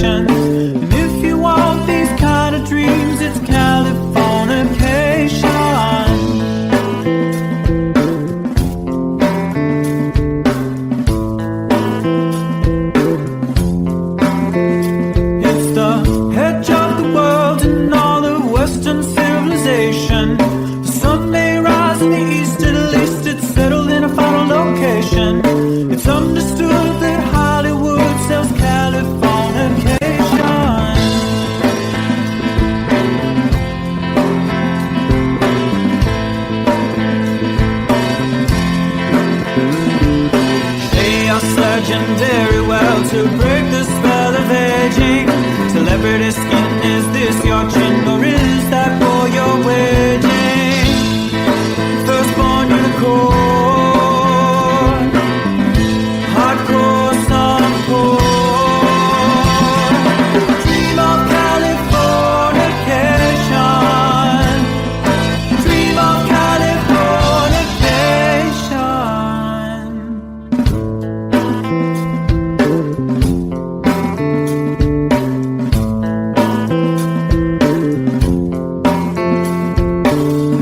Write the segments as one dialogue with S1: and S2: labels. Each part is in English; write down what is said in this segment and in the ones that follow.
S1: vacations. And if you want these kind of dreams, it's Californication. It's the edge of the world and all of Western civilization. The sun may rise in the east, at least it's settled in a final location. It's understood that Hollywood sells Californication. They are legendary, well, to break the spell of aging. Celebrity skin, is this your chin or is that for your wedding? Firstborn unicorn, hardcore suncore. Dream of Californication. Dream of Californication.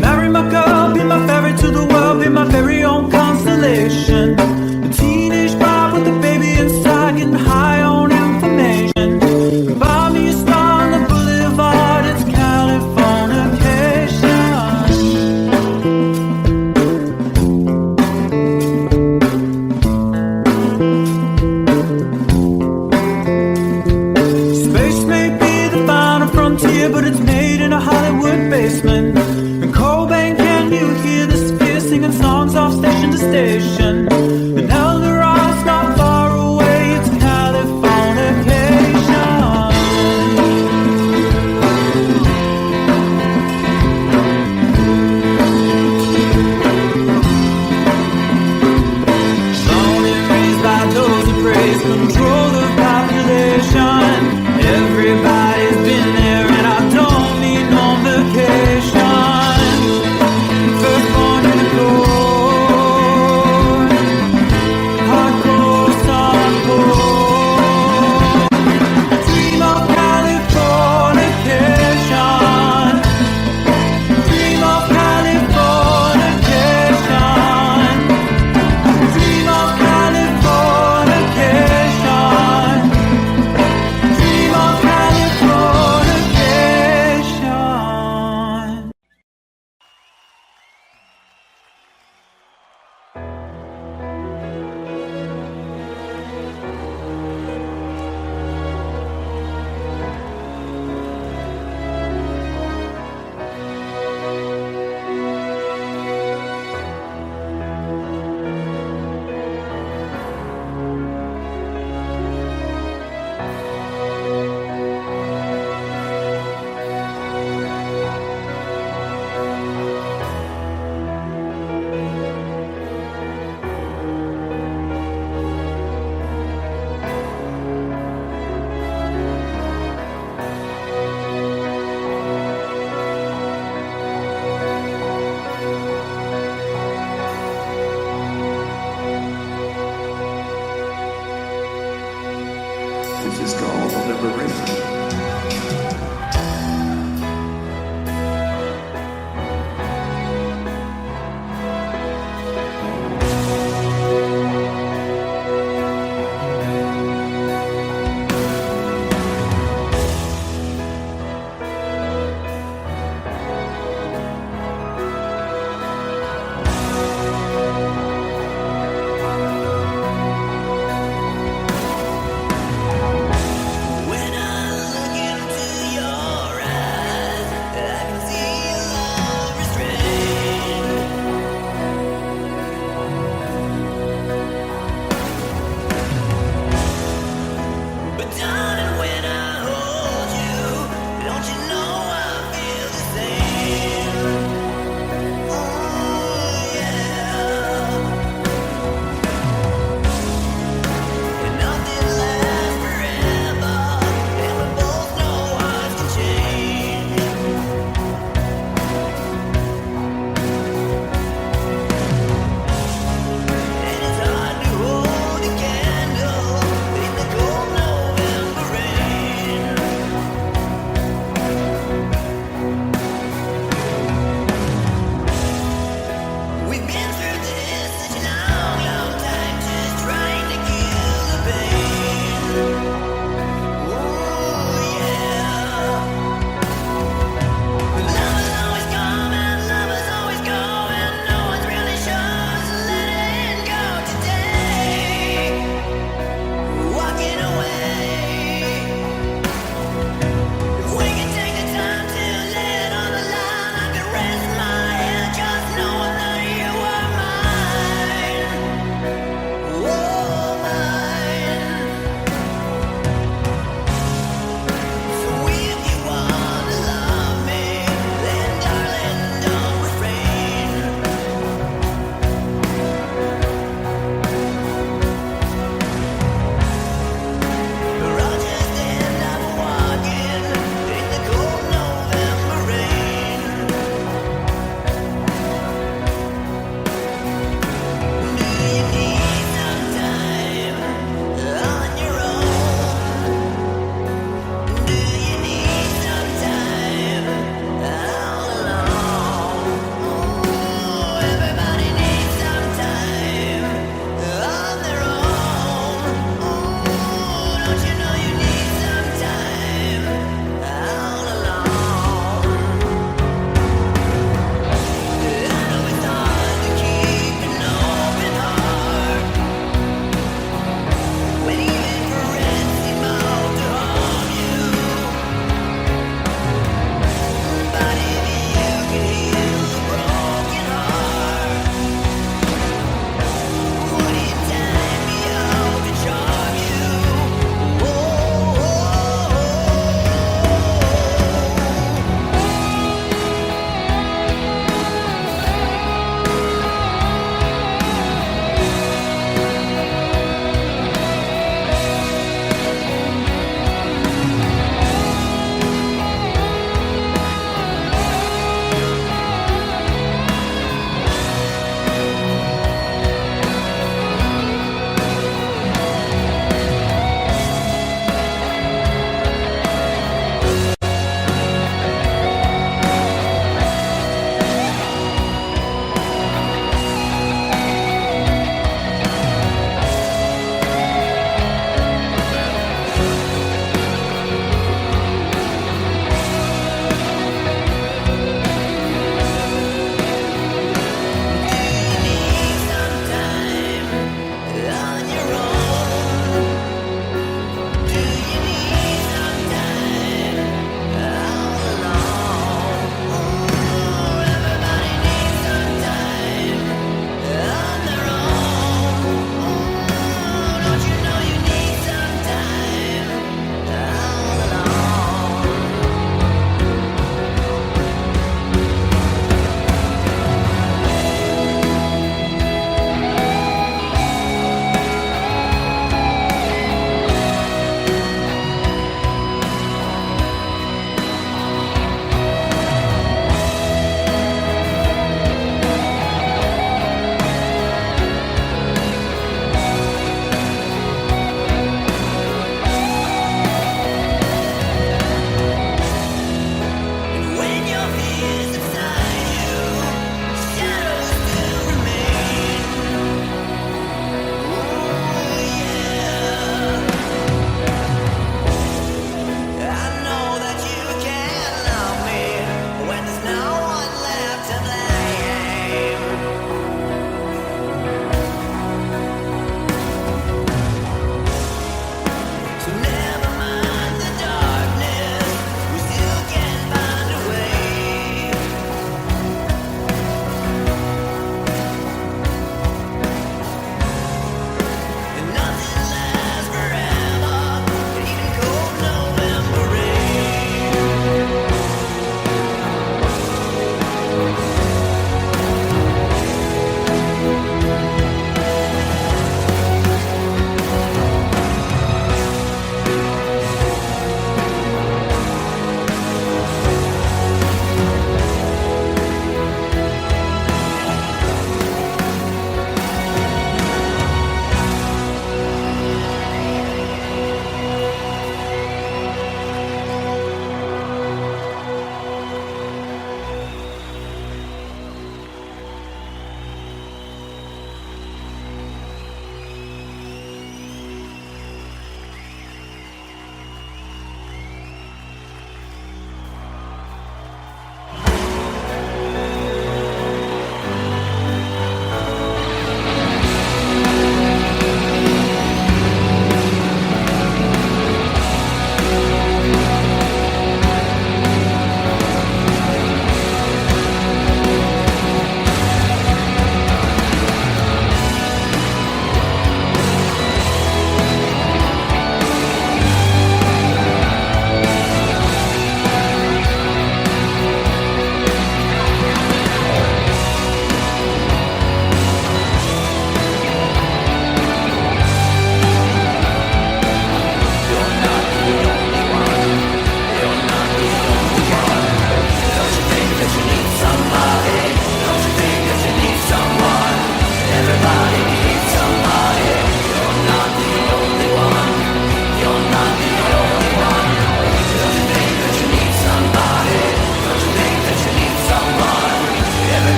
S1: Marry my girl, be my ferry to the world, be my very own constellation. A teenage bride with a baby inside, getting high on information. Buy me a star on the boulevard, it's Californication. Space may be the final frontier, but it's made in a Hollywood basement. And Cobain, can you hear the sphere singing songs off station to station? And Eldorad's not far away, it's Californication. Born and raised by those who praise control the population. Everybody's been there and I don't need no vacation. Firstborn unicorn, hardcore suncore. Dream of Californication. Dream of Californication. Dream of Californication. Dream of Californication.
S2: This is called Liberation.
S1: When I look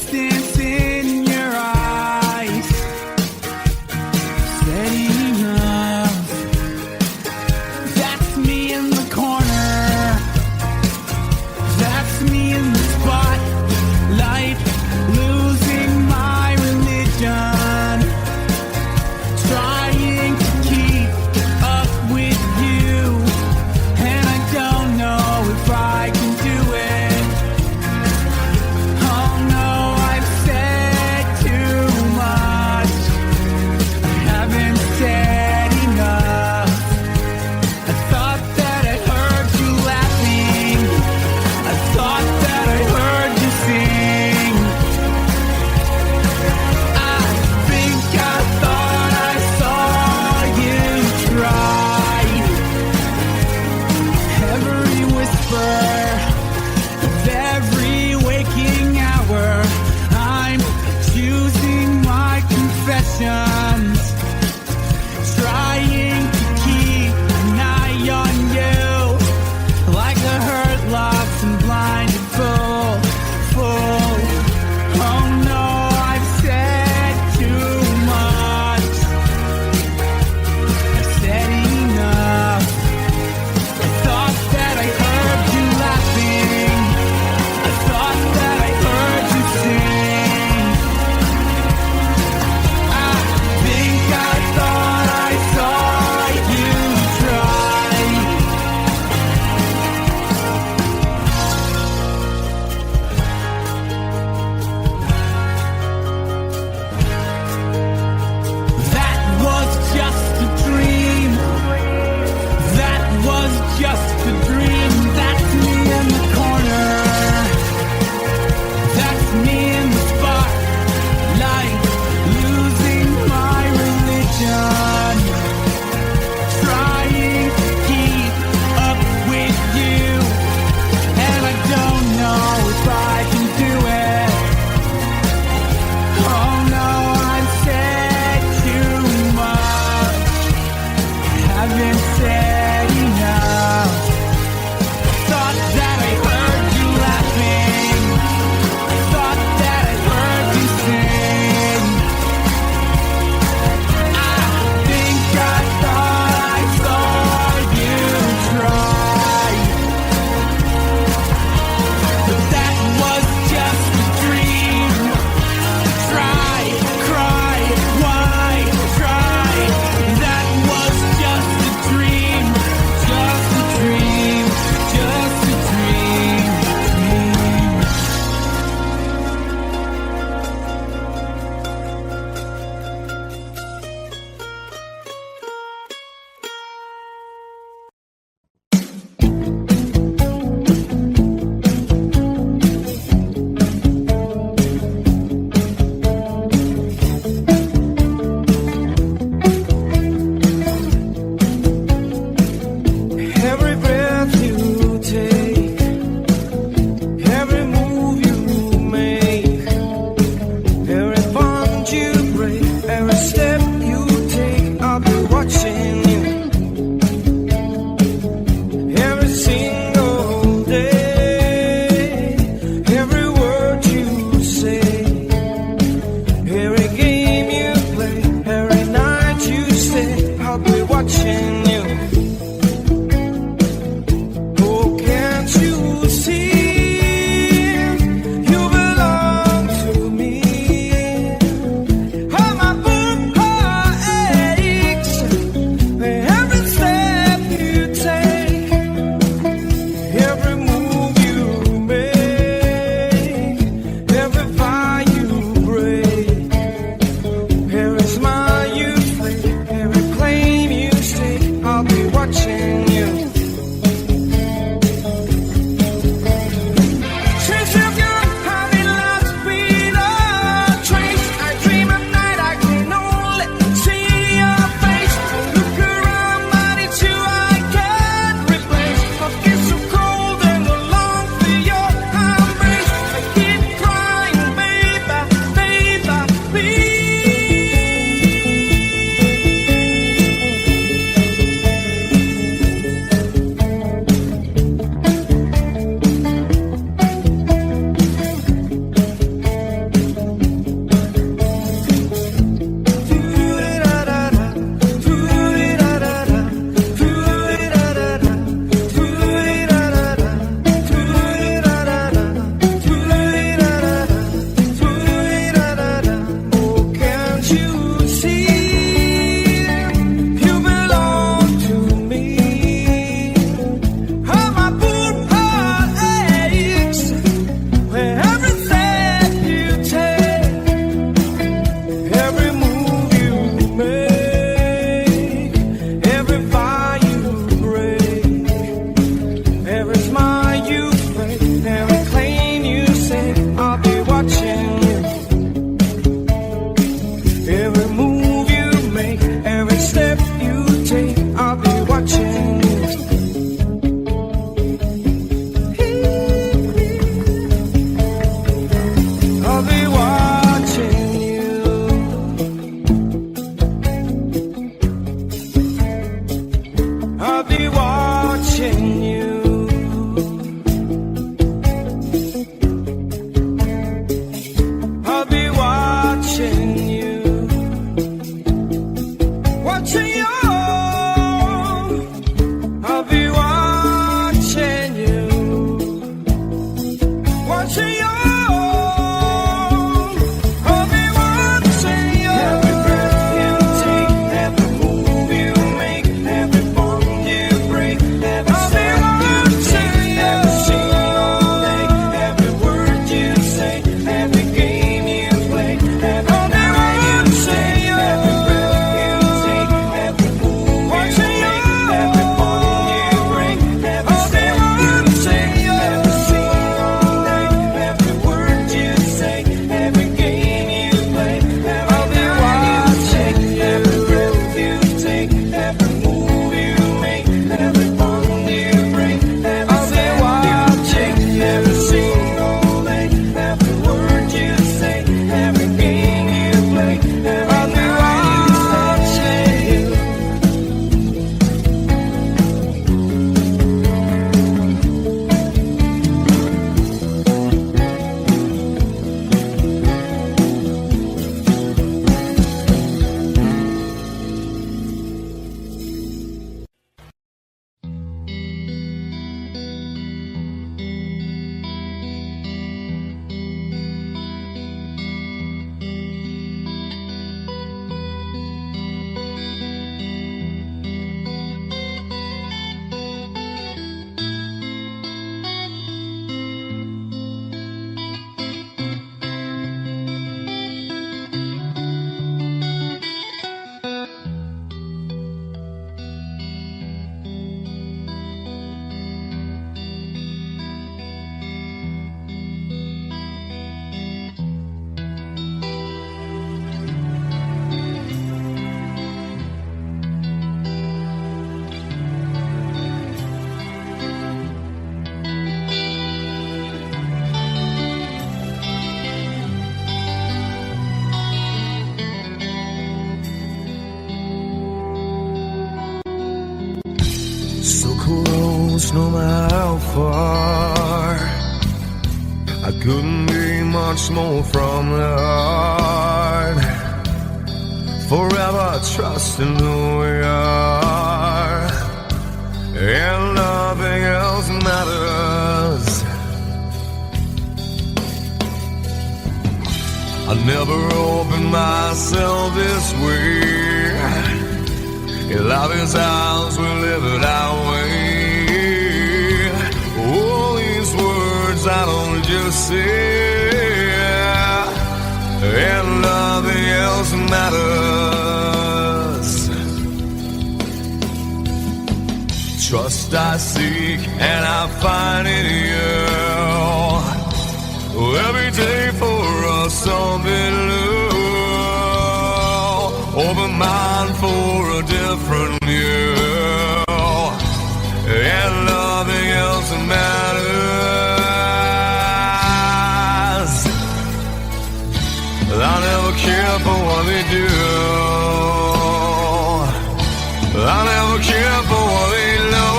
S1: distance in your eyes. Steady enough. That's me in the corner. That's me in the spotlight. Losing my religion. Trying to keep up with you. And I don't know if I can do it. Oh no, I've
S3: far. I couldn't be much more from the heart. Forever trusting who we are, and nothing else matters. I never opened myself this way. In love is ours, we live it our way. All these words I don't just say, and nothing else matters. Trust I seek and I find in you. Every day for us something new. Open mind for a different view, and nothing else matters. I never care for what they do. I never care for what they know.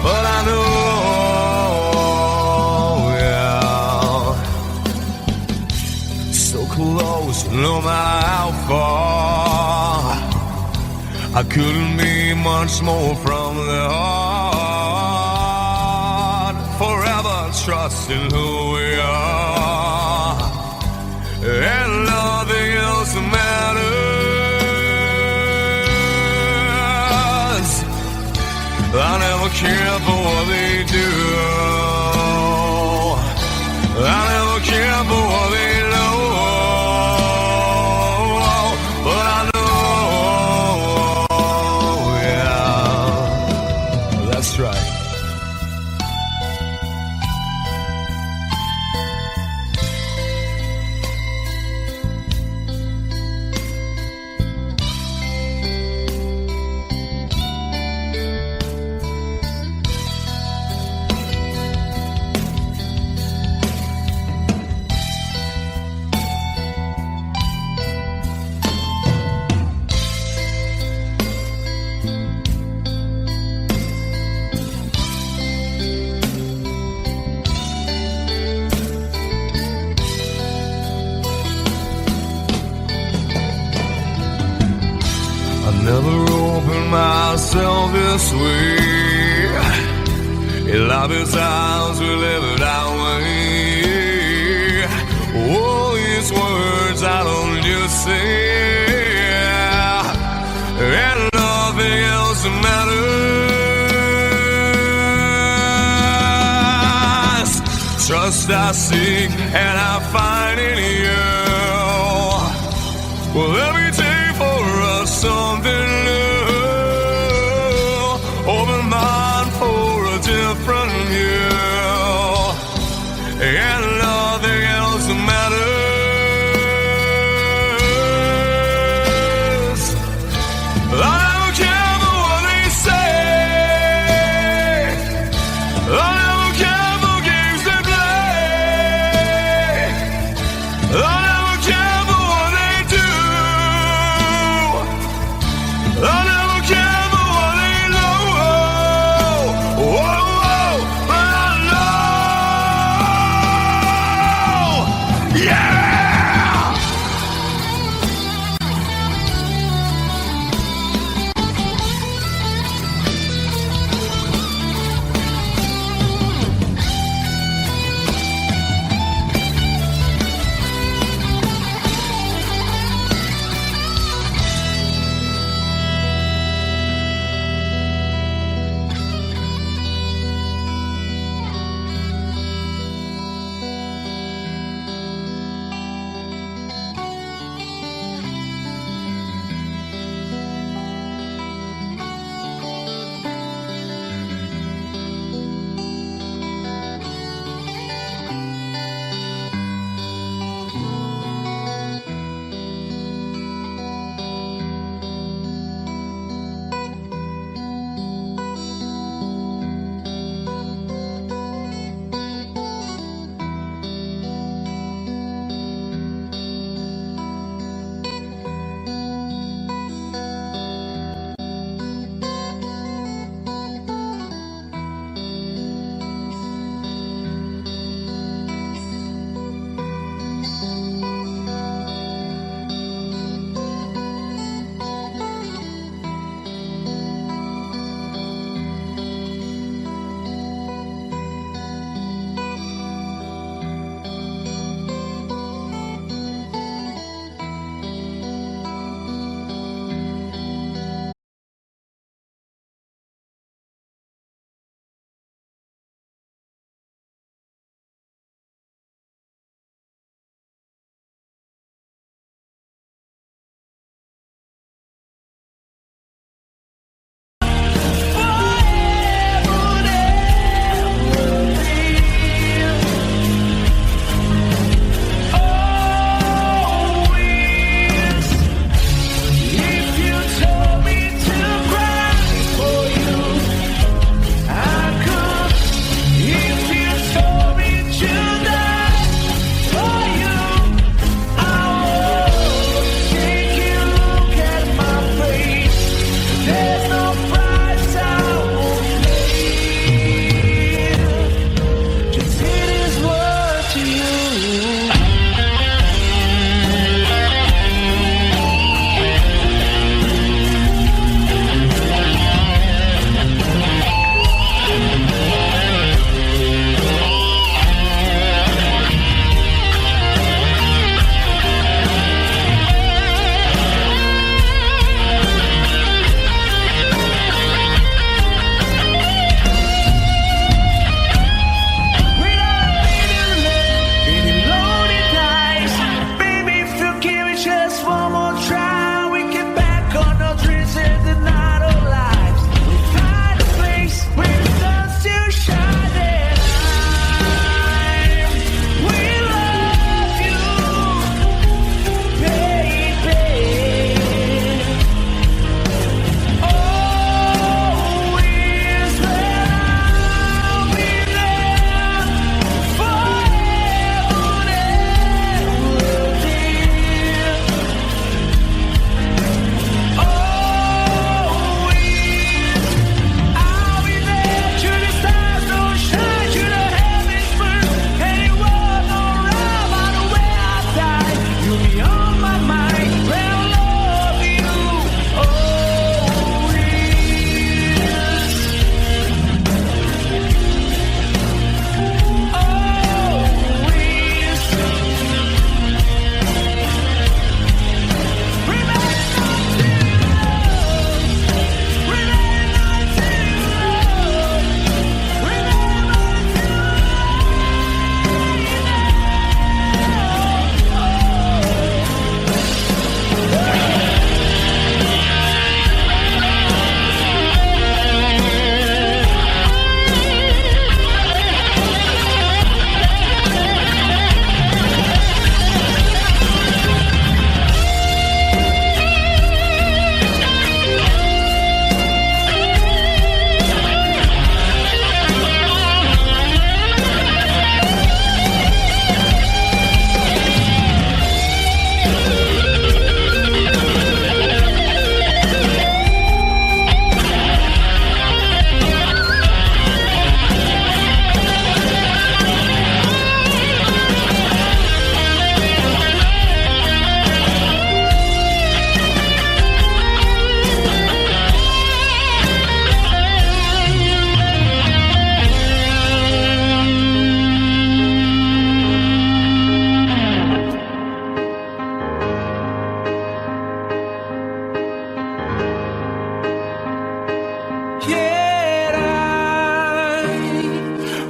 S3: But I know, yeah, so close, no matter how far. I couldn't be much more from the heart. Forever trusting who we are, and nothing else matters. I never care for what they do. I never care for what they know. But I know, yeah, that's right. Never opened myself this way. In love is ours, we live it our way. All these words I don't just say, and nothing else matters. Trust I seek and I find in you. Well, every day for us something new. Open mind for a different view, and nothing else matters. I don't care for what they say. I don't care for games they play. I never care for what they do. I never care for what they know. Whoa, whoa, but I know.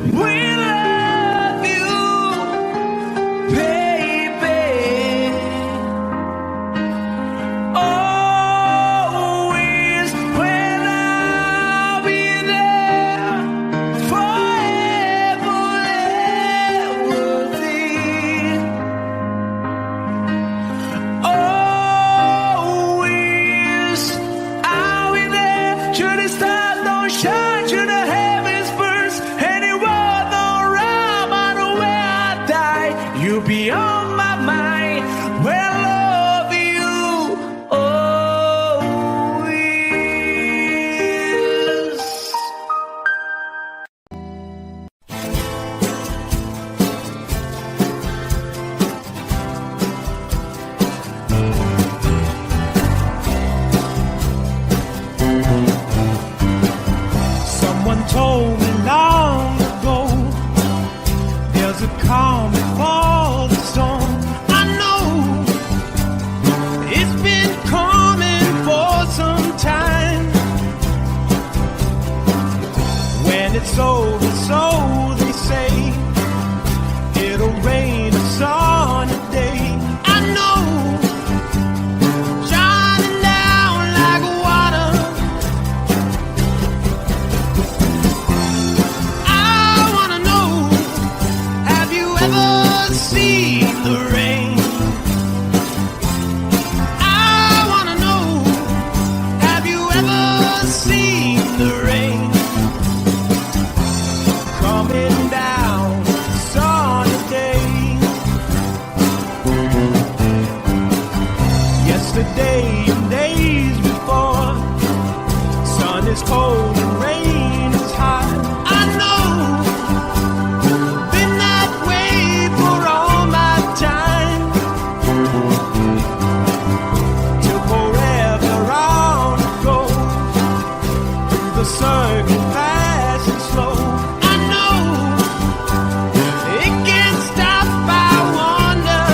S1: We love you, baby. Always when I'll be there, forever everything. Always I'll be there. Should the stars don't shine, should the heavens burst, any world don't rhyme, I know where I die. You'll be on my mind. Well, love you always. Someone told me long ago, there's a calm before the storm. I know it's been coming for some time. When it's over, so they say, it'll rain a sunny day. I know, shining down like water. I wanna know, have you ever seen the rain? I wanna know, have you ever seen the rain? Coming down sunny day. Yesterday and days before, sun is cold and rain is hot. I know, been that way for all my time. Till forever on it goes, through the circle fast and slow. I know, it can't stop, I wonder.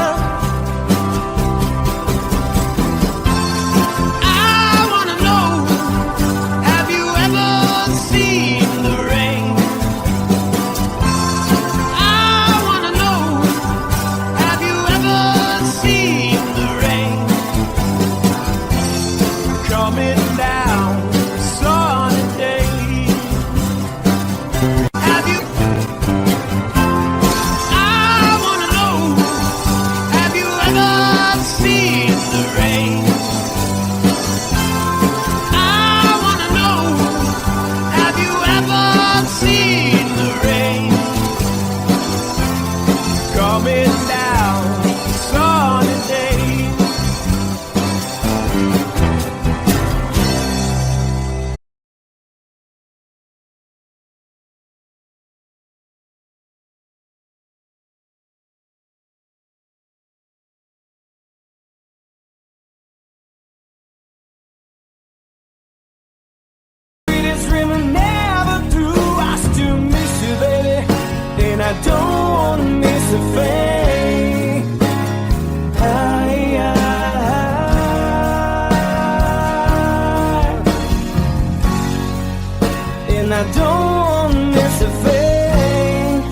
S1: I wanna know, have you ever seen the rain? I wanna know, have you ever seen the rain? Coming down sunny day. Have you? I wanna know, have you ever seen the rain? I wanna know, have you ever seen the rain? Coming down sunny day. Sweetest dream I never through. I still miss you, baby, and I don't wanna miss a thing. And I don't wanna miss a thing.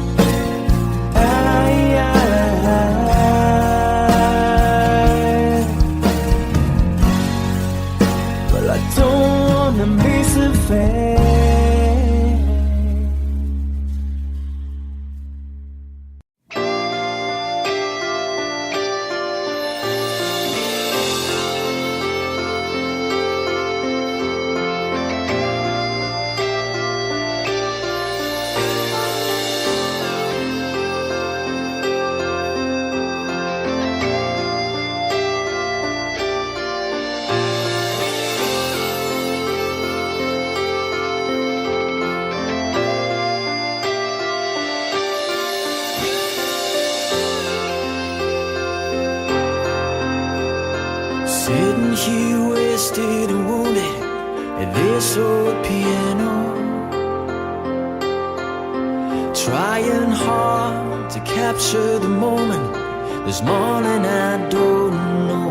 S1: Well, I don't wanna miss a thing. Sitting here wasted and wounded at this old piano, trying hard to capture the moment. This morning I don't know,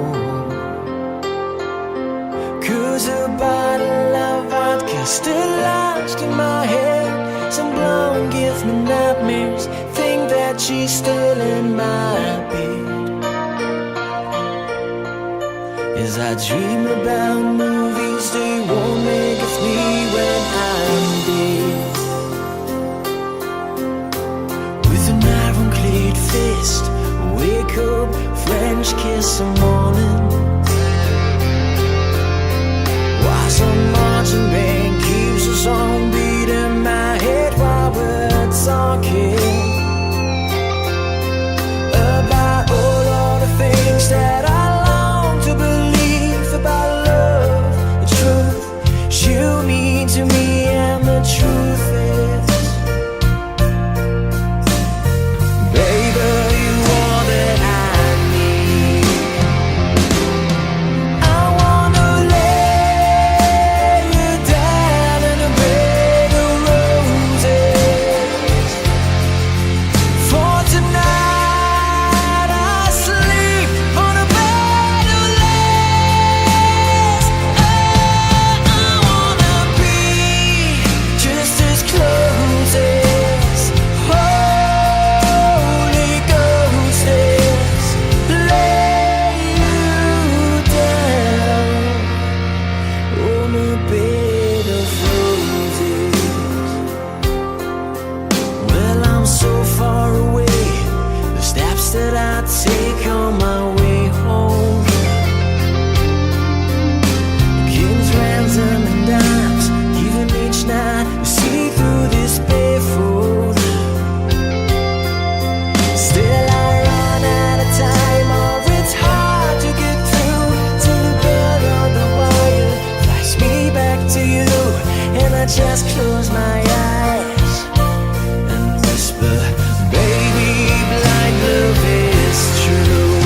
S1: 'cause a bottle of vodka still lodged in my head,
S4: lights and blown give me nightmares. Think that she's still in my bed. As I dream about movies they won't make of me when I'm dead. With an ironclad fist, wake up, French kiss some morning. While some marching band keeps us on beating my head while we're talking about all the things that I long to believe about love, the truth you mean to me, and the truth is, baby, you are that I need. I wanna lay you down in a bed of roses. For tonight I sleep on a bed of lace. Oh, I wanna be just as close as Holy Ghost is. Lay you down on a bed of roses. Well, I'm so far away, the steps that I take on my way home. Kings, ransom, and dimes, even each night you see through this barefoot. Still I run out of time, or it's hard to get through to the bell on the wire. Flies me back to you, and I just close my eyes and whisper, baby, blind love is true.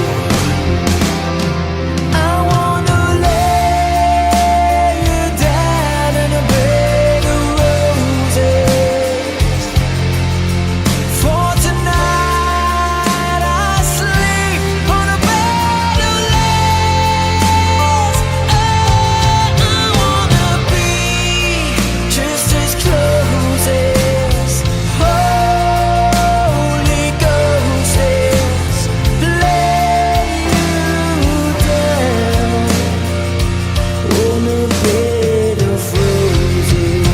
S4: I wanna lay you down in a bed of roses. For tonight I sleep on a bed of lace. Oh, I wanna be just as close as Holy Ghost is. Lay you down on a bed of roses.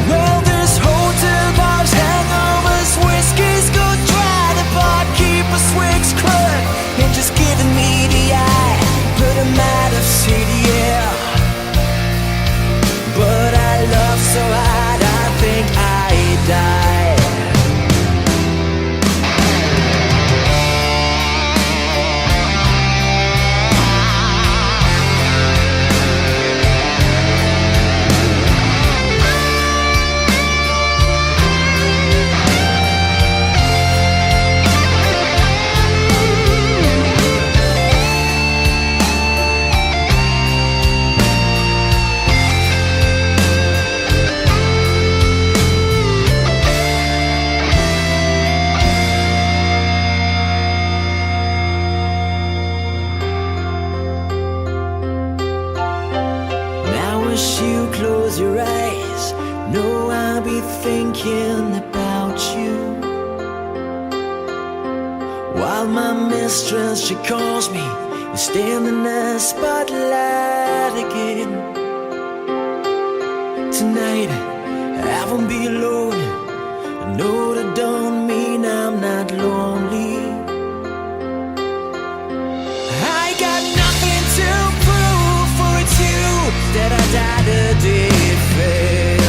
S4: Well, this hotel bar's hangovers, whiskey's go dry. The barkeeper swigs clerk and just giving me the eye. Put him out of city, yeah. But I love so hard, I think I die. Now as you close your eyes, know I'll be thinking about you. While my mistress, she calls me and stand in the spotlight again. Tonight I won't be alone. I know that don't mean I'm not lonely. I got nothing to prove, for it's you that I died a defend.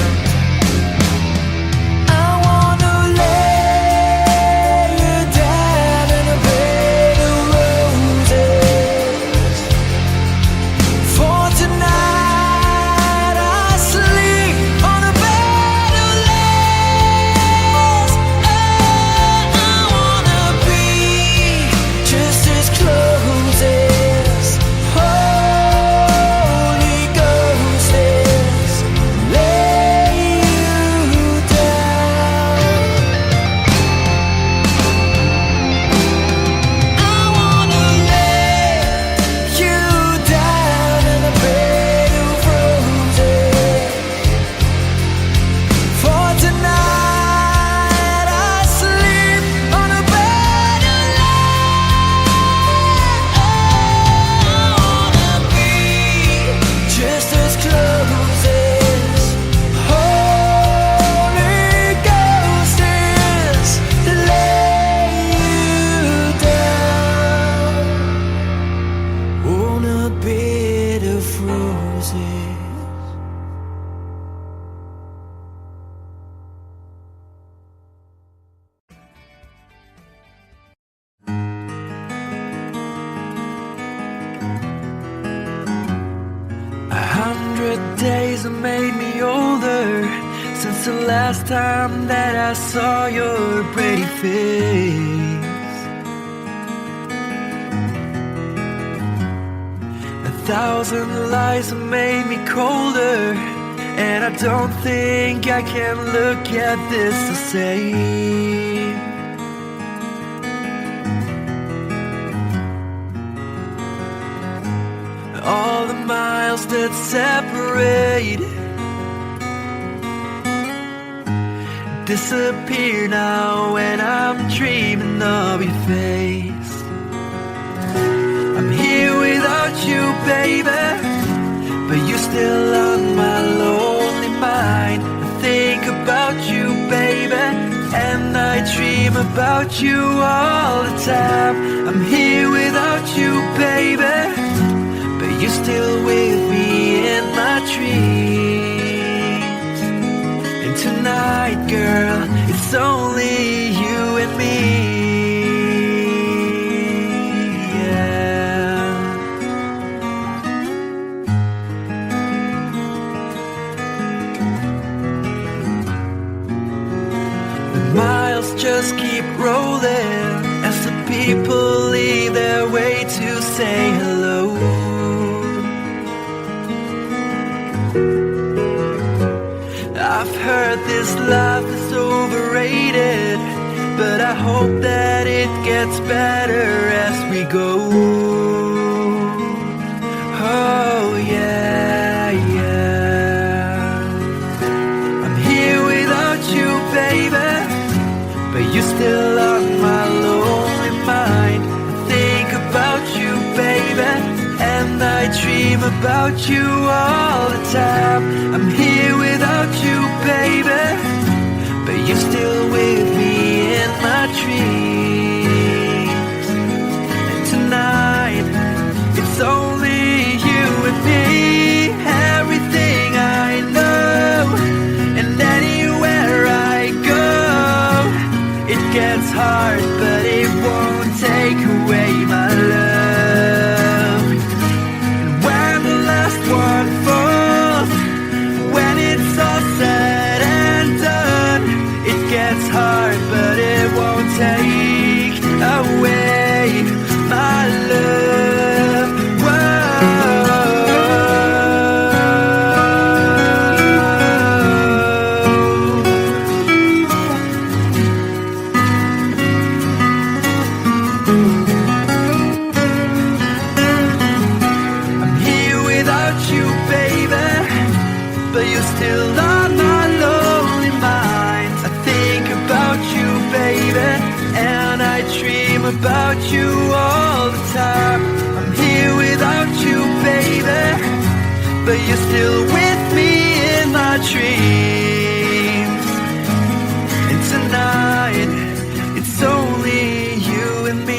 S4: I wanna lay you down in a bed of roses. For tonight I sleep on a bed of lace. Oh, I wanna be just as close as Holy Ghost is. 100 days have made me older since the last time that I saw your pretty face. 1,000 lies have made me colder, and I don't think I can look at this the same. All the miles that separate disappear now when I'm dreaming of your face. I'm here without you, baby, but you're still on my lonely mind. I think about you, baby, and I dream about you all the time. I'm here without you, baby, but you're still with me in my dreams. And tonight, girl, it's only you and me. Miles just keep rolling as the people leave their way to say hello. I've heard this life is overrated, but I hope that it gets better as we go. Oh yeah, yeah. I'm here without you, baby, but you're still on my lonely mind. I think about you, baby, and I dream about you all the time. I'm here without you, baby, but you're still with me in my dreams. And tonight, it's only you and me. Everything I know, and anywhere I go, it gets hard, but it won't take away my love. And when the last one falls, when it's all said and done, it gets hard, but it won't take away my love. Whoa. I'm here without you, baby, but you're still on my lonely mind. I think about you, baby, and I dream about you all the time. I'm here without you, baby, but you're still with me in my dreams. And tonight, it's only you and me.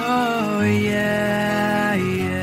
S4: Oh yeah, yeah.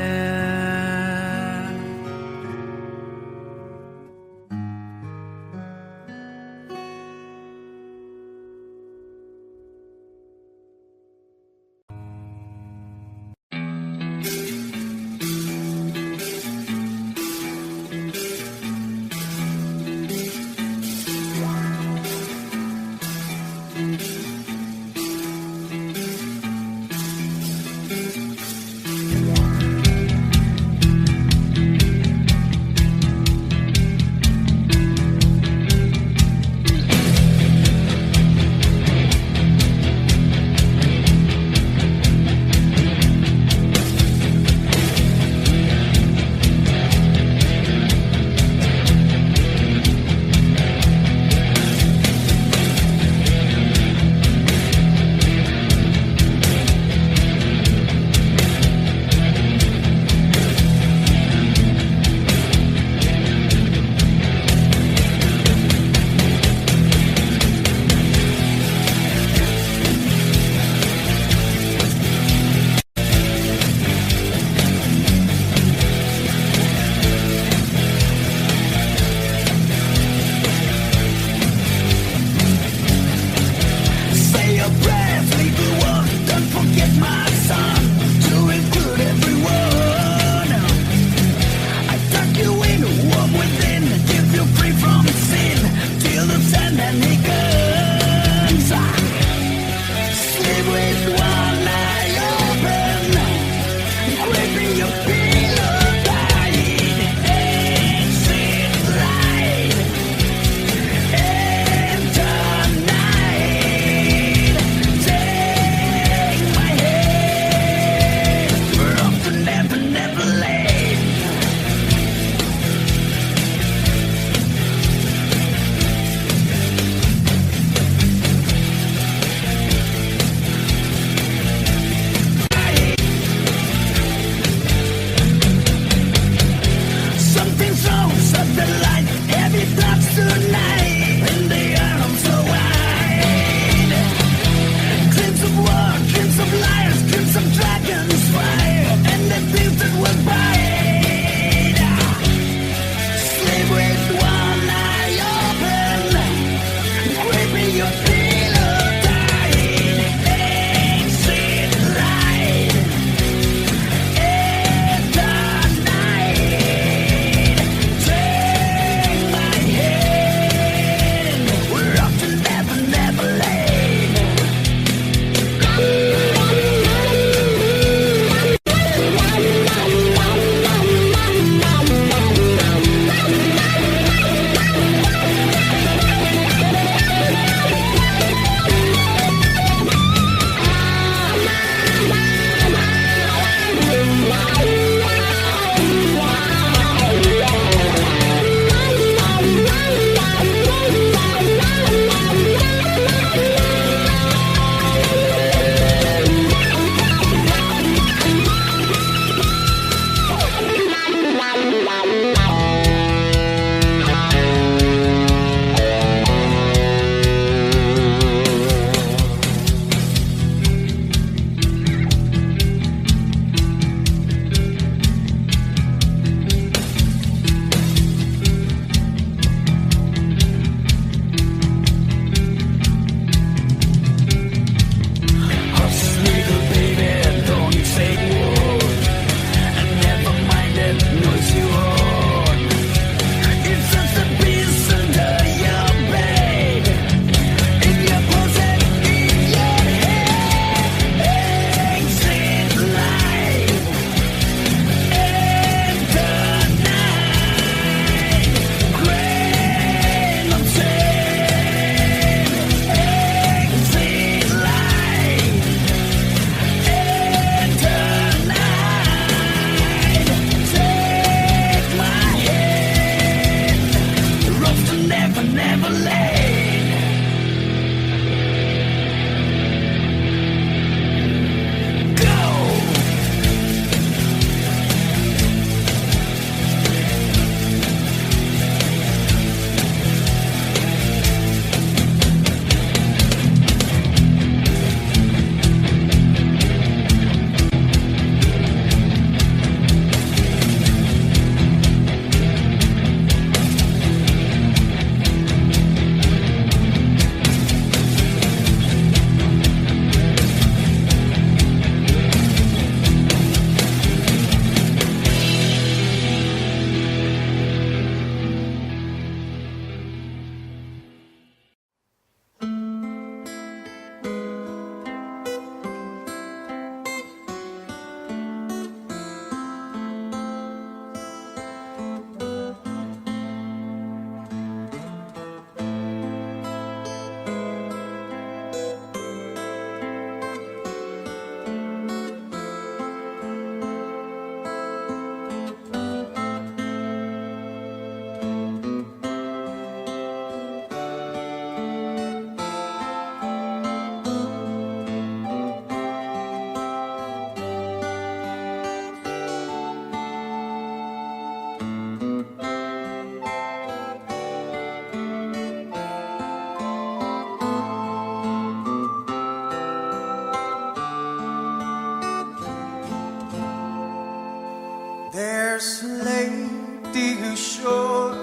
S5: There's a lady who's sure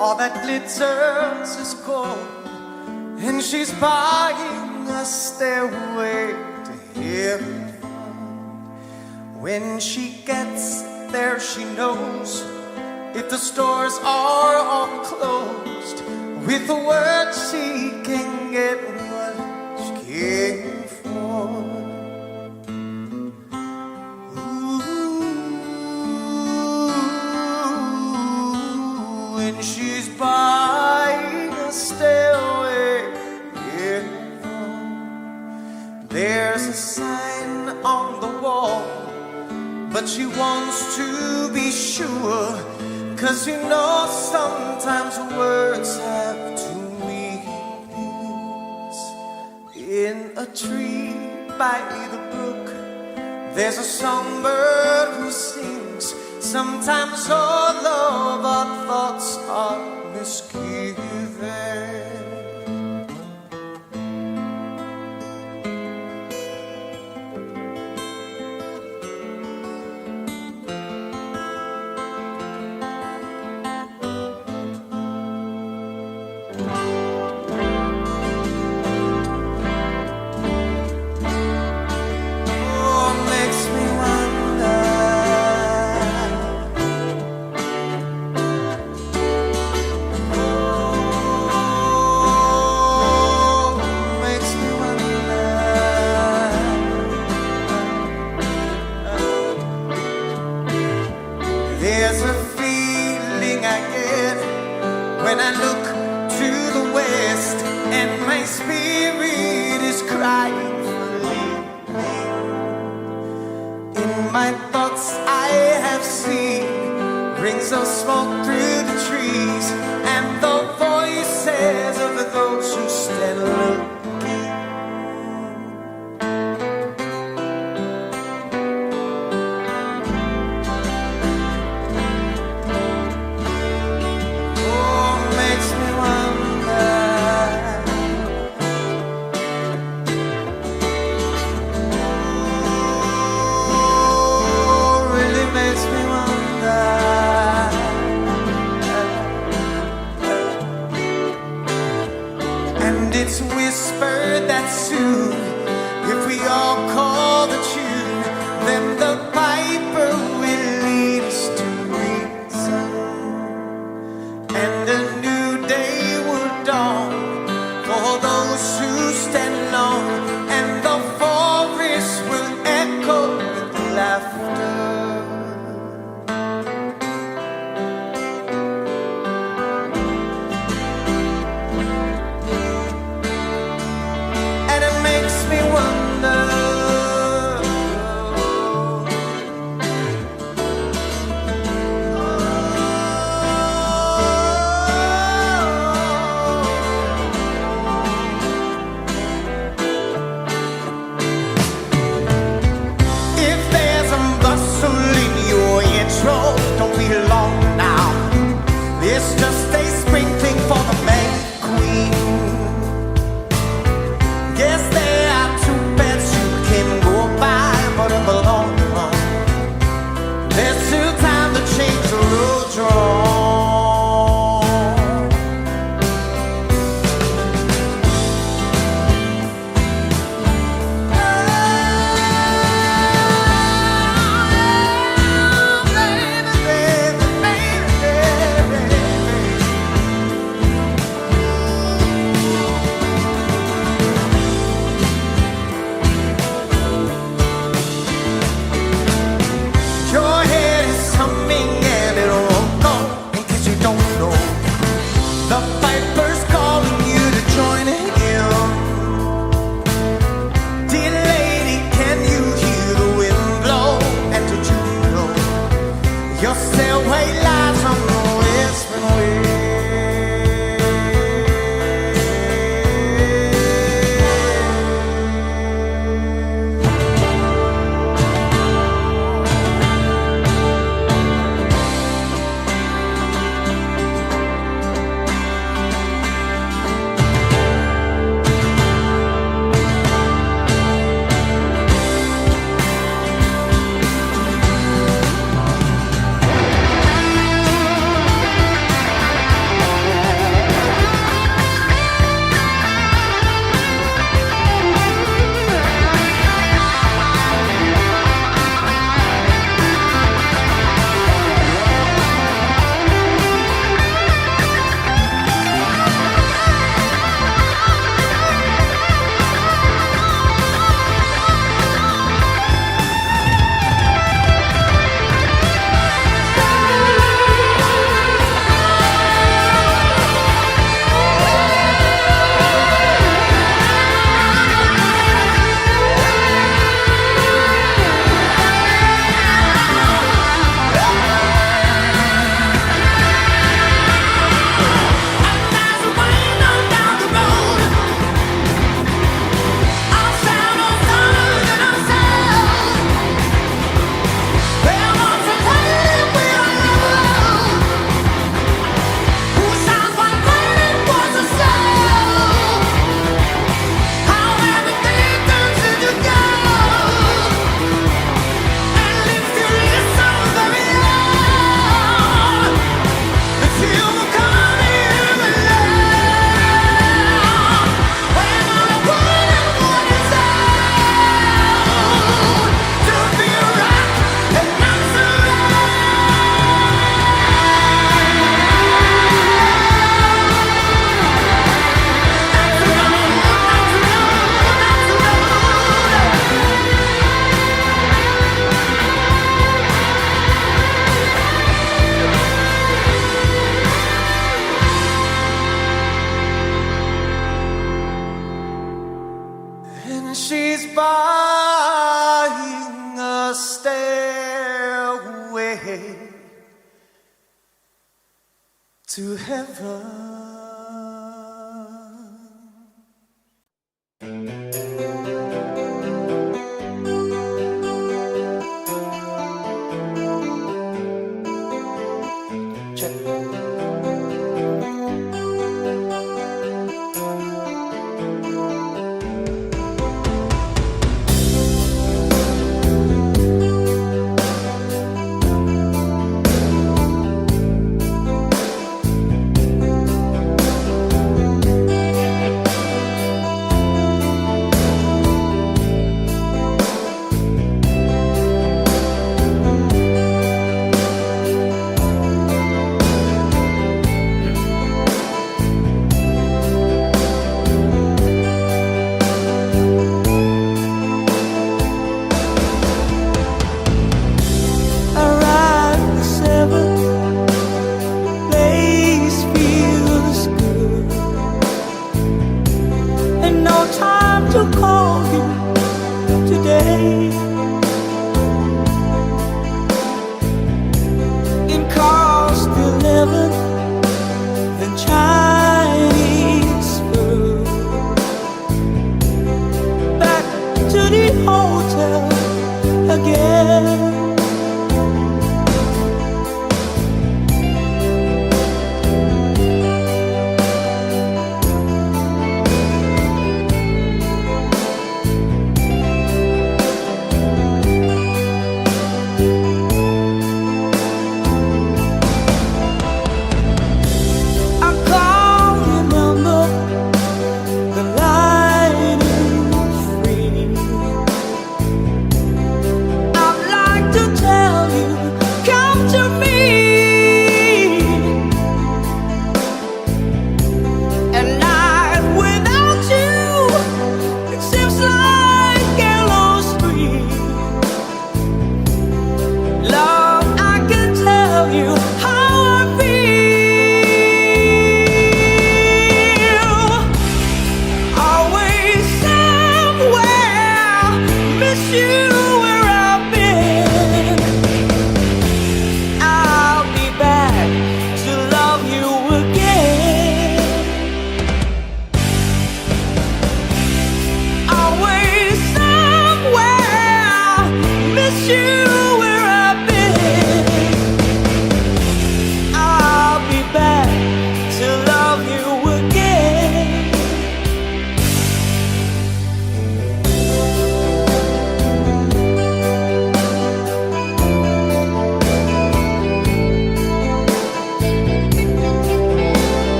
S5: all that glitters is gold, and she's buying a stairway to heaven. When she gets there, she knows if the stores are all closed, with the word she can get what she came for. Ooh, and she's buying a stairway here. There's a sign on the wall, but she wants to be sure, 'cause you know sometimes words have two meanings. In a tree by the brook, there's a songbird who sings. Sometimes all of our thoughts are misgiven. There's a feeling I get when I look to the west, and my spirit is crying for leaving. In my thoughts I have seen rings of smoke through the trees, and the voices of those who stand looking. stairway to heaven.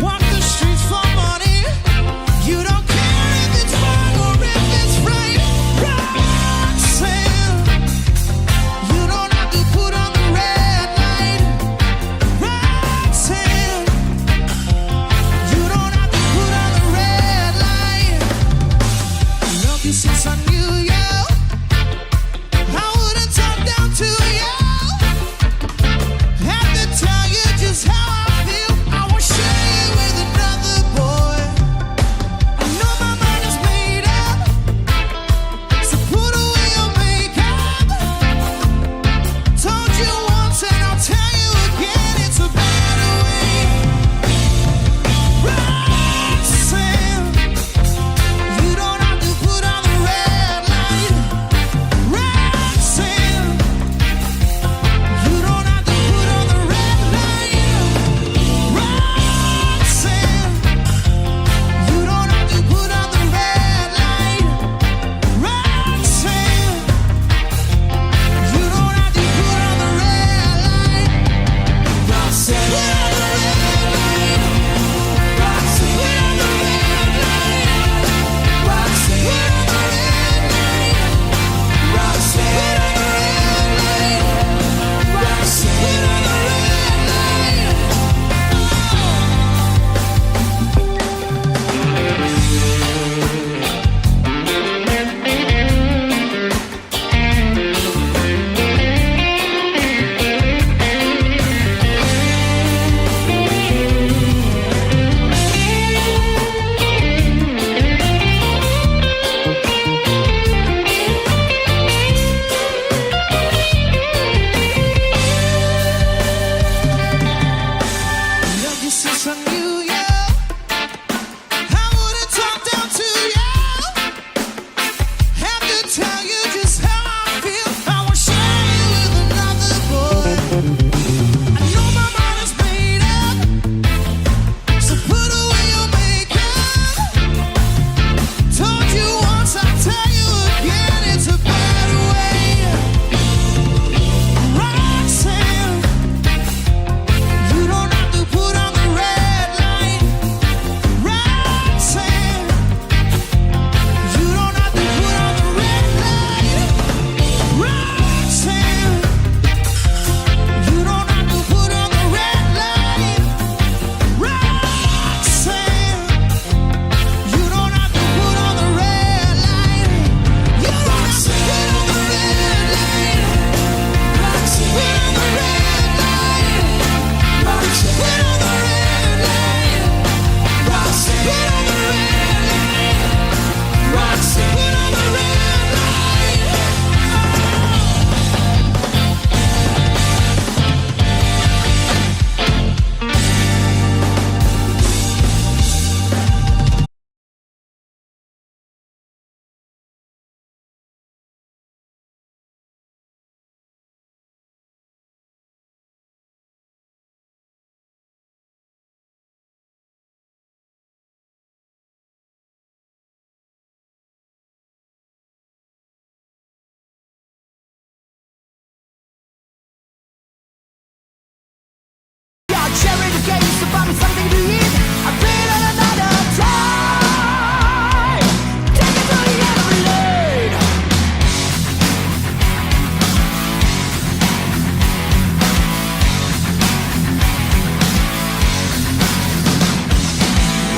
S6: Walk the streets for money. You don't care if it's wrong or if it's right. Roxanne, you don't have to put on the red light. Roxanne, you don't have to put on the red light. Love you since I knew you. I wouldn't talk down to you. Have to tell you just how I feel. I won't share you with another boy. I know my mind is made up, so put away your makeup. Told you once and I'll tell you again, it's a better way. Roxanne, you don't have to put on the red light. Roxanne, you don't have to put on the red light. Roxanne, you don't have to put on the red light. Roxanne, you don't have to put on the red light. Roxanne, put on the red light. Roxanne, put on the red light. Roxanne, put on the red light. Roxanne, put on the red light. Roxanne, put on the red light. Love you since I knew you. I wouldn't talk down to you. Have to tell you just how I feel. I won't share you with another boy. I know my mind is made up, so put away your makeup. Told you once, I'll tell you again, it's a better way. Roxanne, you don't have to put on the red light. Roxanne, you don't have to put on the red light. Roxanne, you don't have to put on the red light. Roxanne, you don't have to put on the red light. You don't have to put on the red light. Roxanne, put on the red light. Roxanne, put on the red light. Roxanne, put on the red light. Roxanne, put on the red light.
S4: Got cherry to get used to find me something to eat. I've been on another time. Take it to the end of the lane.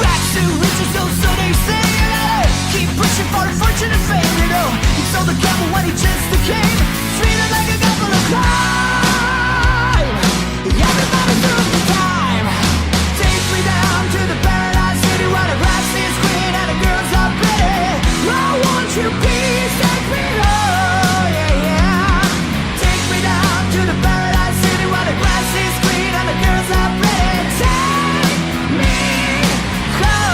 S4: Rags to riches, so they say. Keep pushing for fortune and fame. He sold the camel when he just came. Treated like a couple of crime. Everybody through the time. Take me down to the paradise city where the grass is green and the girls are pretty. I want you, please take me home, yeah, yeah. Take me down to the paradise city where the grass is green and the girls are pretty. Take me home.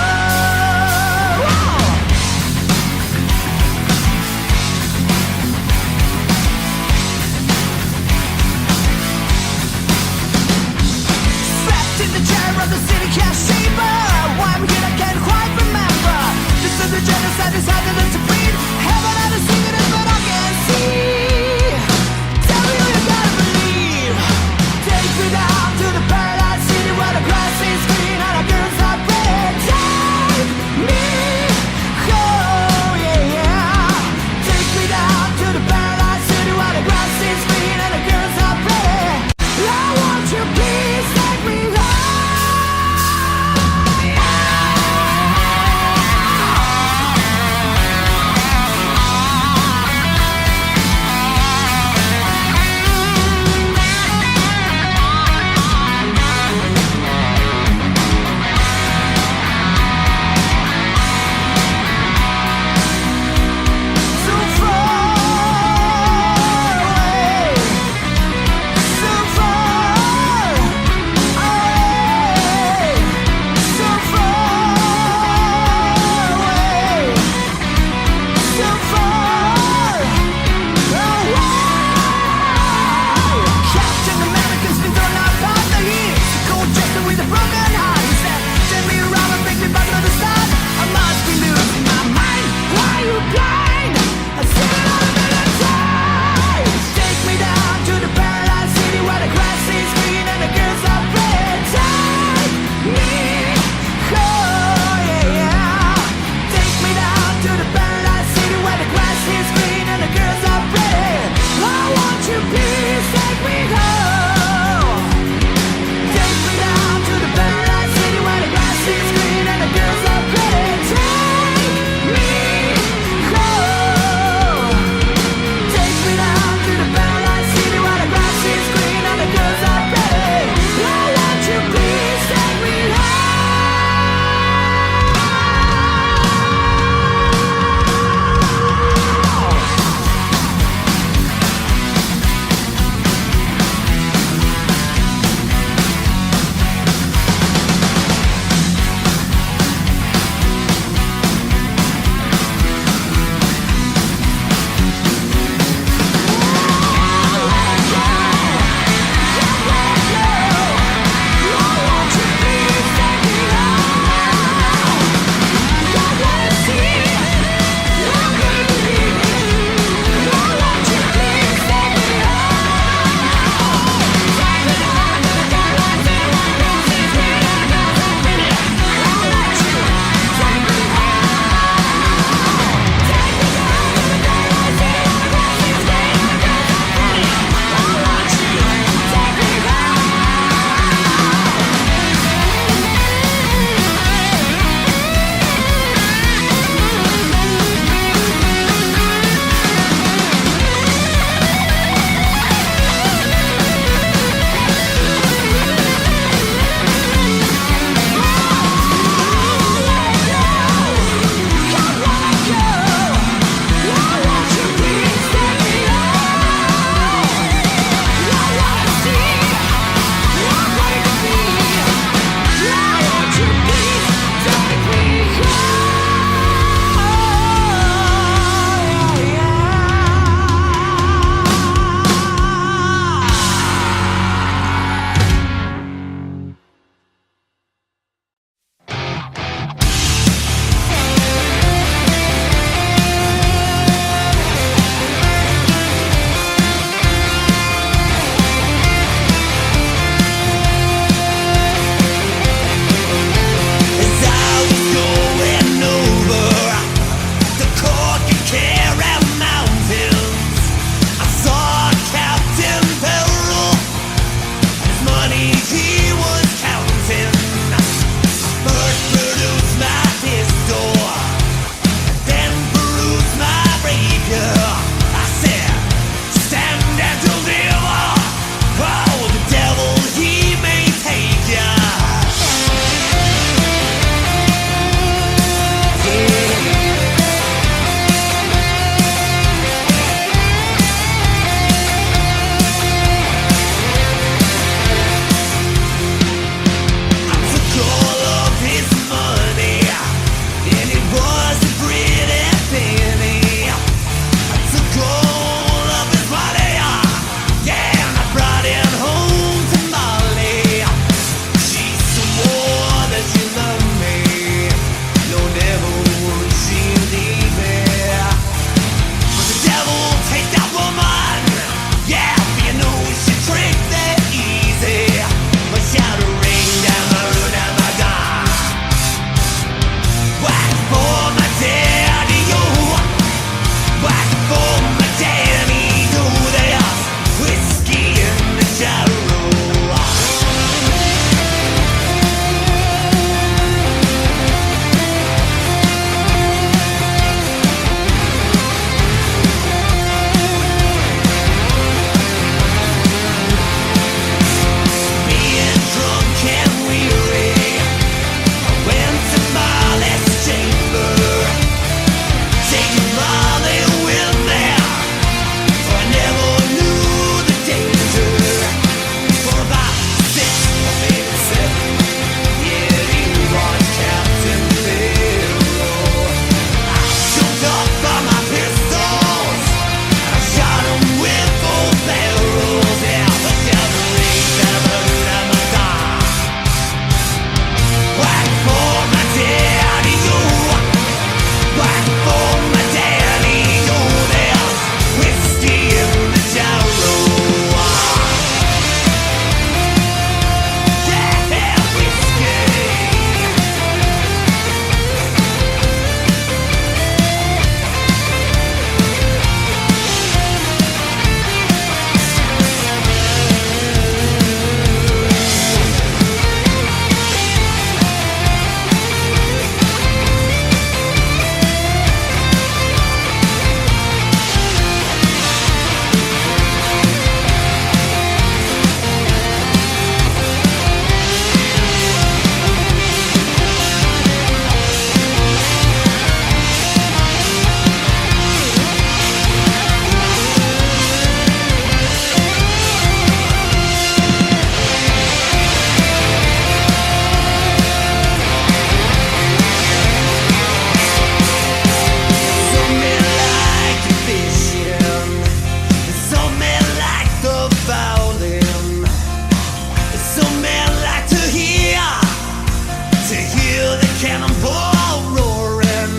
S3: cannonball roaring.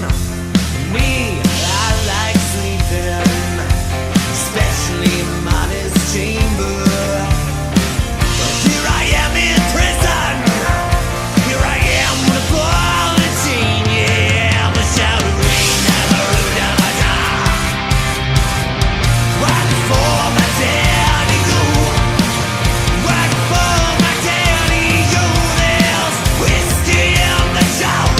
S3: Me, I like sleeping, especially in Molly's chamber. But here I am in prison. Here I am with a ball and chain. Yeah, I'm a shouting rain, never root of a dog. Right for my daddy go. Right for my daddy go. There's whiskey in the shower.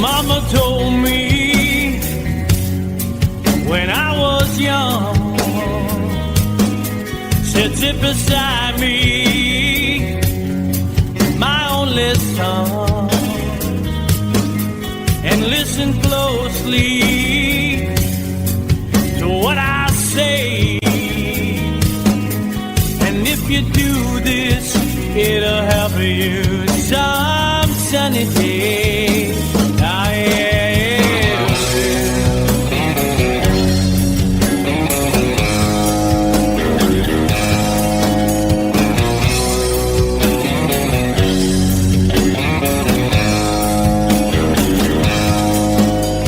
S3: Mama told me when I was young, said sit beside me, my only son, and listen closely to what I say. And if you do this, it'll help you some sunny day. Ah, yeah.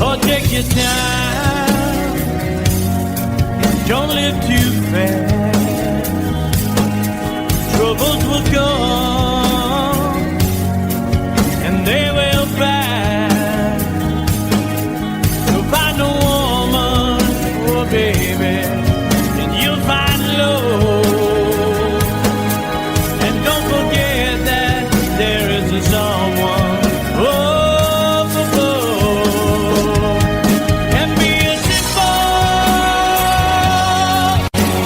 S3: Oh, take your time. Don't live too fast. Troubles will come, and they will pass. You'll find a woman, oh baby, and you'll find love. And don't forget that there is a someone. Oh, oh, oh. And be a simple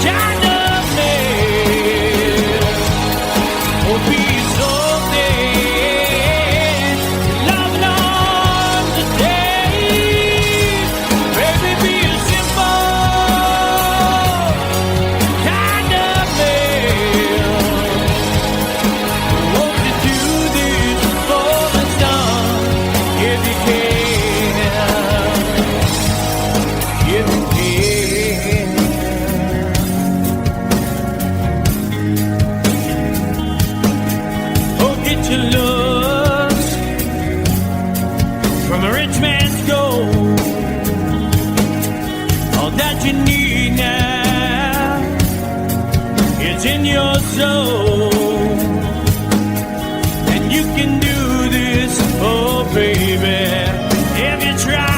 S3: kind of man. Oh, be so dead. Love not today. Baby, be a simple kind of man. Won't you do this for the sun if you can? If you can. Oh, get your looks from a rich man's gold. All that you need now is in your soul. And you can do this, oh baby, if you try.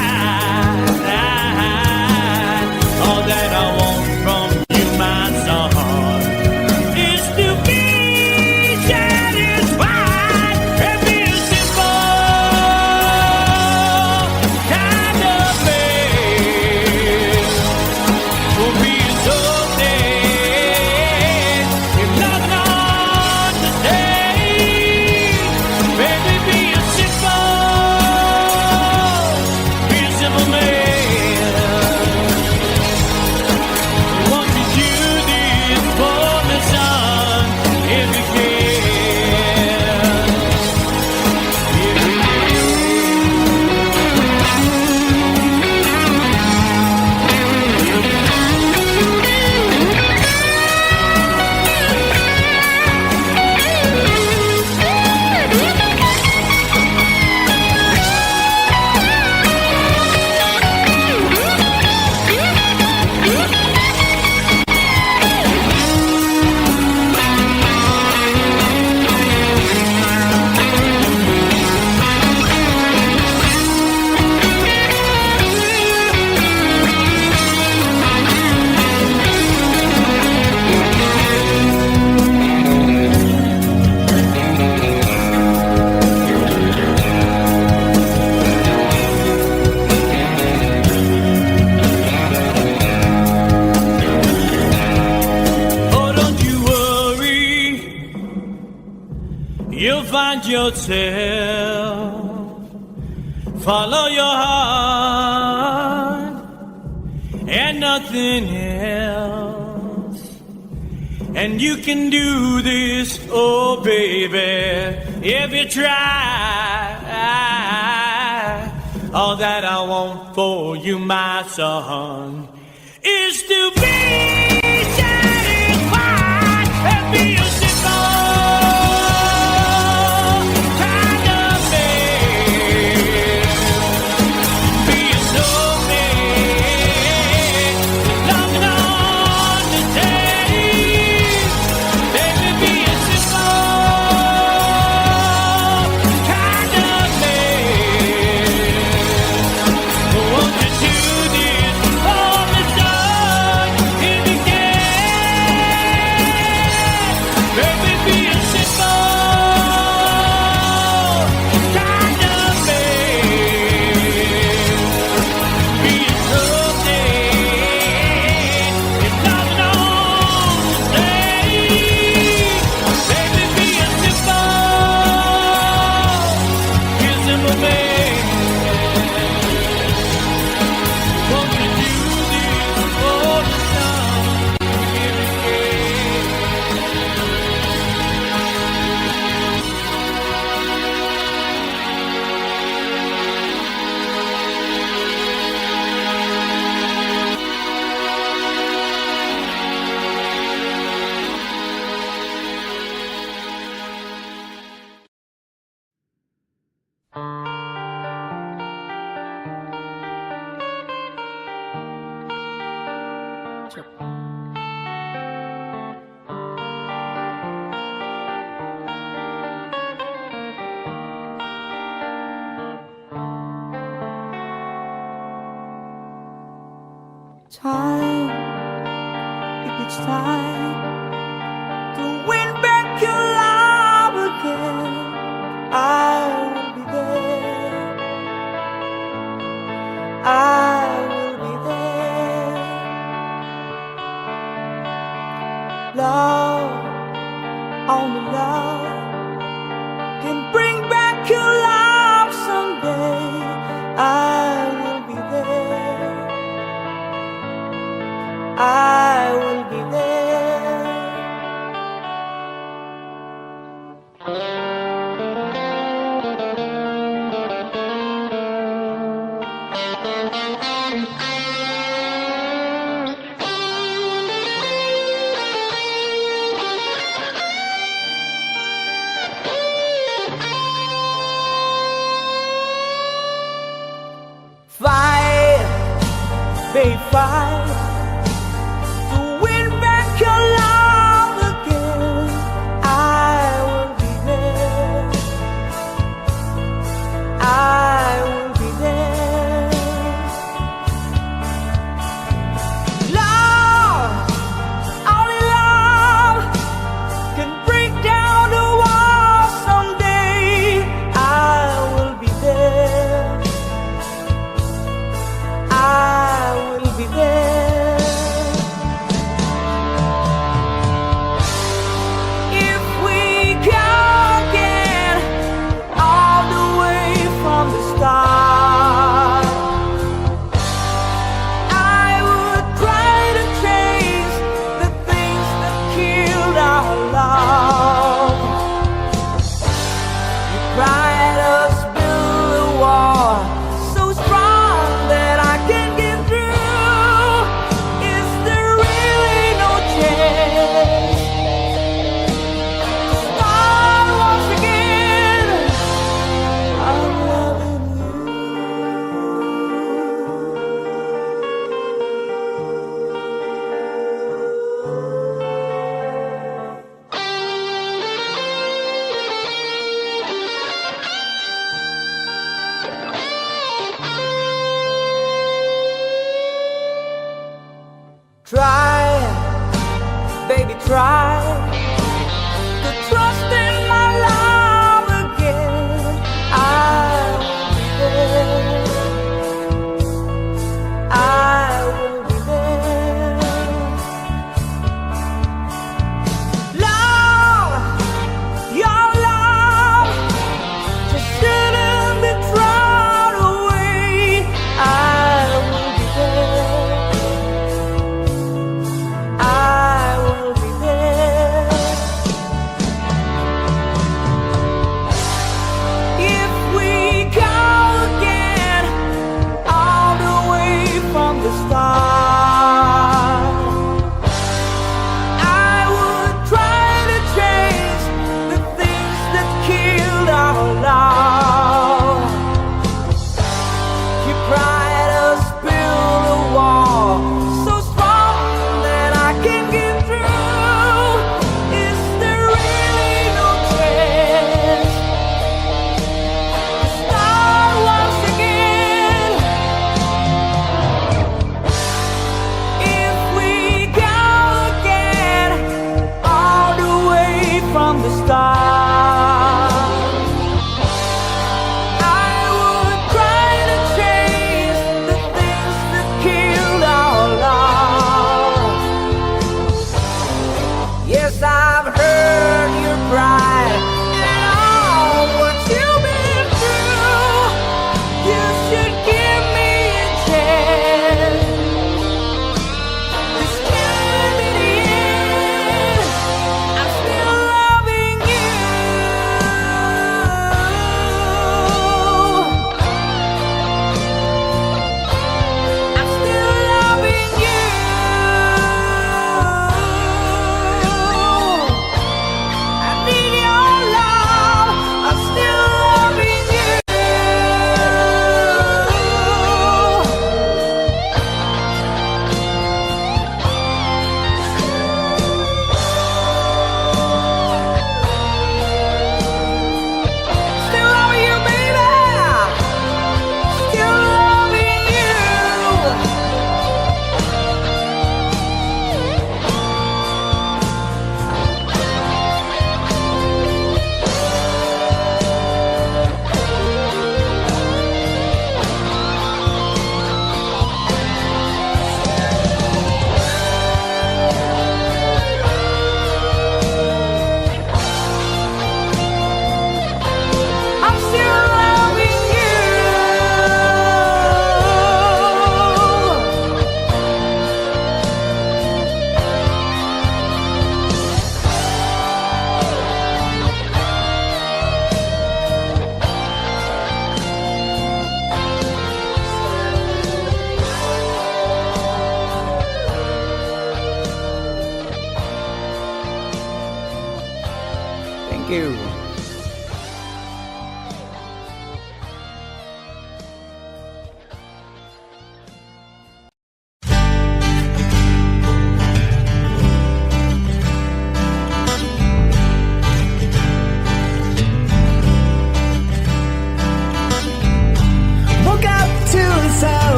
S3: All that I want from you, my son, is to be satisfied and be a simple kind of man. Will be so dead if love not
S1: find yourself. Follow your heart and nothing else. And you can do this, oh baby, if you try. All that I want for you, my son, is to be satisfied and be a
S4: time, if it's time to win back your love again, I will be there. I will be there. Love, only love can bring back your love someday. I will be there. I will be there. Fight, babe, fight.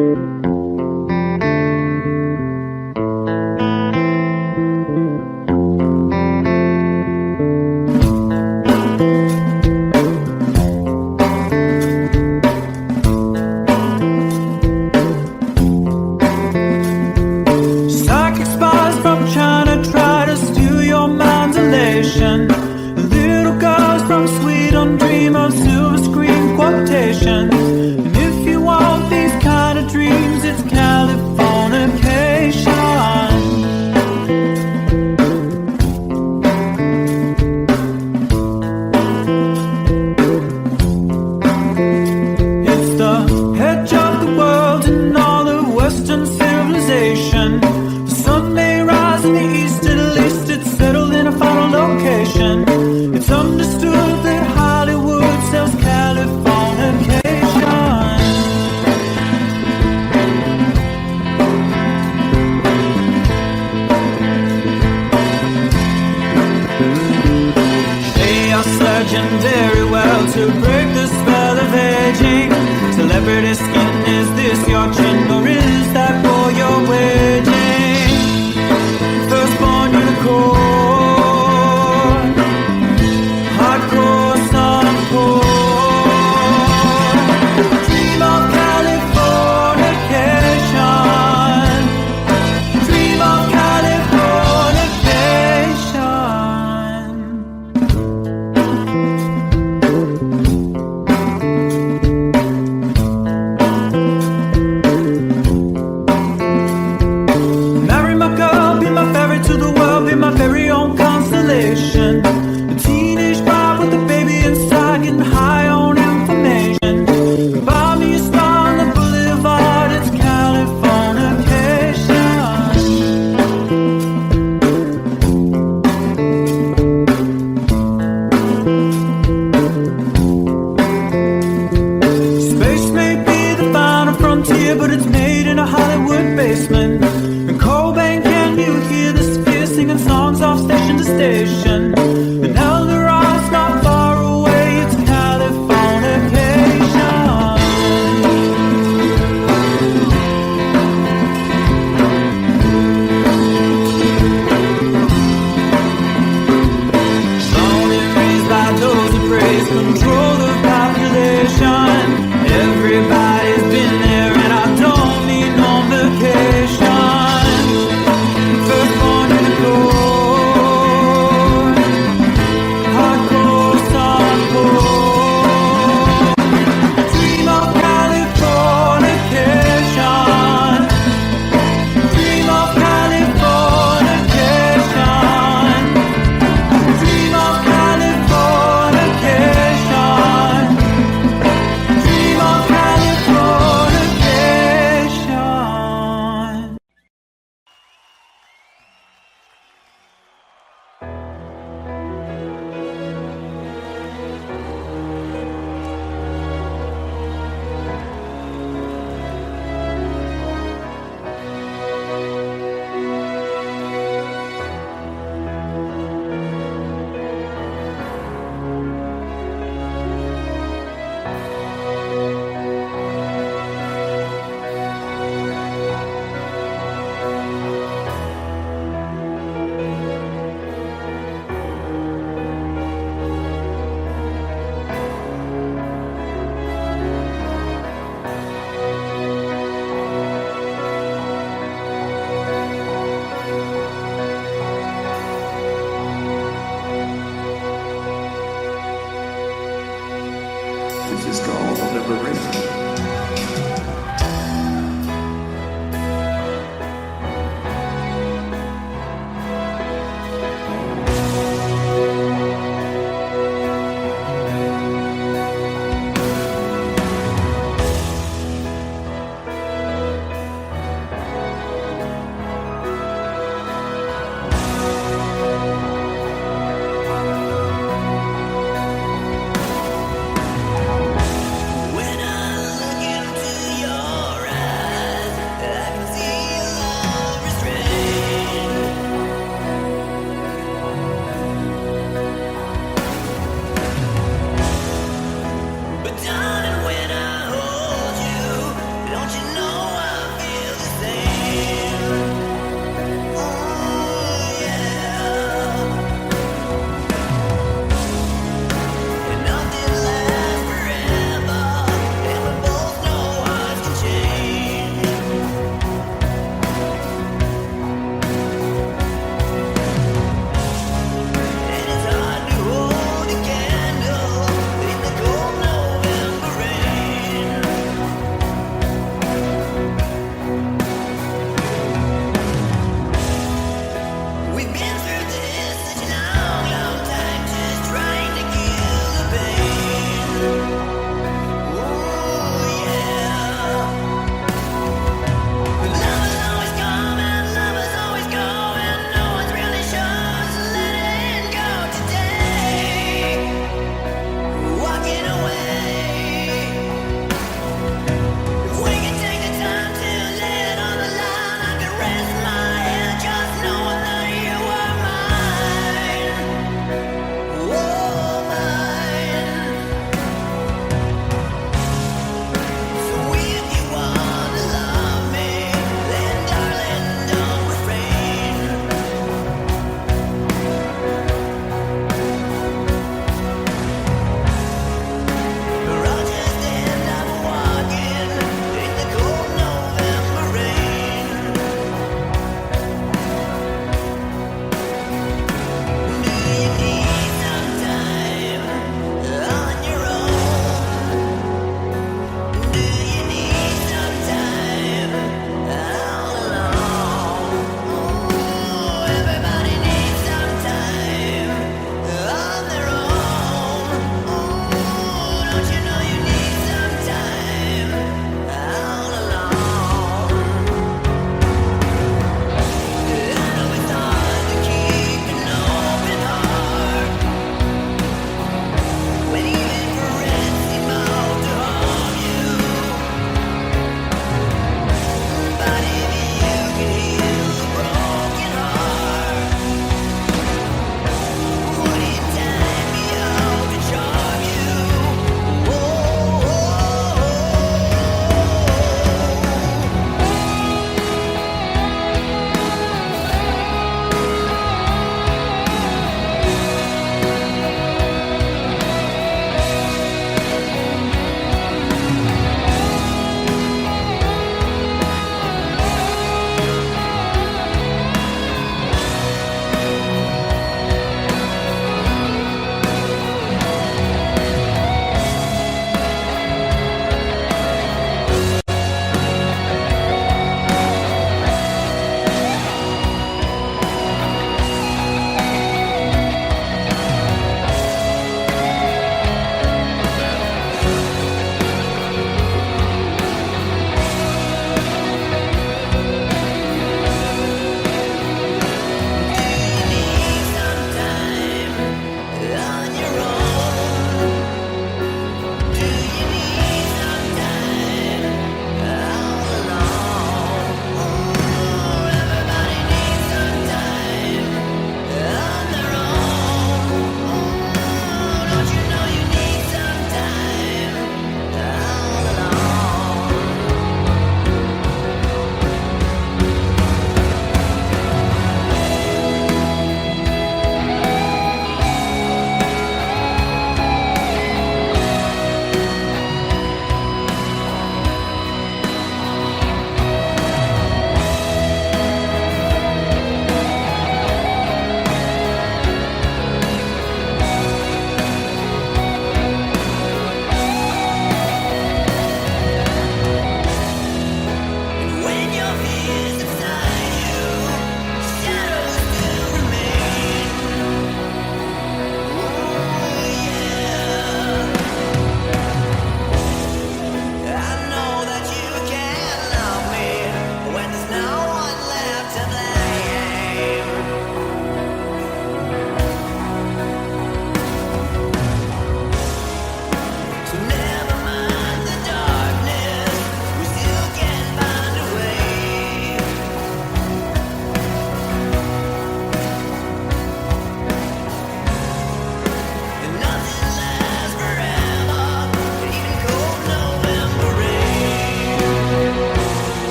S1: Psychic spies from China try to steal your mind's elation. Little girls from Sweden dream of silver screen quotations. And if you want these kind of dreams, it's Californication. It's the edge of the world and all the Western civilization. The sun may rise in the east, at least it's settled in a final location. It's understood that Hollywood sells Californication. They are surging very well to break the spell of aging. Celebrity skin, is this your chin or is that for your waging? Firstborn unicorn, hardcore son of porn. Dream of Californication. Dream of Californication. Marry my girl, be my ferry to the world, be my very own constellation. A teenage bride with a baby inside, getting high on information. Buy me a star on the boulevard, it's Californication. Space may be the final frontier, but it's made in a Hollywood basement. And Cobain, can you hear the sphere singing songs off station to station? And Eldorad's not far away, it's Californication. Born and raised by those who praise control the population. Everybody's been there and I don't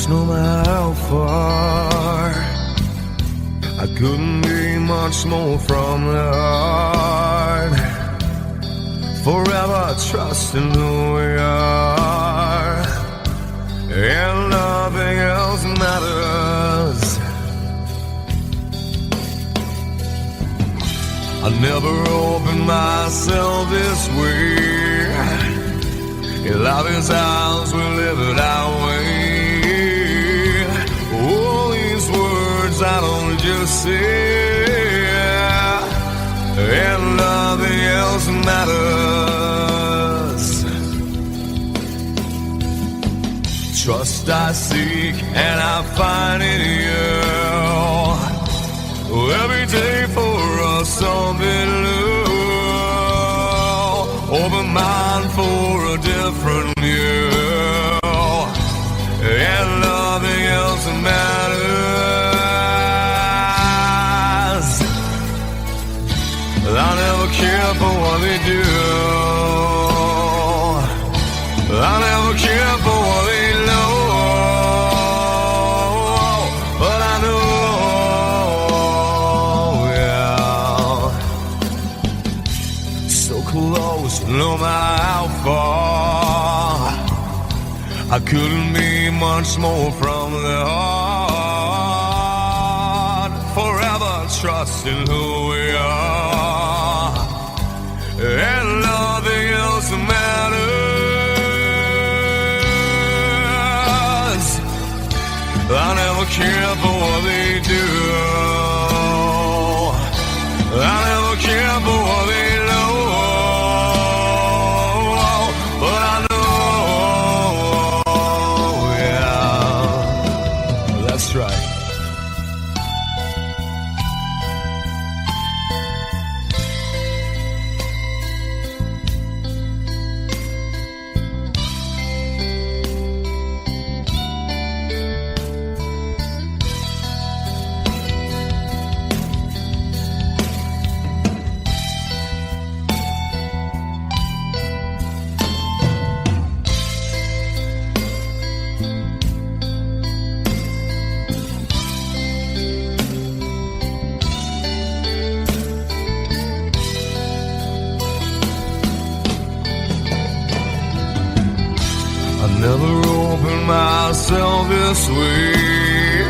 S7: close, no matter how far. I couldn't be much more from the heart. Forever trusting who we are, and nothing else matters. I never opened myself this way. In love is ours, we live it our way. All these words I don't just say, and nothing else matters. Trust I seek and I find in you. Every day for us something new. Open mind for a different view, and nothing else matters. I never care for what they do. I never care for what they know. But I know, yeah, so close, no matter how far. I couldn't be much more from the heart. Forever trusting who we are, and nothing else matters. I never care for what they do. I never care for what they know. But I know, yeah, that's right. Never opened myself this way.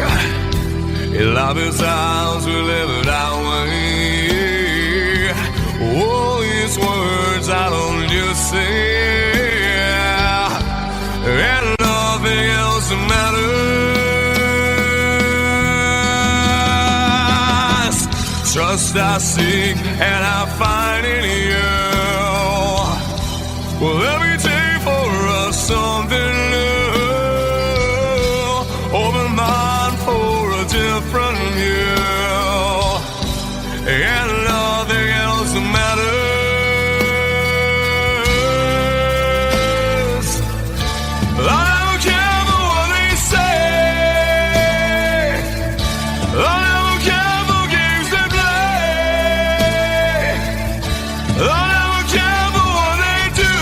S7: In love is ours, we live it our way. All these words I don't just say, and nothing else matters. Trust I seek and I find in you. Well, every day for us something new. Open mind for a different view, and nothing else matters. I don't care for what they say. I don't care for games they play. I don't care for what they do.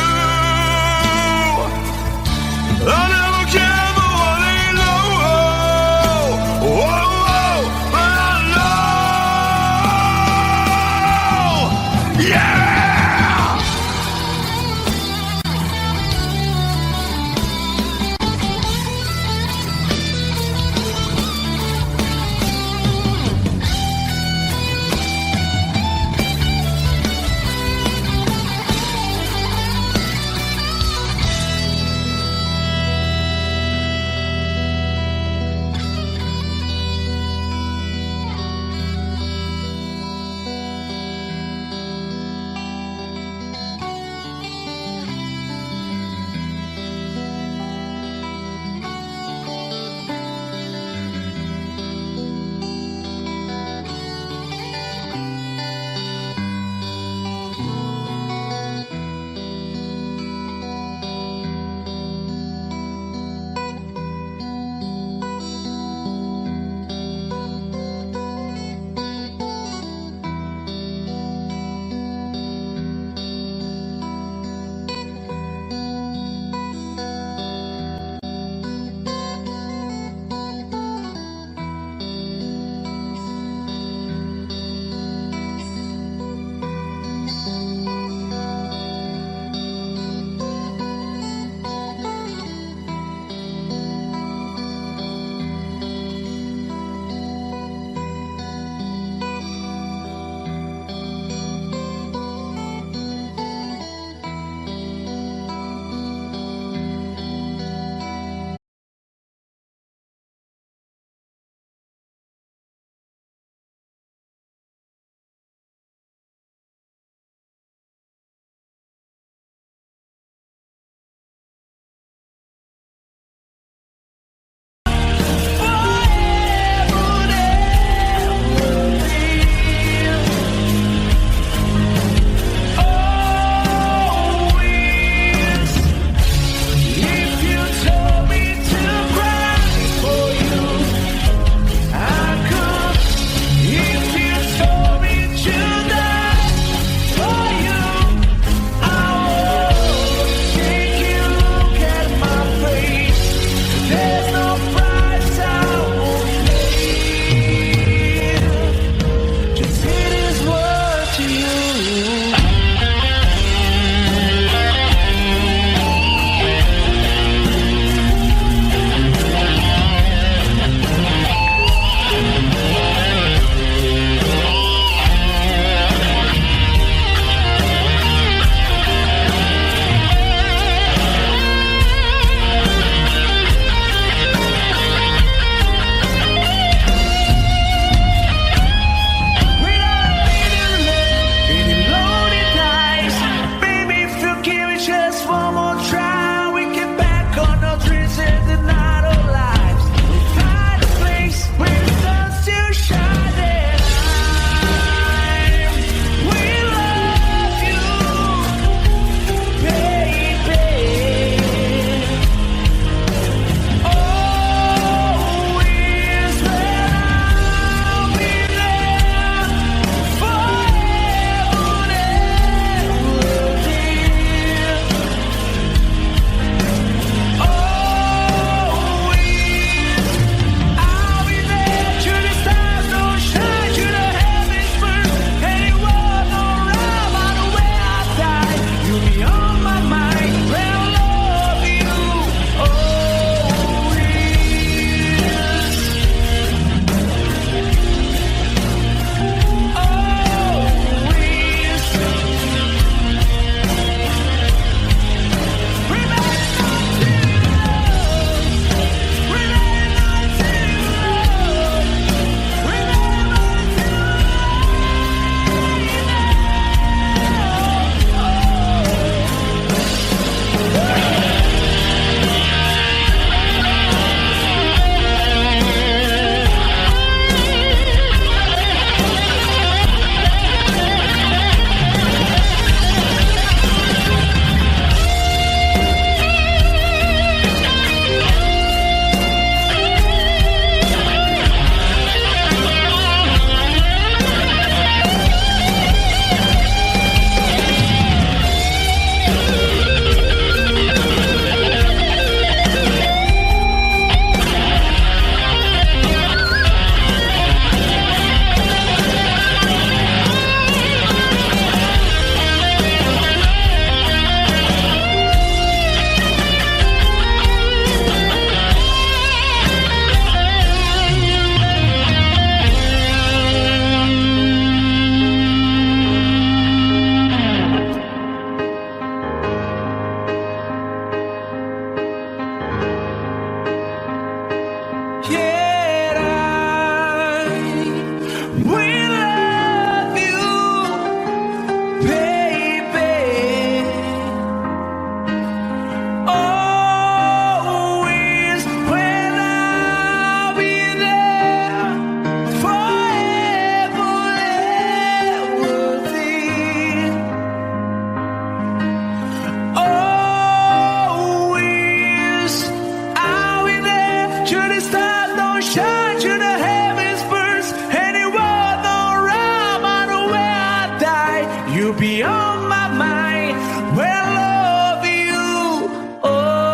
S1: be on my mind. Well, love you always.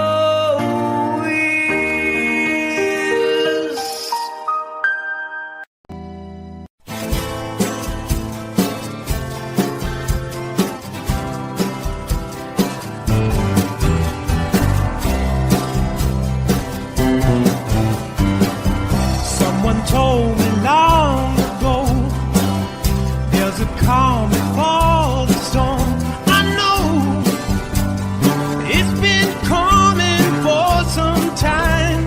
S1: Someone told me long ago there's a calm before the storm. I know it's been coming for some time.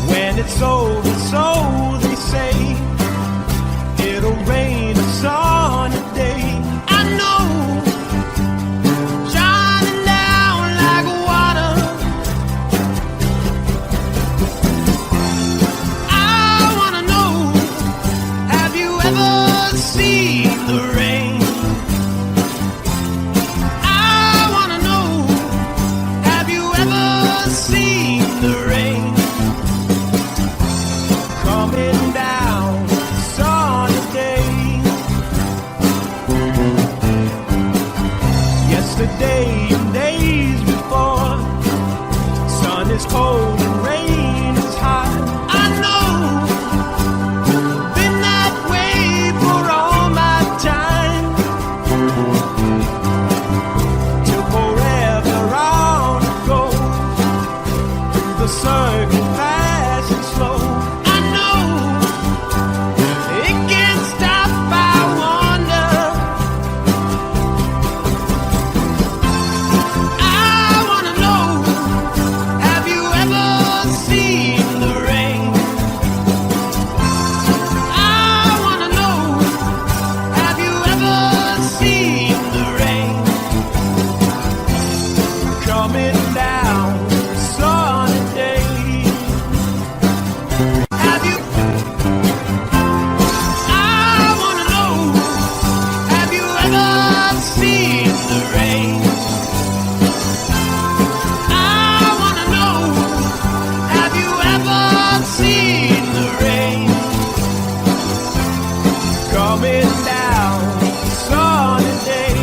S1: When it's over, so they say, it'll rain a sunny day. I know, shining down like water. I wanna know, have you ever seen the rain? I wanna know, have you ever seen the rain? Coming down sunny day. Yesterday and days before, sun is cold and rain is hot. I know, been that way for all my time. Till forever on it goes, through the circle fast and slow. I know, it can't stop, I wonder. I wanna know, have you ever seen the rain? I wanna know, have you ever seen the rain? Coming down sunny day. Have you? I wanna know, have you ever seen the rain? I wanna know, have you ever seen the rain? Coming down sunny day.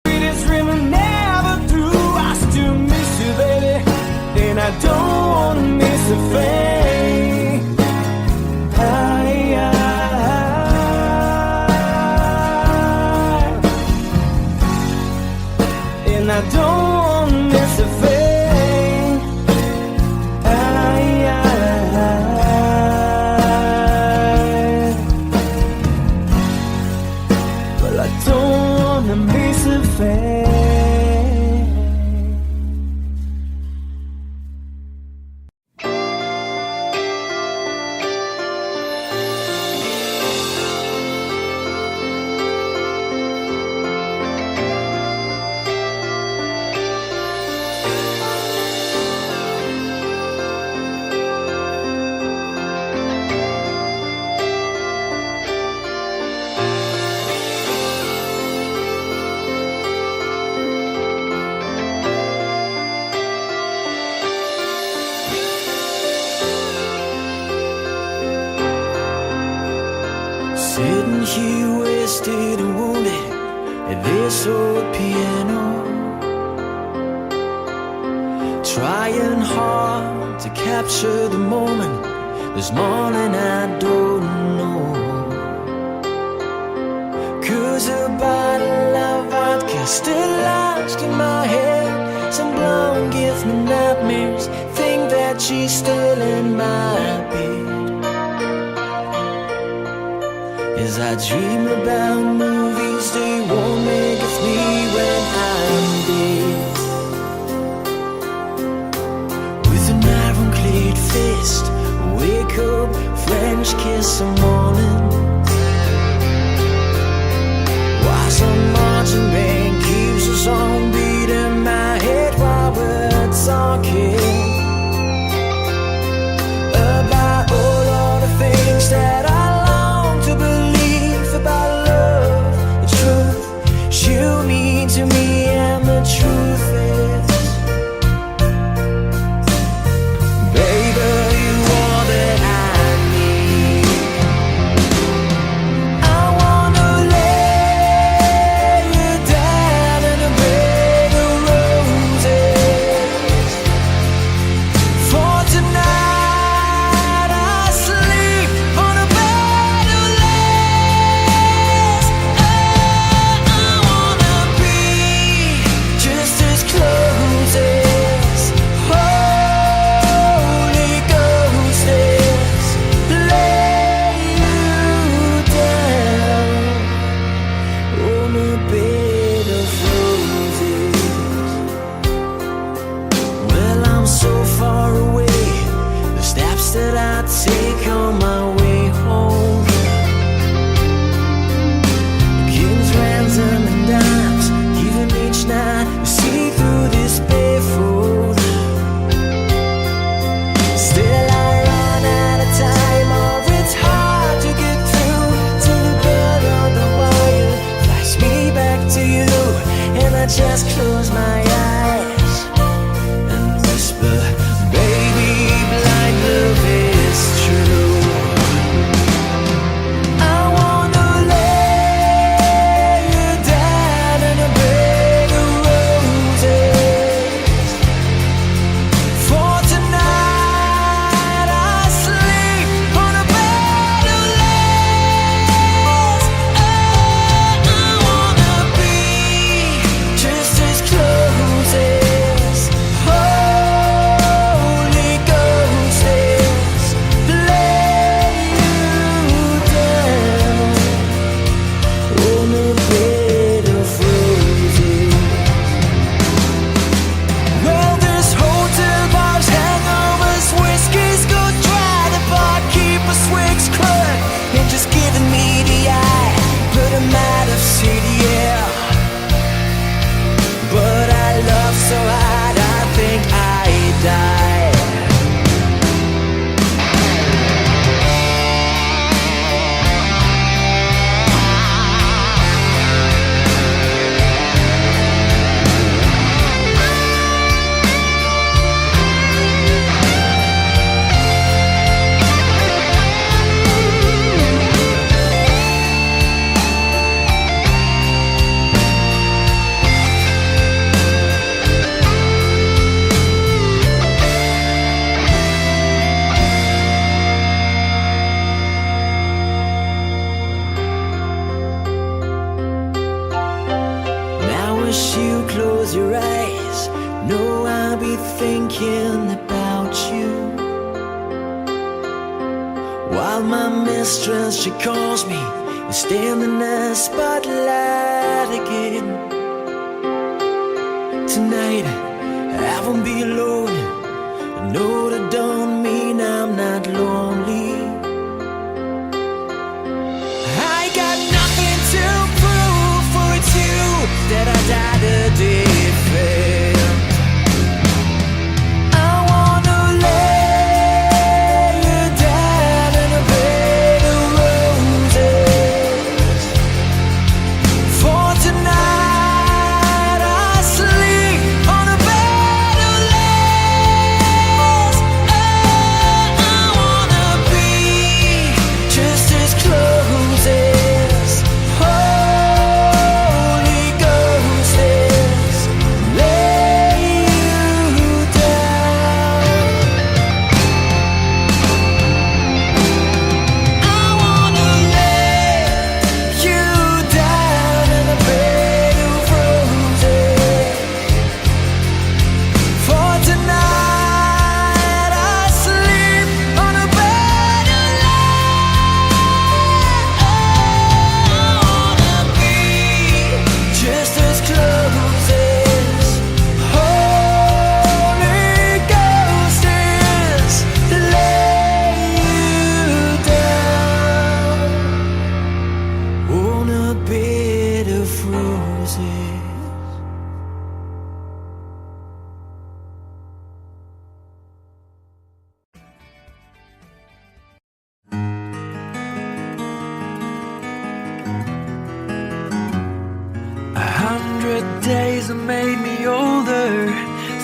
S1: Sweetest dream I never threw. I still miss you, baby, and I don't wanna miss a thing. And I don't wanna miss a thing. Well, I don't wanna miss a thing. Sitting here wasted and wounded at this old piano, trying hard to capture the moment. This morning I don't know, 'cause a bottle of vodka still lodged in my head. Some blonde gives me nightmares, think that she's still in my bed. As I dream about movies they won't make with me when I'm dead. With an ironclad fist, wake up, French kiss some morning. While some marching band keeps us on beating my head while we're talking.
S4: my mistress, she calls me and stand in the spotlight again. Tonight I won't be alone. I know that don't mean I'm not lonely. I got nothing to prove, for it's you that I died a day it failed. I wanna lay you down in a bed of roses. For tonight I sleep on a bed of lace. Oh, I wanna be just as close as Holy Ghost is. Lay you down. I wanna lay you down in a bed of roses. For tonight I sleep on a bed of lace. I wanna be just as close as Holy Ghost is. Lay you down on a bed of roses.
S1: A 100 days have made me older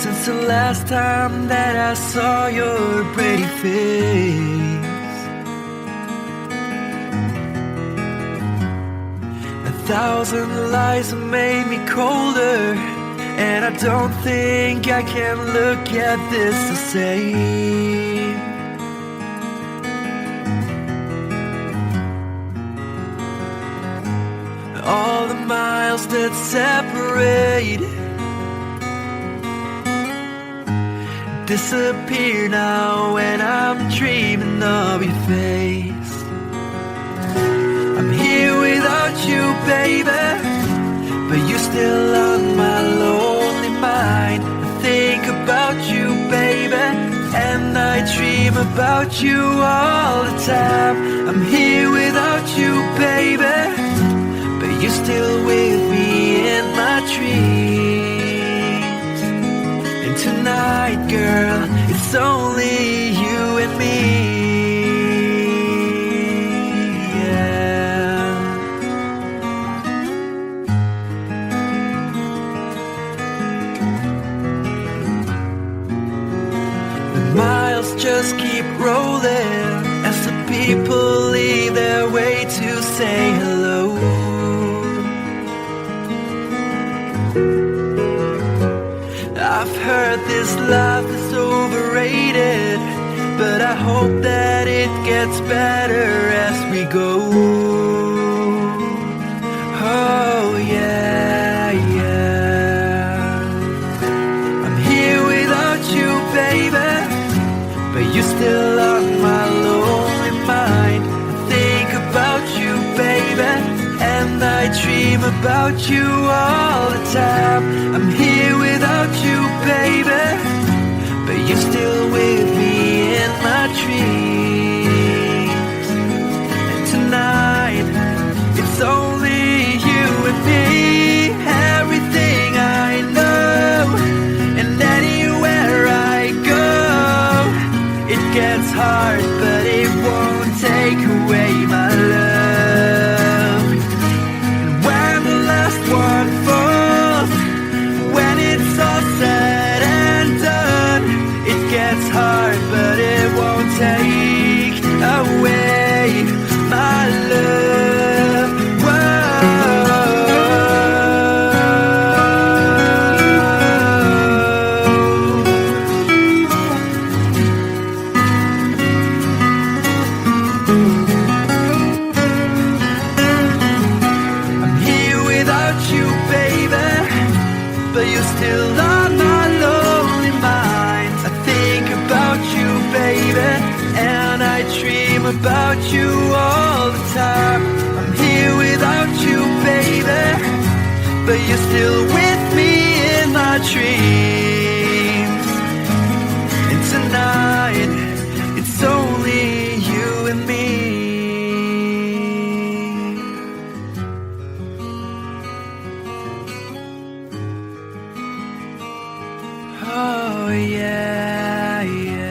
S1: since the last time that I saw your pretty face. 1,000 lies have made me colder, and I don't think I can look at this the same. All the miles that separate disappear now when I'm dreaming of your face. I'm here without you, baby, but you're still on my lonely mind. I think about you, baby, and I dream about you all the time. I'm here without you, baby, but you're still with me in my dreams. And tonight, girl, it's only you and me. Yeah. The miles just keep rolling as the people leave their way to say hello. I've heard this life is overrated, but I hope that it gets better as we go. Oh yeah, yeah. I'm here without you, baby, but you're still on my lonely mind. I think about you, baby, and I dream about you all the time. I'm here without you, baby, but you're still with me in my dreams. And tonight, it's only you and me. Everything I know, and anywhere I go, it gets hard, but it won't take away my love. And when the last one falls, when it's all said and done, it gets hard, but it won't take away my love. I'm here without you, baby, but you're still on my lonely mind. I think about you, baby, and I dream dream about you all the time. I'm here without you, baby, but you're still with me in my dreams. And tonight, it's only you and me. Oh yeah, yeah.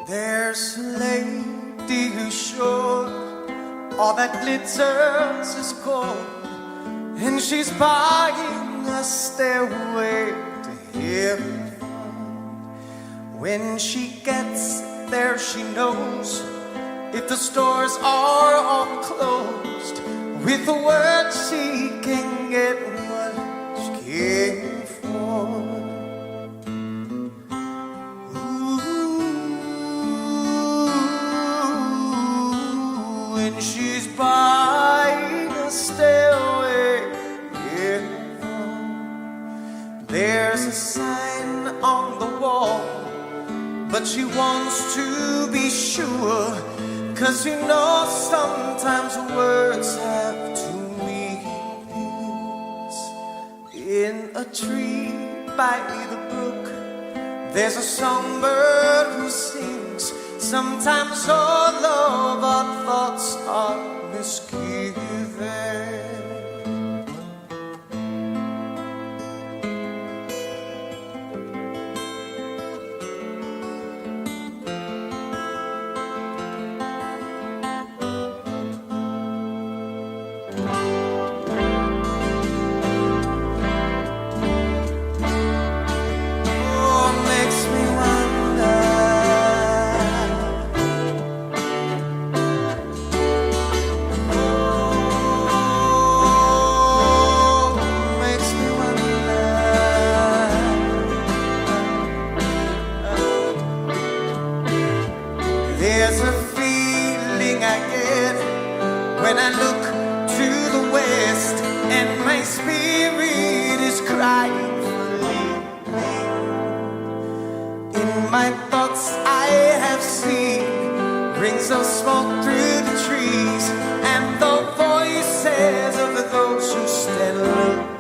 S5: There's a lady who's sure all that glitters is gold, and she's buying a stairway to heaven. When she gets there, she knows if the stores are all closed, with a word she can get what she came for. Ooh, and she's buying a stairway here. There's a sign on the wall, but she wants to be sure, 'cause you know sometimes words have two meanings. In a tree by the brook, there's a songbird who sings. Sometimes all of our thoughts are misgiven. There's a feeling I get when I look to the west, and my spirit is crying for leaving. In my thoughts I have seen rings of smoke through the trees, and the voices of those who stand looking.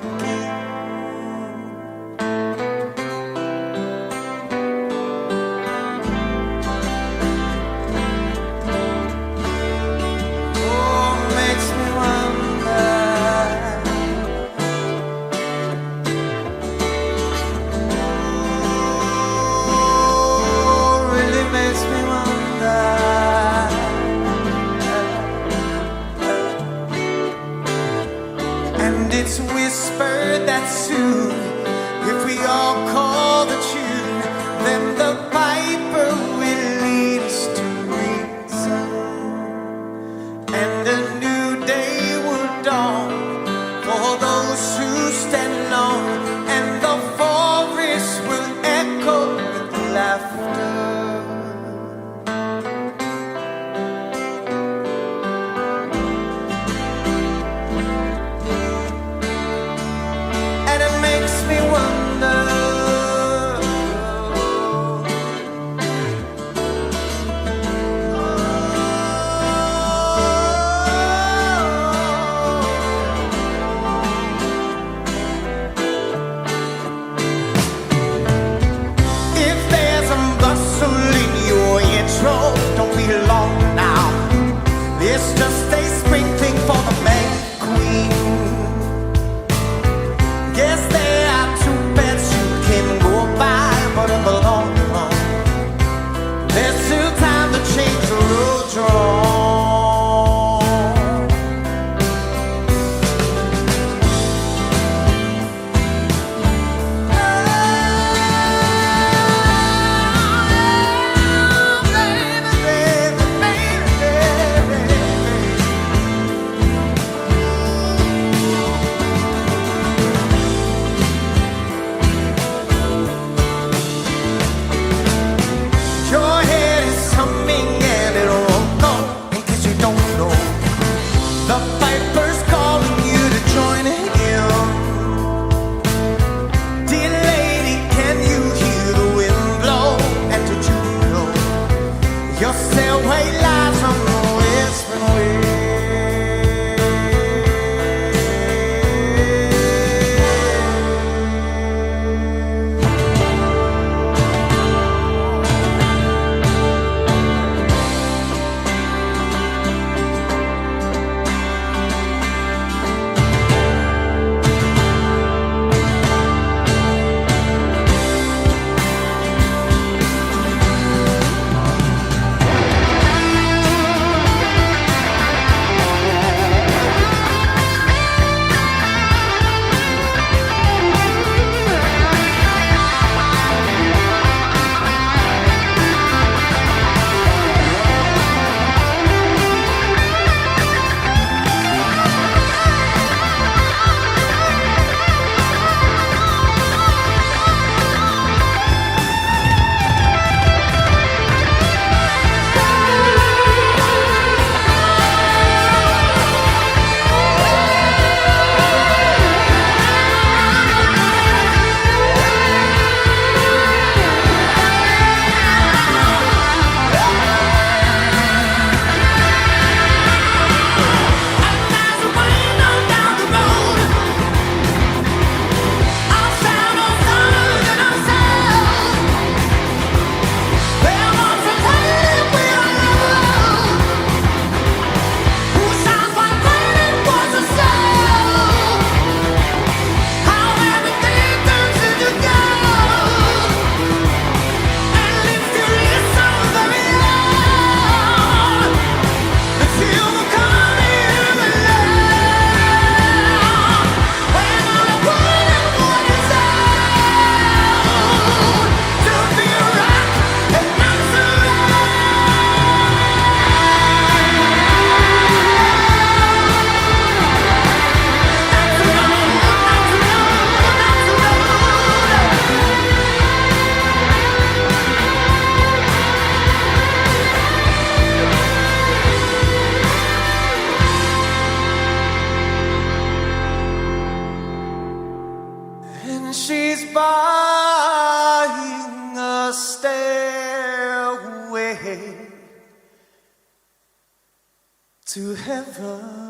S5: It's whispered that soon, if we all call the tune, then the piper will lead us to reason, and a new day will dawn for those who stand alone, and the forest will echo with laughter. Don't be long now. It's just a sprinkling for the May Queen. Guess there are two beds you can go by, but in the long run, there's still time to change the road you're on. to heaven.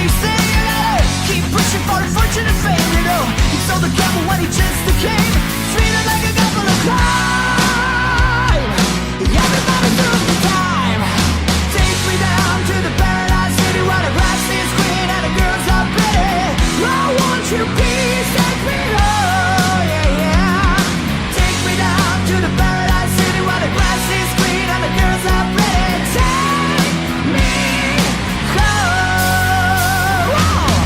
S6: say you gotta keep pushing for a fortune and fame, you know. He sold the gamble when he just became sweeter like a couple of crime. Everybody through the time. Take me down to the paradise city where the grass is green and the girls are pretty. I want you, please take me home, yeah, yeah. Take me down to the paradise city where the grass is green and the girls are pretty. Take me home. Whoa.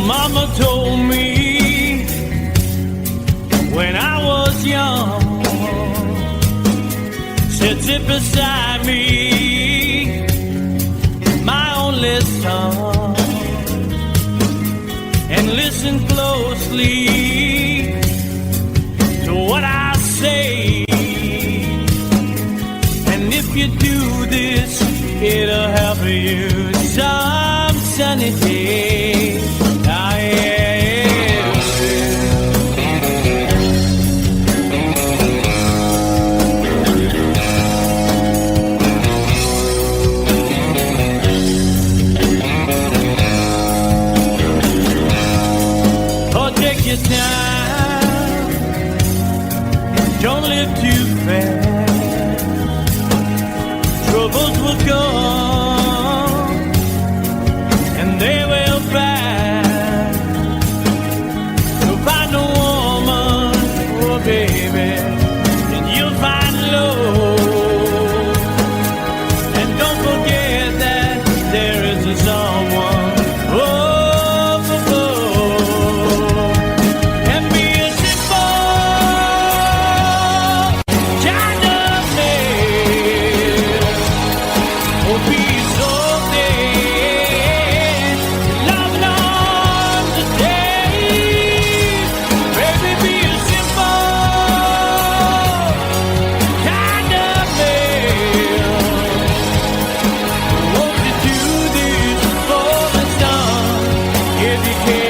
S1: Mama told me when I was young, said sit beside me, my only son, and listen closely to what I say. And if you do this, it'll help you some sunny day. Ah, yeah. Oh, take your time, don't live too fast. Troubles will come and they will pass. So find a woman, oh baby, and you'll find love. And don't forget that there is a someone. Oh, oh, oh. And be a simple kind of man. Oh, be so dead, loving on the day. Baby, be a simple kind of man. Won't you do this for the sun if you can?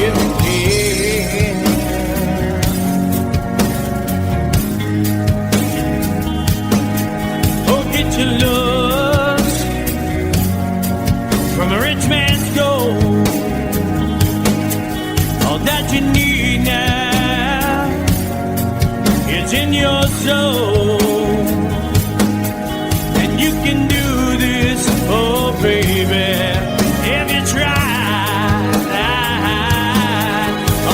S1: If you can. Oh, get your looks from a rich man's gold. All that you need now is in your soul. And you can do this, oh baby, if you try.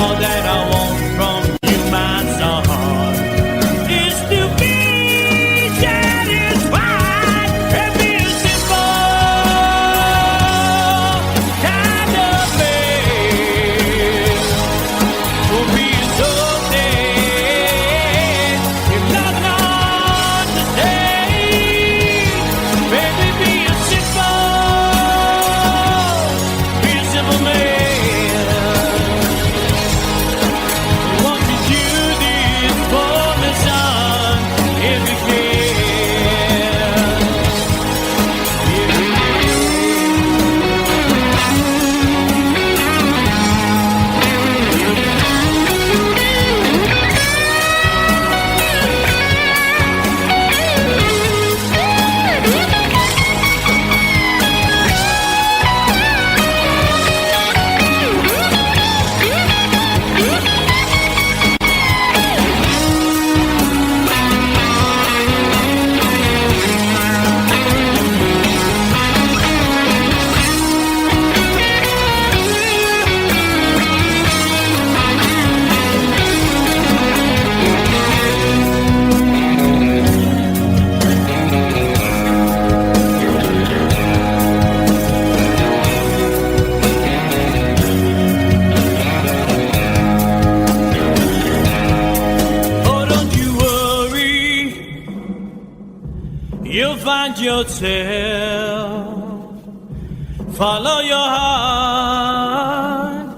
S1: All that I want from you, my son, is to be satisfied and be a simple kind of man. Will be so dead if nothing on the day. Baby, be a simple man. Won't you do this for me, son, if you can? If you Oh, don't you worry, you'll find yourself. Follow your heart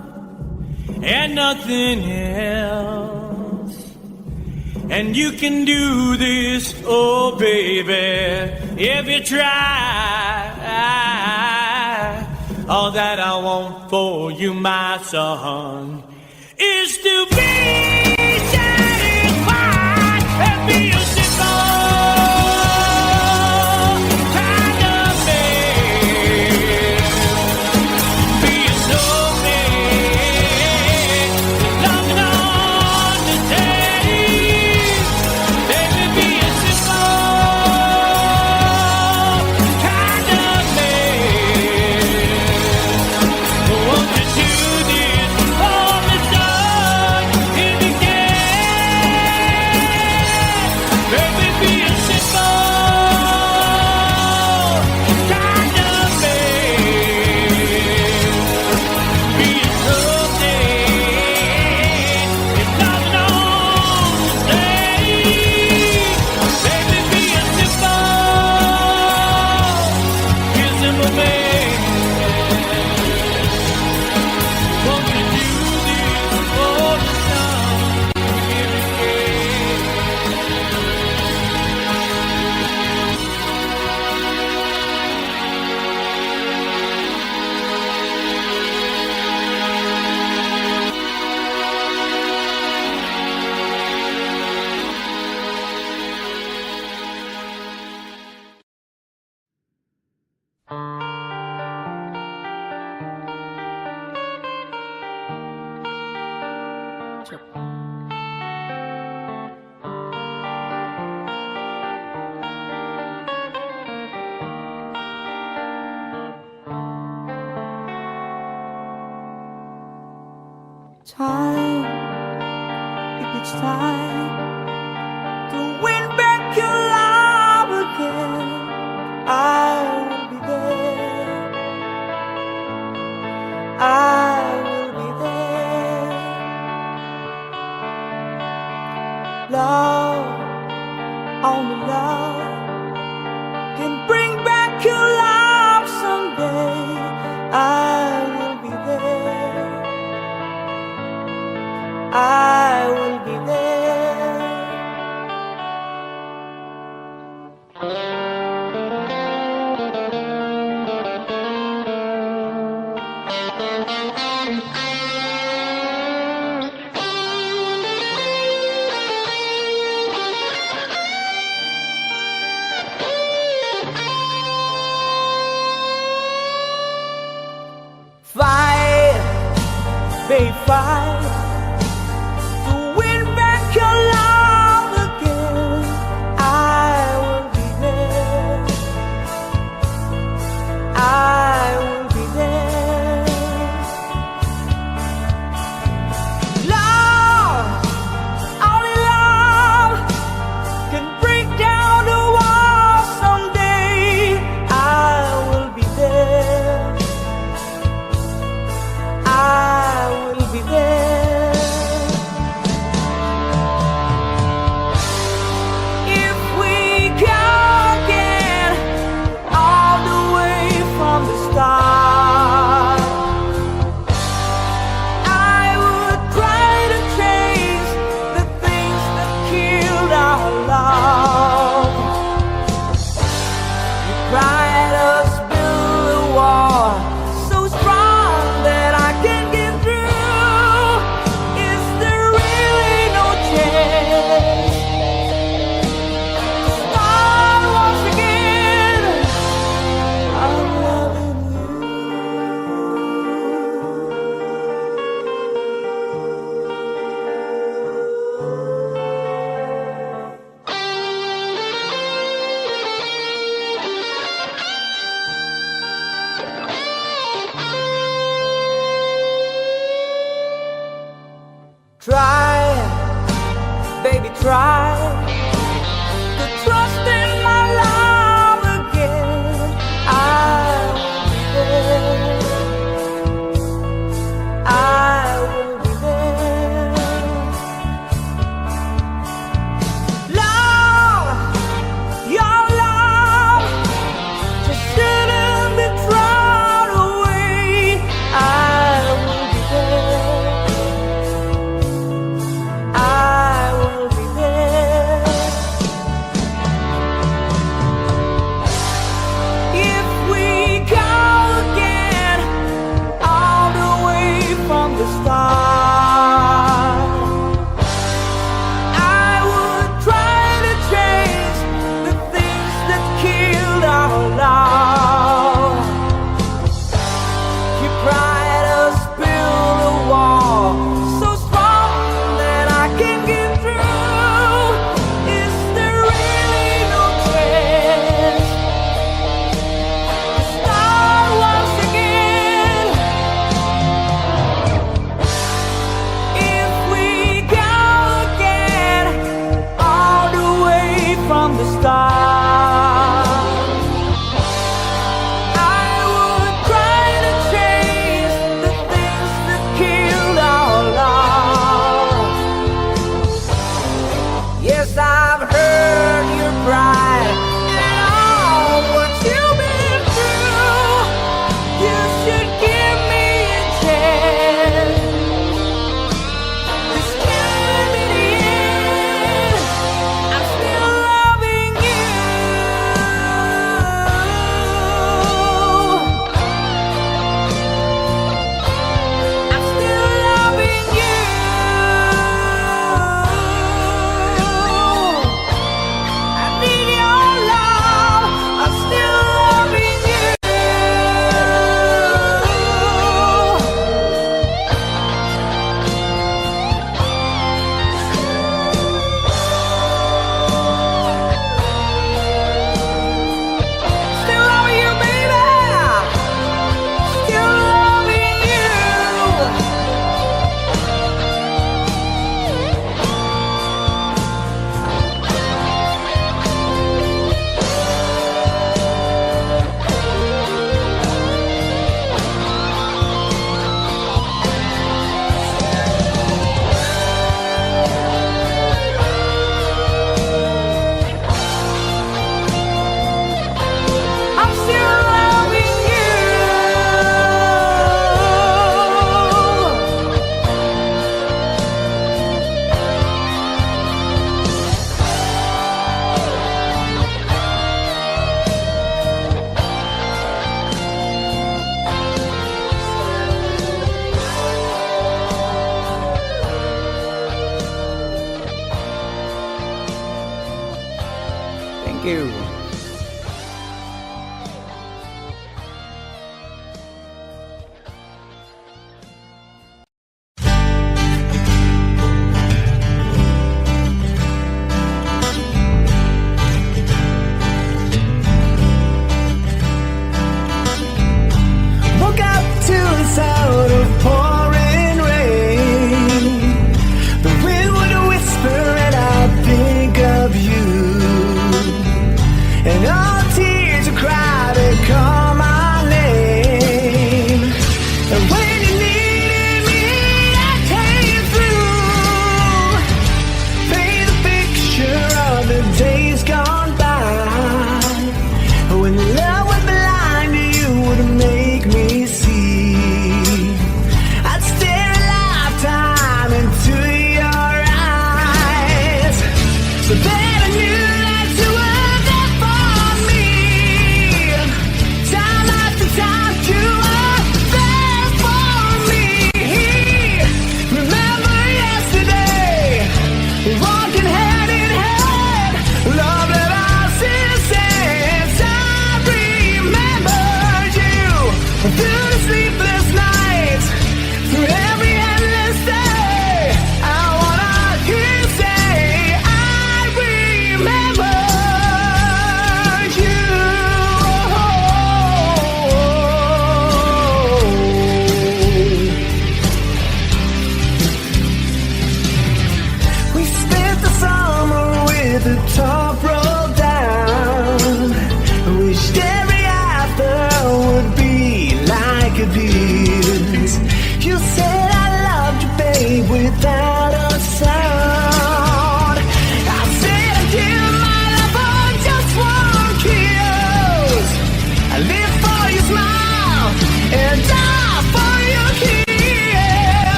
S1: and nothing else. And you can do this, oh baby, if you try. All that I want for you, my son, is to be satisfied and be a simple kind of man.
S4: Time, if it's time to win back your love again, I will be there. I will be there. Love, only love can bring back your love someday. I will be there. I will be there. Fight, babe, fight.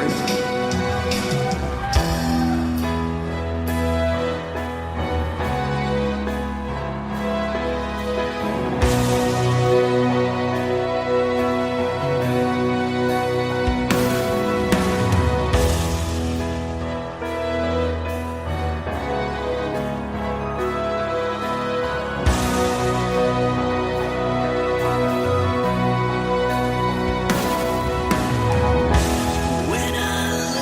S2: liberation.
S3: When I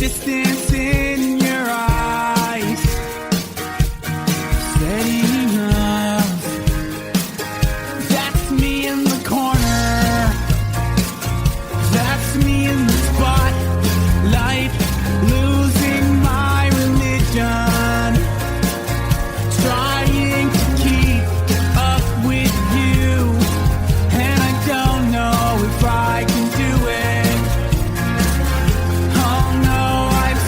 S1: distance in your eyes. Steady enough. That's me in the corner. That's me in the spotlight, losing my religion, trying to keep up with you, and I don't know if I can do it. Oh no, I've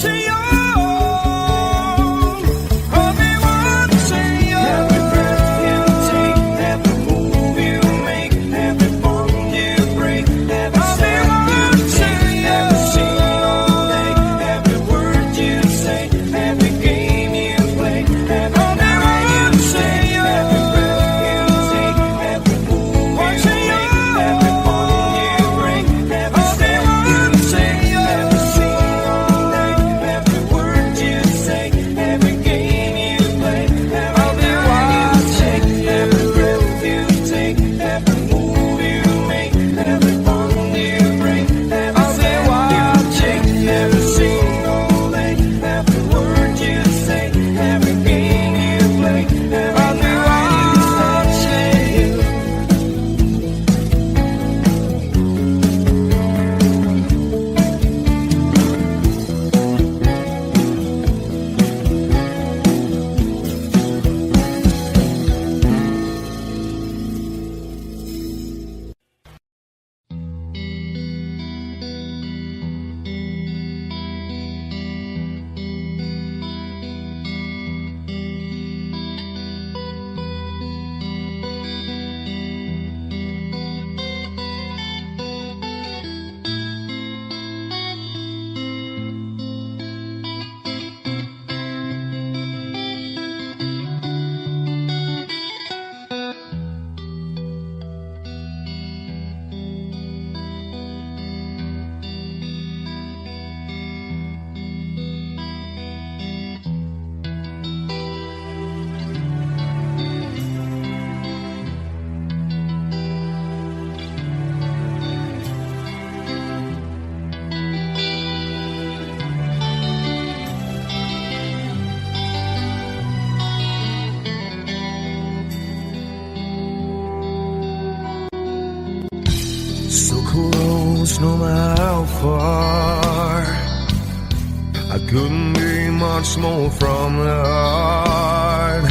S6: watching you. I'll be watching you. Every breath you take, every move you make, every bond you break, every step you take, every single day, every word you say, every game you play, every night you say, every breath you take, every move you make, every bond you break, every step you take, every single day, every word you say, every game you play, every night you take, every breath you take, every move you make, every bond you break, every step you take, every single day, every word you say, every game you play, every night you say.
S7: So close, no matter how far. I couldn't be much more from the heart.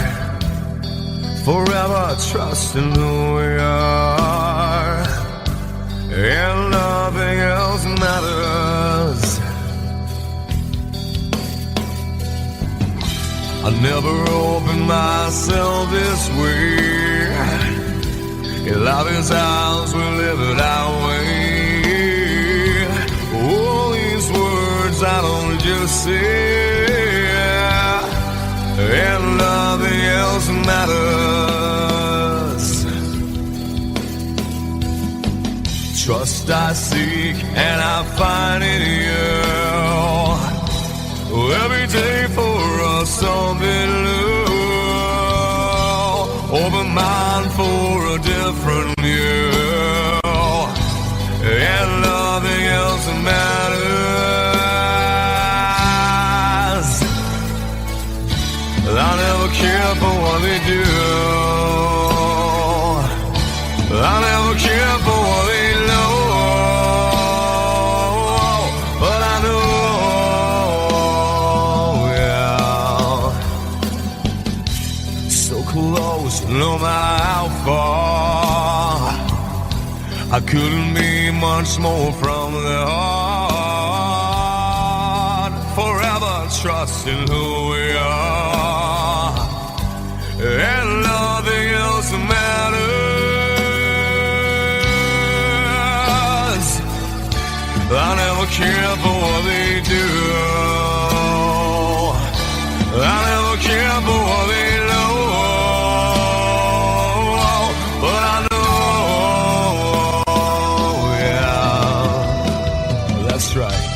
S7: Forever trusting who we are, and nothing else matters. I never opened myself this way. Love is ours, we live it our way. All these words I don't just say, and nothing else matters. Trust I seek and I find in you. Every day for us something new. Open mind for a different view, and nothing else matters. I never care for what they do. I never care for what they know, but I know, yeah. So close, no matter how far. I couldn't be much more from the heart. Forever trusting who we are, and nothing else matters. I never care for what they do. I never care for what they know, but I know, yeah, that's right.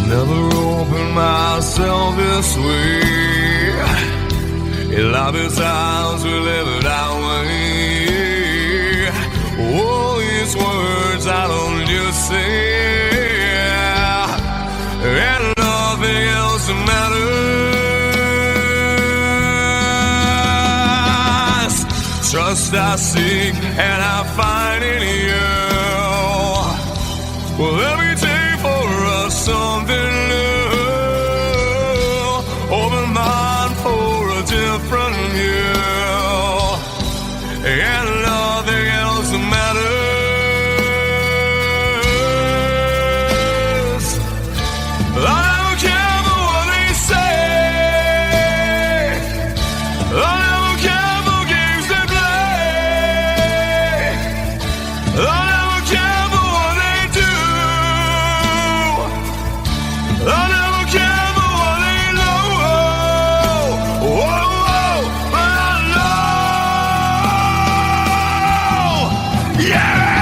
S7: Never opened myself this way. Love is ours, we live it our way. All these words I don't just say, and nothing else matters. Trust I seek and I find in you. Well, every day for us something new. Open mind for a different view, and nothing else matters. I don't care for what they say. I don't care for games they play. I don't care for what they do. I never care for what they know. Whoa, but I know. Yeah!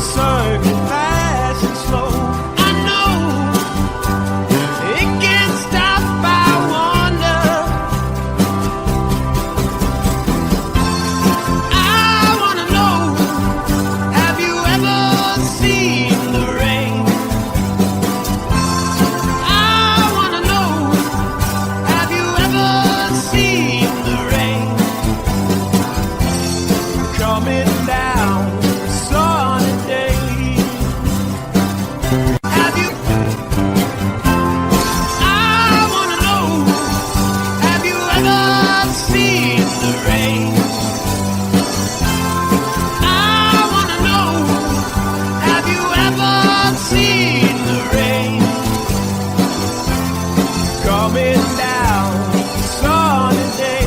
S3: circuit fast and slow. I know it can't stop. I wonder. I wanna know, have you ever seen the rain? I wanna know, have you ever seen the rain coming down sunny day? Have you? I wanna know, have you ever seen the rain? I wanna know, have you ever seen the rain coming down sunny day?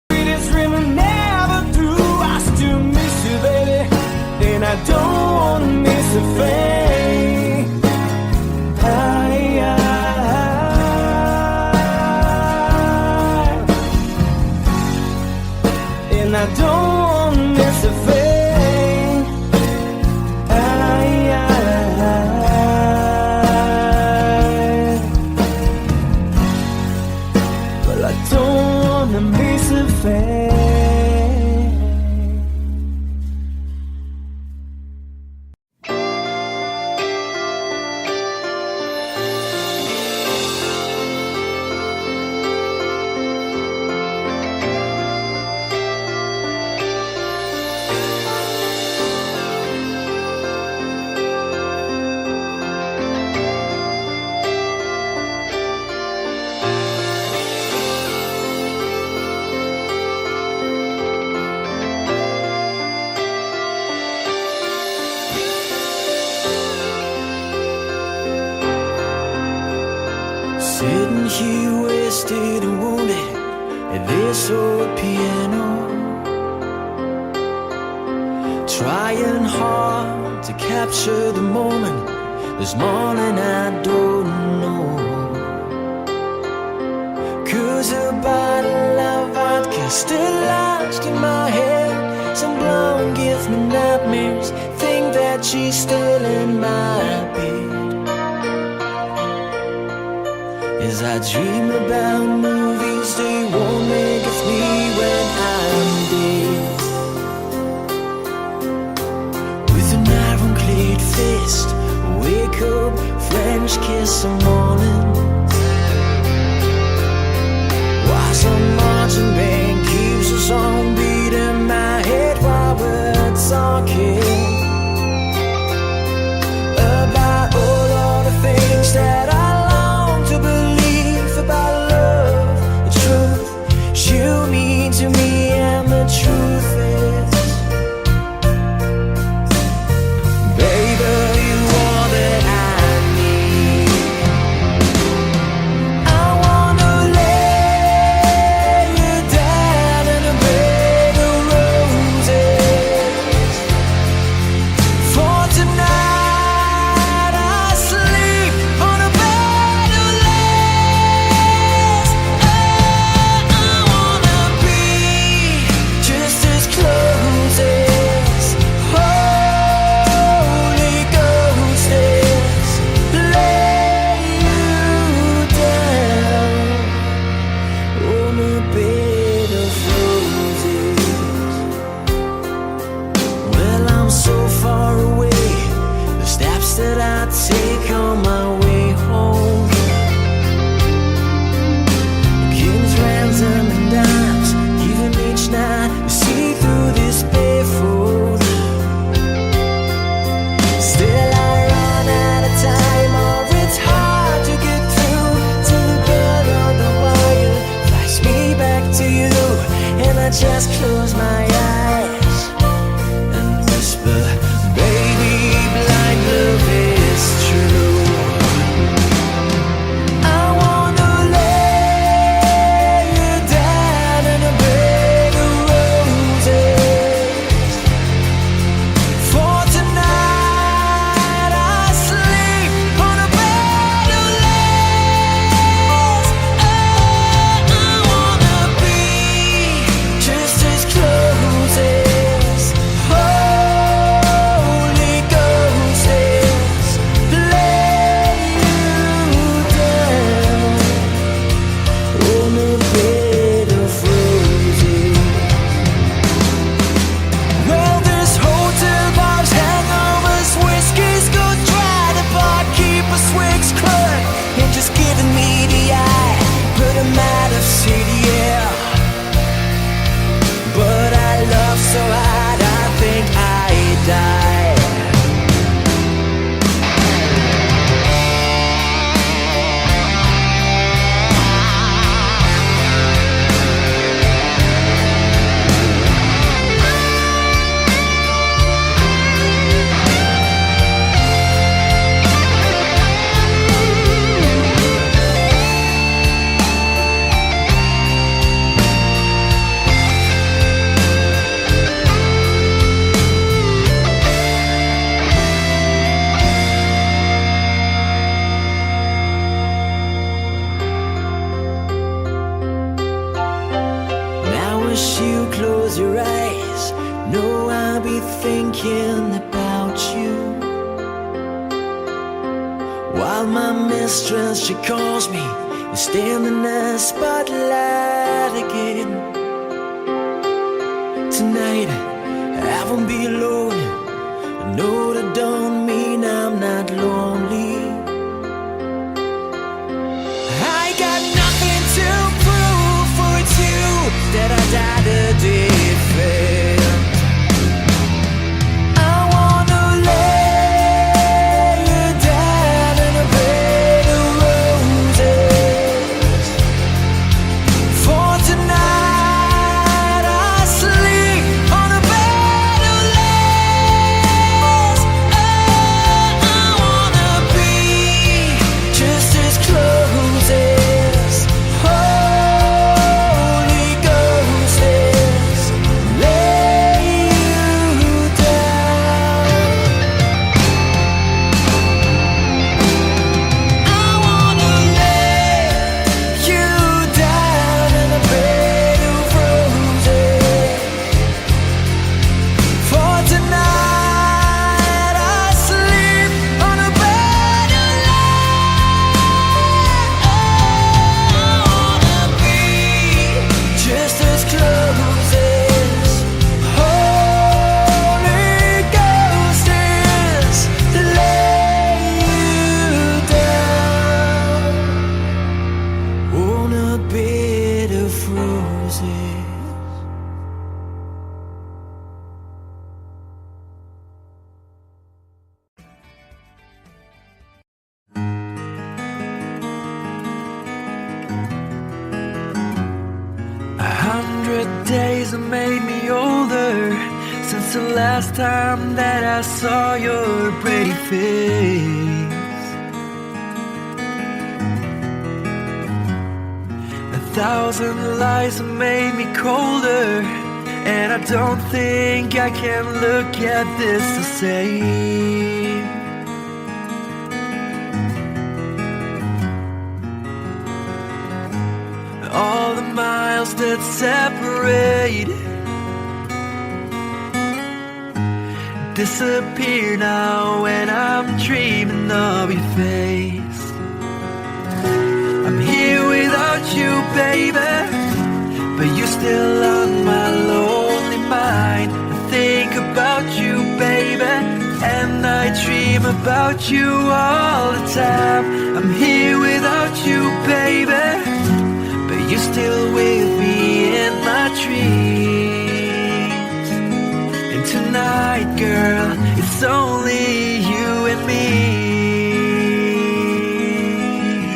S3: This river never through. I still miss you, baby, and I don't wanna miss a thing. And I don't wanna miss a thing. Well, I don't wanna miss a thing. Sitting here wasted and wounded at this old piano, trying hard to capture the moment. This morning I don't know, 'cause a bottle of vodka still lodged in my head. Some blonde gives me nightmares, think that she's still in my bed. As I dream about movies, they won't make it me when I'm dead. With an ironclad fist, wake up, French kiss the morning. While some marching band keeps a song beat in my head while we're talking about all of the things that I long to believe about love, the truth you mean to me, and the truth is, baby, you are that I need.
S4: think I died. Your eyes, know I'll be thinking about you. While my mistress, she calls me and stand in the spotlight again. Tonight, I won't be alone. I know that don't mean I'm not lonely. I got nothing to prove, for it's you that I died a different. I wanna lay you down in a bed of roses. For tonight I sleep on a bed of lace. Oh, I wanna be just as close as Holy Ghost is. Lay you down. I wanna lay you down in a bed of roses. For tonight I sleep on a bed of lace. I wanna be just as close as Holy Ghost is. Lay you down on a bed of roses.
S1: A 100 days have made me older since the last time that I saw your pretty face. 1,000 lies have made me colder, and I don't think I can look at this the same. All the miles that separate disappear now when I'm dreaming of your face. I'm here without you, baby, but you're still on my lonely mind. I think about you, baby, and I dream about you all the time. I'm here without you, baby, but you're still with me in my dreams. And tonight, girl, it's only you and me.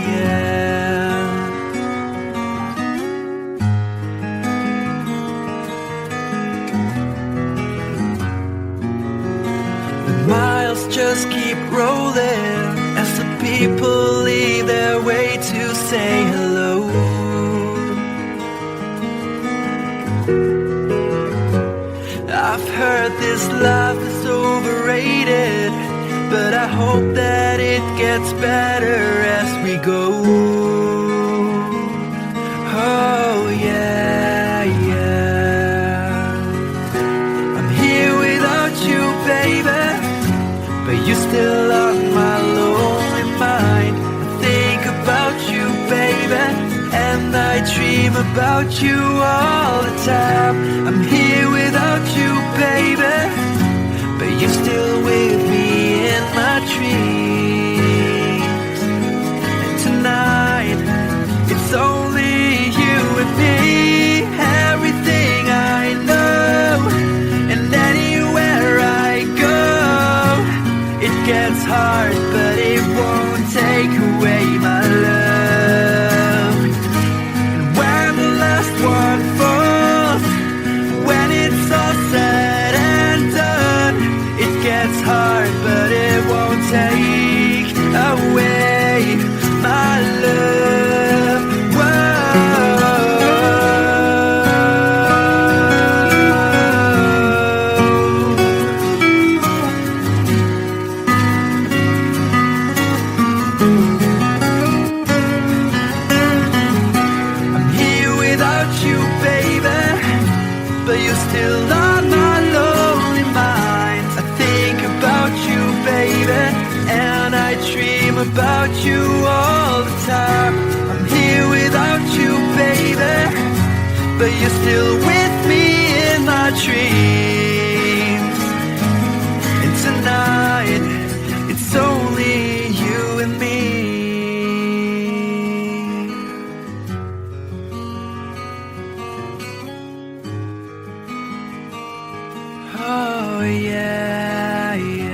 S1: Yeah. The miles just keep rolling as the people leave their way to say hello. I've heard this life is overrated, but I hope that it gets better as we go. Oh yeah, yeah. I'm here without you, baby, but you're still on my lonely mind. I think about you, baby, and I dream about you all the time. I'm here without you, baby, but you're still with me in my dreams. And tonight, it's only you and me. Everything I know, and anywhere about you all the time. I'm here without you, baby, but you're still with me in my dreams. And tonight, it's only you and me. Oh yeah, yeah.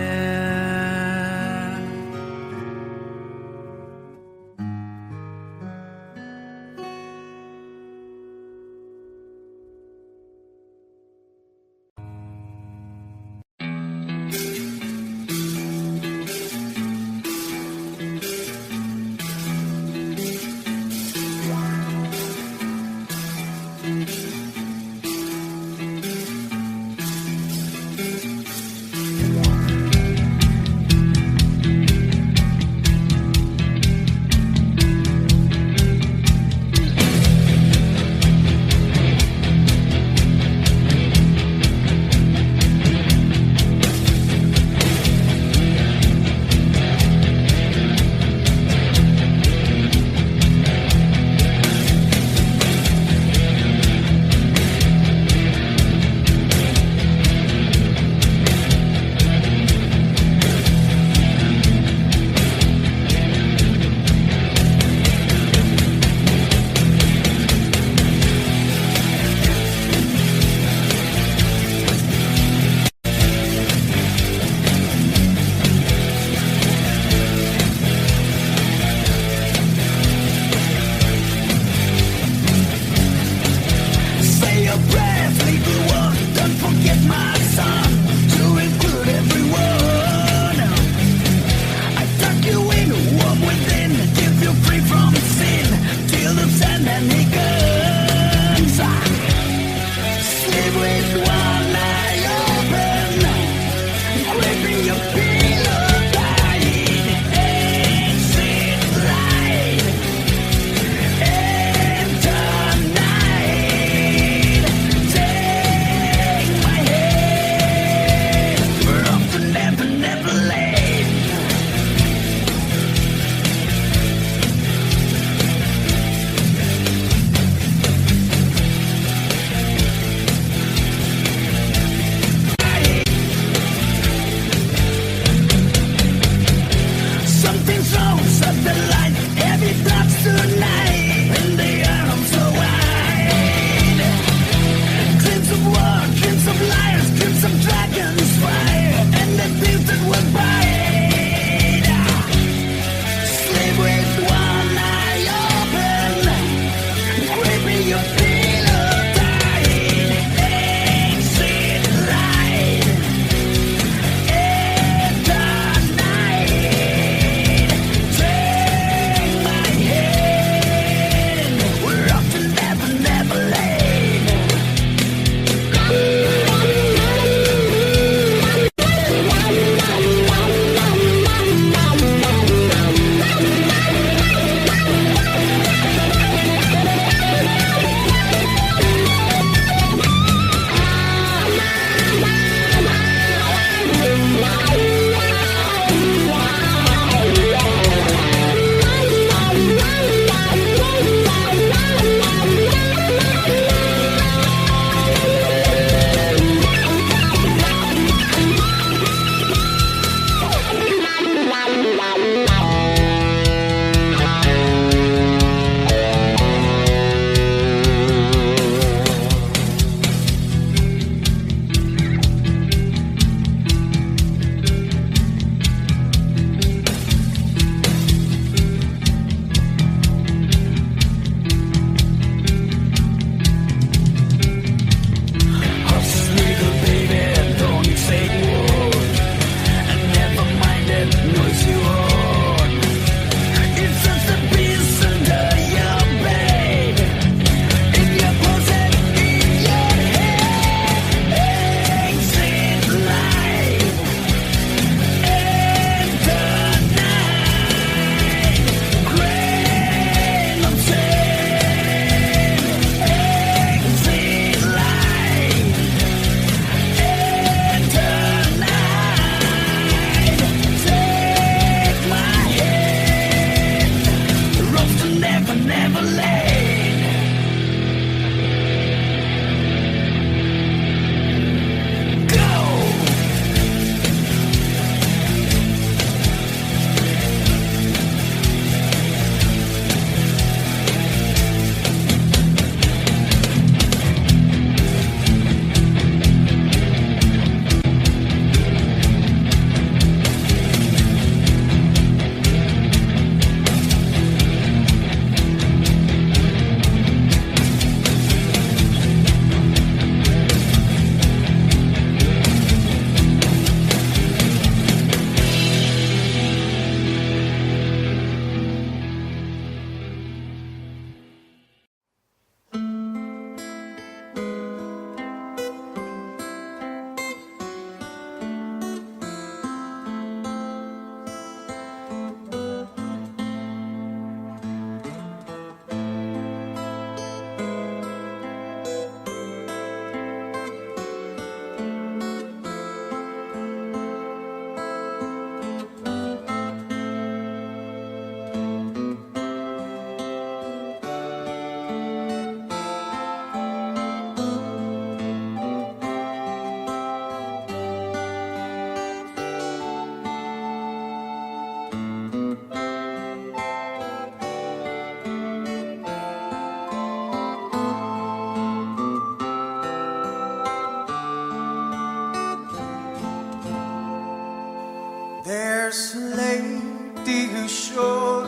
S5: There's a lady who's sure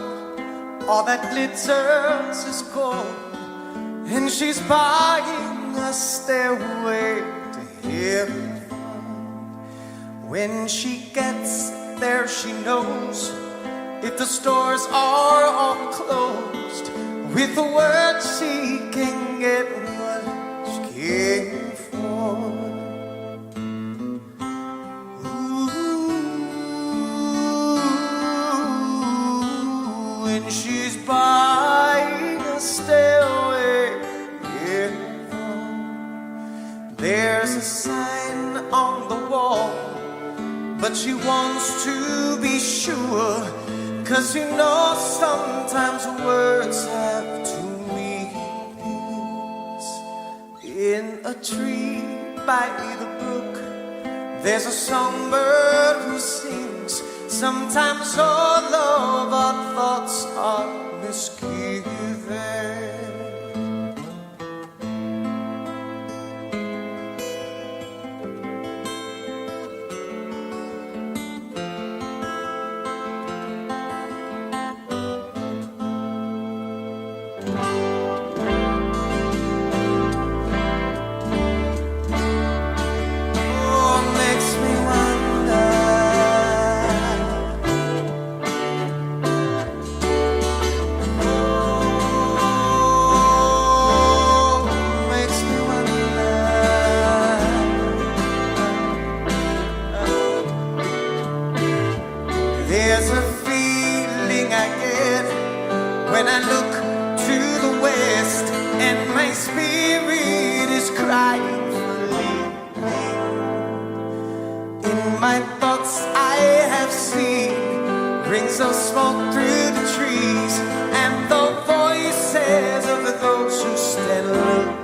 S5: all that glitters is gold, and she's buying a stairway to heaven. When she gets there, she knows if the stores are all closed, with the word she can get what she came for. Ooh, and she's buying a stairway. Yeah. There's a sign on the wall, but she wants to be sure, 'cause you know sometimes words have two meanings. In a tree by the brook, there's a songbird who sings. Sometimes all of our thoughts are misgiven. There's a feeling I get when I look to the west, and my spirit is crying for leaving. In my thoughts I have seen rings of smoke through the trees, and the voices of those who stand looking.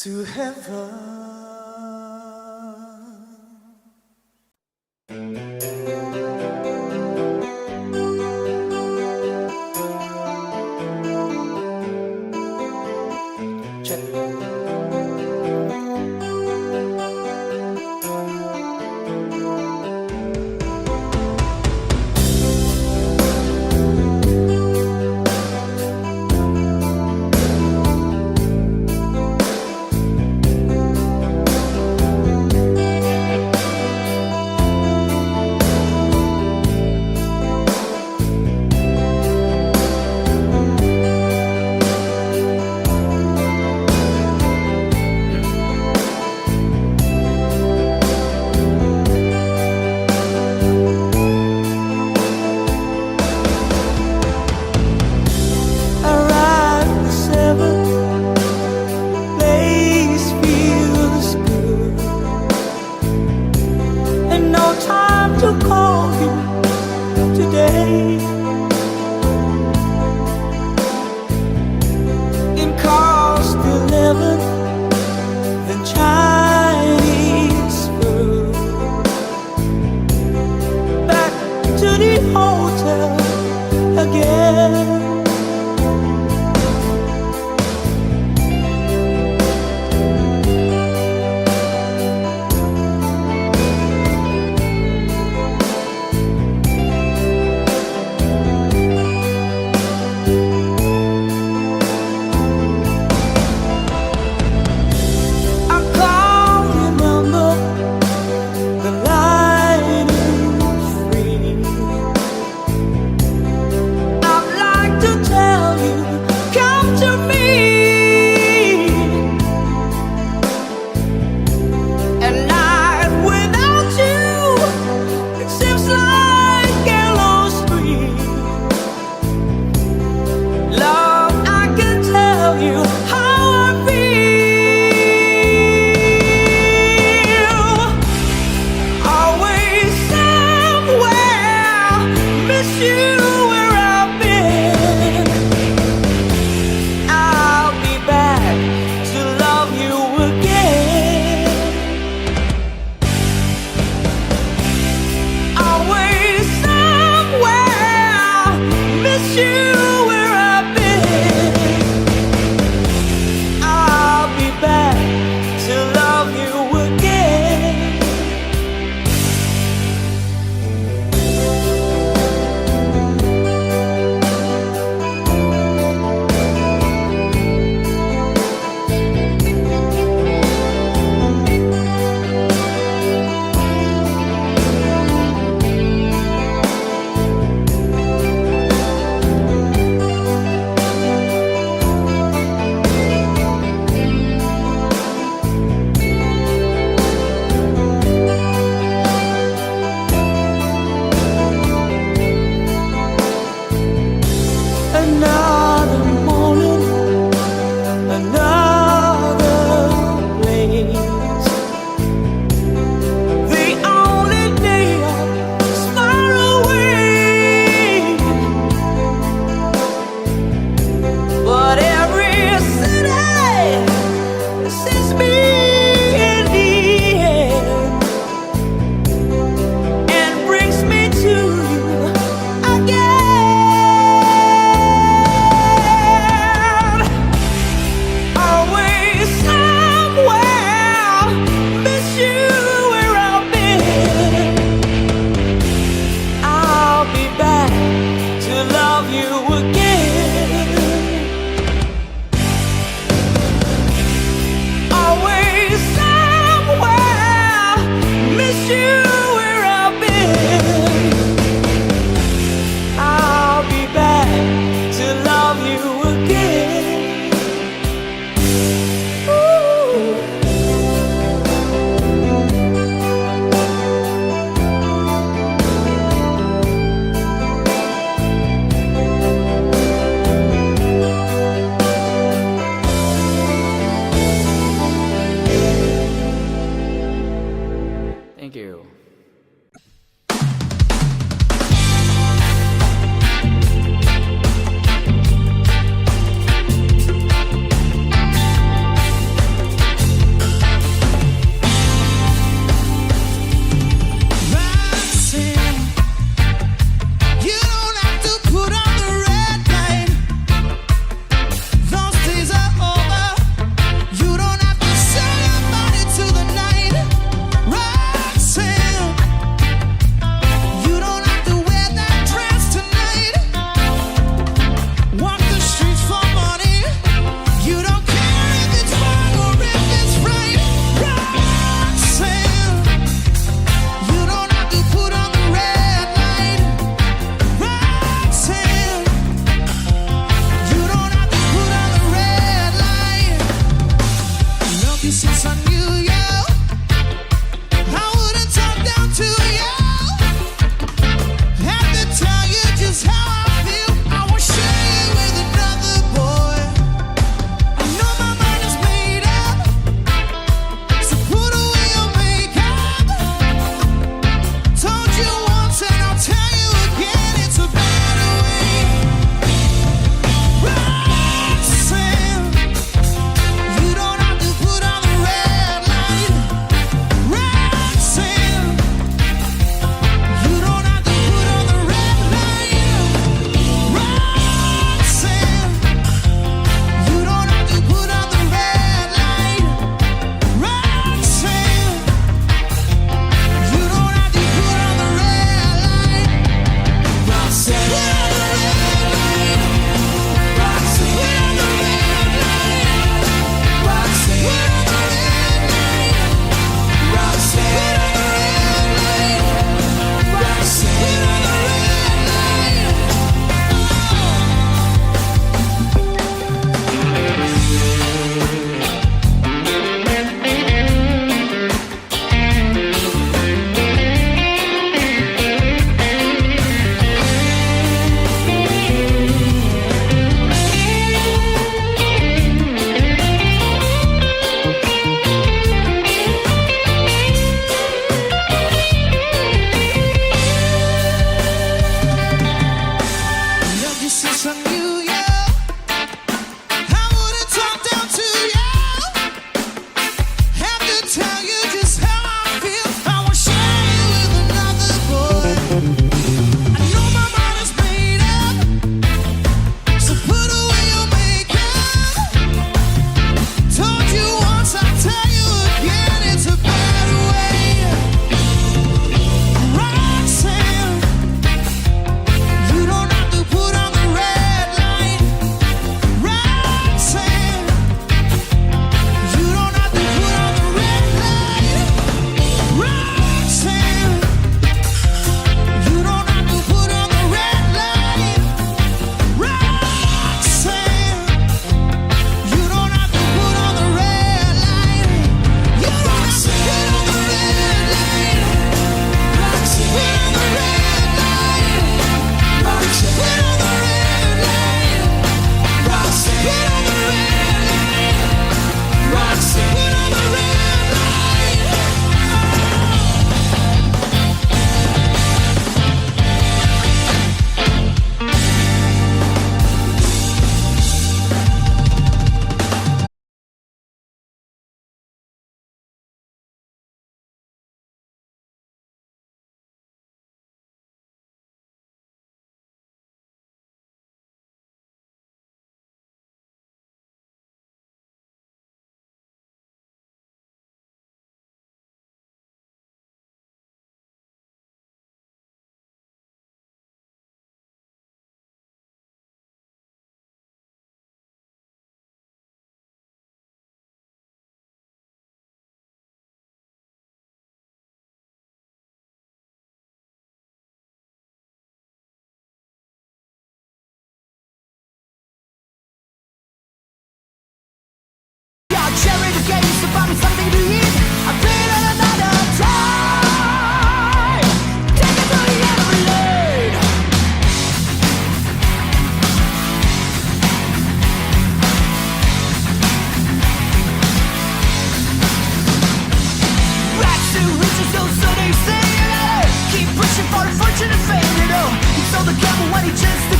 S5: to heaven.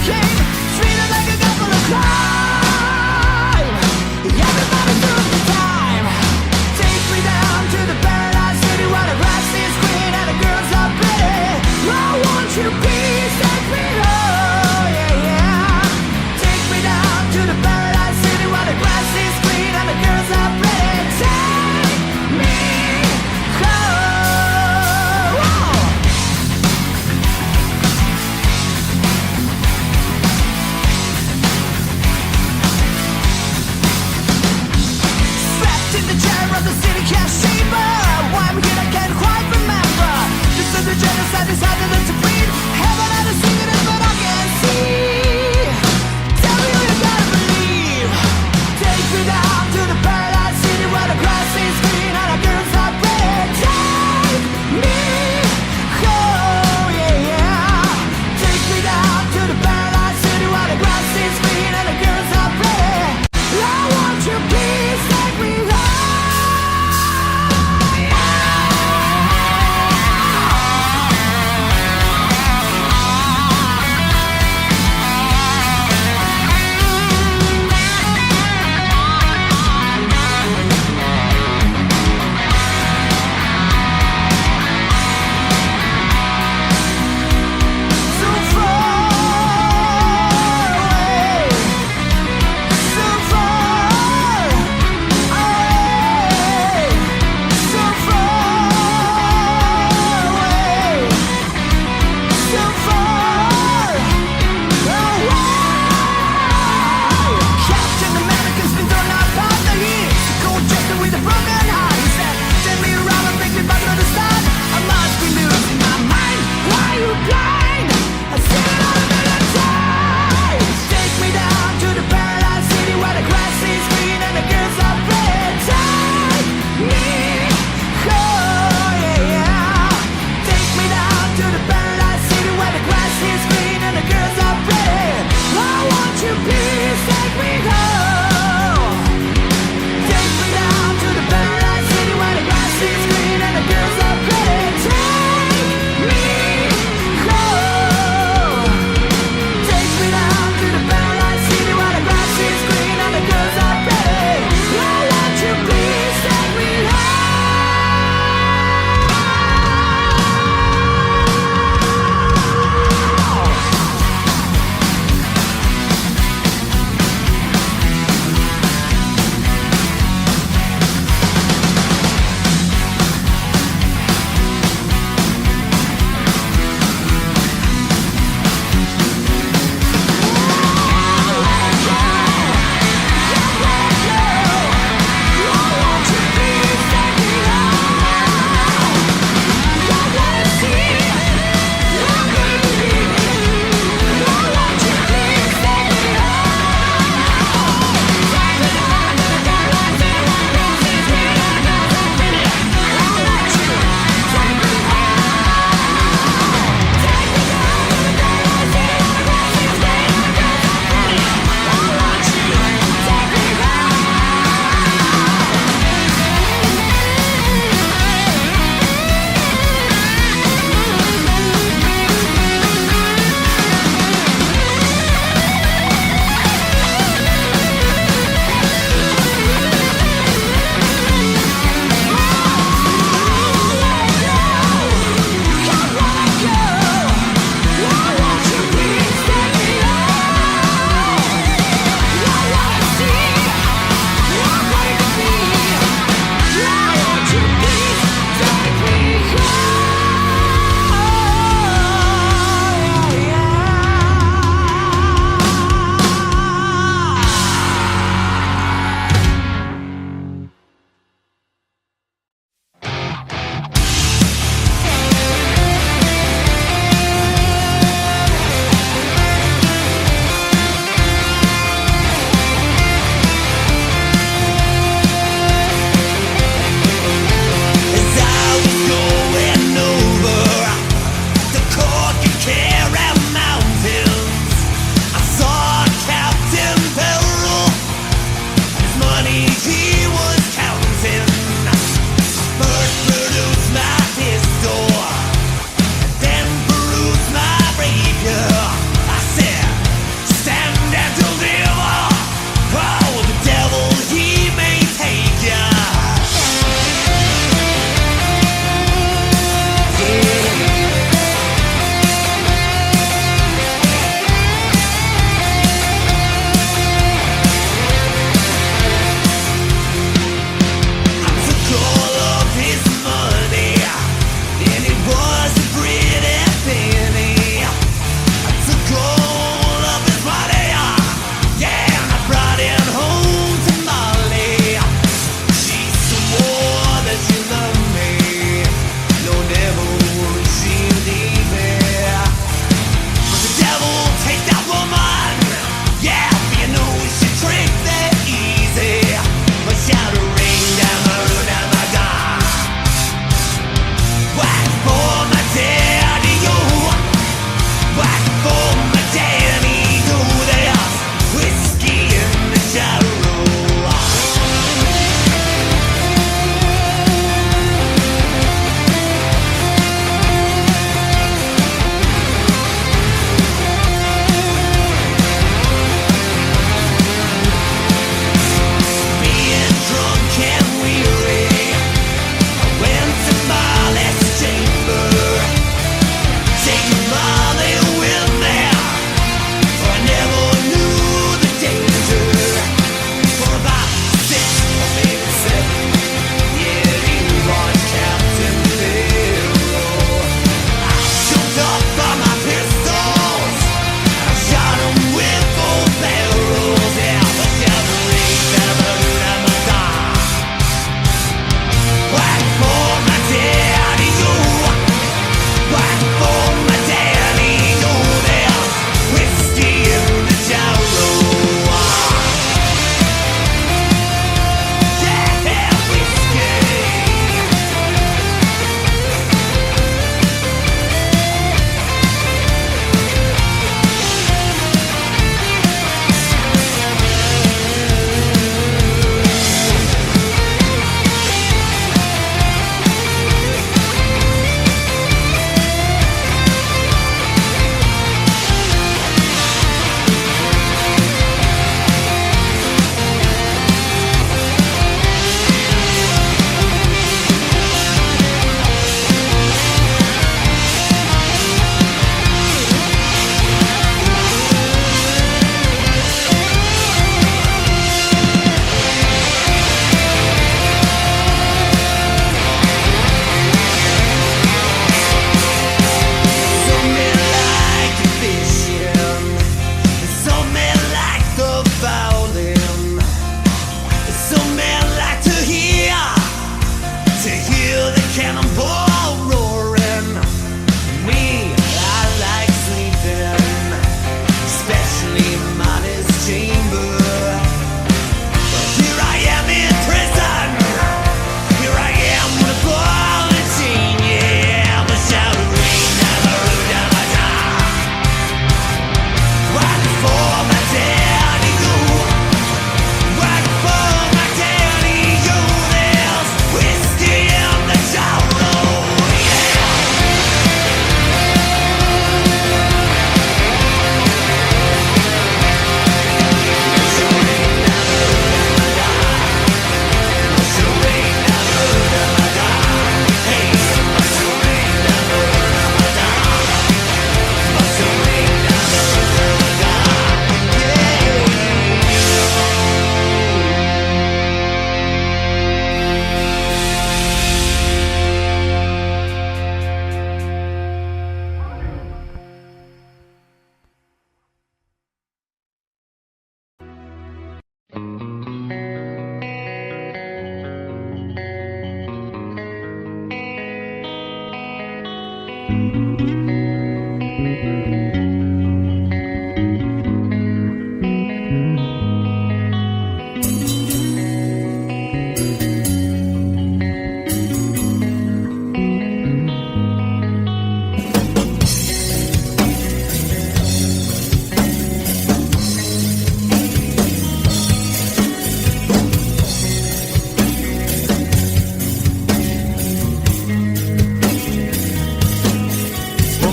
S6: cocaine, treated like a couple of crime. Everybody took the time. Take me down to the paradise city where the grass is green and the girls are pretty. Oh, won't you please take me home? Yeah, yeah. Take me down to the paradise city where the grass is green and the girls are pretty. Take me home. Whoa.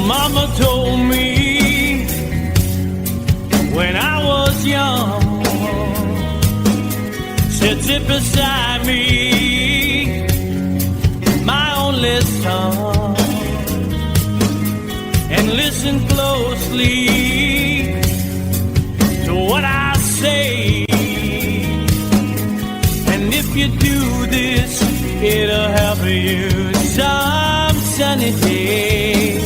S1: Mama told me when I was young, said sit beside me, my only son, and listen closely to what I say. And if you do this, it'll help you some sunny day.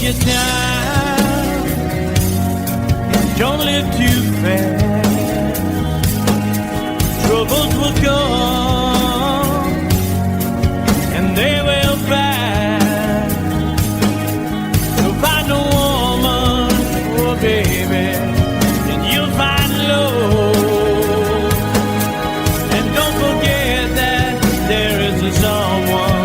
S1: Your time, don't live too fast. Troubles will come and they will pass. So find a woman, oh baby, and you'll find love. And don't forget that there is a someone.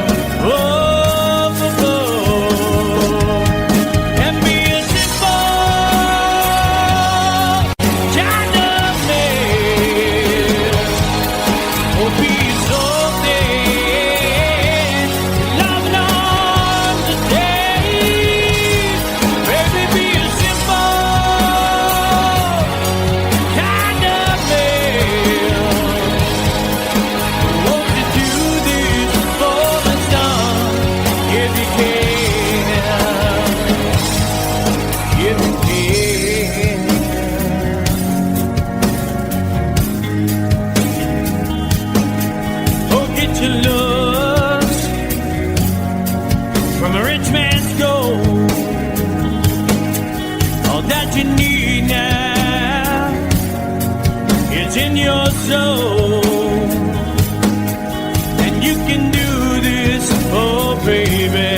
S1: And you can do this, oh baby,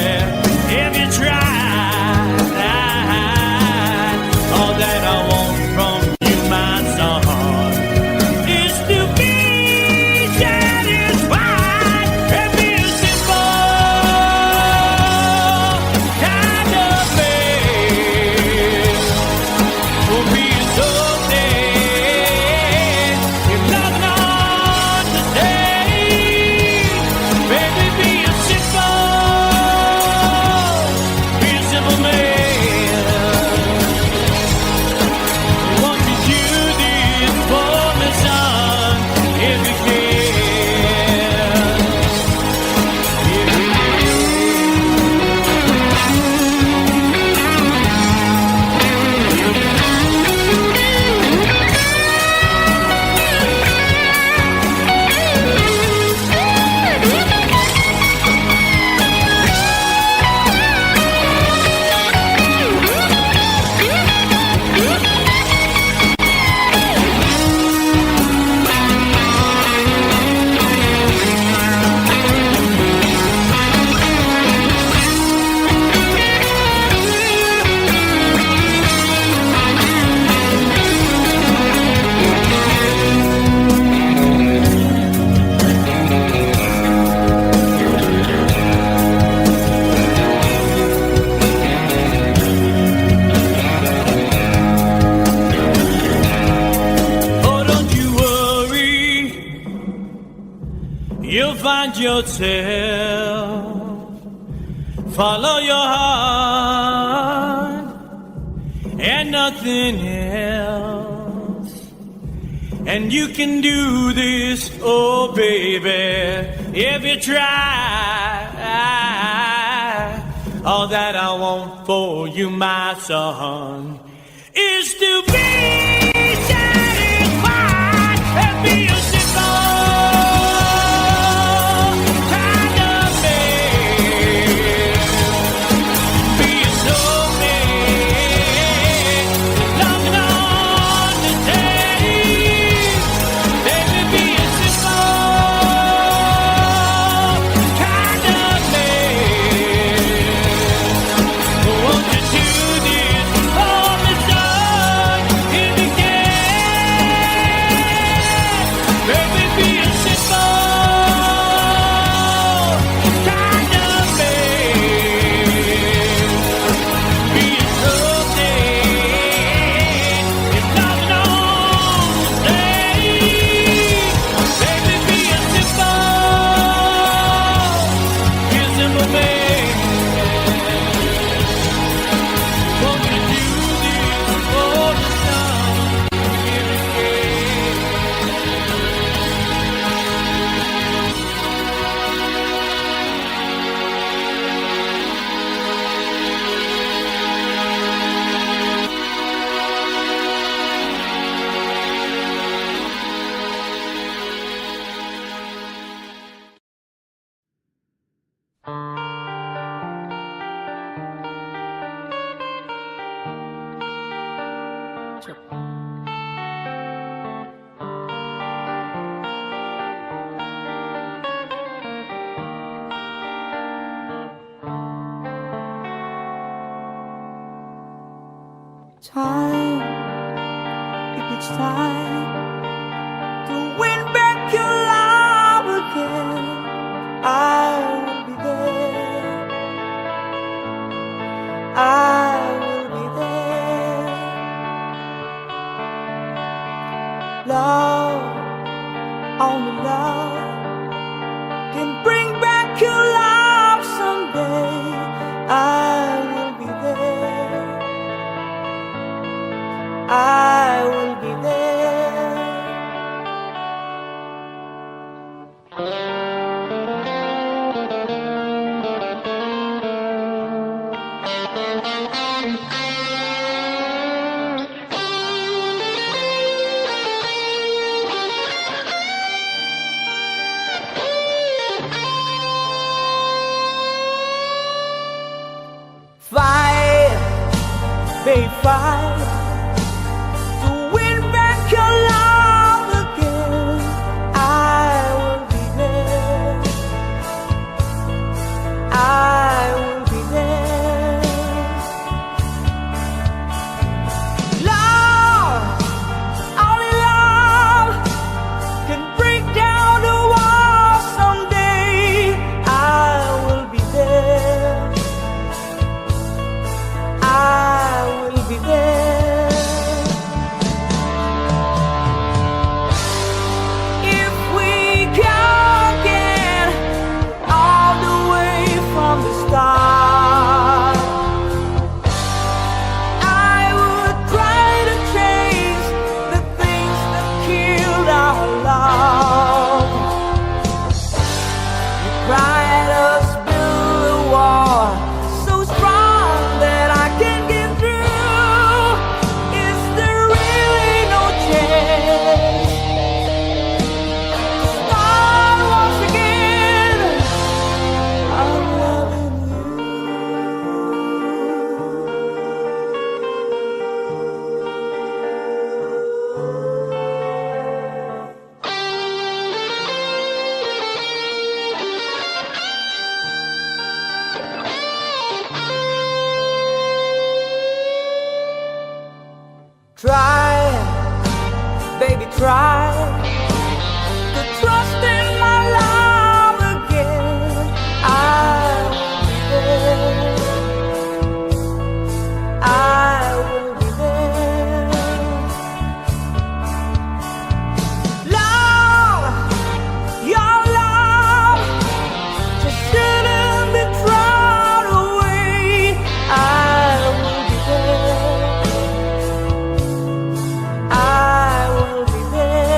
S1: if you try. All that I want from you, my son, is to be satisfied and be a simple kind of man. Will be so find yourself, follow your heart and nothing else. And you can do this, oh baby, if you try. All that I want for you, my son, is to be satisfied and be a simple kind of man.
S8: จบ
S4: Time, if it's time to win back your love again, I will be there. I will be there. Love, only love can bring back your love someday. I will be there. I will be there. Fight, baby, fight. Try, baby, try to trust in my love again. I will be there. I will be there. Love, your love just shouldn't be thrown away. I will be there. I will be there.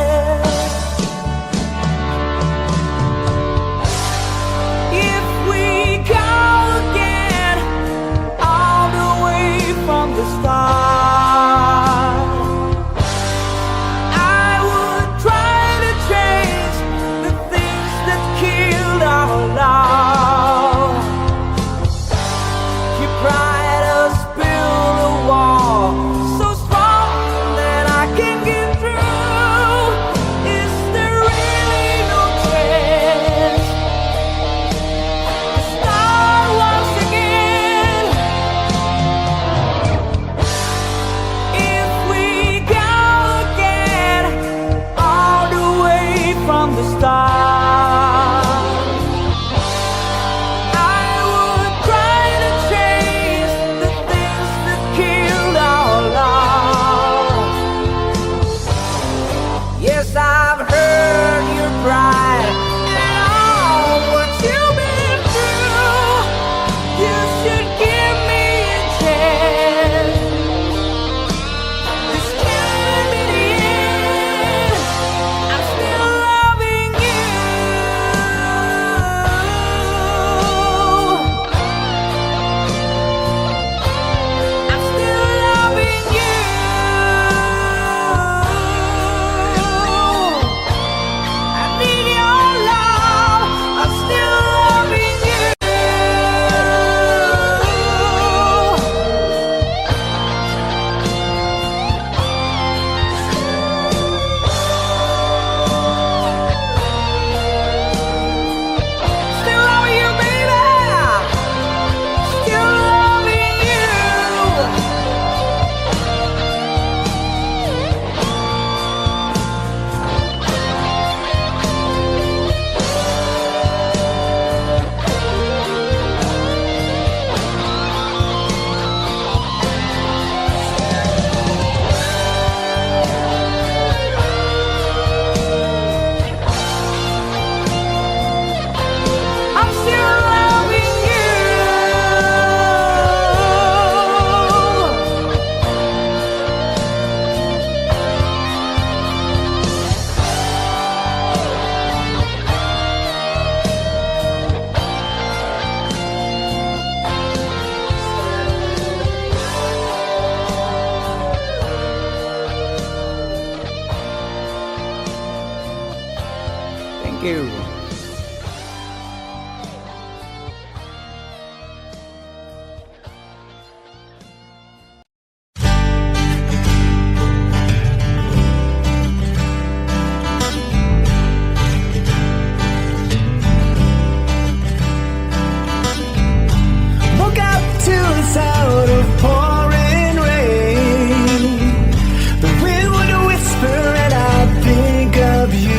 S8: you.
S4: Woke up to the sound of pouring rain. The wind would whisper and I'd think of you.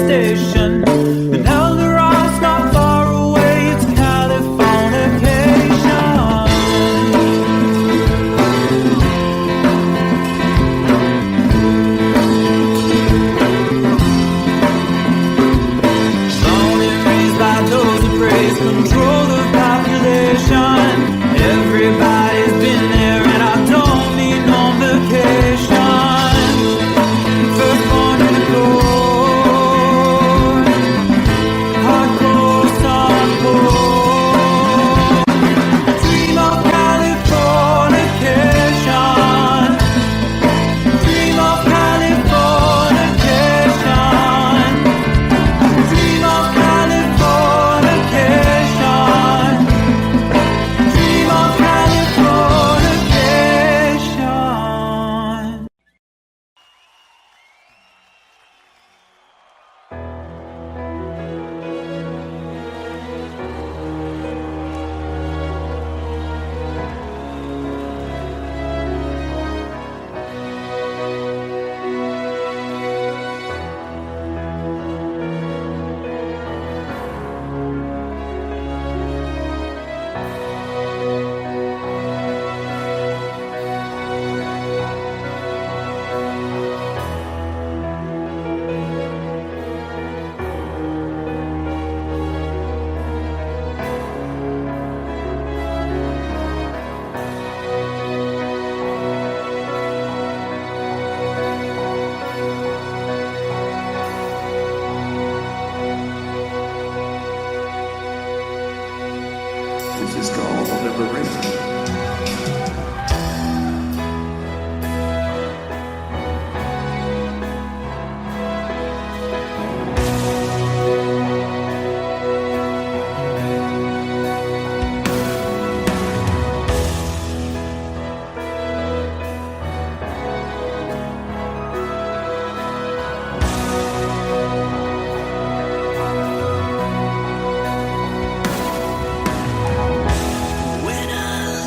S1: station. And El Dorado's not far away, it's Californication. Born and raised by those who praise control the population. Everybody's been there and I don't need no vacation. First born in the cold, hardcore, softcore. Dream of Californication. Dream of Californication. Dream of Californication. Dream of Californication.
S2: This is called liberation.
S3: When I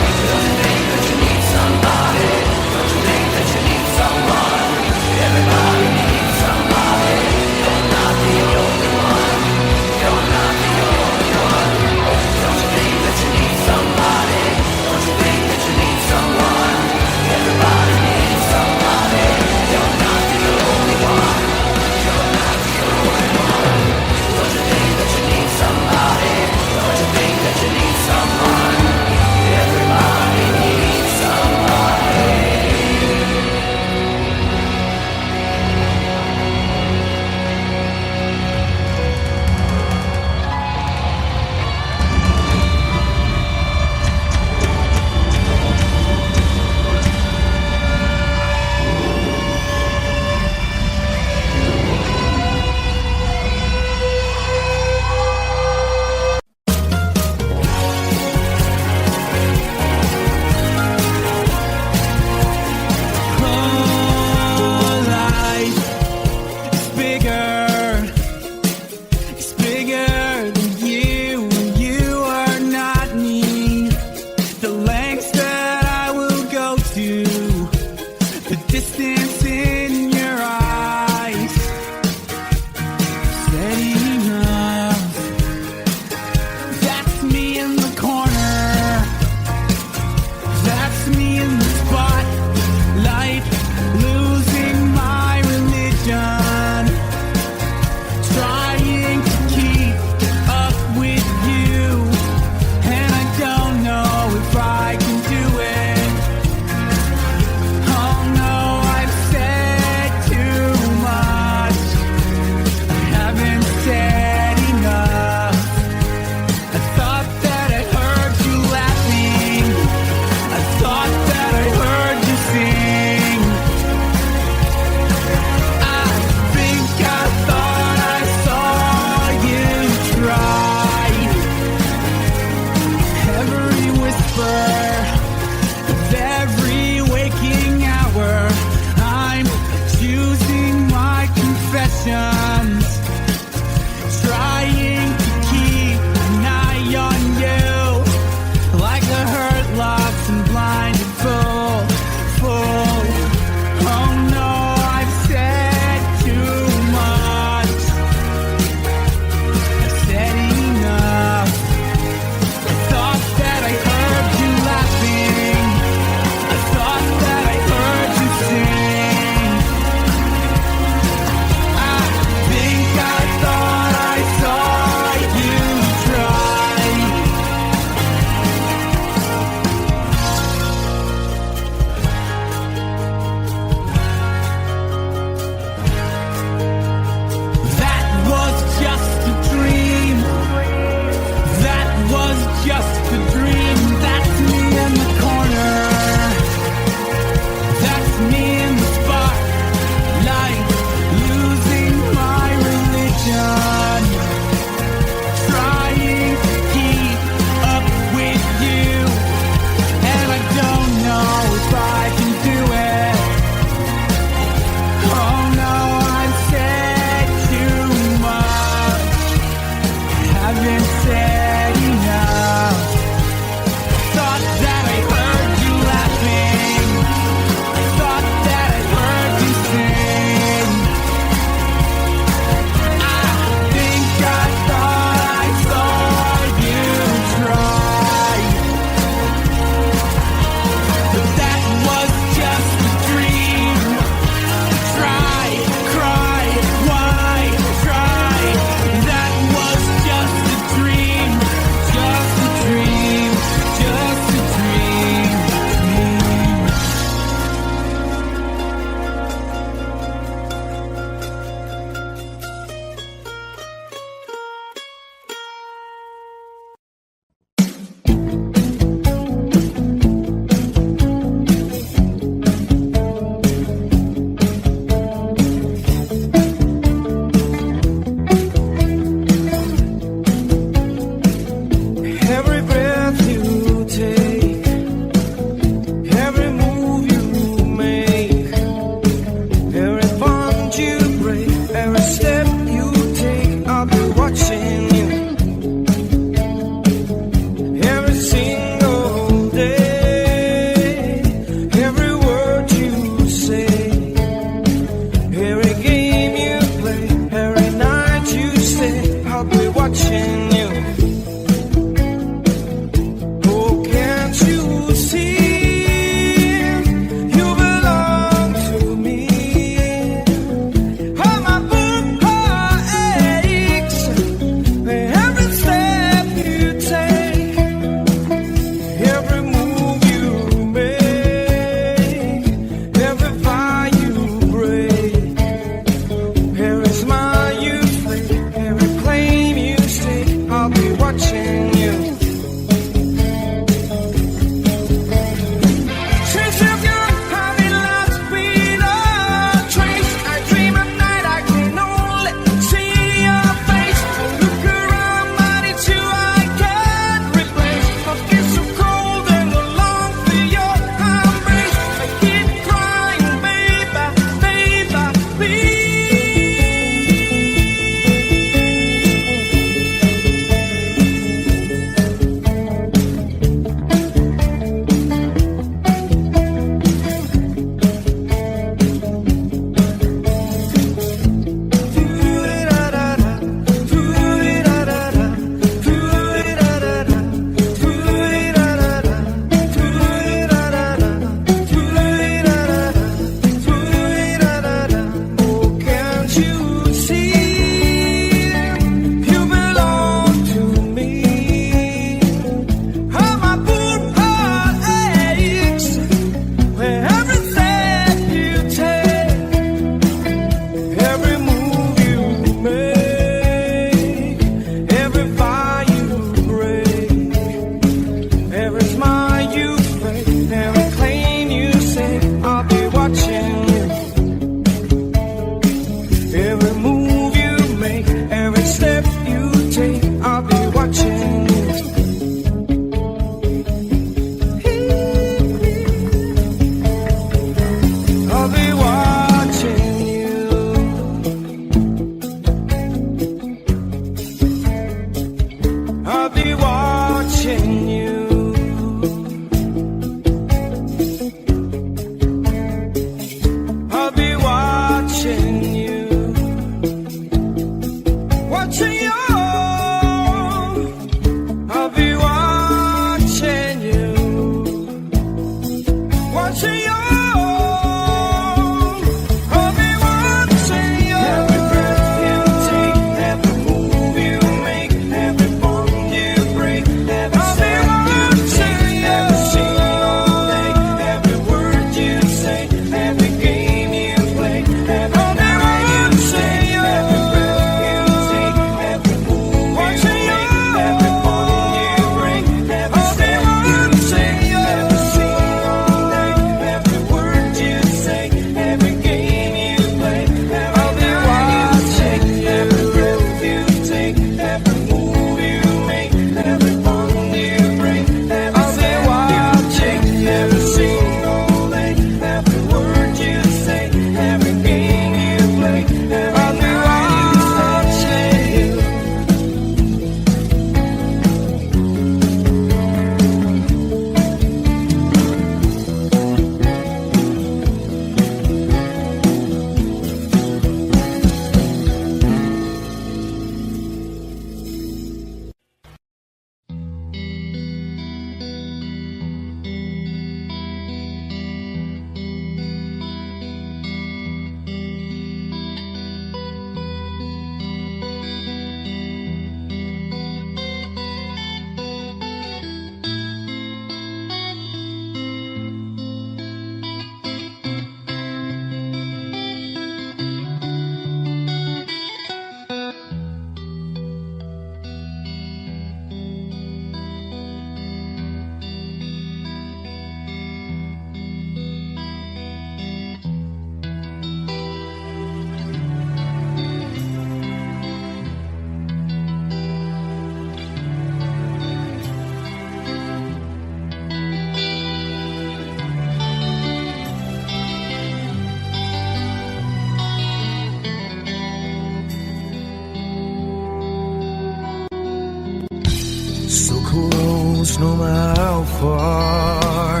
S7: close, no matter how far.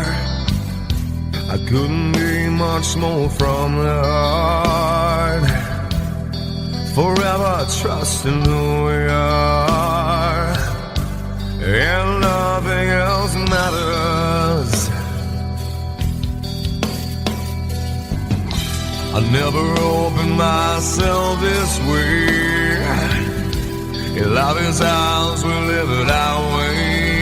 S7: I couldn't be much more from the heart. Forever trusting who we are, and nothing else matters. I never opened myself this way. Love is ours, we live it our way.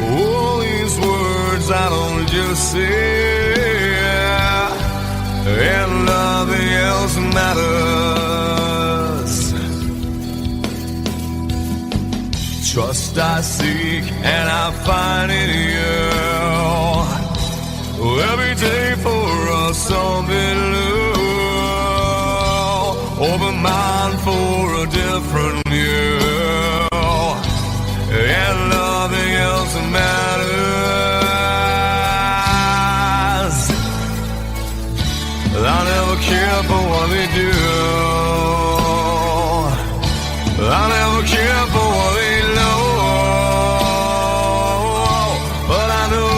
S7: All these words I don't just say, and nothing else matters. Trust I seek and I find in you. Every day for us something new. Open mind for a different view, and nothing else matters. I never care for what they do. I never care for what they know, but I know,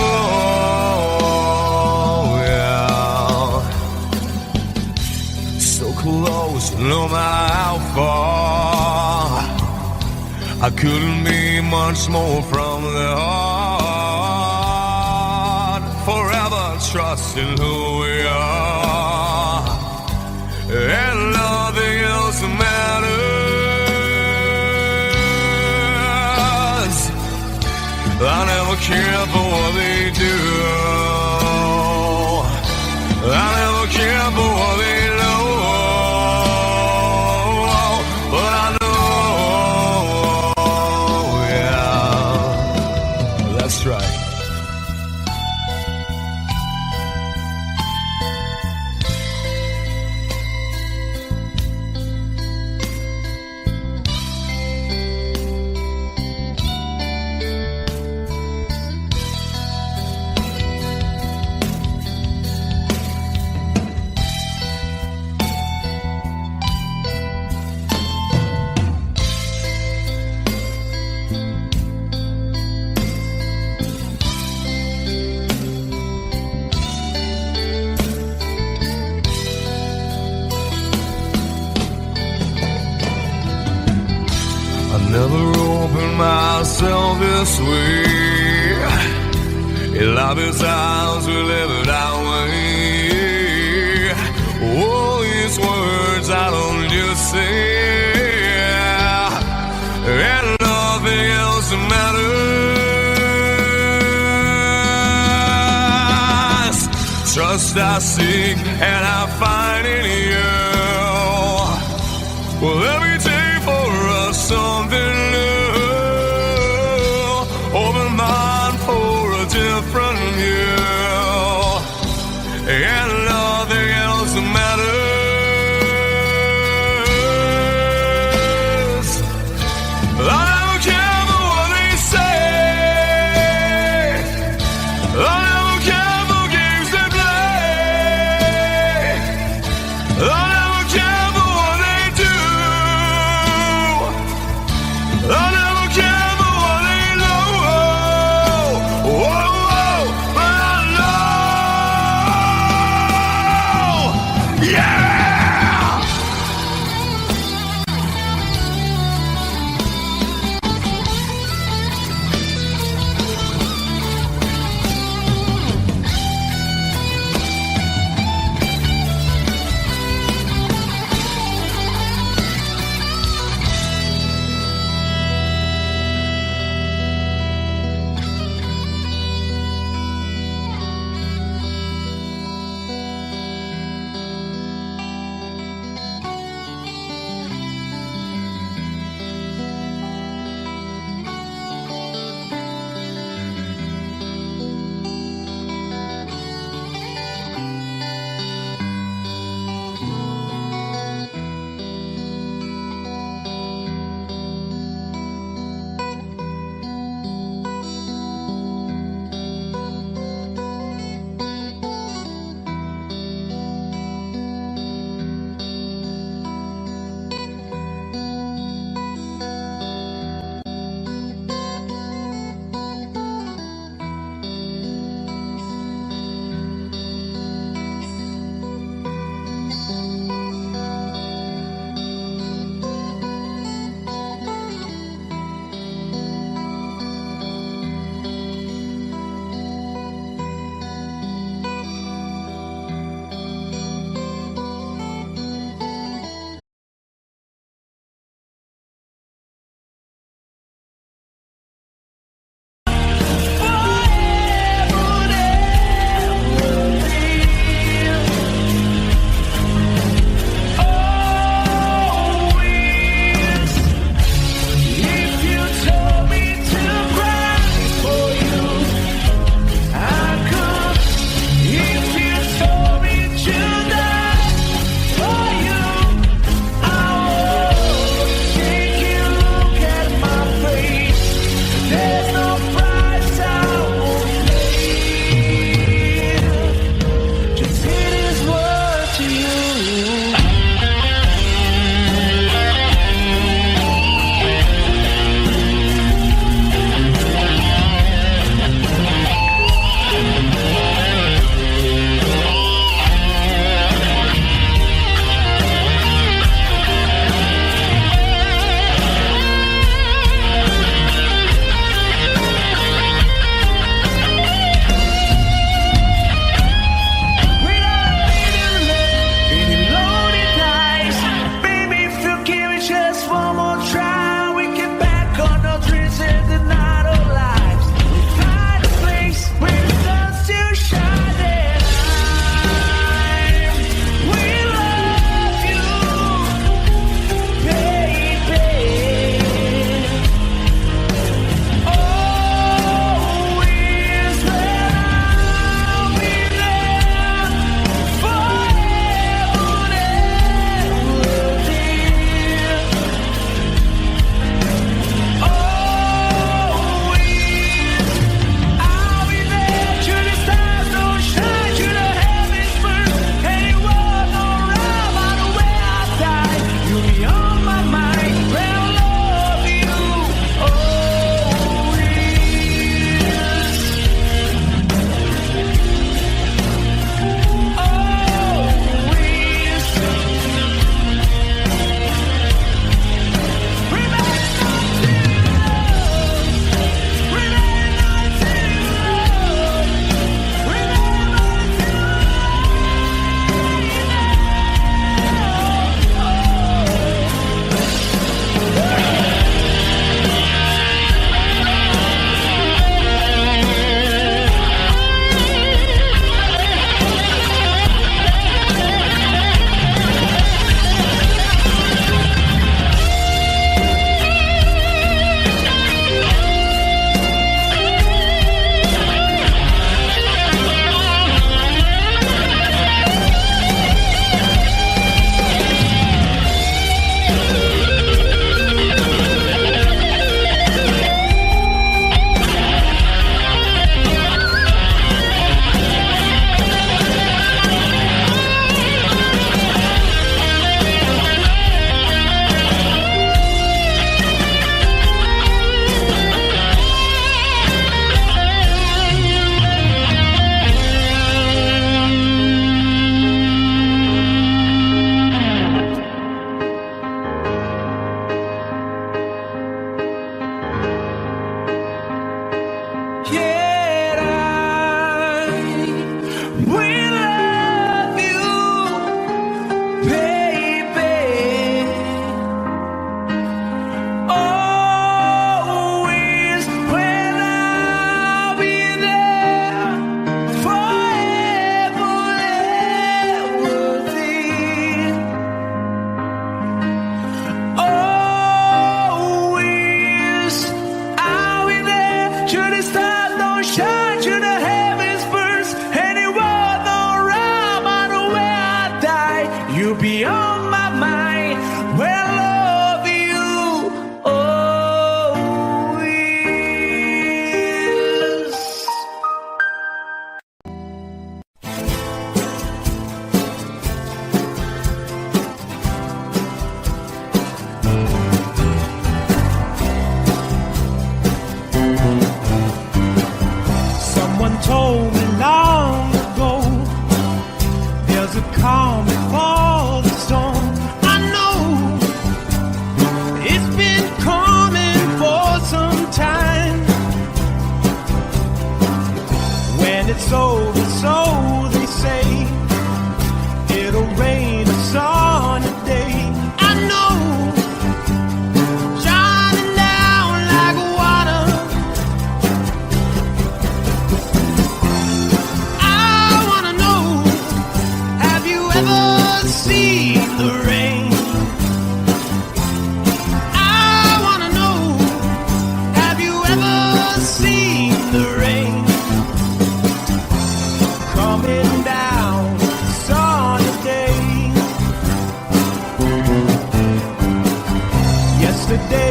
S7: yeah, so close, no matter how far. I couldn't be much more from the heart. Forever trusting who we are, and nothing else matters. I never care for what they do. I never care for what they know, but I know, yeah, that's right. Never opened myself this way. Love is ours, we live it our way. All these words I don't just say, and nothing else matters. Trust I seek and I find in you. Well, every day for us something new. Open mind for a different view, and nothing else matters. I don't care for what they say. I don't care for games they play. I don't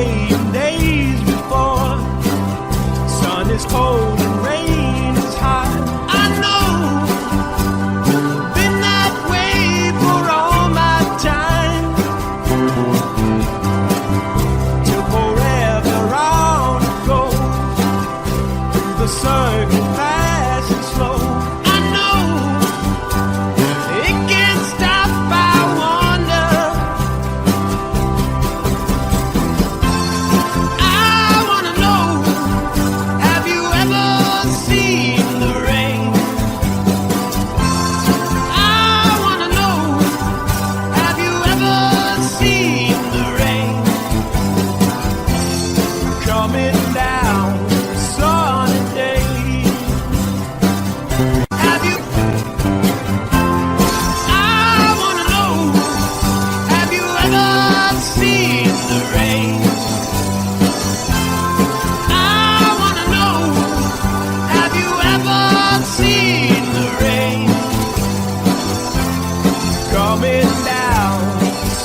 S1: way in days before. Sun is cold and rain is hot. I know, been that way for all my time. Till forever on it goes, through the circle fast and slow. I know, it can't stop, I wonder. I wanna know, have you ever seen the rain? I wanna know, have you ever seen the rain? Coming down sunny days. Have you? I wanna know, have you ever seen the rain? I wanna know, have you ever seen the rain? Coming down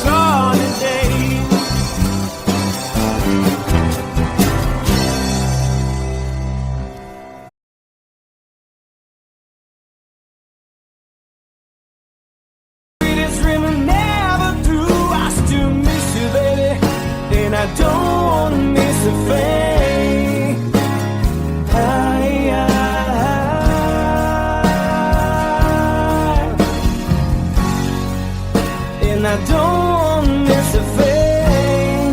S1: sunny days. Sweetest dream I never through. I still miss you, baby, and I don't wanna miss a thing. And I don't wanna miss a thing.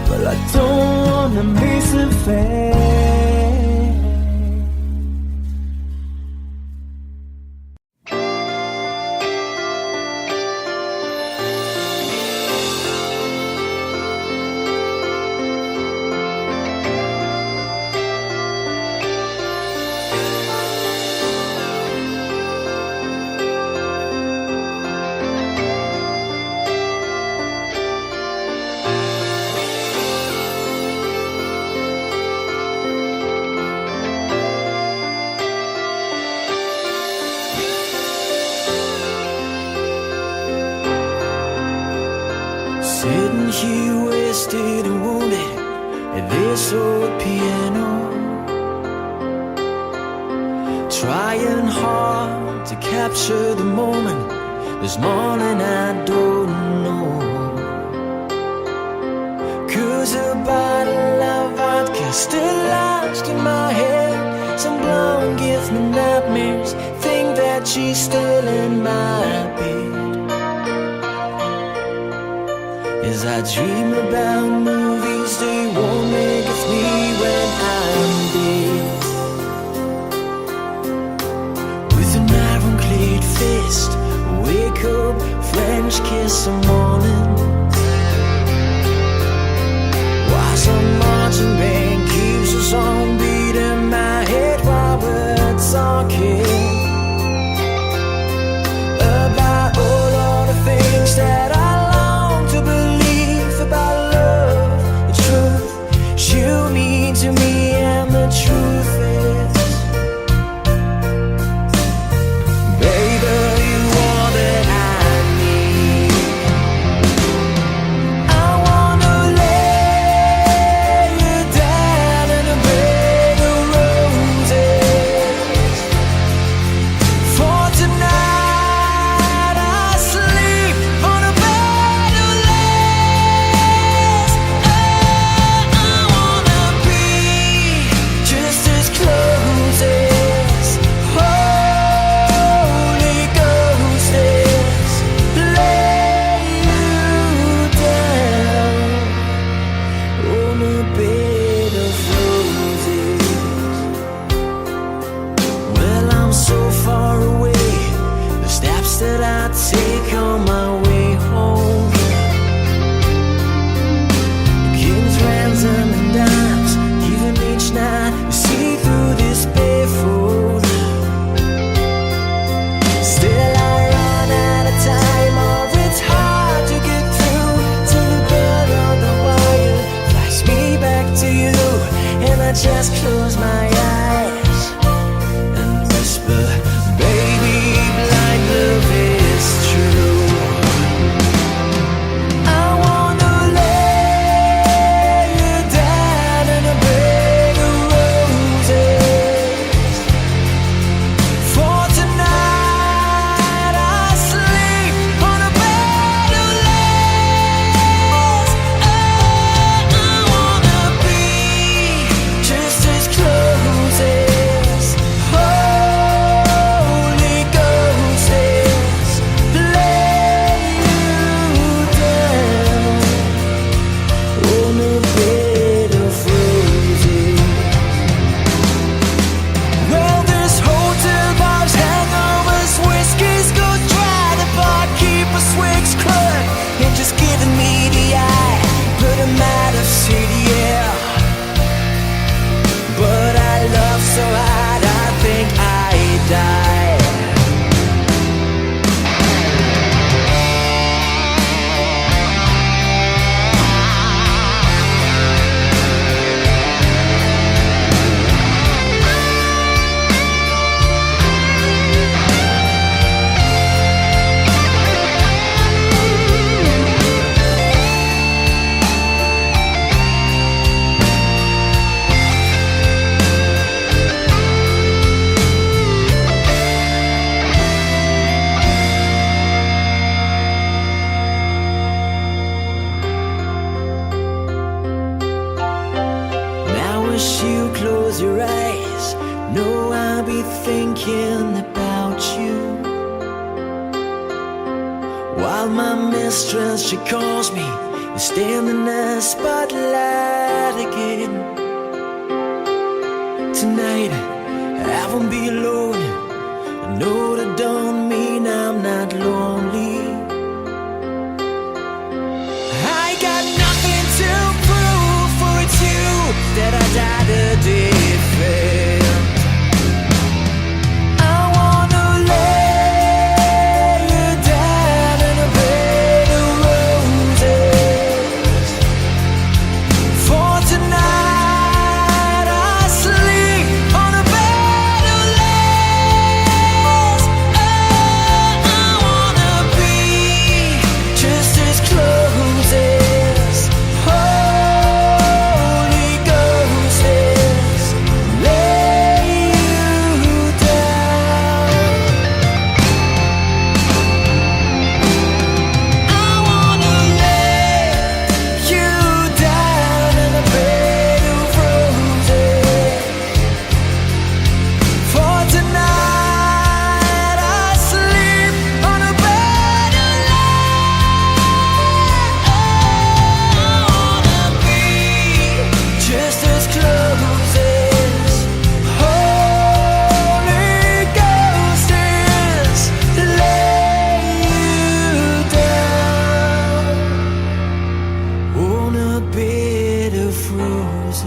S1: Well, I don't wanna miss a thing. Sitting here wasted and wounded at this old piano, trying hard to capture the moment. This morning I don't know, 'cause a bottle of vodka still lodged in my head. Some blonde gives me nightmares, think that she's still in my bed. As I dream about movies, they won't make us me when I'm dead. With an ironclad fist, wake up, French kiss some morning. While some marching band keeps us on beat in my head while we're talking about all of the things that I long to believe about love, the truth you mean to me, and the truth is, baby, you are that I need.
S4: know I'll be thinking about you while my mistress, she calls me, you stand in the spotlight again. Tonight I won't be alone. I know that don't mean I'm not lonely. I got nothing to prove, for it's you that I died a defend. I wanna lay you down in a bed of roses. For tonight I sleep on a bed of lace. Oh, I wanna be just as close as Holy Ghost is. Lay you down. I wanna lay you down in a bed of roses. For tonight I sleep on a bed of lace. I wanna be just as close as Holy Ghost is. Lay you down on a bed of roses.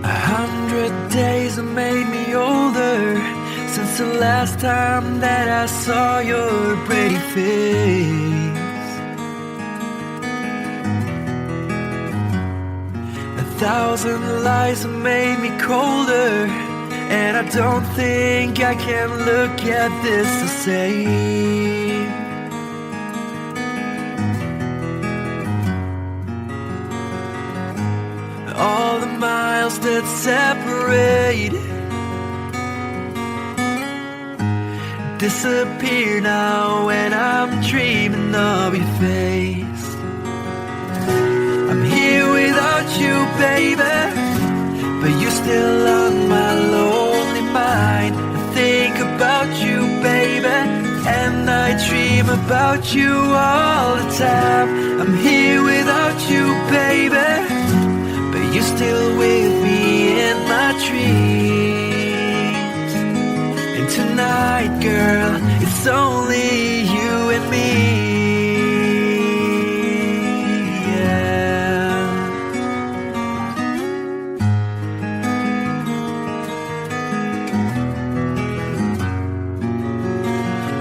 S1: A 100 days have made me older since the last time that I saw your pretty face. 1,000 lies have made me colder, and I don't think I can look at this the same. All the miles that separate disappear now when I'm dreaming of your face. I'm here without you, baby, but you're still on my lonely mind. I think about you, baby, and I dream about you all the time. I'm here without you, baby, but you're still with me in my dreams. And tonight, girl, it's only you and me. Yeah.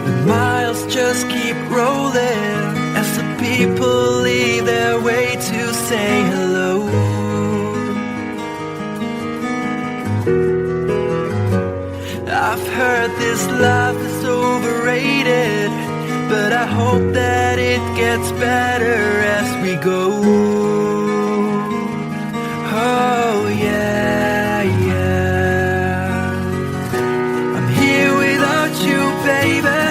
S1: The miles just keep rolling as the people leave their way to say hello. I've heard this life is overrated, but I hope that it gets better as we go. Oh yeah, yeah. I'm here without you, baby,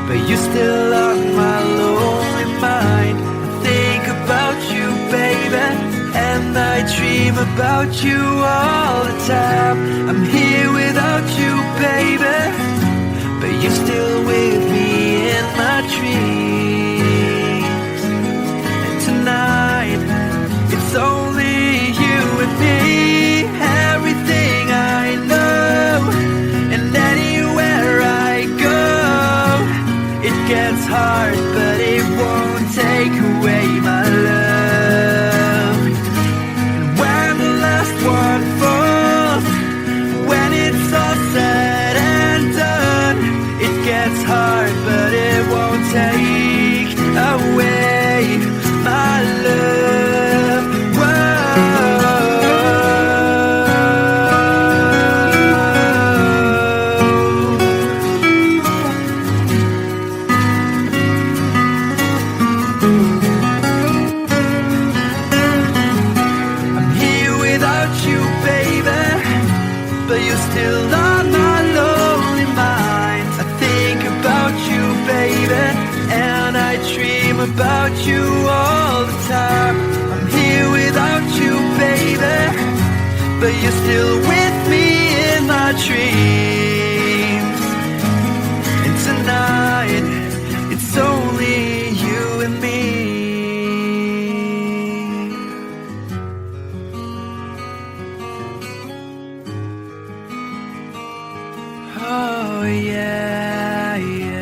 S1: but you're still on my lonely mind. I think about you, baby, and I dream about you all the time. I'm here without you, baby, but you're still with me in my dreams. And tonight, it's only you and me. Everything I know, and anywhere I go, it gets hard, but it won't take away my love. And when the last one falls, when it's all said and done, it gets hard, Oh, yeah, yeah.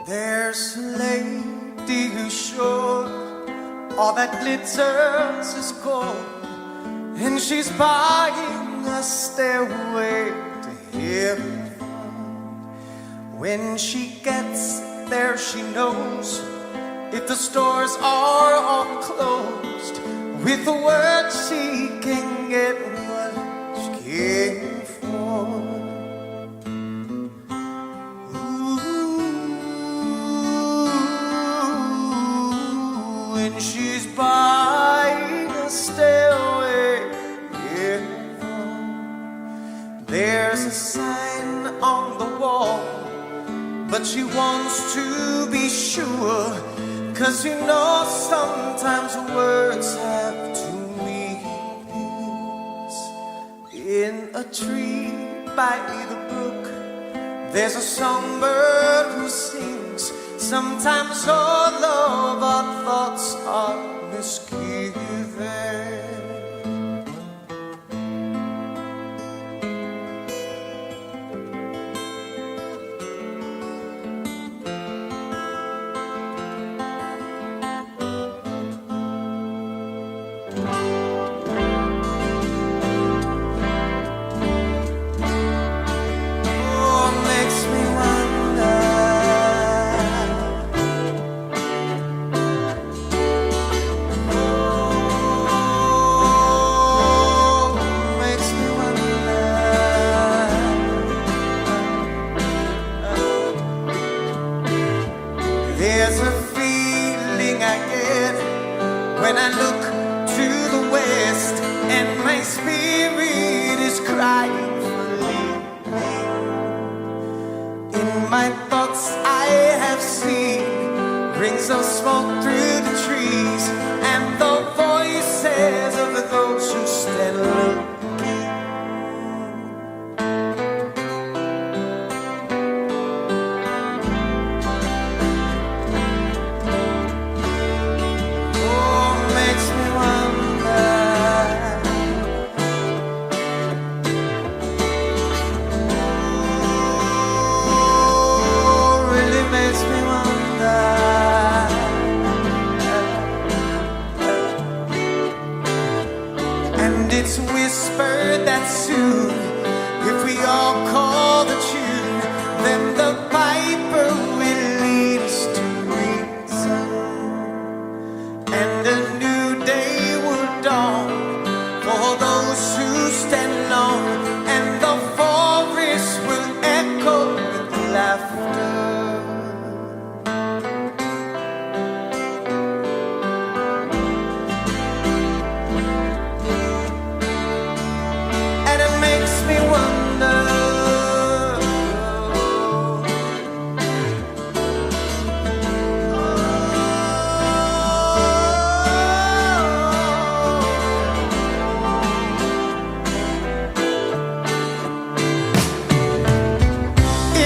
S5: There's a lady who's sure all that glitters is gold, and she's buying a stairway to heaven. When she gets there, she knows if the stores are all closed, with the word she can get what she came for. When she's buying a stairway, yeah. There's a sign on the wall, but she wants to be sure, 'cause you know sometimes words have two meanings. In a tree by the brook, there's a songbird who sings. Sometimes all of our thoughts are misgiven. There's a feeling I get when I look to the west, and my spirit is crying for leave. In my thoughts I have seen rings of smoke through the trees, and the voices of those who stand looking. It's whispered that soon, if we all call the tune, then the piper will lead us to reason, and a new day will dawn for those who stand alone, and the forest will echo with laughter.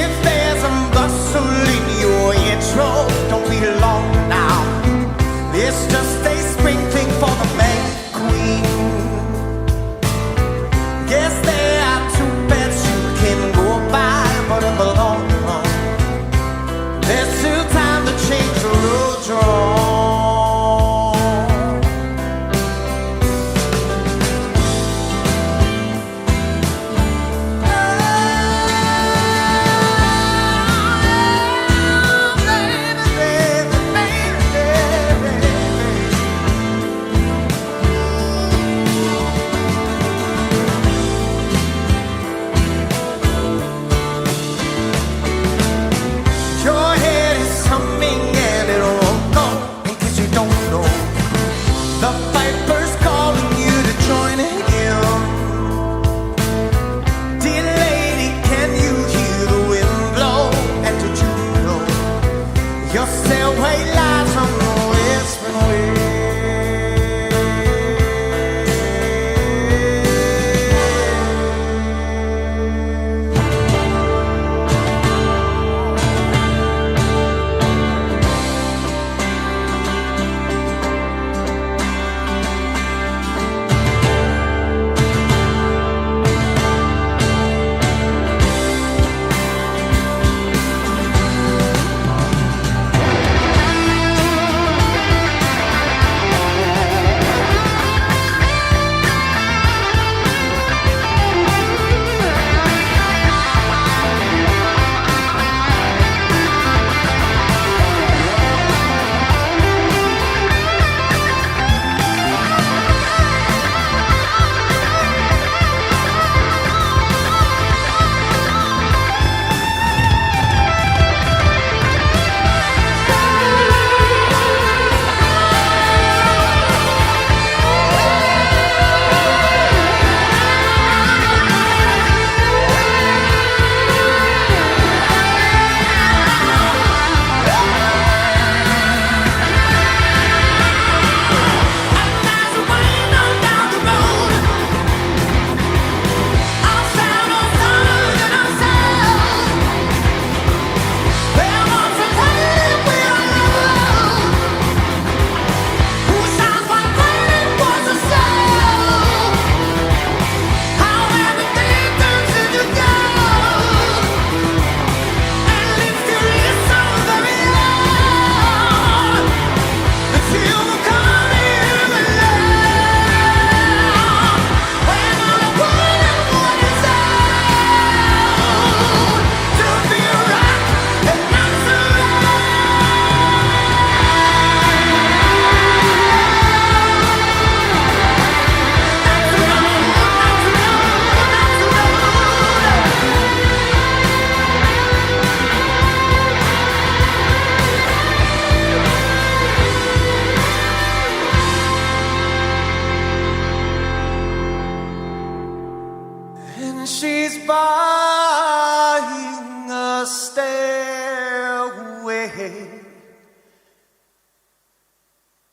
S5: If there's a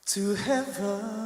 S5: to heaven.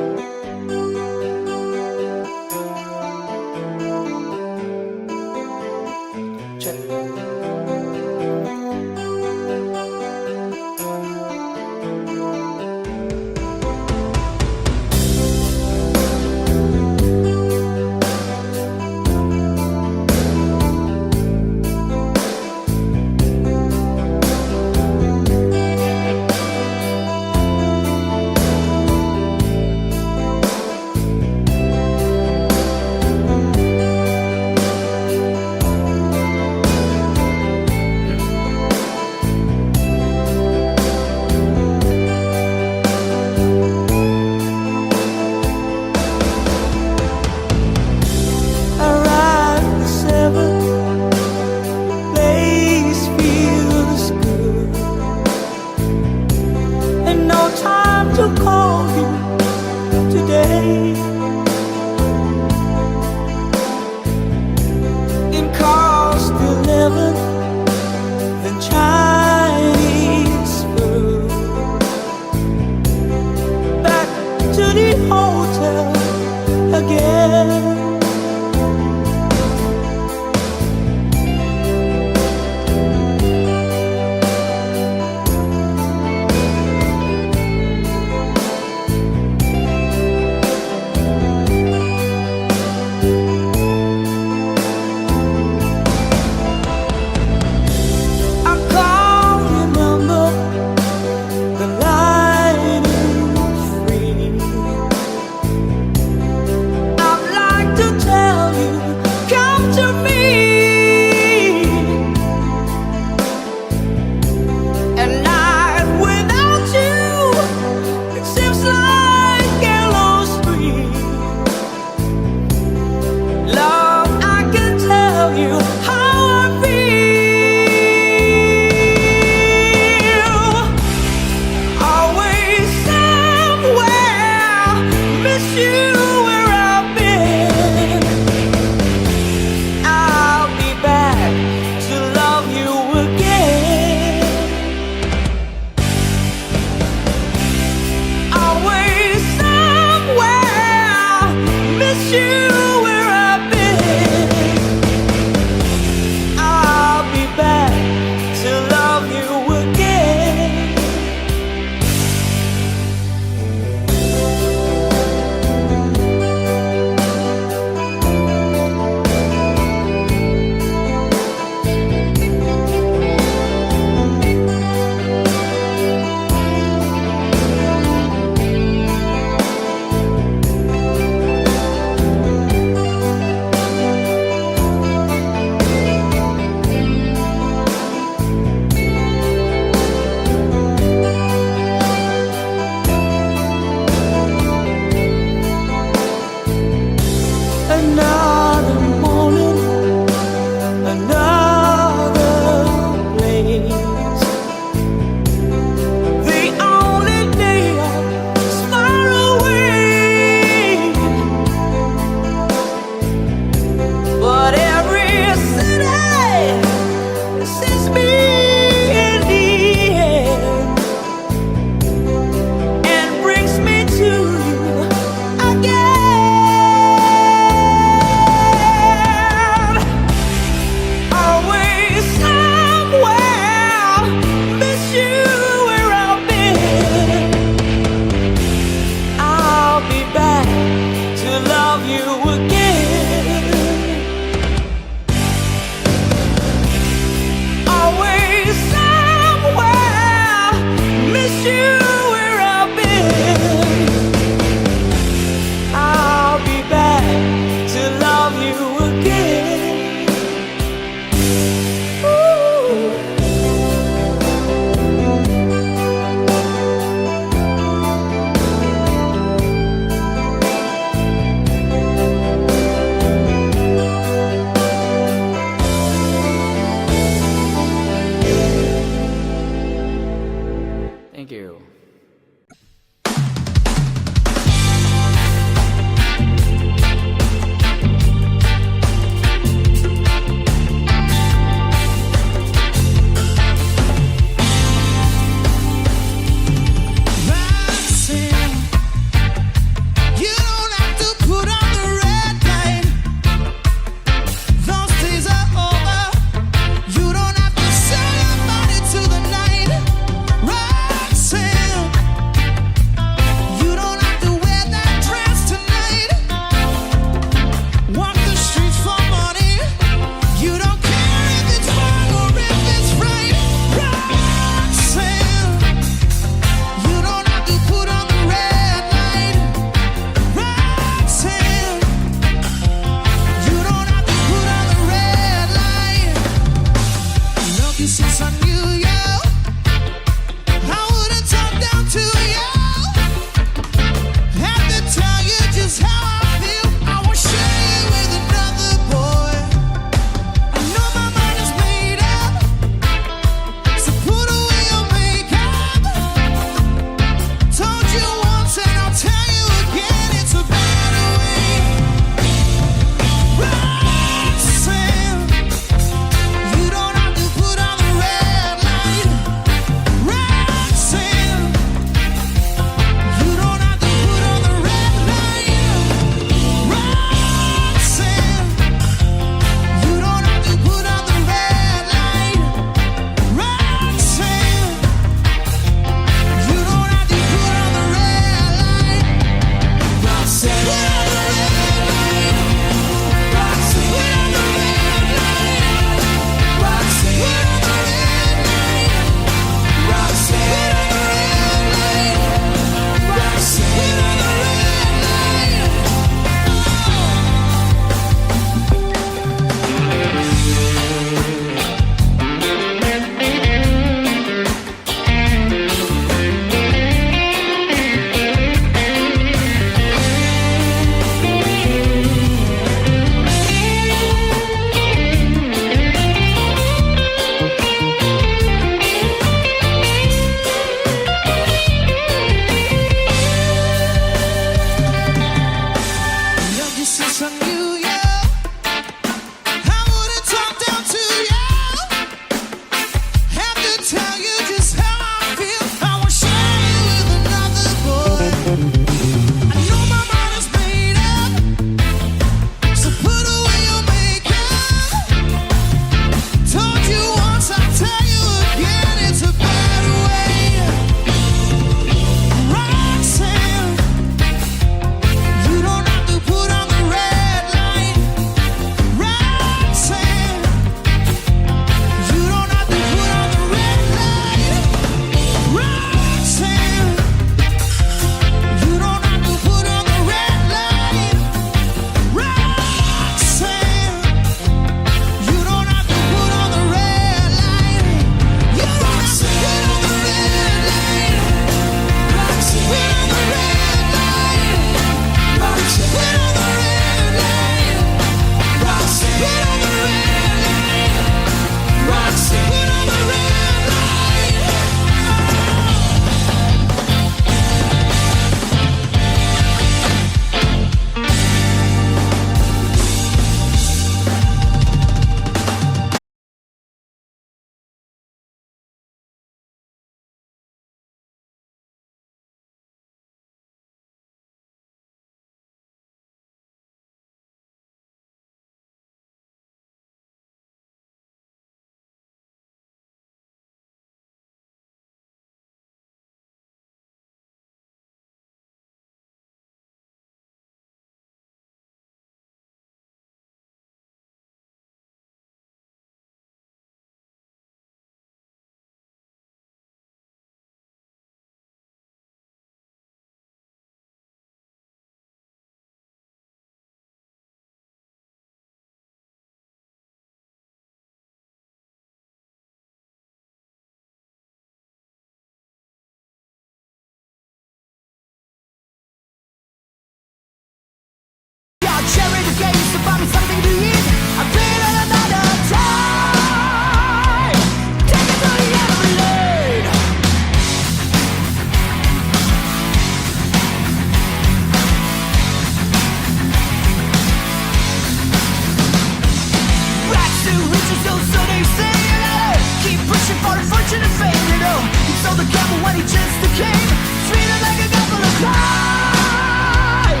S6: fortune and fame, you know. He sold the devil when he just came, treated like a couple of crime.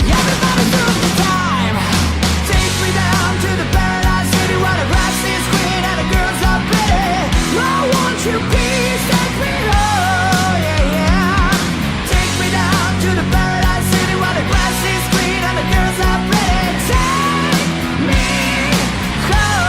S6: Everybody took the time. Take me down to the paradise city where the grass is green and the girls are pretty. I want you, please take me home, yeah, yeah. Take me down to the paradise city where the grass is green and the girls are pretty. Take me home.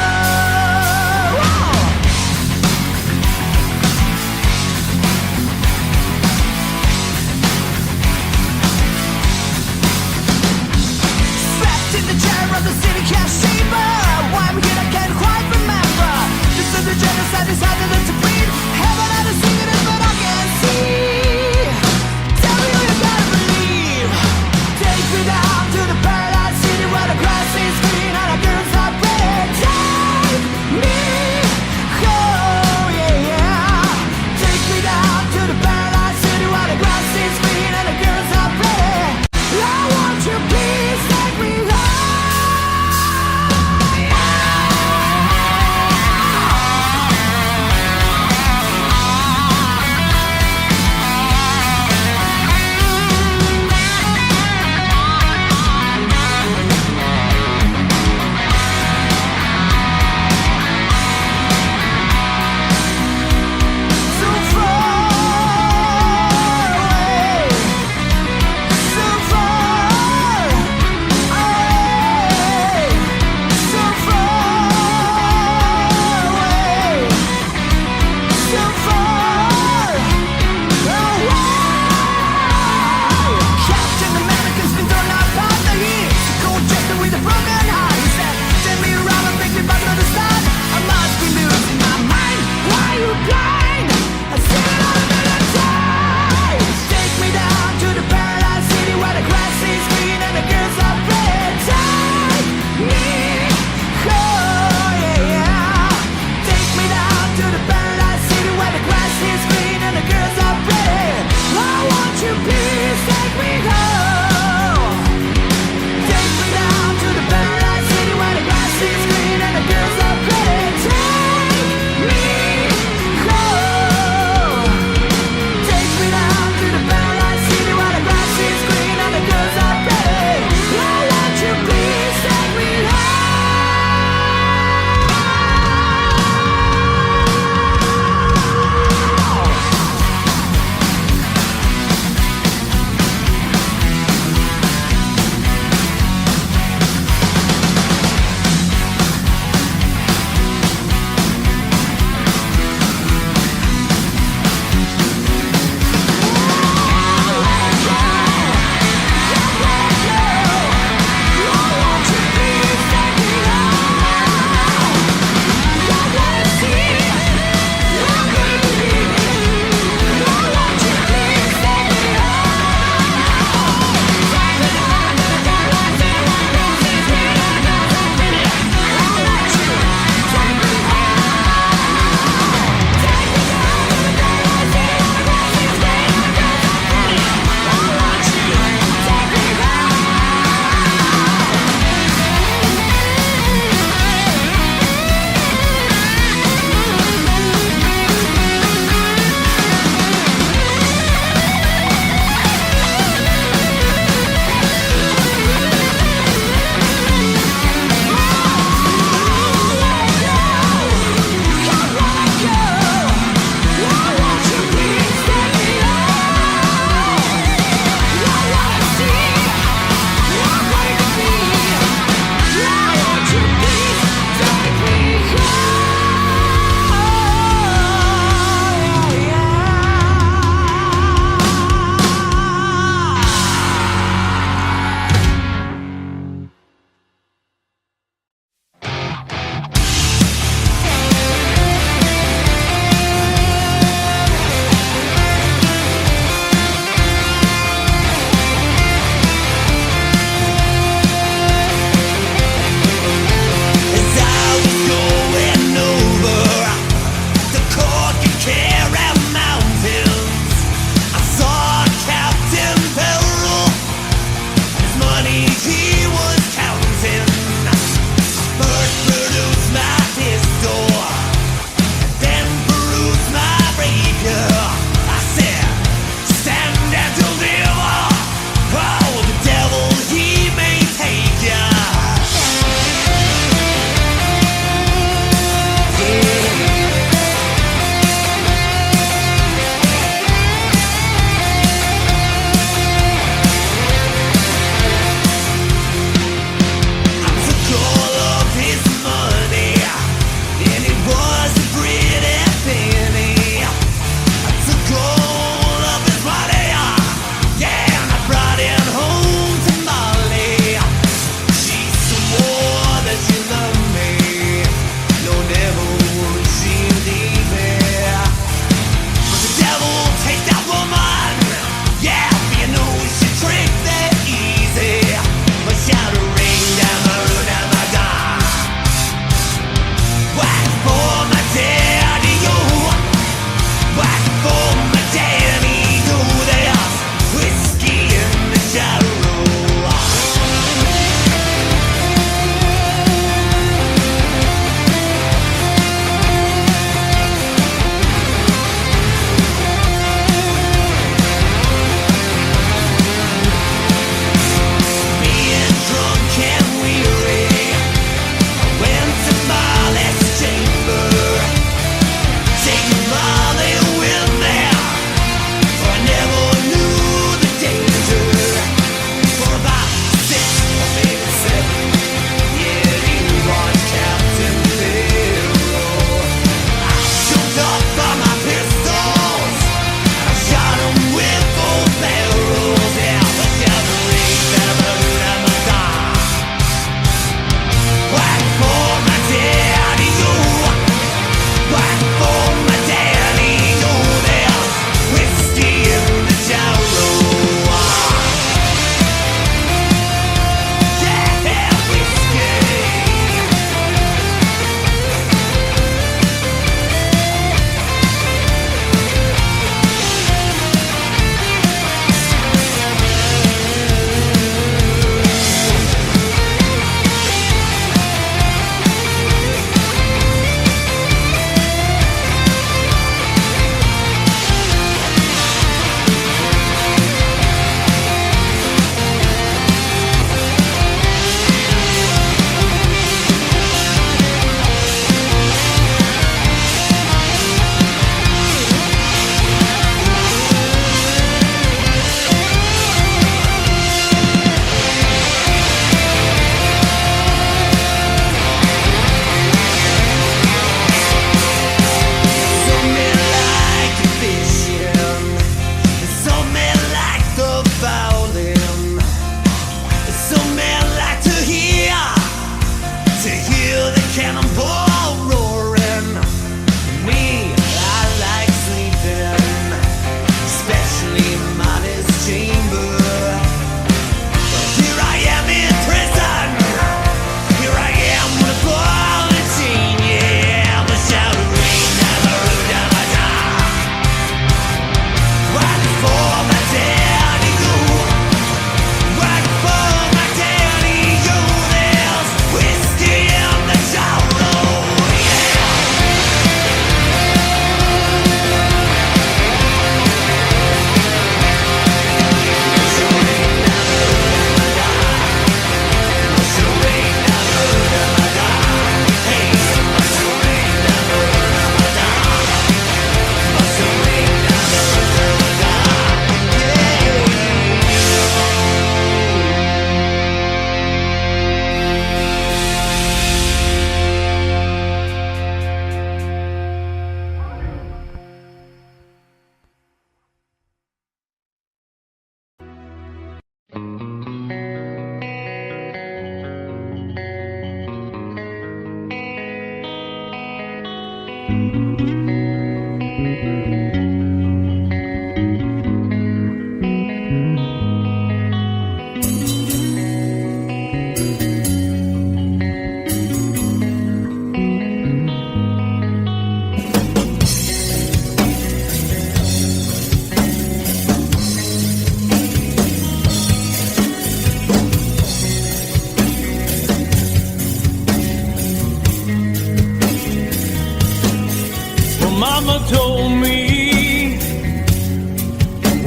S1: Mama told me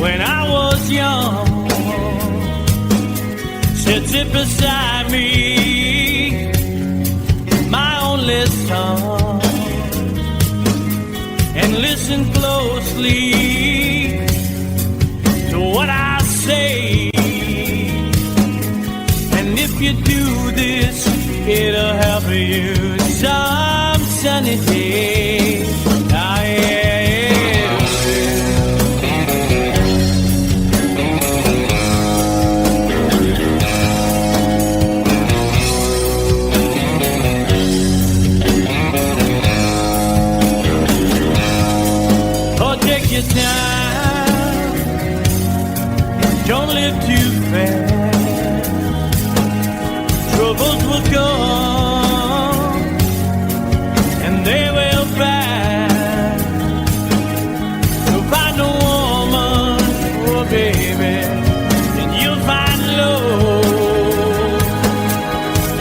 S1: when I was young, said sit beside me, my only son, and listen closely to what I say. And if you do this, it'll help you some sunny day. Ah, yeah. Your time, don't live too fast. Troubles will come and they will pass. You'll find a woman, oh baby, and you'll find love.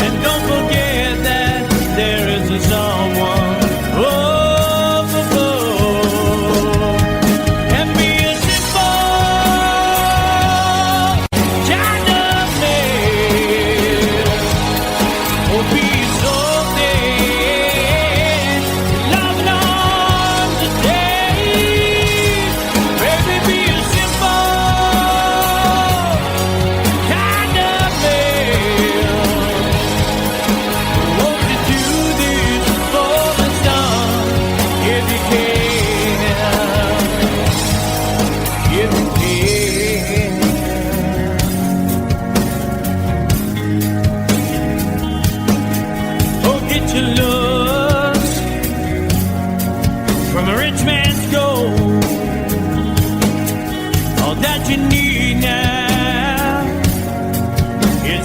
S1: And don't forget that there is a someone.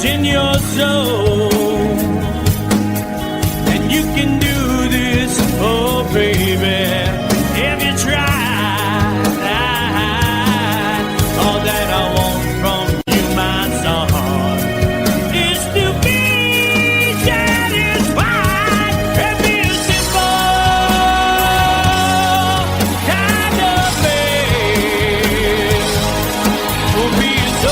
S1: In your soul, and you can do this, oh baby, if you try. All that I want from you, my son, is to be satisfied and be a simple kind of man. Will be so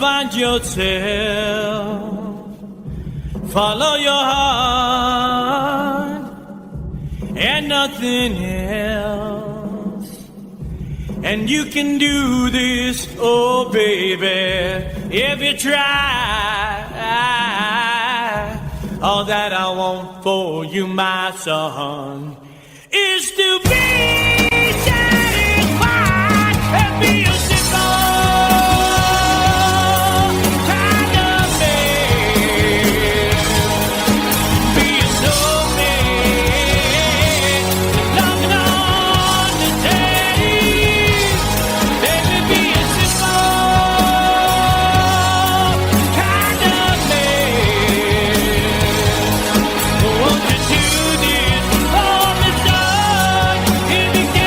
S1: find yourself, follow your heart and nothing else. And you can do this, oh baby, if you try. All that I want for you, my son, is to be satisfied and be a in the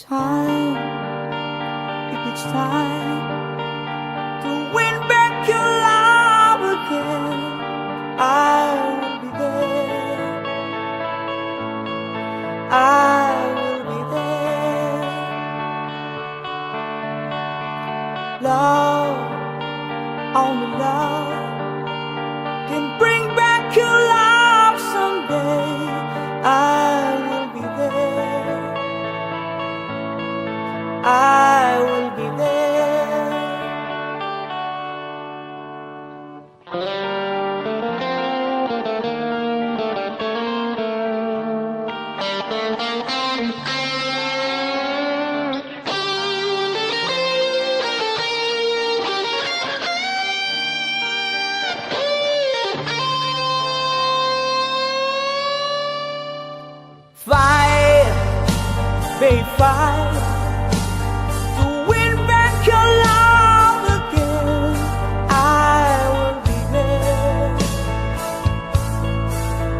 S4: time, if it's time to win back your love again, I will be there. I will be there. Love, only love can bring back your love someday. I will be there. I will be there. Fight, babe, fight to win back your love again. I will be there.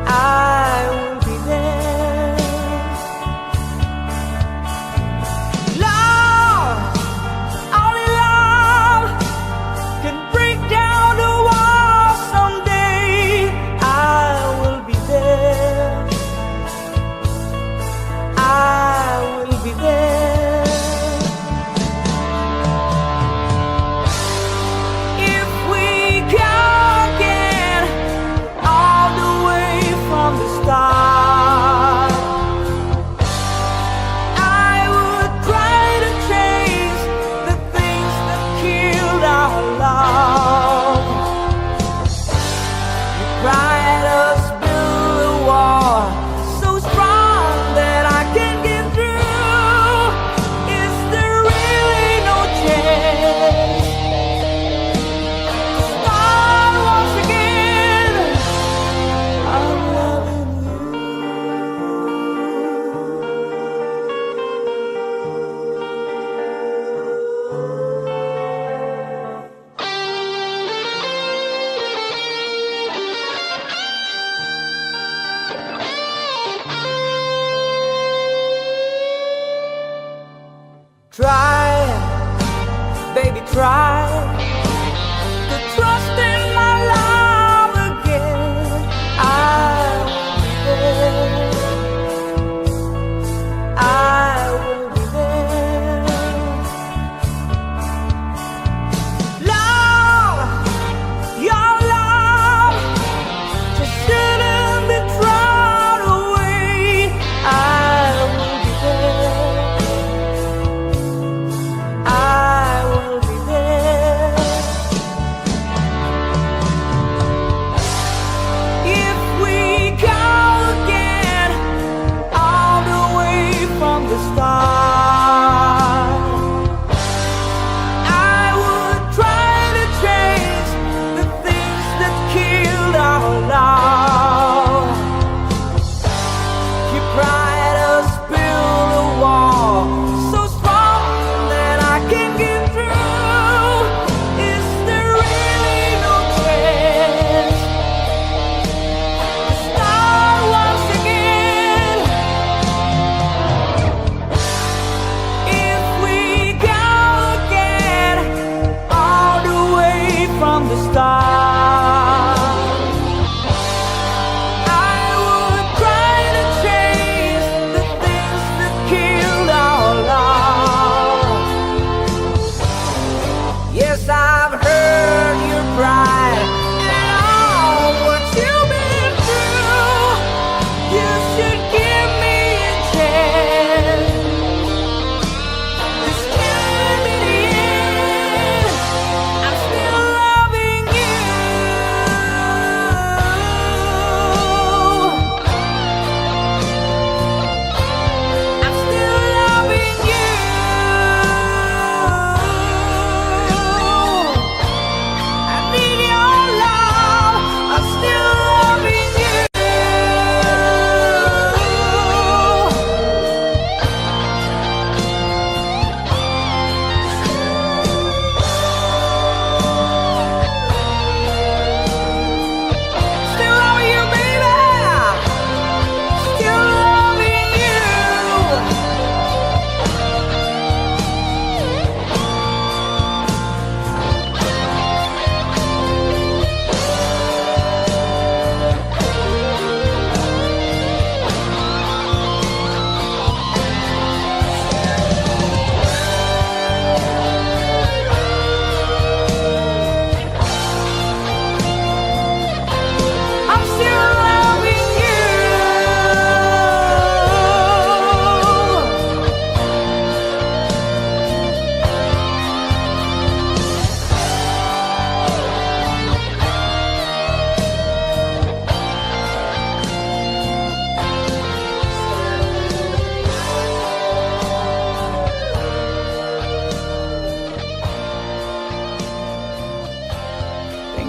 S4: I will be there. Love, only love can break down the wall someday. I will be there. I will be there. If we go again all the way from the start, I would try to change the things that killed our love. You cried us build a wall so strong that I can get through. Is there really no chance to start once again? I'm loving you.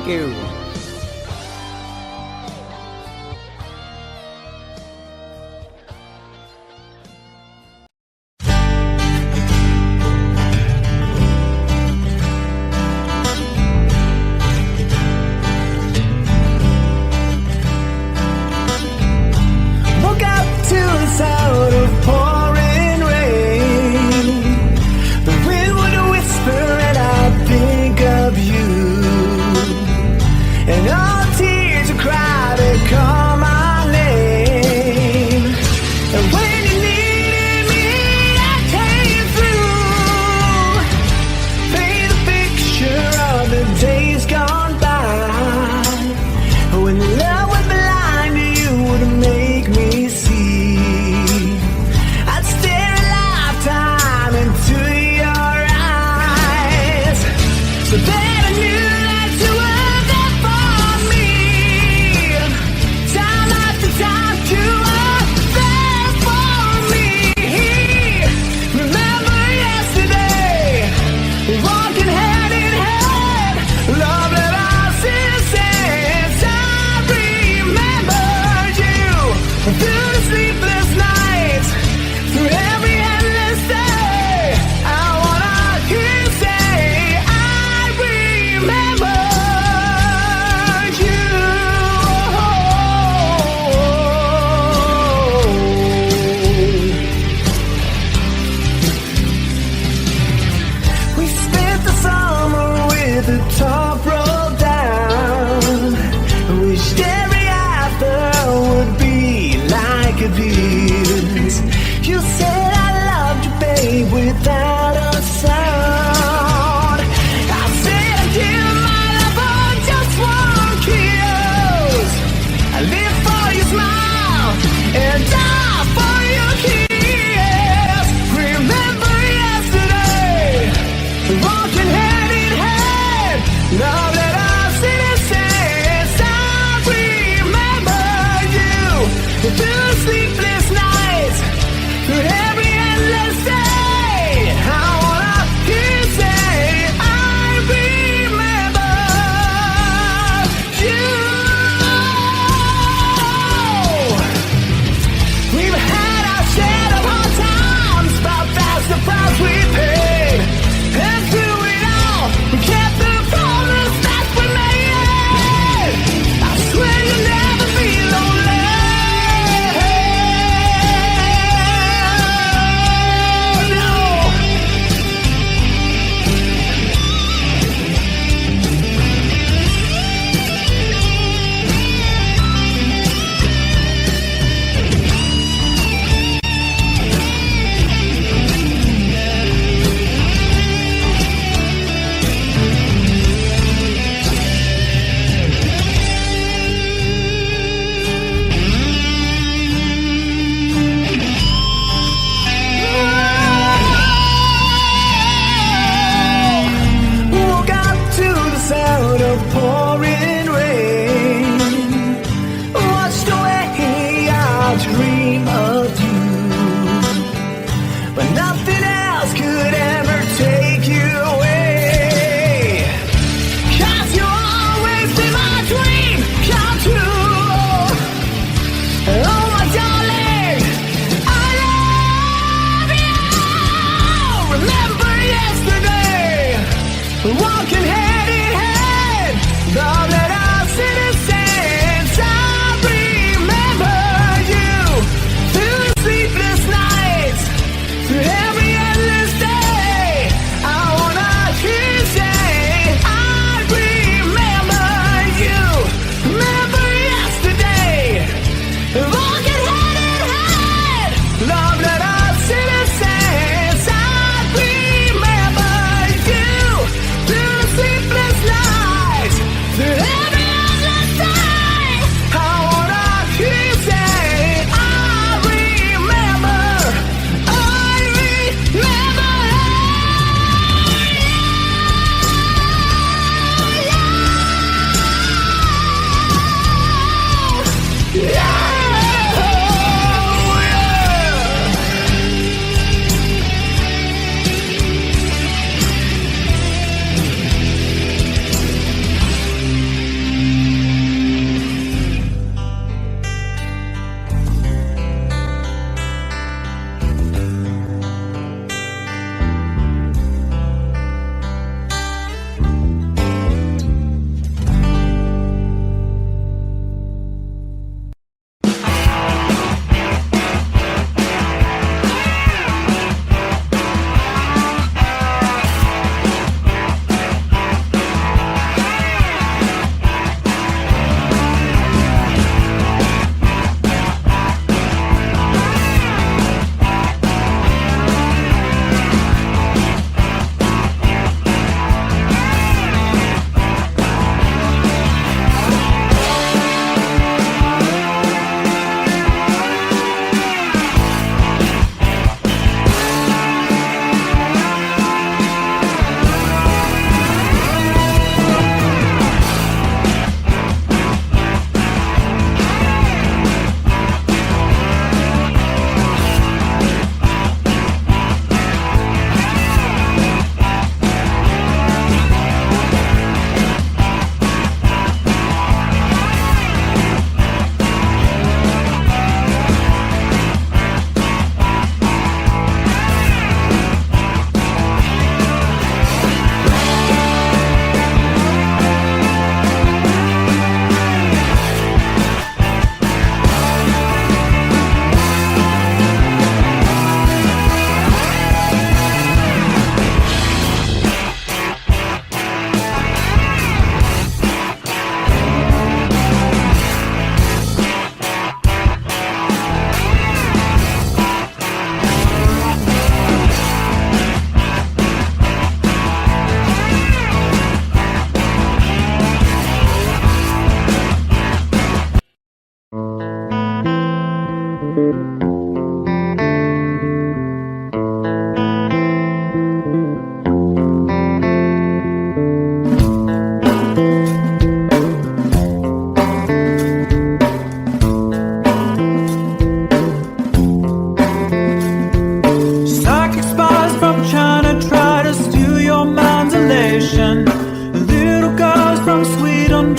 S8: Thank you.
S4: Woke up to the sound of pouring rain. The wind would whisper and I'd think of you. And all tears would cry to call my name. And when you needed me, I came through. Paint a picture of the days gone by. When love was blind, you would make me see. I'd stare a lifetime into your eyes, so that I knew that you were there for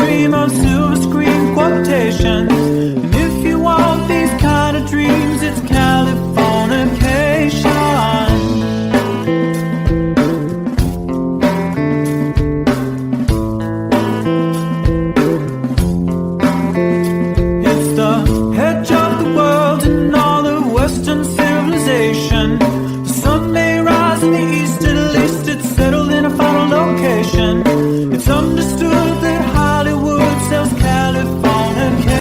S1: dream of silver screen quotations. And if you want these kind of dreams, it's Californication. It's the edge of the world and all of Western civilization. The sun may rise in the east, at least it's settled in a final location. It's understood that Hollywood sells Californication.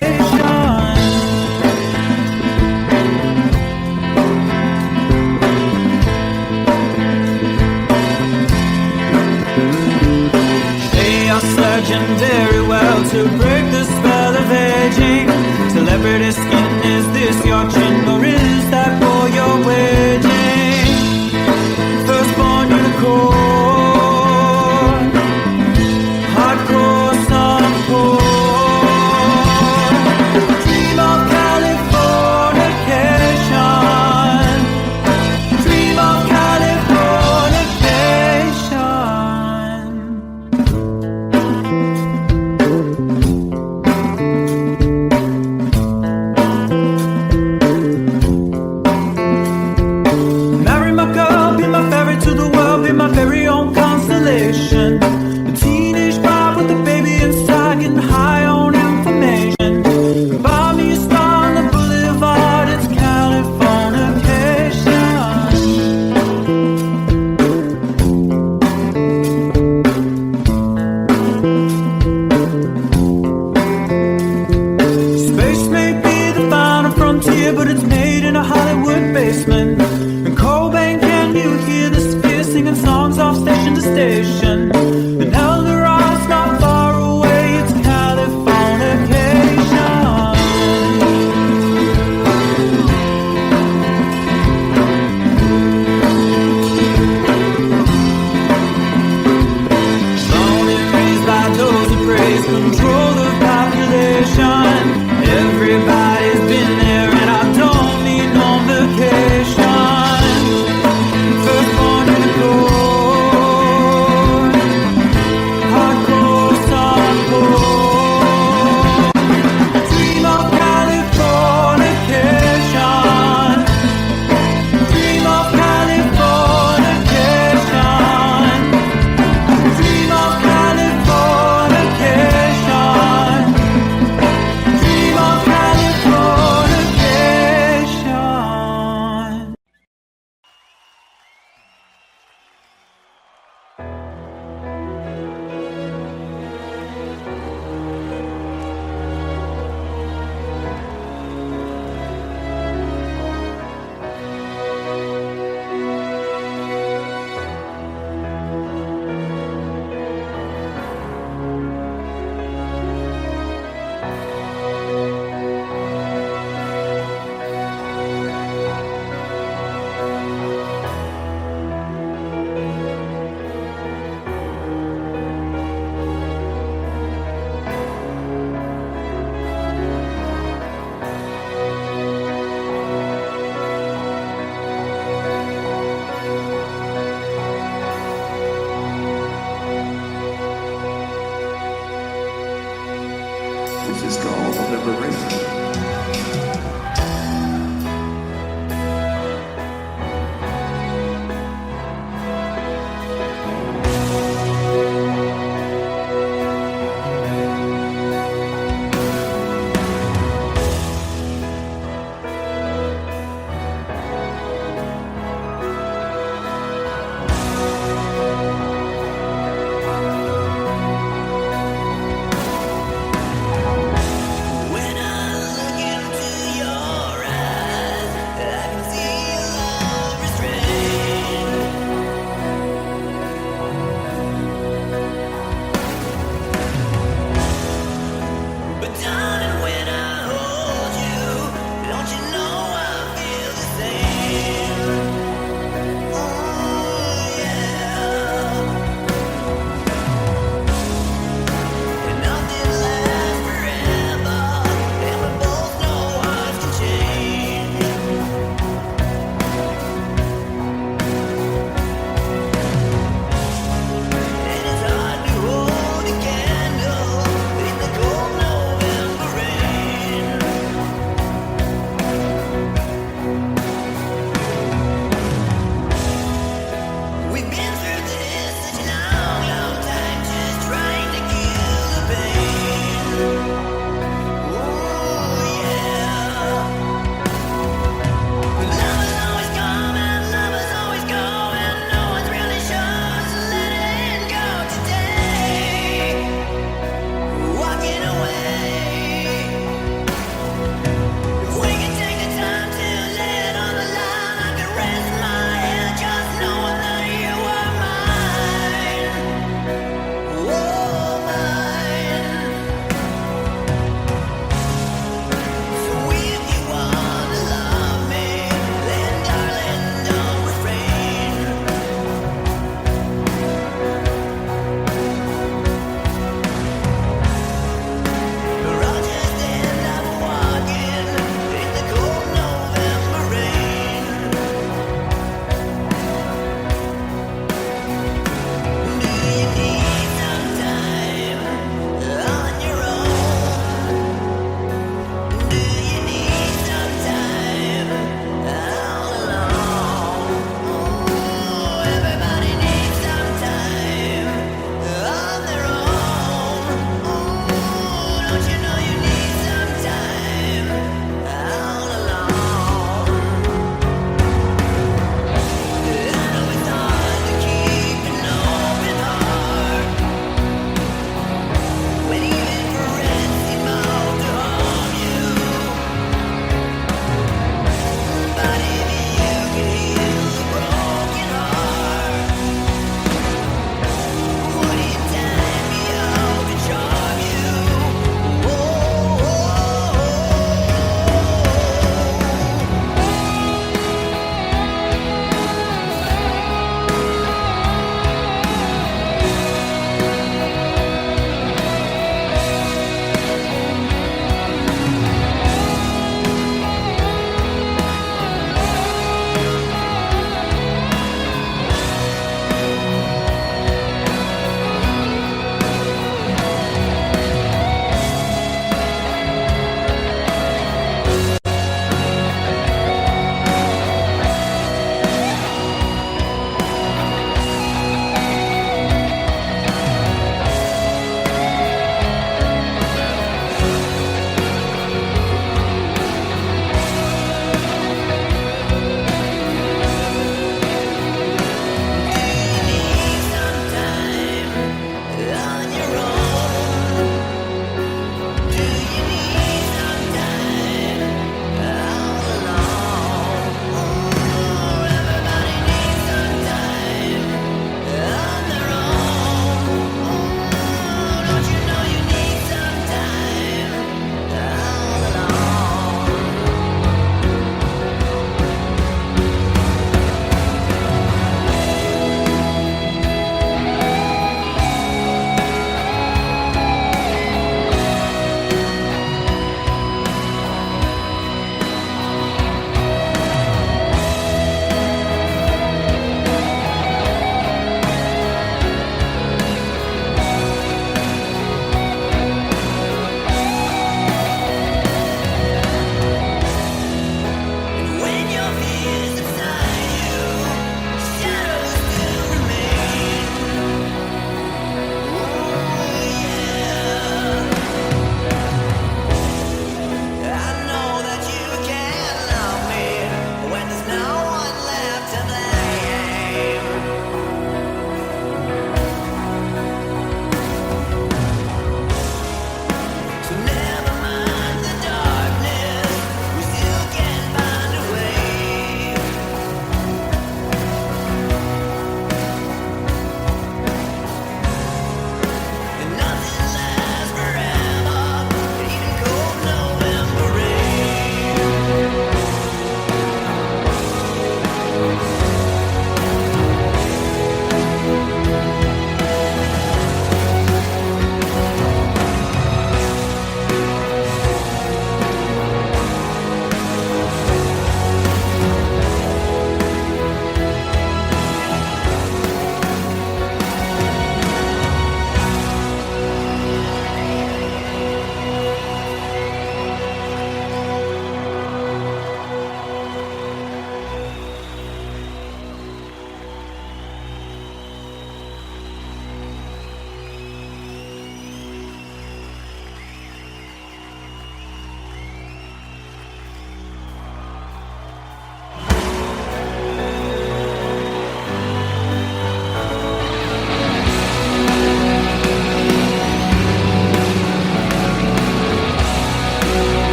S1: They are surgeon very well to break the spell of aging. Celebrity skin, is this your chin or is that for your waging? Firstborn unicorn, hardcore support. Dream of Californication. Dream of Californication. Marry my girl, be my ferry to the world, be my very own constellation. A teenage bride with a baby inside, getting high on information. Buy me a star on the boulevard, it's Californication. Space may be the final frontier, but it's made in a Hollywood basement. And Cobain, can you hear the sphere singing songs off station to station? And Eldorad's not far away, it's Californication. Born and raised by those who praise control the population. Everybody's been there and I don't need no vacation. Firstborn unicorn, hardcore support. Dream of Californication. Dream of Californication. Dream of Californication. Dream of Californication.
S2: This is called liberation.
S3: When I look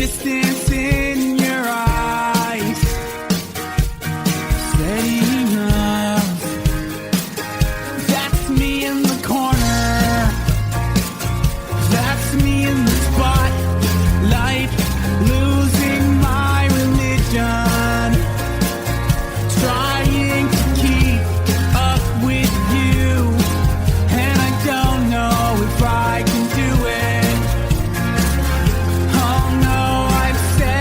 S1: distance in your eyes. Steady enough. That's me in the corner. That's me in the spotlight, losing my religion, trying to keep up with you, and I don't know if I can do it. Oh no, I've said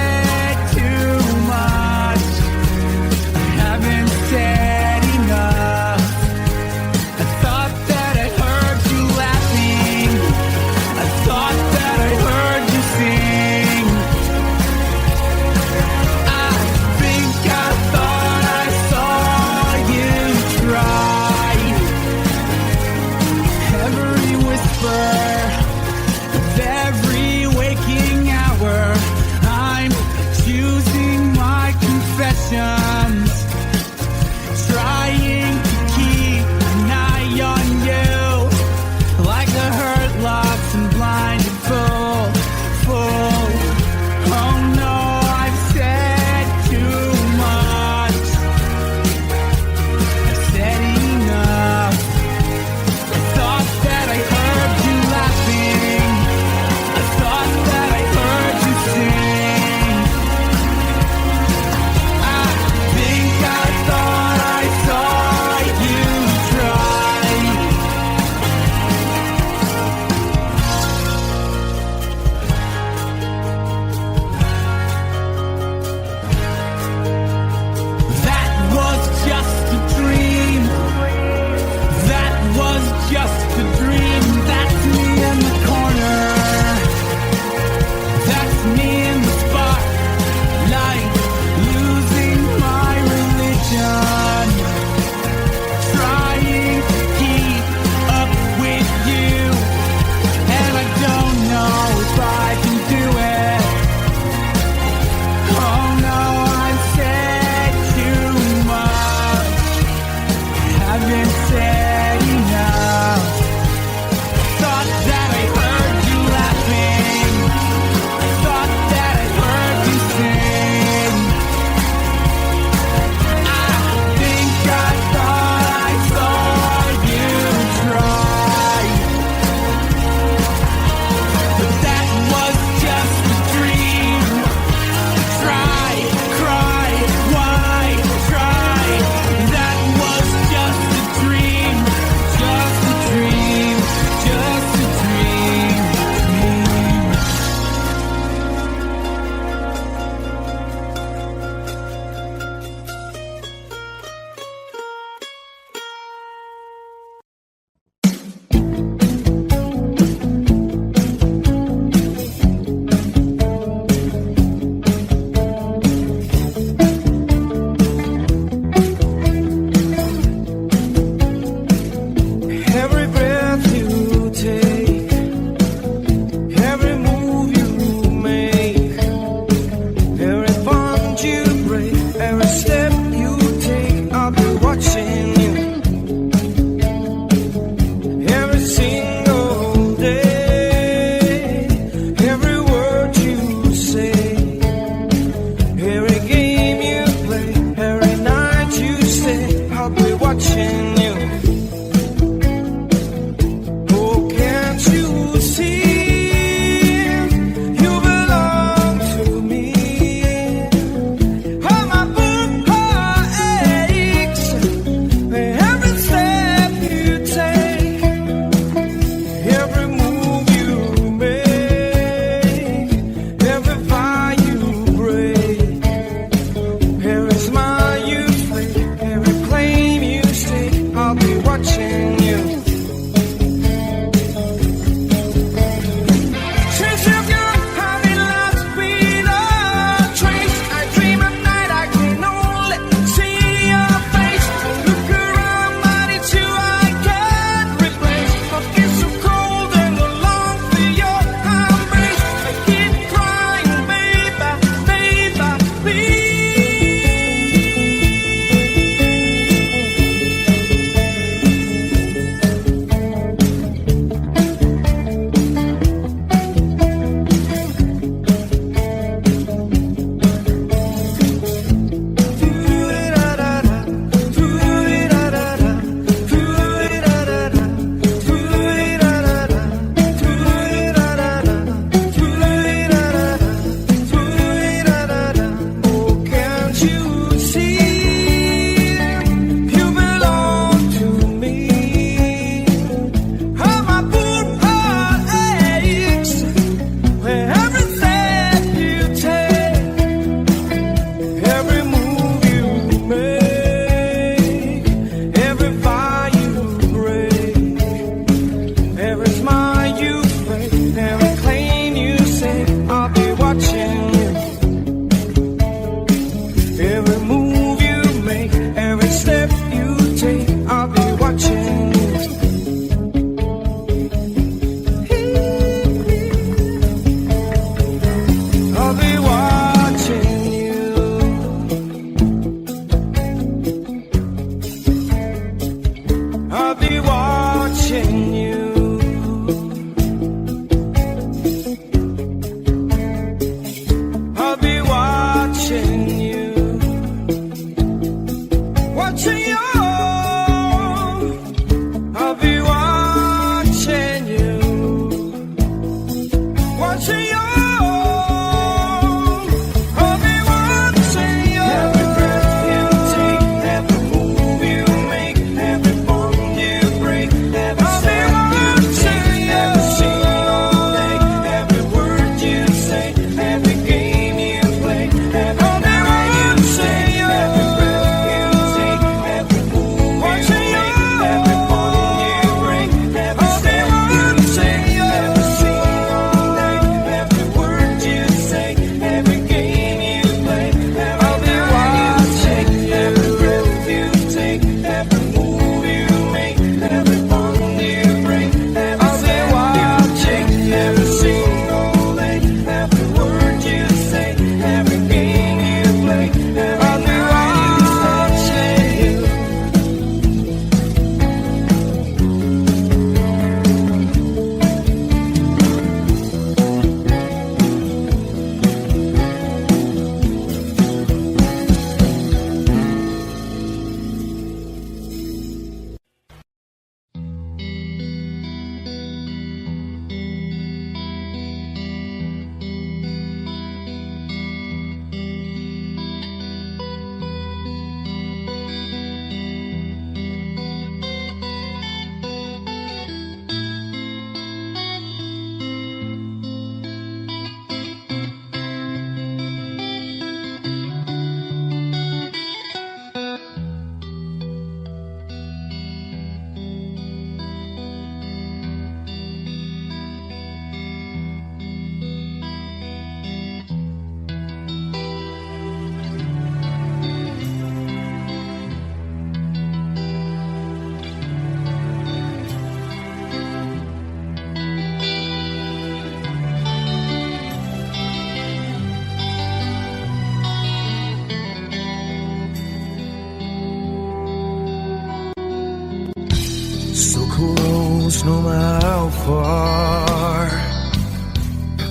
S7: close, no matter how far.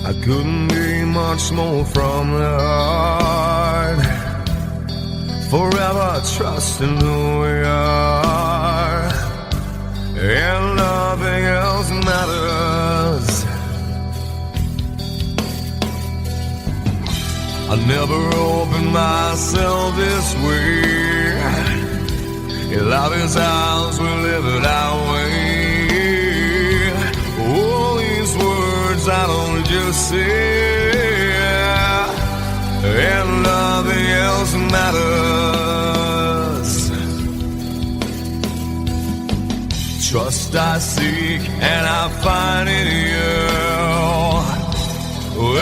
S7: I couldn't be much more from the heart. Forever trusting who we are, and nothing else matters. I never opened myself this way. Life is ours, we live it our way. All these words I don't just say, and nothing else matters. Trust I seek and I find in you.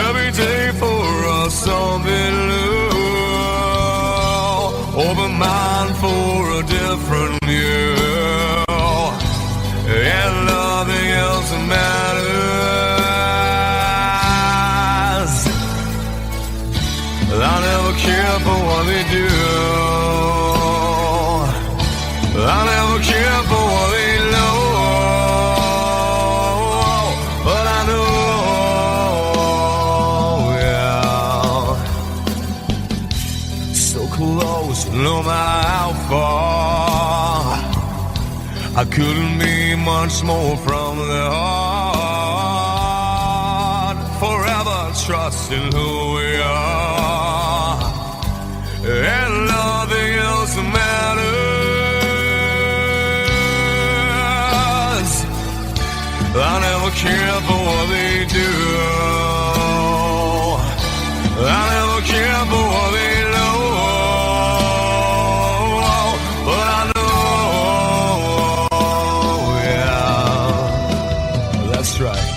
S7: Every day for us something new. Open mind for a different view, and nothing else matters. I never care for what they do. I never care for what they know. But I know, yeah, so close, no matter how far. I couldn't be much more from the heart. Forever trusting who we are, and nothing else matters. I never care for what they do. I never care for what they know. But I know, yeah, that's right.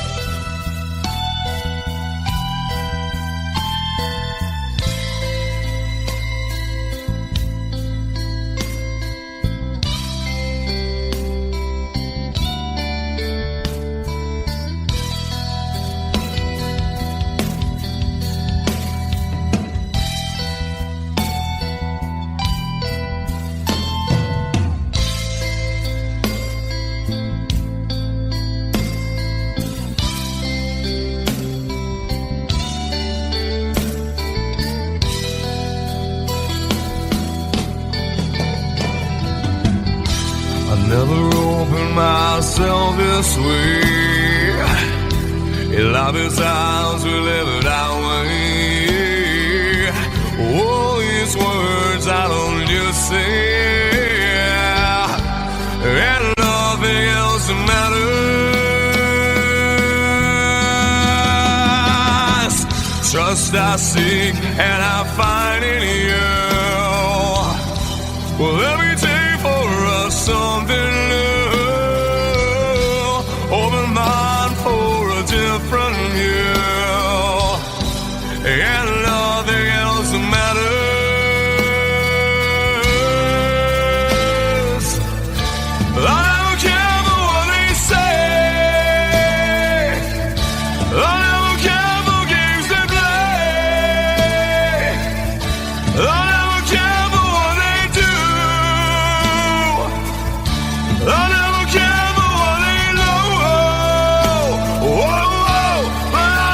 S7: Never opened myself this way. Life is ours, we live it our way. All these words I don't just say, and nothing else matters. Trust I seek and I find in you. Well, every day for us something new. Open mind for a different view, and nothing else matters. I don't care for what they say. I don't care for games they play. I never care for what they do. I never care for what they know. Whoa, whoa, but I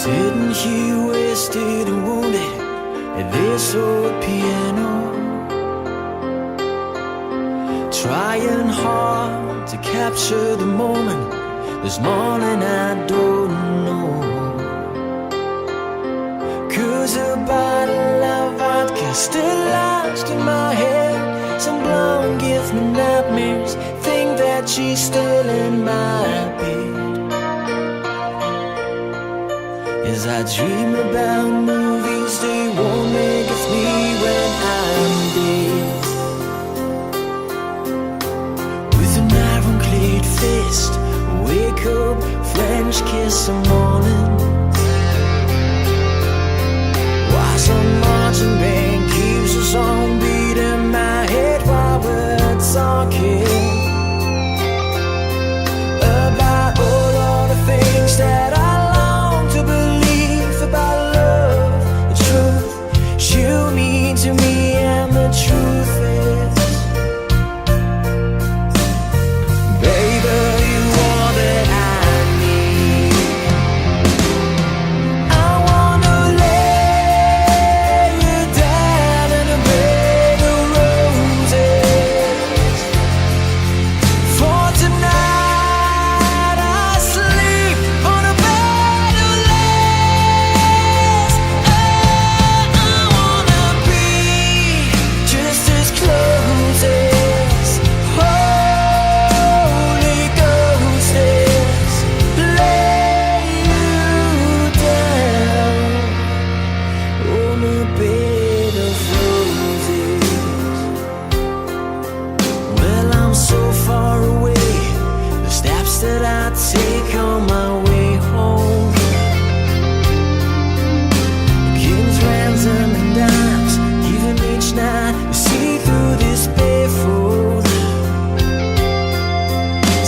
S4: Sitting here wasted and wounded at this old piano, trying hard to capture the moment. This morning I don't know, 'cause a bottle of vodka still lodged in my head. Some blonde gives me nightmares, think that she's still in my bed. As I dream about movies they won't make of me when I'm dead. With an ironclad fist, wake up, French kiss the morning. While some marching band keeps us on beating my head while we're talking about all of the things that I long to believe about love, the truth you mean to me, and the truth is, baby, you are that I need. I wanna lay you down in a bed of roses. For tonight I sleep on a bed of lace. I wanna be just as close as Holy Ghost is. Lay you down on a bed of roses. Well, I'm so far away, the steps that I take on my way home, king's ransom and dimes given each night to see through this barefoot.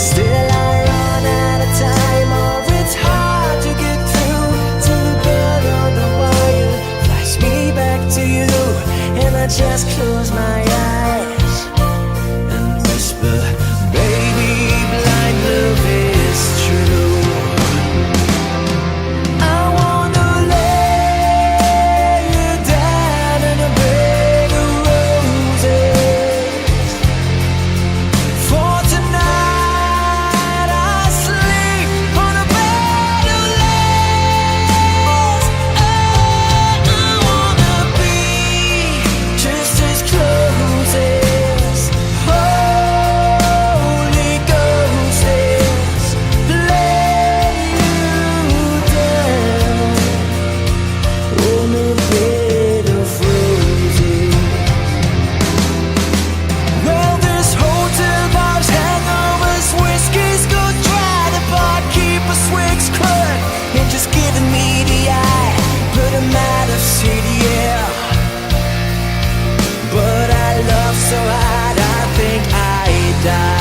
S4: Still I run out of time, or it's hard to get through to the bed on the wire. Flash me back to you, and I just close my eyes and whisper, baby, blind love is true. I wanna lay you down in a bed of roses. For tonight I sleep on a bed of lace. I wanna be just as close as Holy Ghost is. Lay you down on a bed of roses. Well, this hotel bar's hangovers, whiskey's go dry. The barkeeper swigs crud and just giving me the eye. Put him out of city, yeah. But I love so hard, I think I die.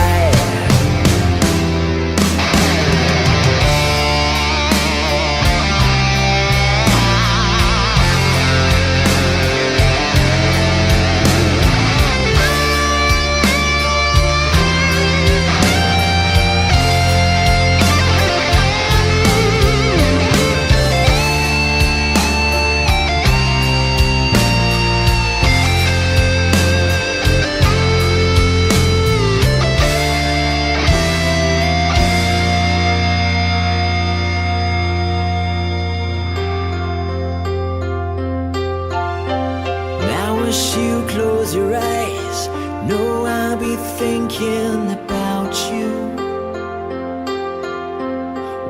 S4: Now as you close your eyes, know I'll be thinking about you.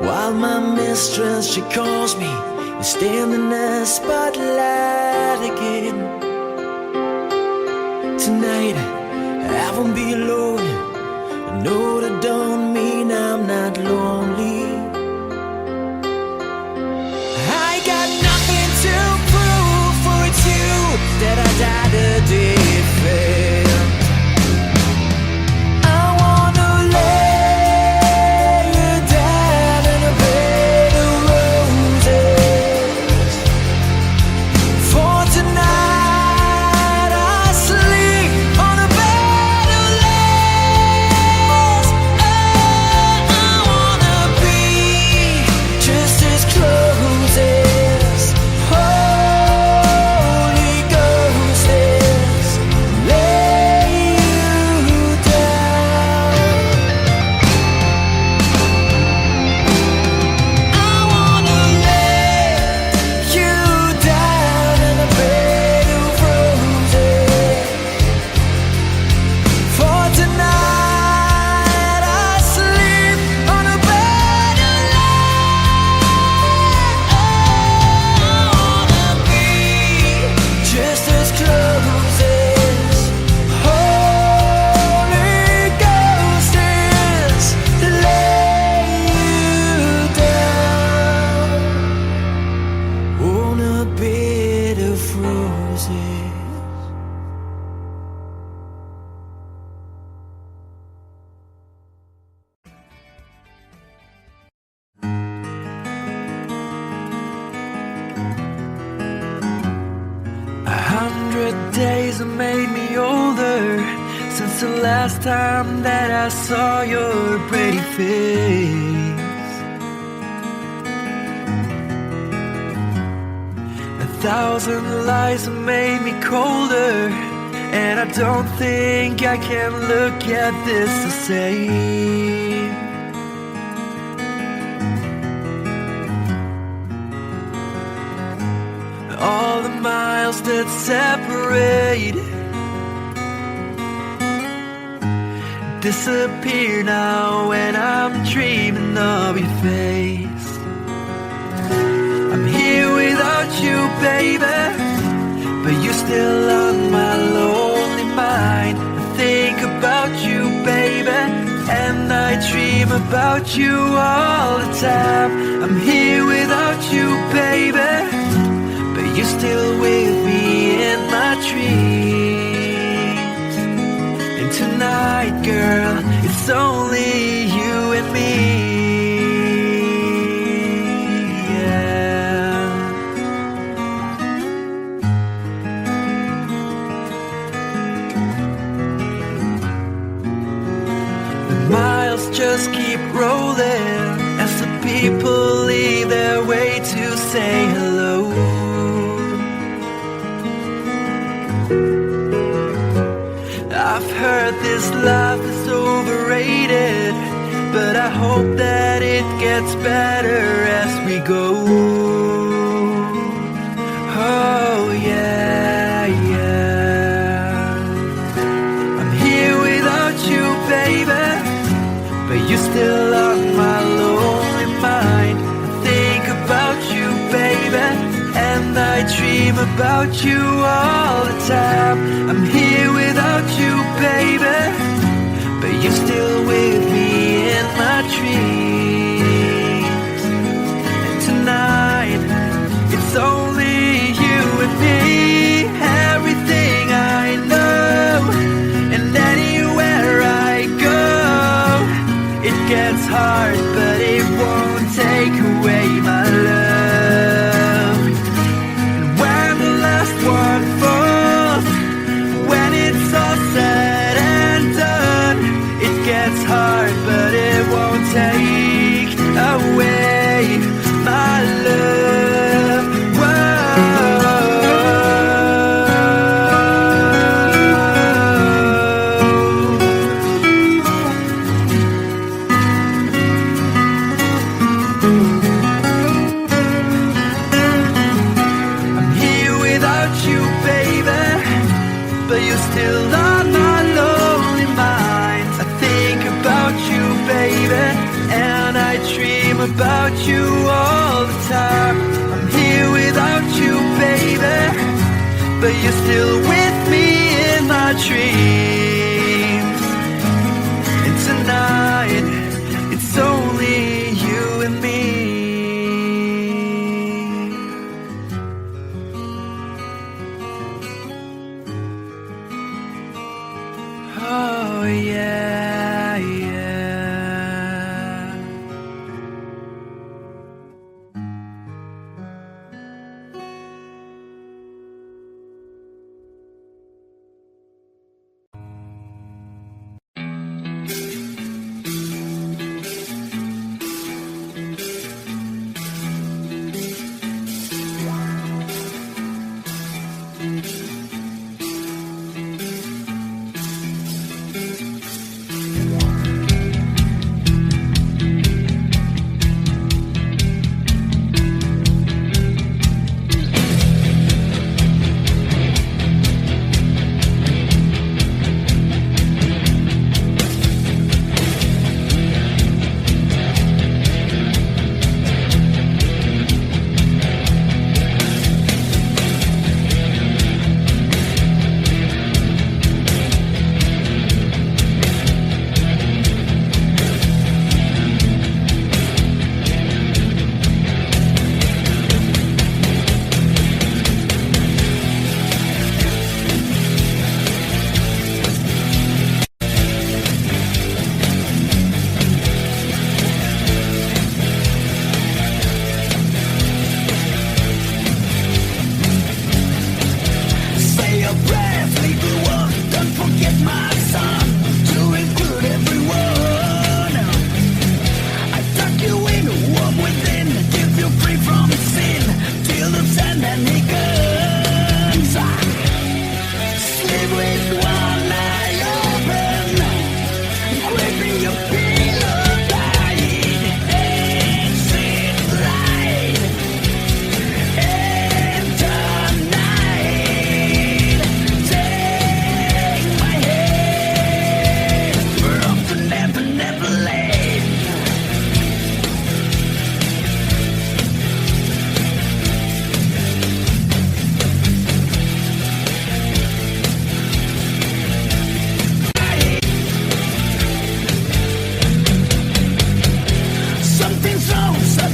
S4: While my mistress, she calls me and stand in the spotlight again. Tonight I won't be alone. I know that don't mean I'm not lonely. I got nothing to prove, for it's you that I died a defend. I wanna lay you down in a bed of roses. For tonight I sleep on a bed of lace. I wanna be just as close as
S1: days have made me older since the last time that I saw your pretty face. 1,000 lies have made me colder, and I don't think I can look at this the same. All the miles that separate disappear now when I'm dreaming of your face. I'm here without you, baby, but you're still on my lonely mind. I think about you, baby, and I dream about you all the time. I'm here without you, baby, but you're still with me in my dreams. And tonight, girl, it's only you and me. Miles just keep rolling as the people leave their way to say hello. I've heard this life is overrated, but I hope that it gets better as we go. Oh yeah, yeah. I'm here without you, baby, but you're still on my lonely mind. I think about you, baby, and I dream about you all the time. I'm here without you, baby, but you're still with me in my dreams. And tonight, it's only you and me. Everything I know, and anywhere I go, it gets hard, but it won't take away my love. And when the last one falls, when it's all said and done, it gets hard, but it won't take away my love. But you're still on my lonely mind. I think about you, baby, and I dream about you all the time. I'm here without you, baby, but you're still with me in my dreams. And tonight, it's only you and me. Oh yeah, yeah.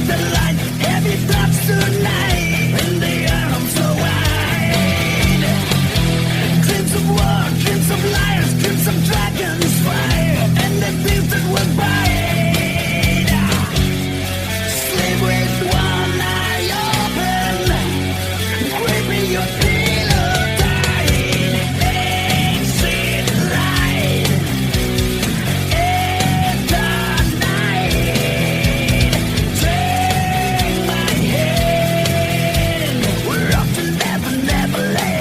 S6: the light, every touch tonight, and the arms so wide. Dreams of war, dreams of liars, dreams of dragons fire, and the things that will bite. Sleep with one eye open, creeping your pillow tight, and see the light in the night. Take my hand, we're off to never, never late.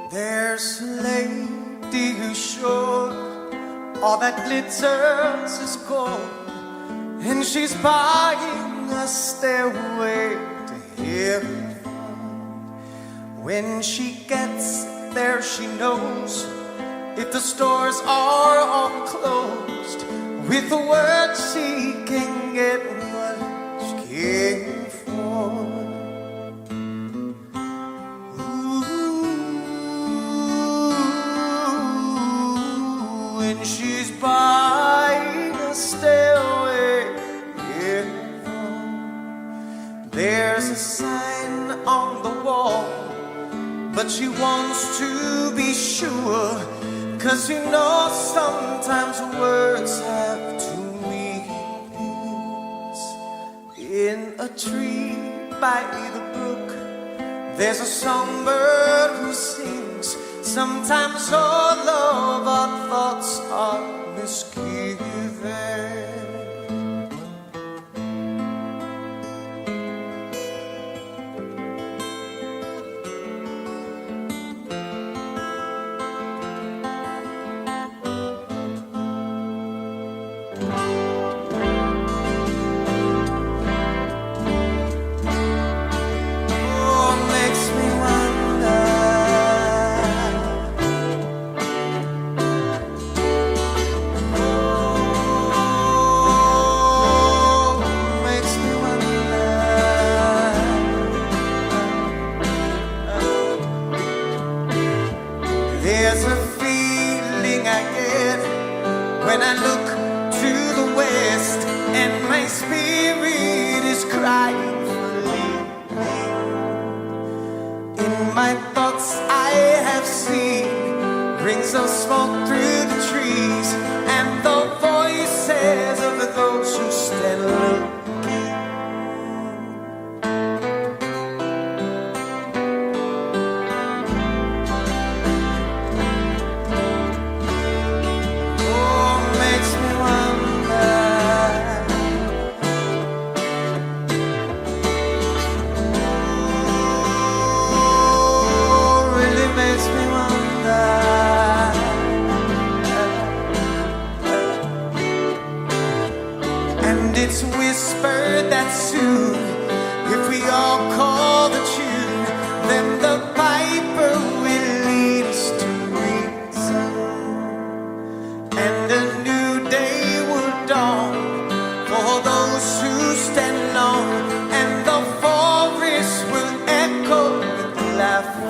S5: There's a lady who's sure all that glitters is gold, and she's buying a stairway to heaven. When she gets there, she knows if the stores are all closed, with the word she can get what she came for. When she's buying a stairway, there's a sign on the wall, but she wants to be sure, 'cause you know sometimes words have two meanings. In a tree by the brook, there's a songbird who sings. Sometimes all of our thoughts when I look to the west and my spirit is crying for leave. In my thoughts I have seen rings of smoke through the trees and the voices of those who stand alone. It's whispered that soon, if we all call the tune, then the piper will lead us to reason, and a new day will dawn for those who stand alone, and the forest will echo with laughter.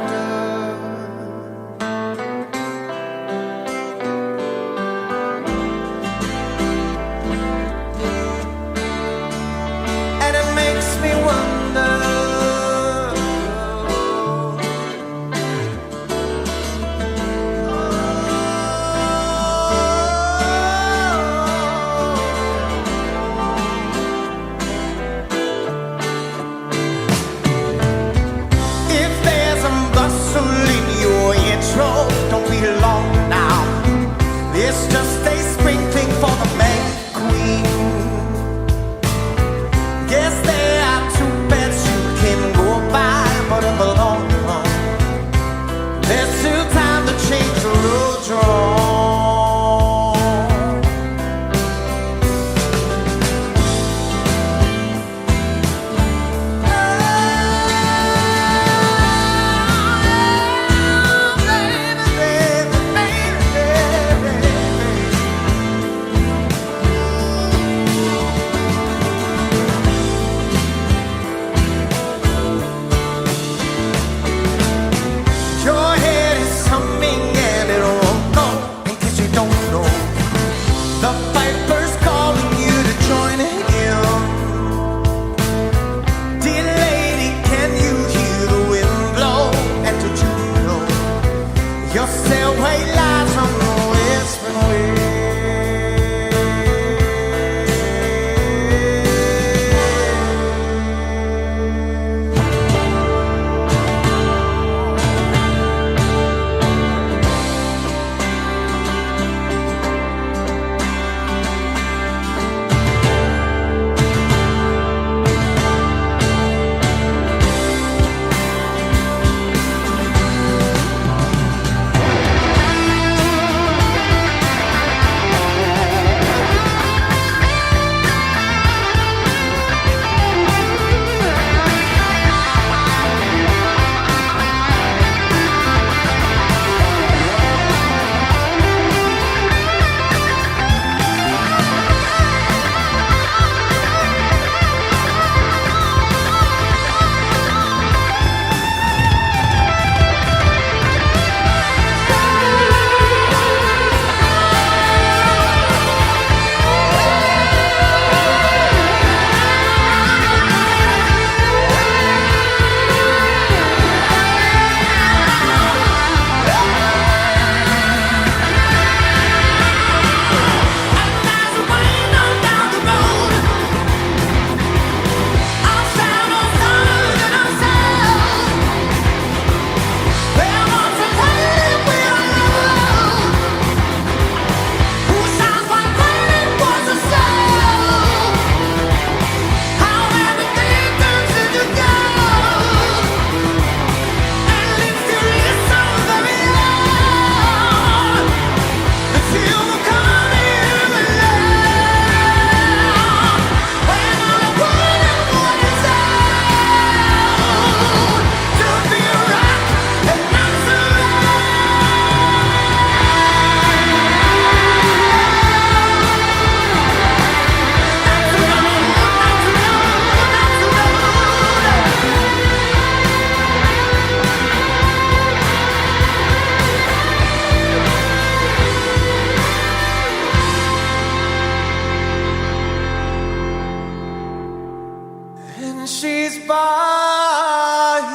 S5: buying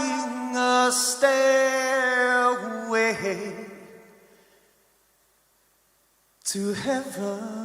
S5: a stairway to heaven.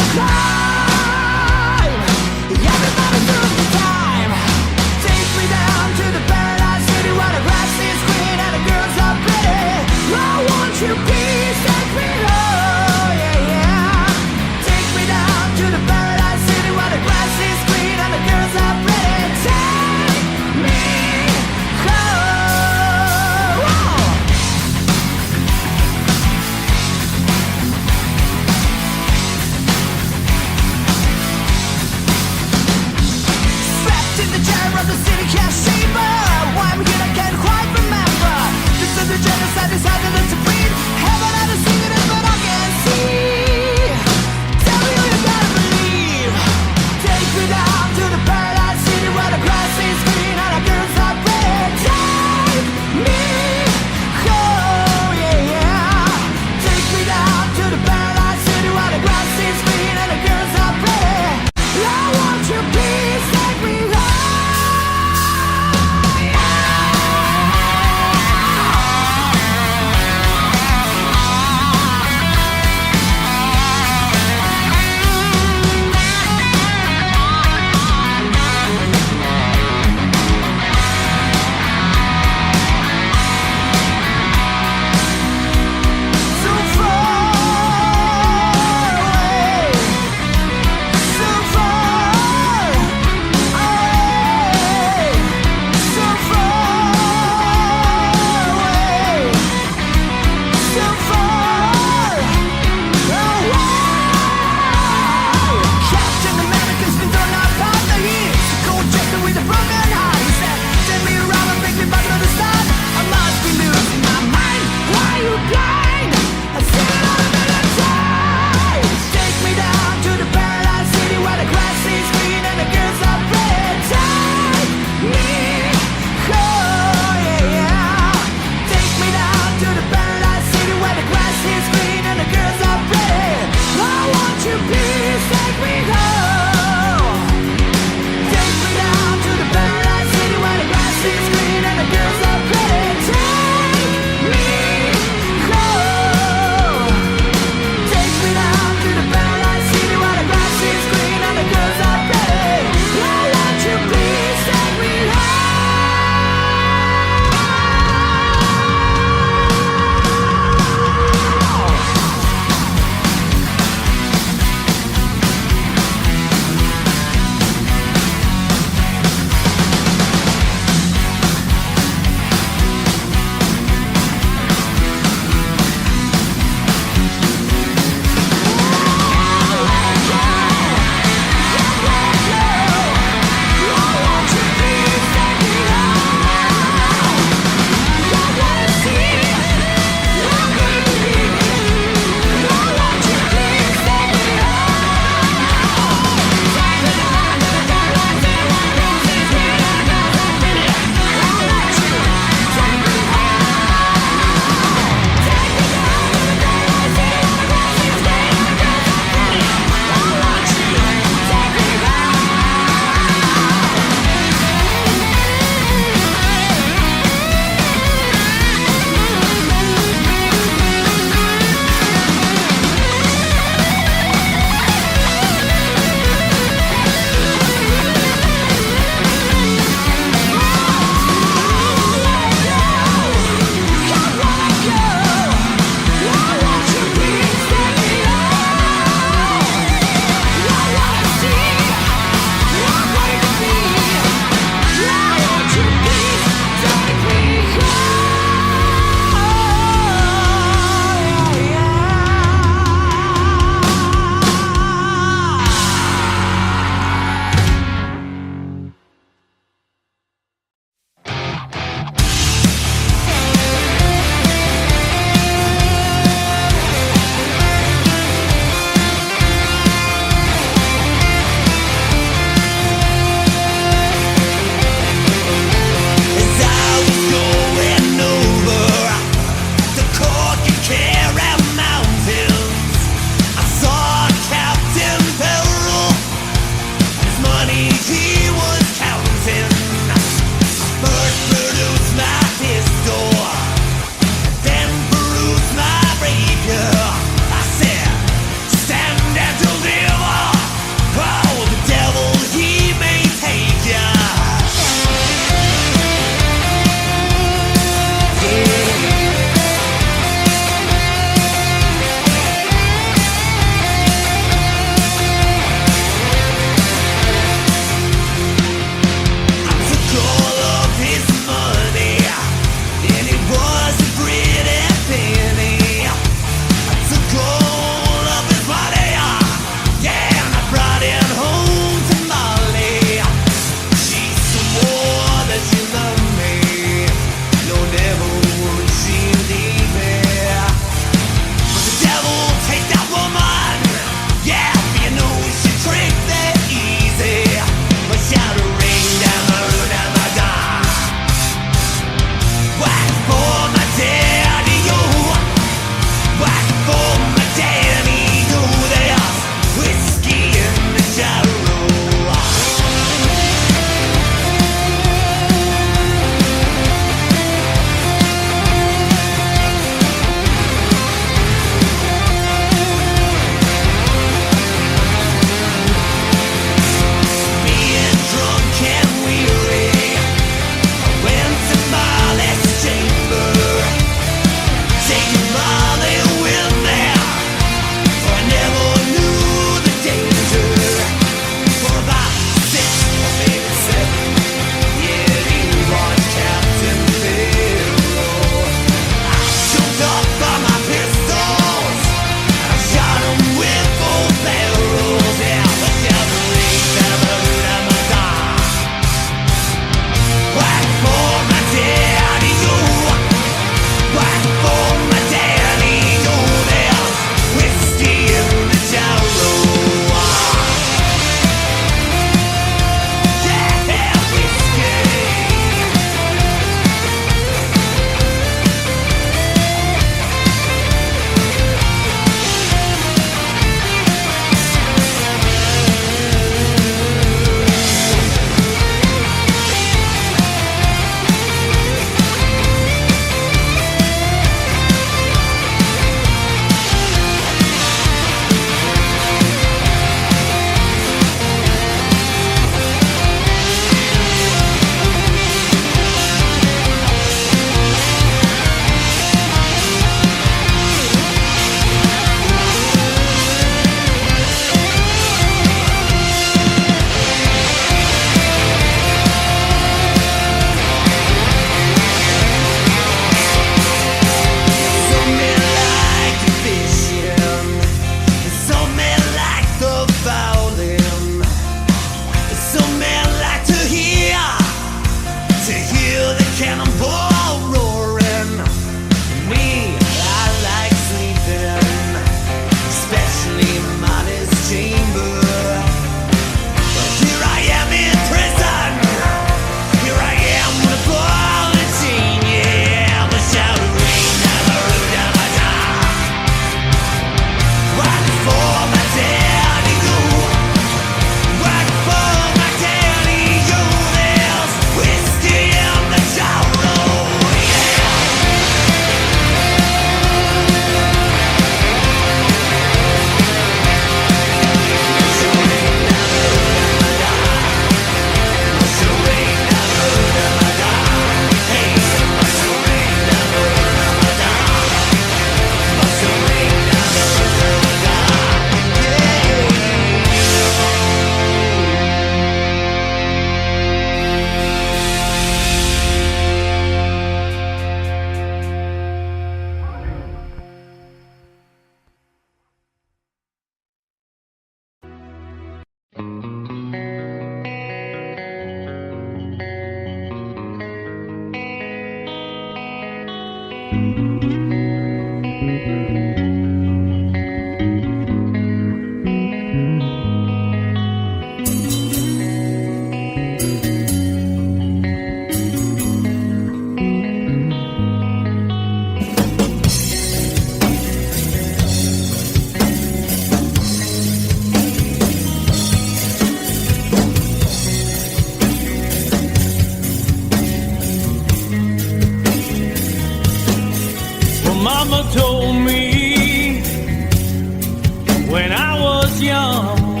S1: young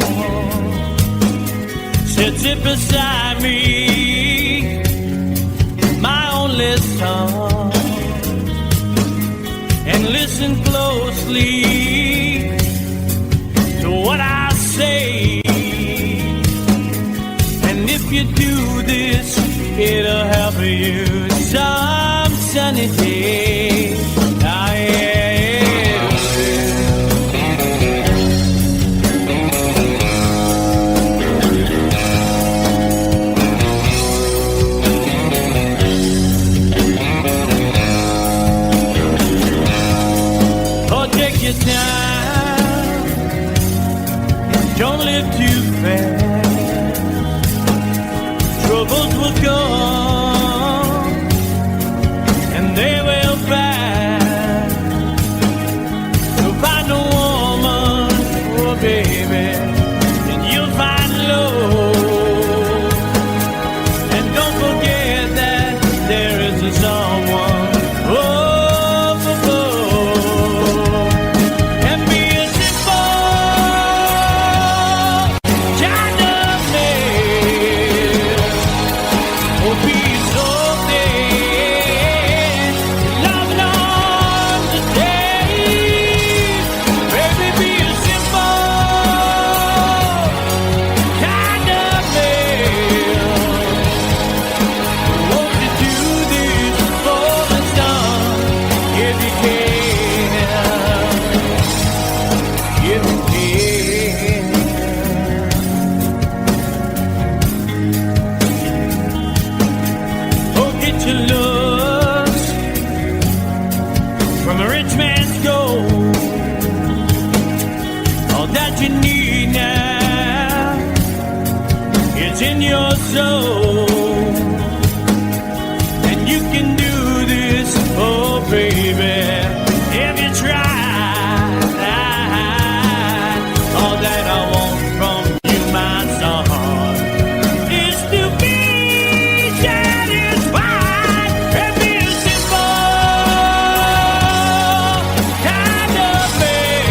S1: sits it beside me, my only son, and listen closely to what I say. And if you do this, it'll help you some sunny day. Ah, yeah. Your time, don't live too fast. Troubles will come and they will pass. So find a woman, oh baby, and you'll find love. And don't forget that there is a someone. In your soul, and you can do this, oh baby, if you try. All that I want from you, my son, is to be satisfied and be a simple kind of man.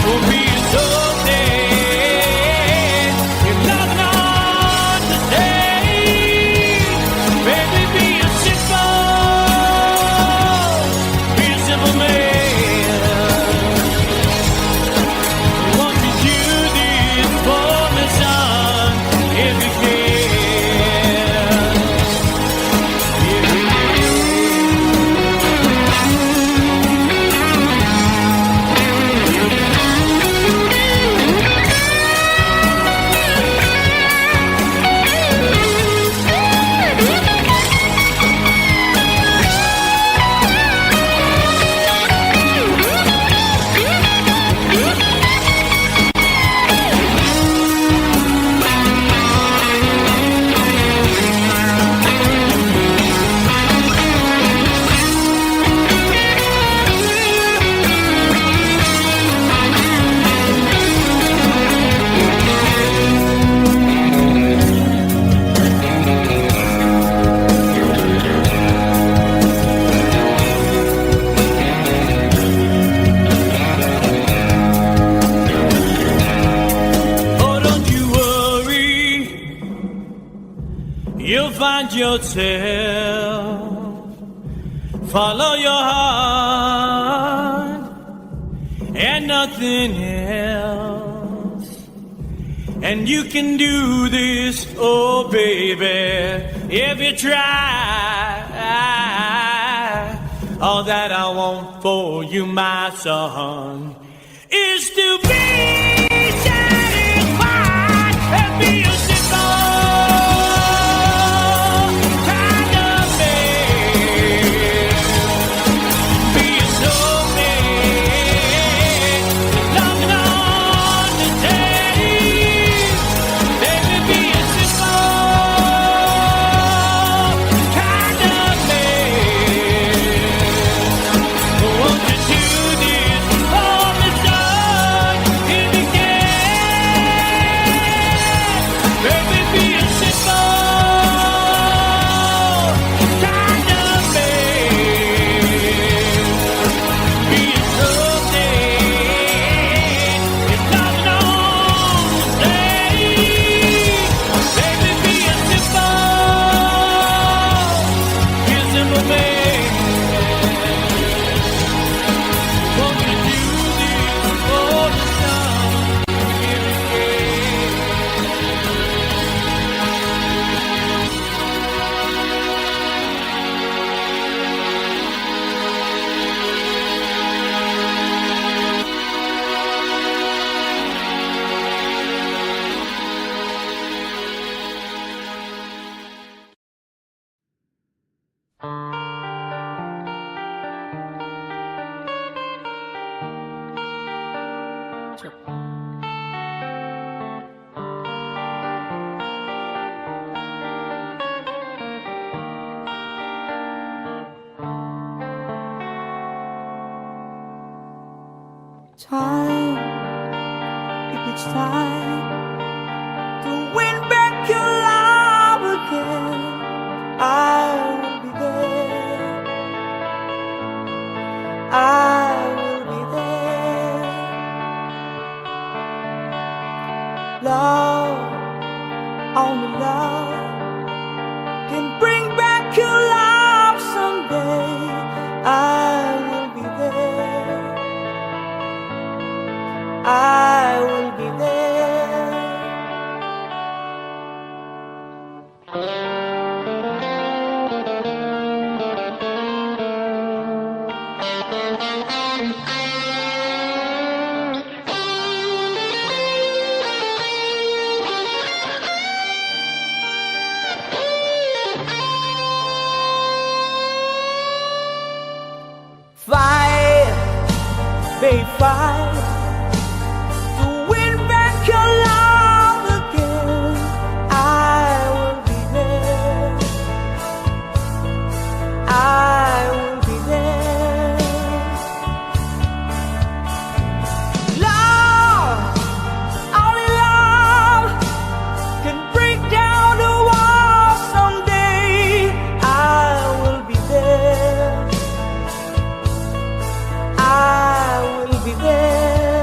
S1: Oh, be so find yourself, follow your heart and nothing else. And you can do this, oh baby, if you try. All that I want for you, my son, is to be satisfied and be a simple.
S3: Won't you do this for me, son? If you
S4: Time, if it's time to win back your love again, I will be there. I will be there. Love, only love can bring back your love someday. I will be there. I will be there. Fight, babe, fight. Be there.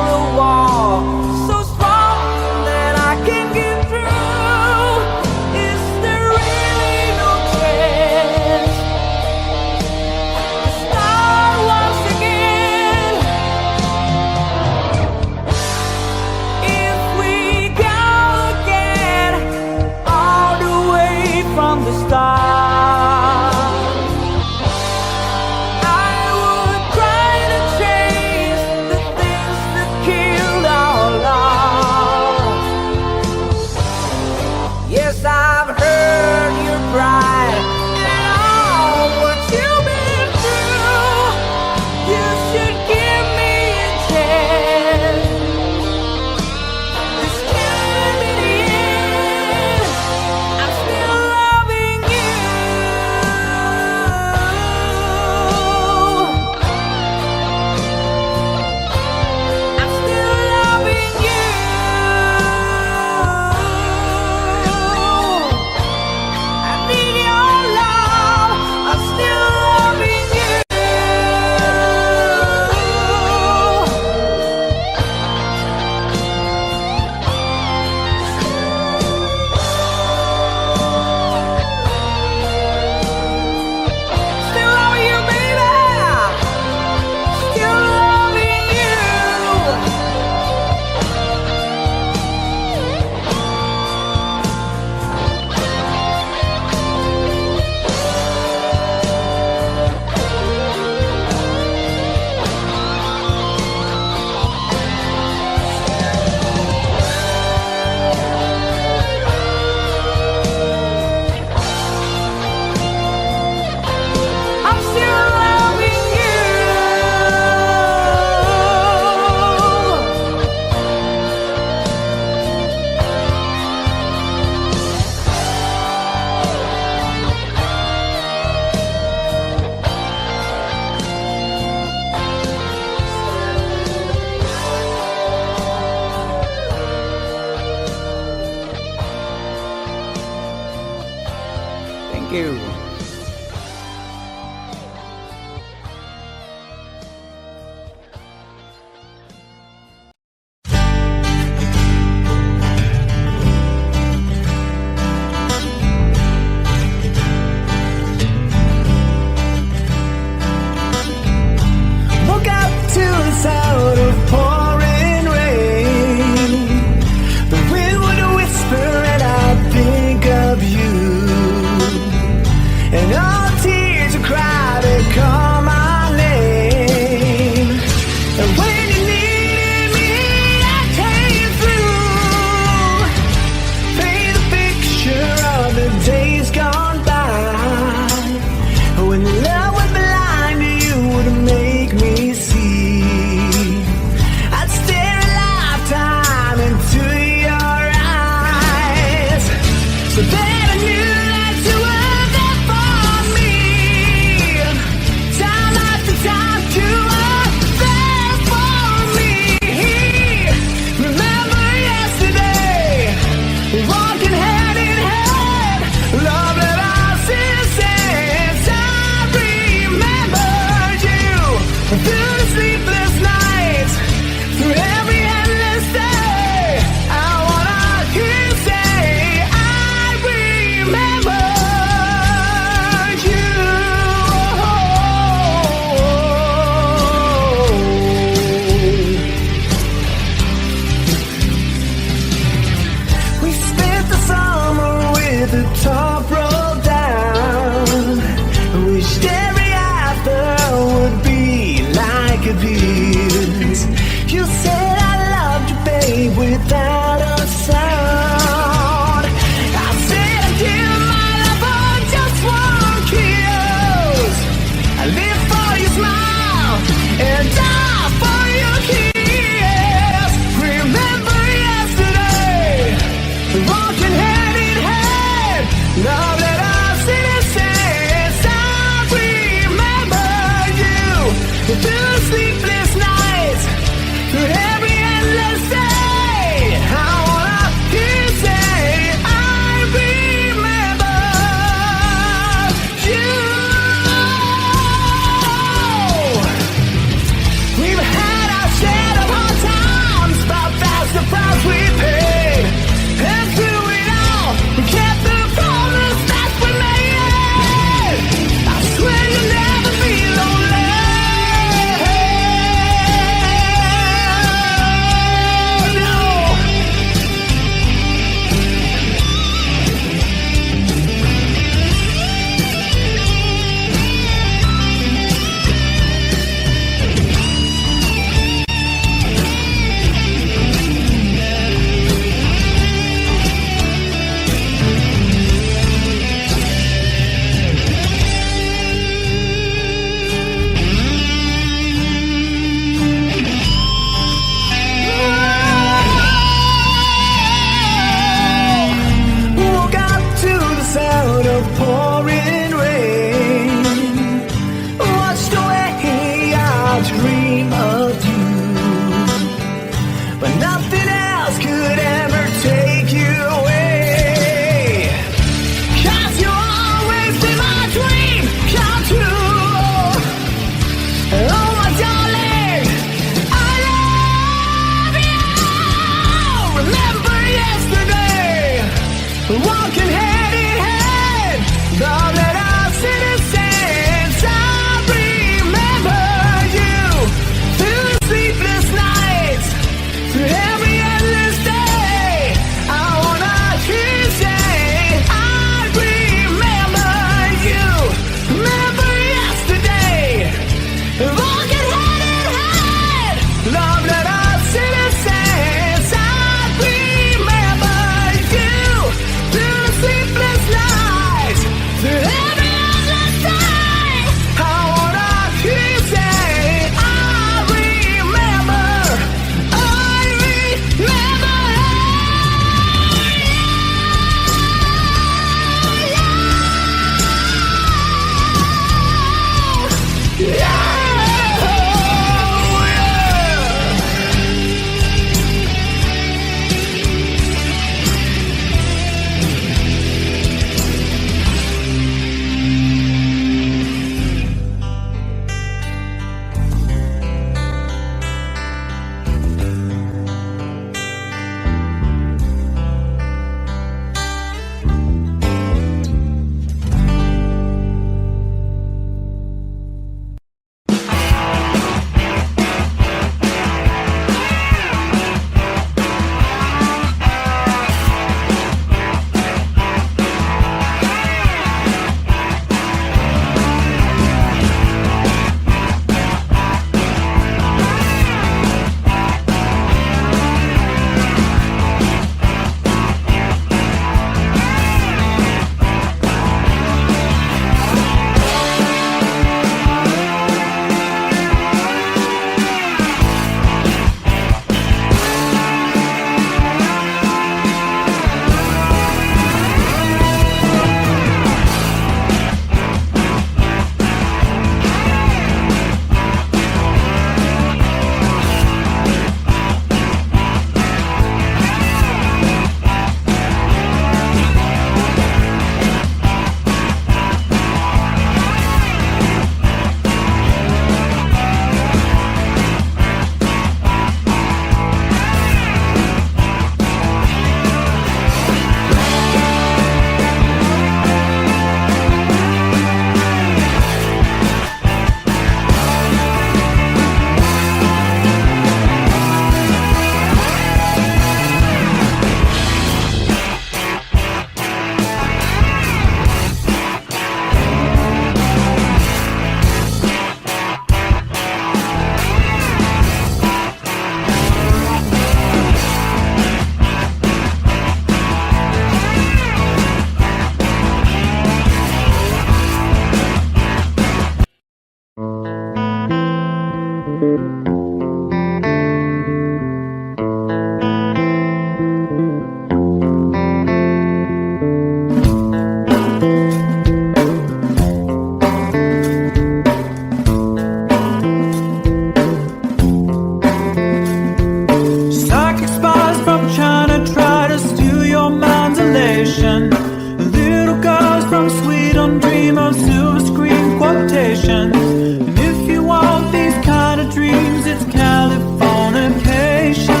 S1: rotations. And if you want these kind of dreams, it's Californication.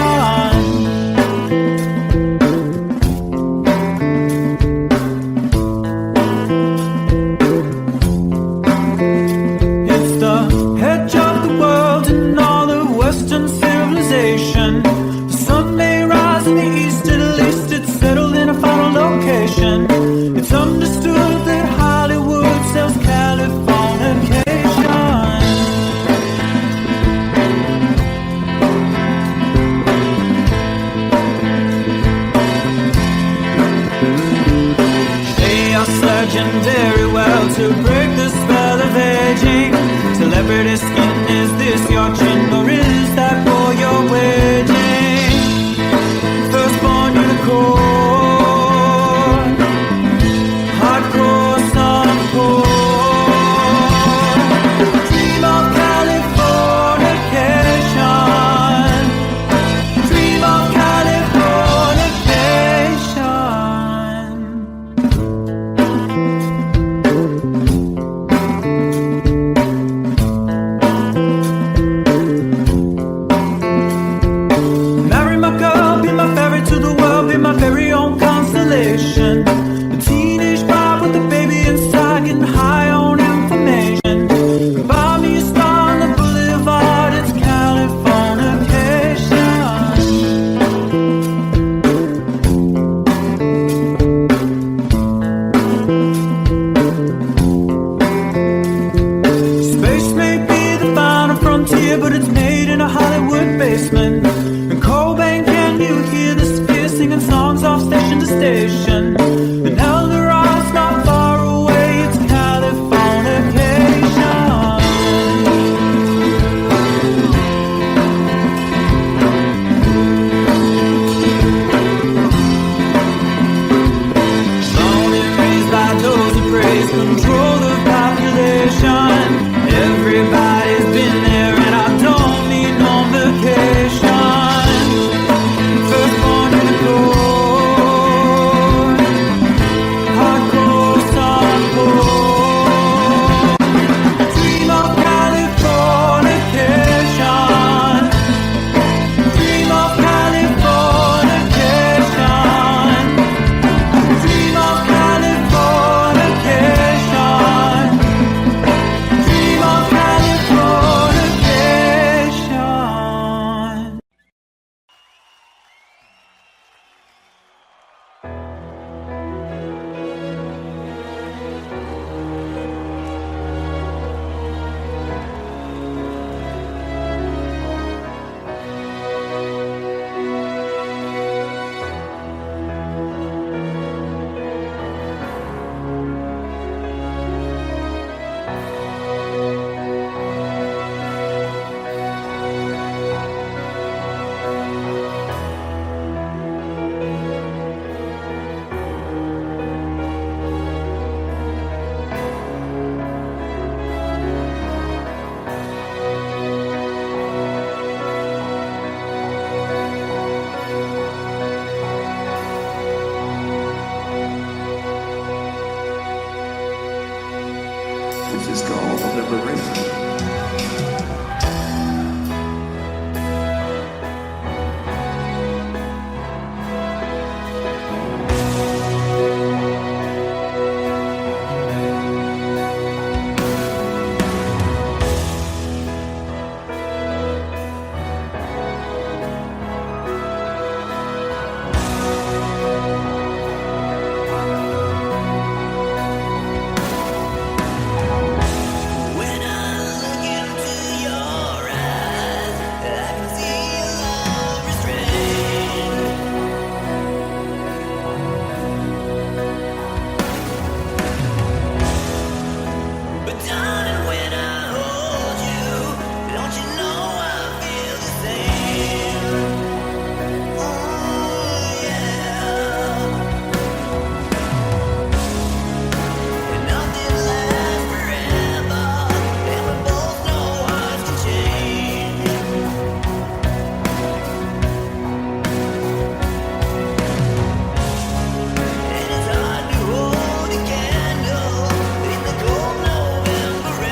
S1: It's the edge of the world and all the Western civilization. The sun may rise in the east, at least it's settled in a final location. It's understood that Hollywood sells Californication. They are surging very well to break the spell of aging. Celebrity skin, is this your chin or is that for your waging? Firstborn unicorn, hardcore son of porn. Dream of Californication. Dream of Californication. Marry my girl, be my ferry to the world, be my very own constellation. A teenage bride with a baby inside, getting high on information. Buy me a star on the boulevard, it's Californication. Space may be the final frontier, but it's made in a Hollywood basement. And Cobain, can you hear the sphere singing songs off station to station? And Eldorad's not far away, it's Californication. Born and raised by those who praise control the population. Everybody's been there and I don't need no vacation. Firstborn unicorn, hardcore son porn. Dream of Californication. Dream of Californication. Dream of Californication. Dream of Californication.
S2: This is called liberation.
S3: When I look into your eyes, I can see your love restrained. But darling, when I hold you, don't you know I feel the same? Oh yeah. And nothing lasts forever, and we both know hearts can change. And it's hard to hold a candle in the cold November rain.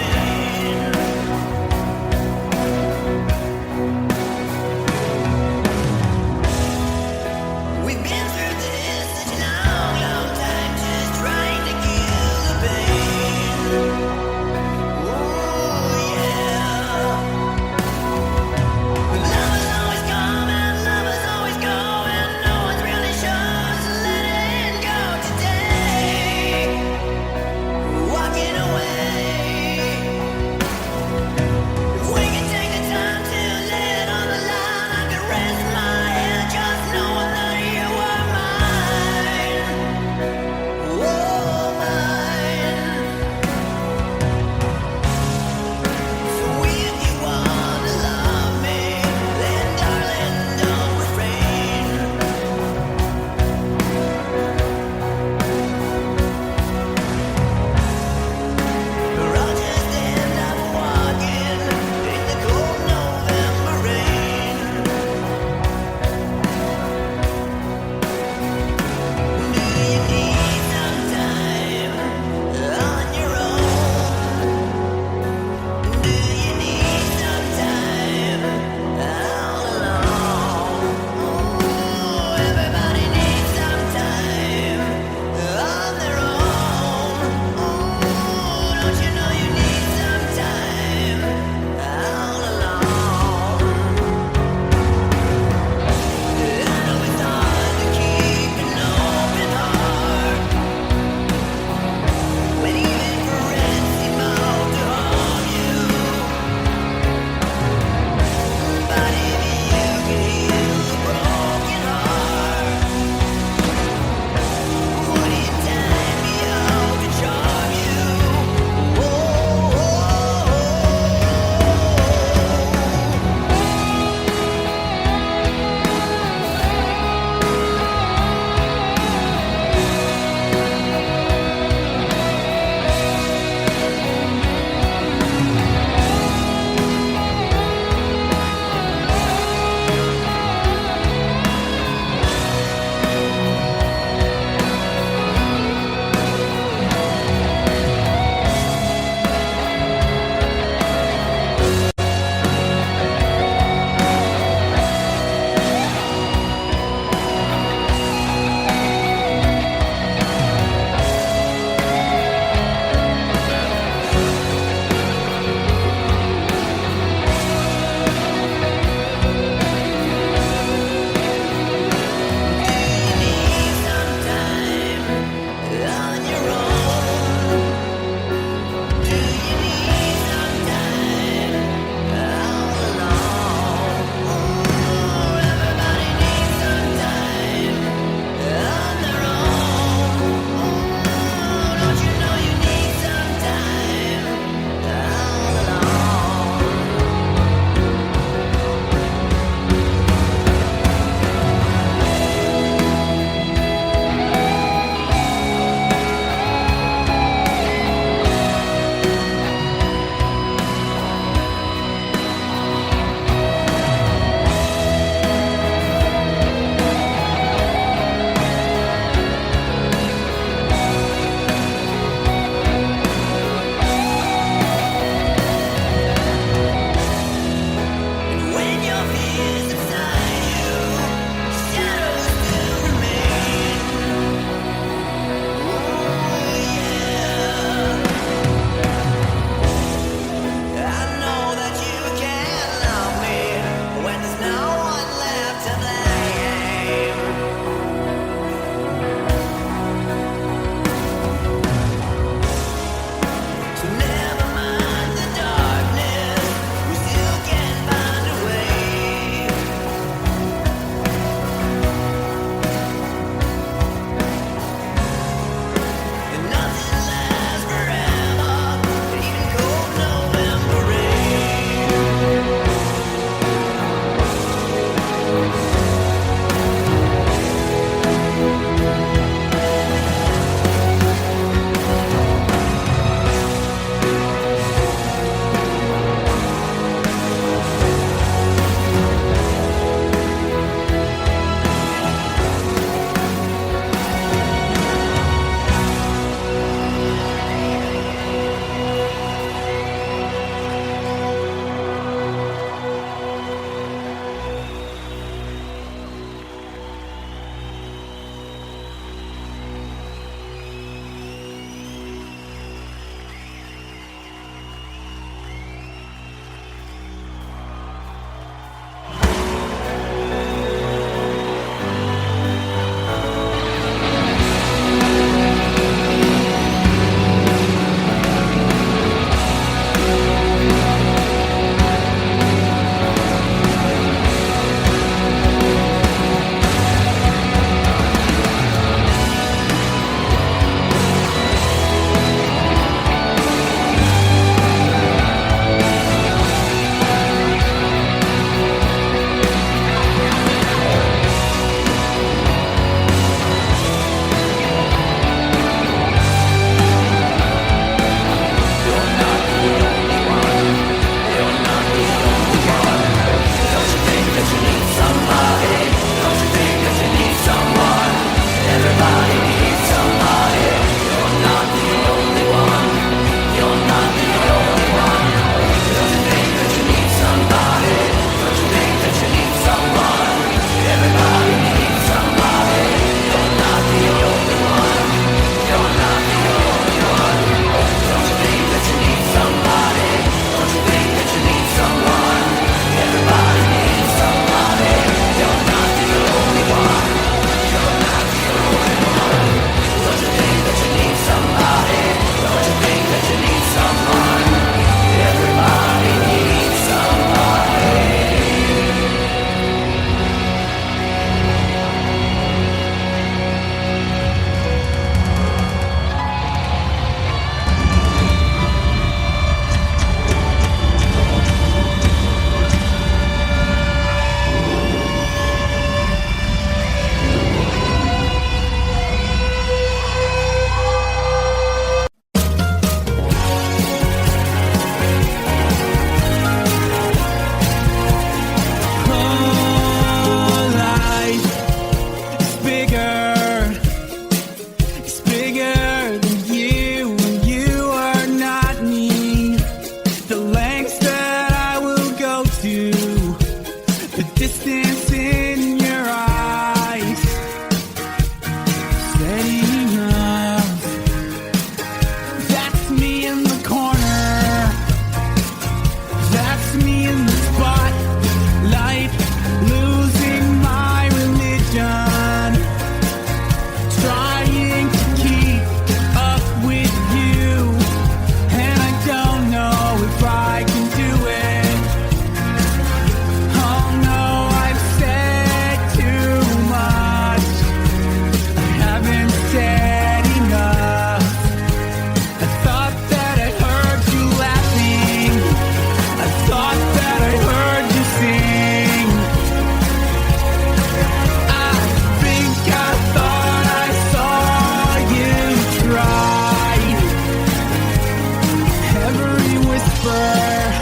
S1: number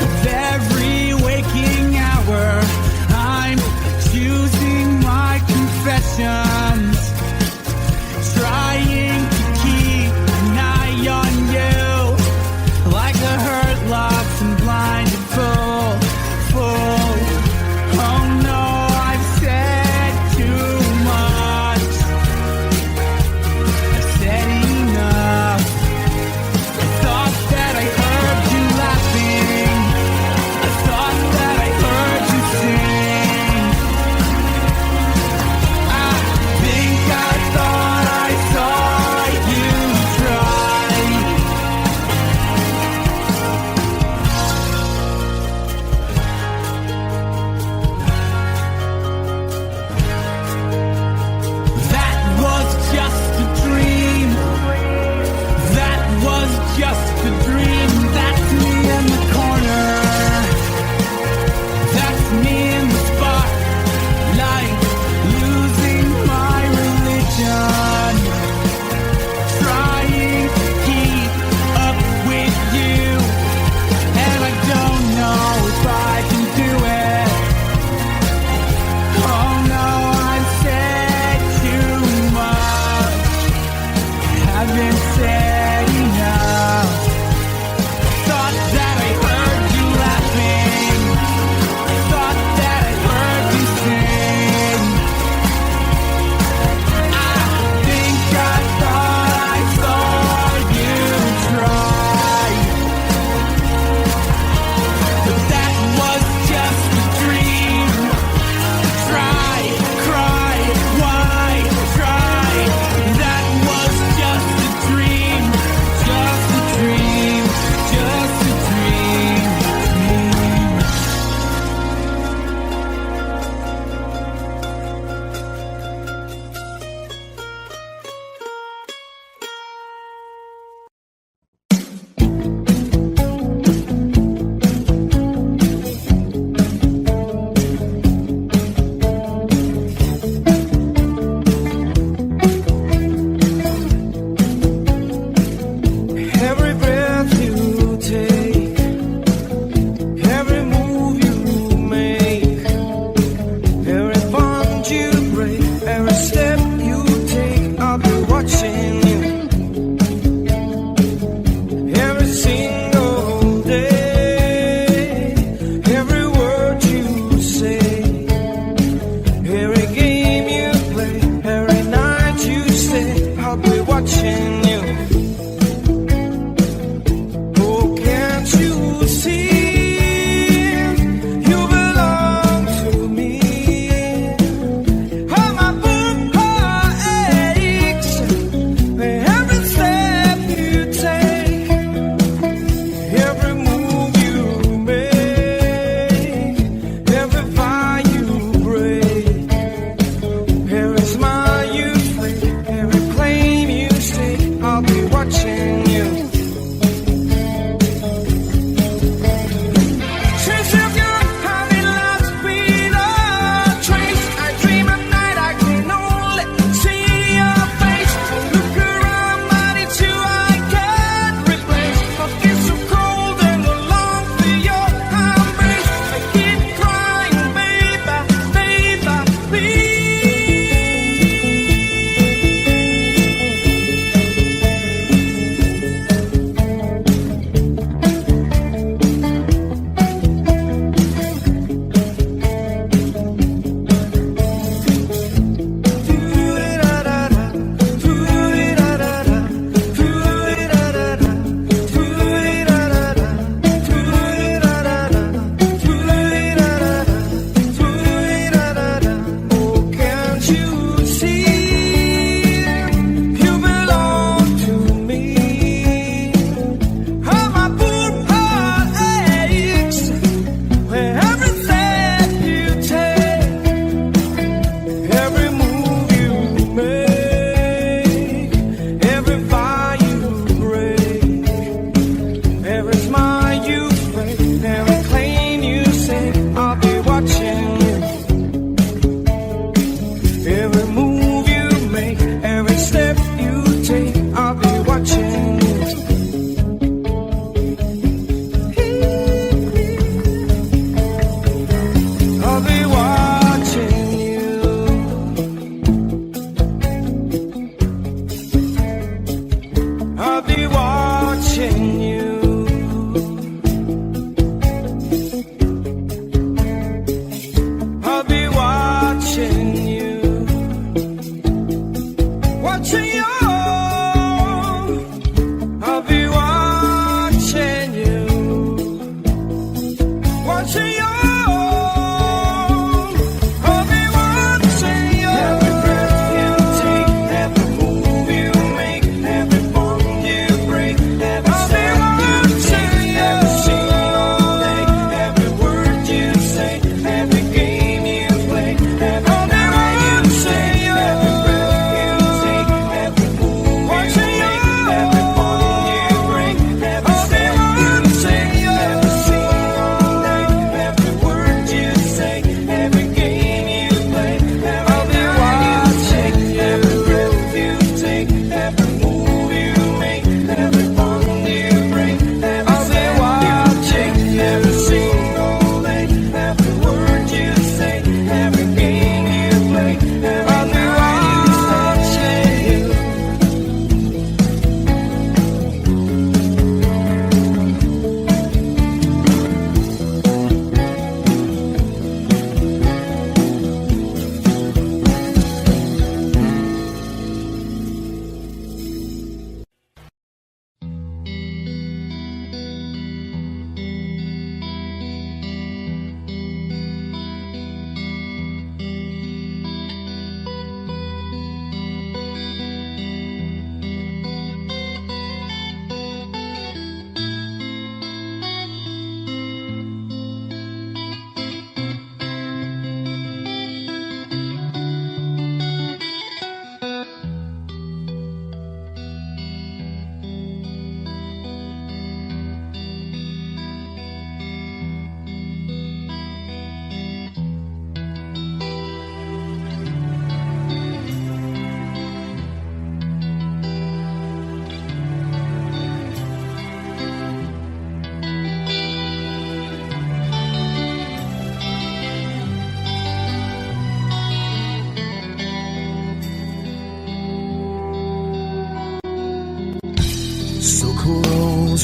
S1: of every waking hour. I'm choosing my confessions, trying to keep an eye on you, like a hurt, lost, and blinded fool. Oh no, I've said too much. I've said enough. I thought that I heard you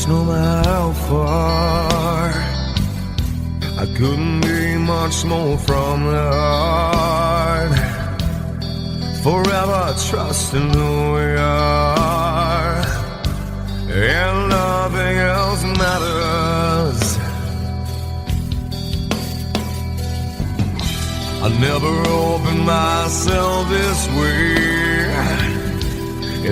S7: no matter how far. I couldn't be much more from the heart. Forever trusting who we are, and nothing else matters. I never opened myself this way.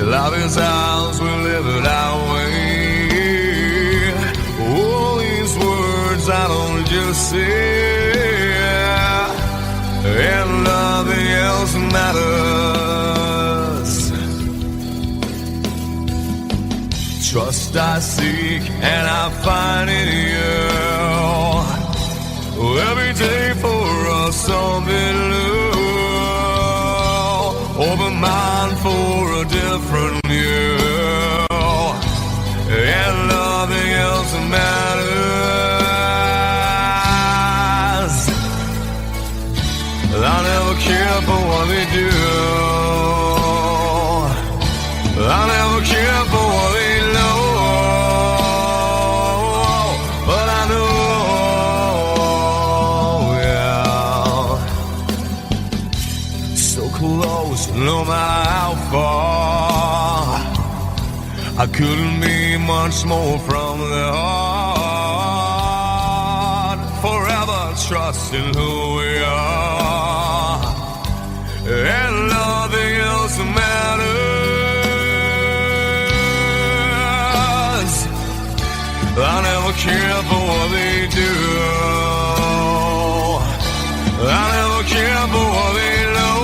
S7: Love is ours, we live it our way. All these words I don't just say, and nothing else matters. Trust I seek and I find in you. Every day for us something new. Open mind for a different view, and nothing else matters. I never care for what they do. I never care for what they know. But I know, yeah, so close, no matter how far. I couldn't be much more from the heart. Forever trusting who we are, and nothing else matters. I never care for what they do. I never care for what they know.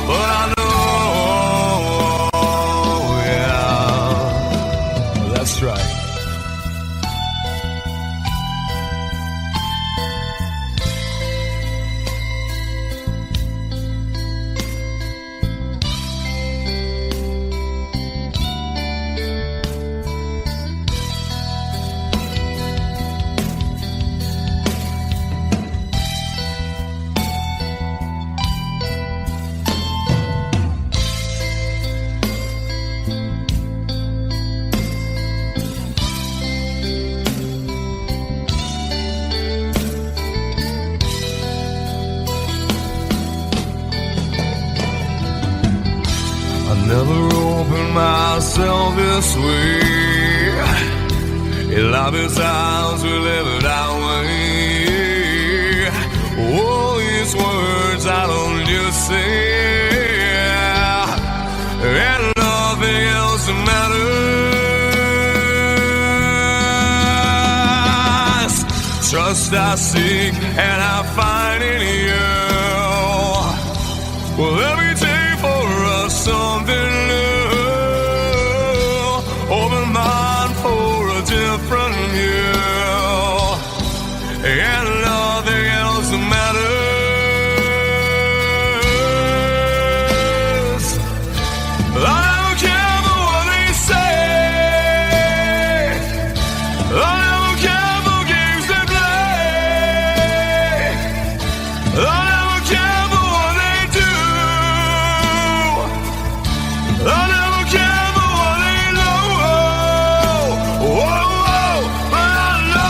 S7: But I know, yeah, that's right. Never opened myself this way. Love is ours, we live it our way. All these words I don't just say, and nothing else matters. Trust I seek and I find in you. Well, every day for us something new. Open mind for a different view, and nothing else matters. I don't care for what they say. I don't care for games they play. I never care for what they do. I never care for what they know. Whoa, whoa, but I know.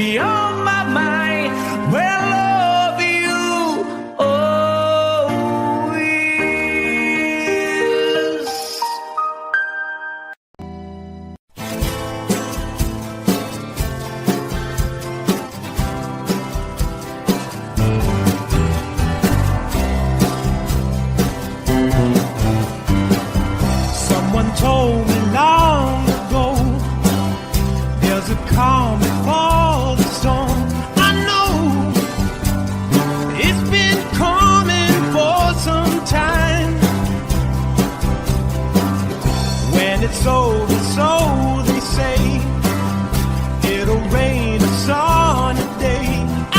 S1: be on my mind. Well, love you always. Someone told me long ago there's a calm before the storm. I know it's been coming for some time. When it's over, so they say, it'll rain a sunny day.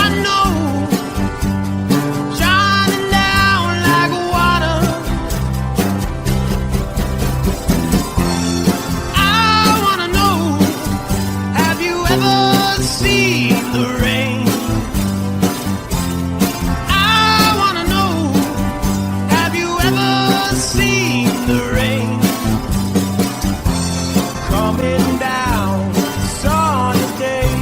S1: I know, shining down like water. I wanna know, have you ever seen the rain? I wanna know, have you ever seen the rain? Coming down sunny day.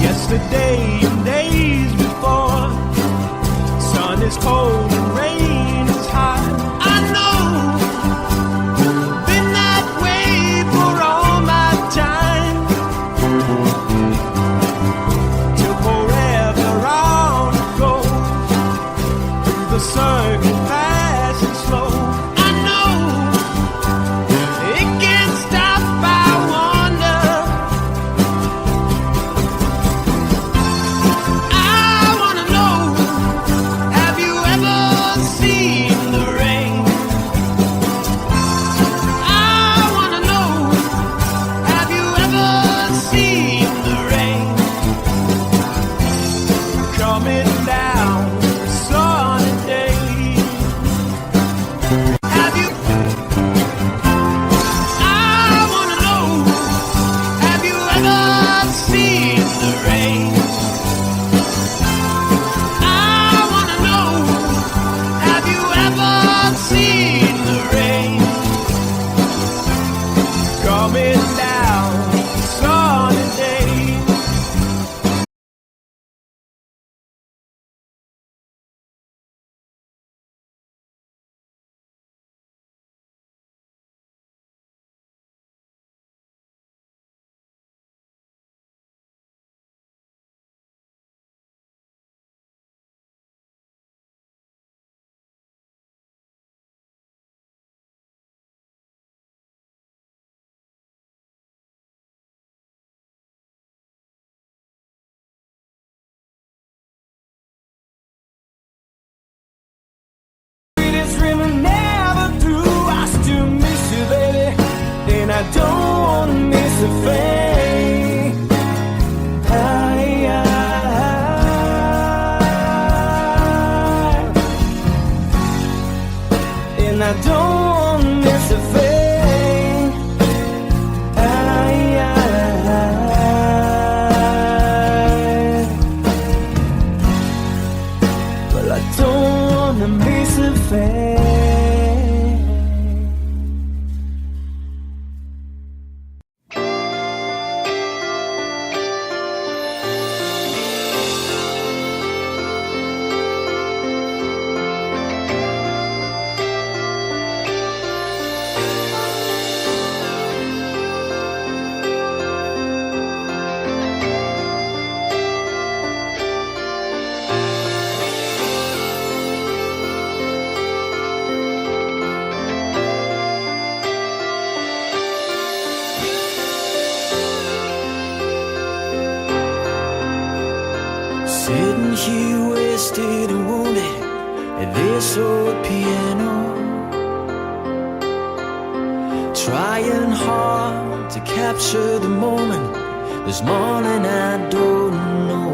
S1: Yesterday and days before, sun is cold and rain is hot. I know, been that way for all my time. Till forever on it goes, through the circle fast and slow. I know, it can't stop, I wonder. I wanna know, have you ever seen the rain? I wanna know, have you ever seen the rain? Coming down sunny day. Have you? I wanna know, have you ever seen the rain? I wanna know, have you ever seen the rain? Coming down sunny day. Sweetest dream I never through. I still miss you, baby, and I don't wanna miss a thing. And I don't wanna miss a thing. Well, I don't wanna miss a thing. Sitting here wasted and wounded at this old piano, trying hard to capture the moment. This morning I don't know,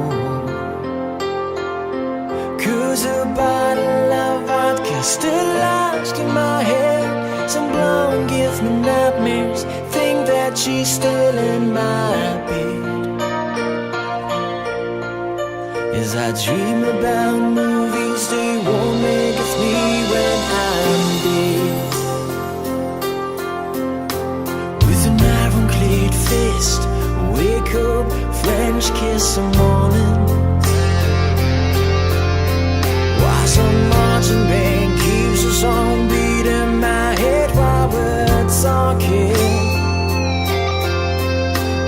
S1: 'cause a bottle of vodka still lodged in my head. Some blonde gives me nightmares, think that she's still in my bed. As I dream about movies they won't make of me when I'm dead. With an ironclad
S4: list. Wake up, French kiss the morning. While some marching band keeps us on beating my head while we're talking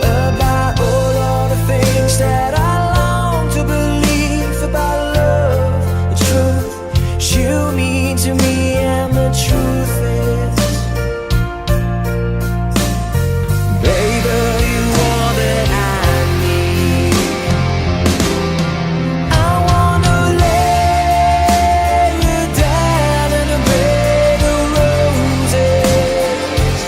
S4: about all of the things that I long to believe about love. The truth you mean to me, and the truth is, baby, you are that I need. I wanna lay you down in a bed of roses.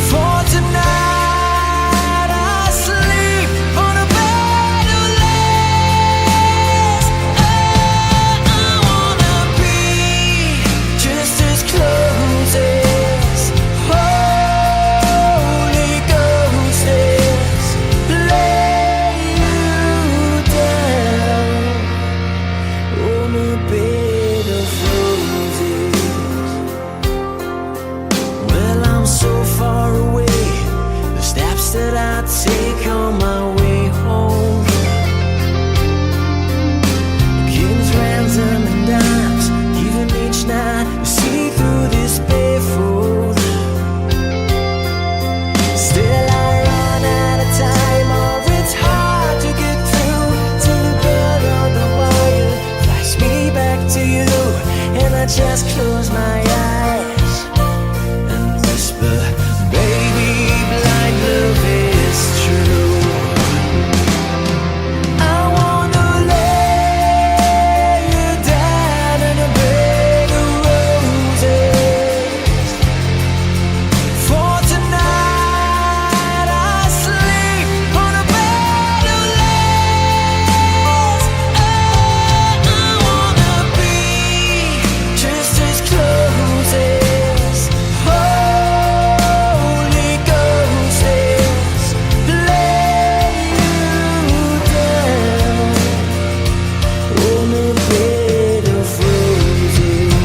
S4: For tonight I sleep on a bed of lace. I wanna be just as close as Holy Ghost is. Lay you down on a bed of roses. Well, I'm so far away, the steps that I take on my way home. Kings, ransom, and dimes, even each night you see through this barefoot. Still I run out of time, or it's hard to get through to the bed on the wire. Flash me back to you, and I just close my eyes and whisper, baby, blind love is true. I wanna lay you down in a bed of roses. For tonight I sleep on a bed of lace. I wanna be just as close as Holy Ghost is. Lay you down on a bed of roses.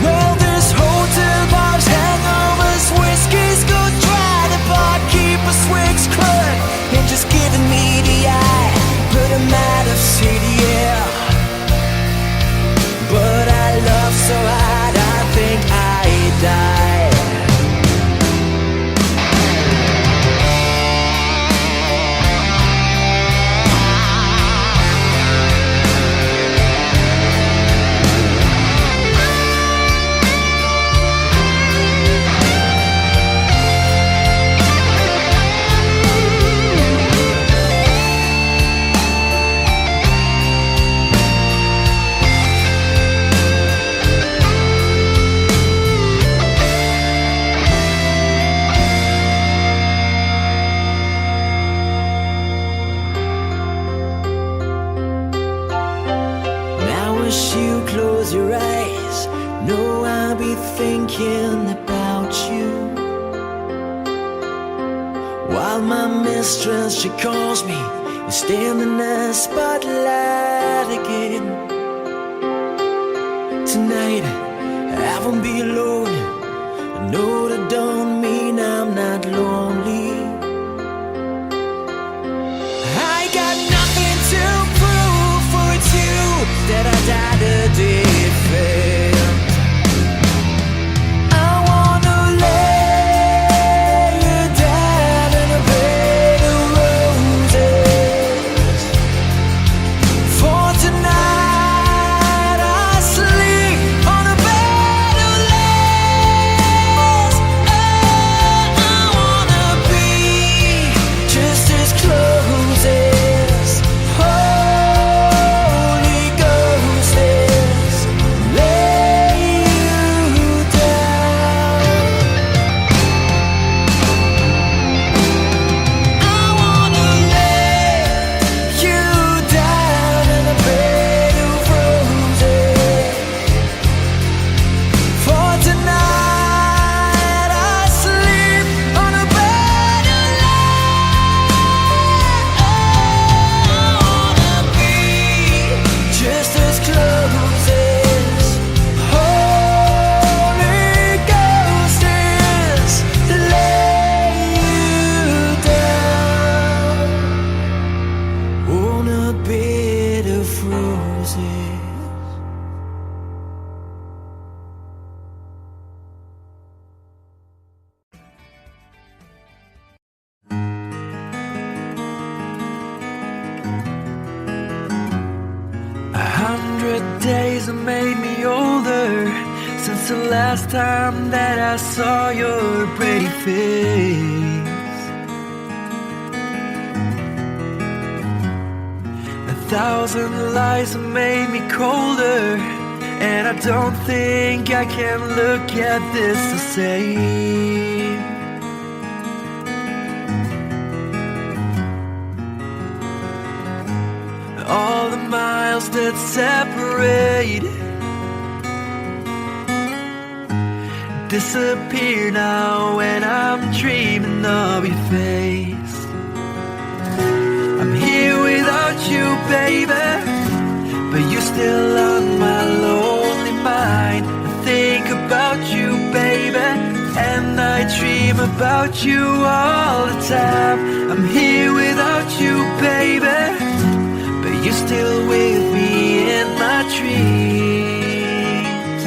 S4: Well, this hotel bar's hangovers, whiskey's go dry. The barkeeper swigs crud and just giving me the eye. But I'm out of city, yeah. But I love so hard, I think I die. Now as you close your eyes, know I'll be thinking about you. While my mistress, she calls me and stand in the spotlight again. Tonight I won't be alone. I know that don't mean I'm not lonely. I got nothing to prove, for it's you that I died a defend. I wanna lay you down in a bed of roses. For tonight I sleep on a bed of lace.
S1: 100 days have made me older since the last time that I saw your pretty face. 1,000 lies have made me colder, and I don't think I can look at this the same. All the miles that separate disappear now when I'm dreaming of your face. I'm here without you, baby, but you're still on my lonely mind. I think about you, baby, and I dream about you all the time. I'm here without you, baby, but you're still with me in my dreams.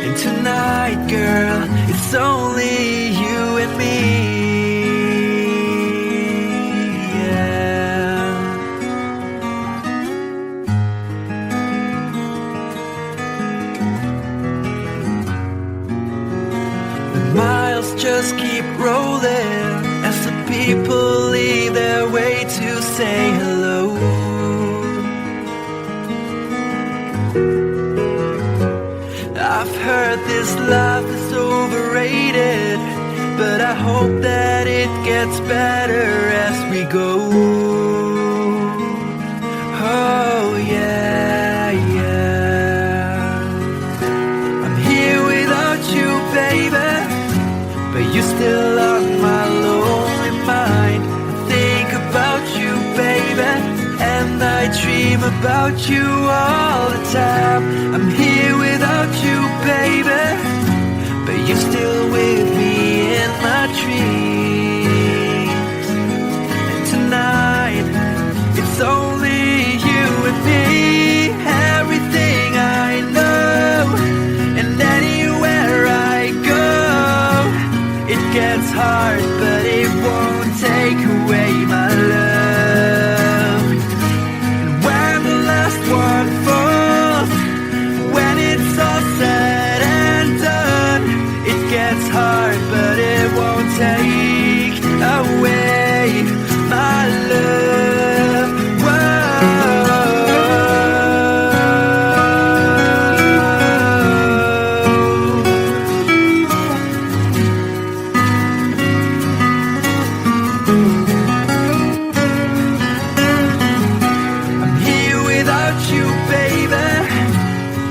S1: And tonight, girl, it's only you and me. Miles just keep rolling as the people leave their way to say hello. I've heard this life is overrated, but I hope that it gets better as we go. Oh yeah, yeah. I'm here without you, baby, but you're still on my lonely mind. I think about you, baby, and I dream about you all the time. I'm here without you, baby, but you're still with me in my dreams. And tonight, it's only you and me. Everything I know, and anywhere I go, it gets hard, but it won't take away my love. And when the last one falls, when it's all said and done, it gets hard, but it won't take away my love.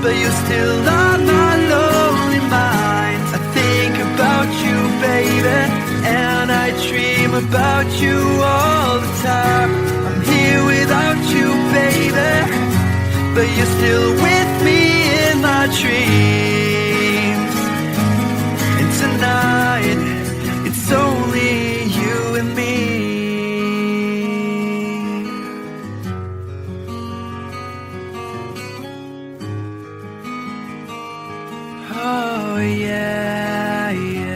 S1: But you're still on my lonely mind. I think about you, baby, and I dream about you all the time. I'm here without you, baby, but you're still with me in my dreams. And tonight, it's only you and me. Oh yeah, yeah.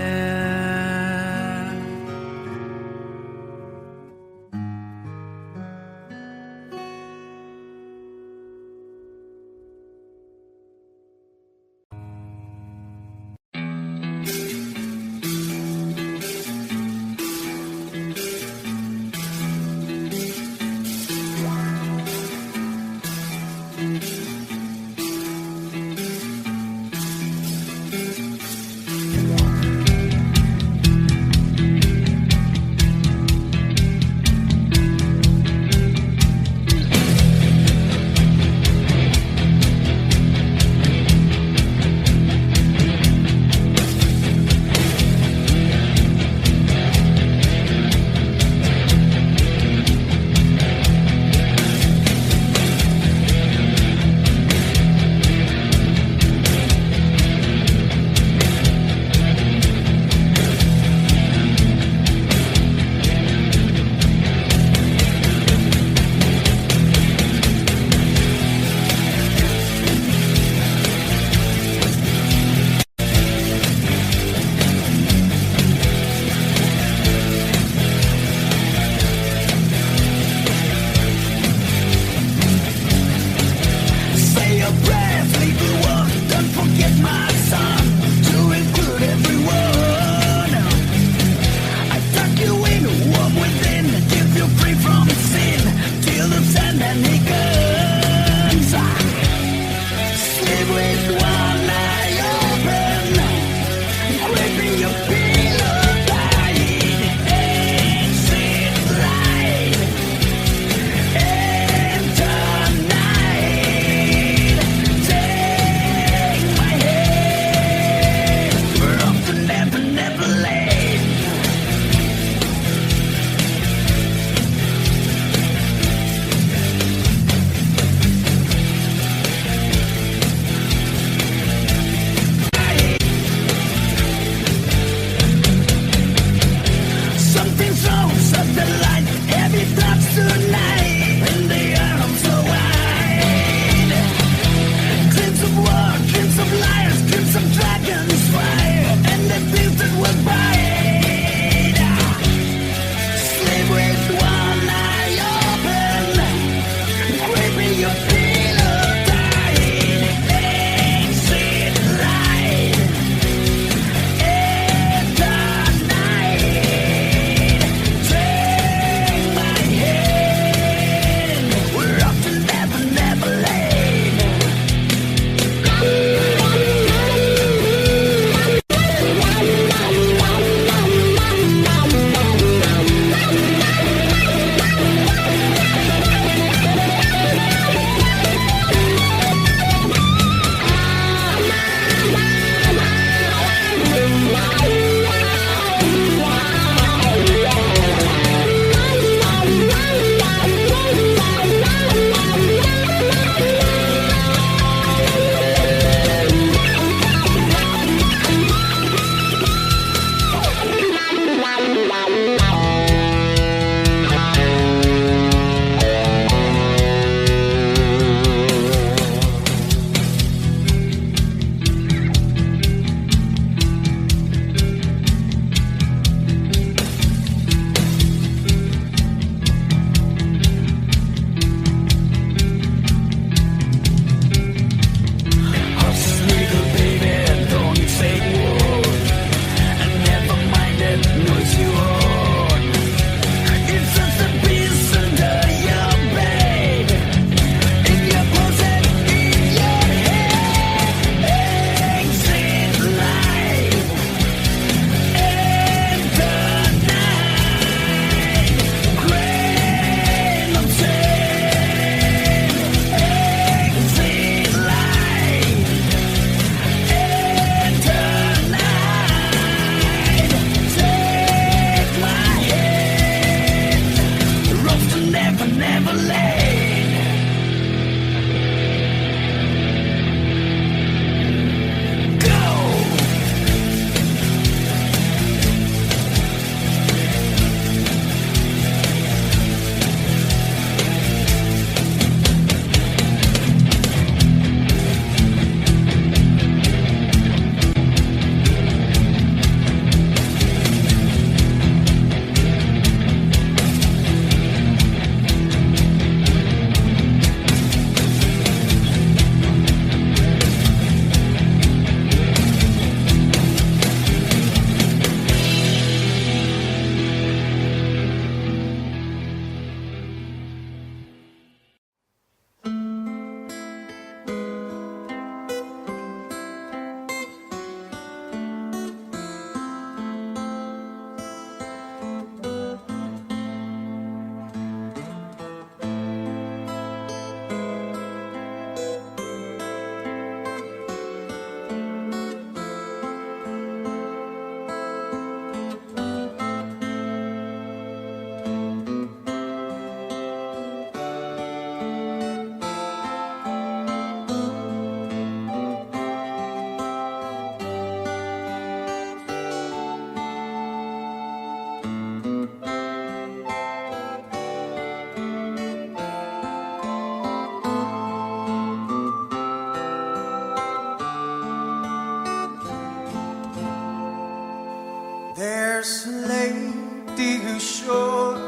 S5: There's a lady who's sure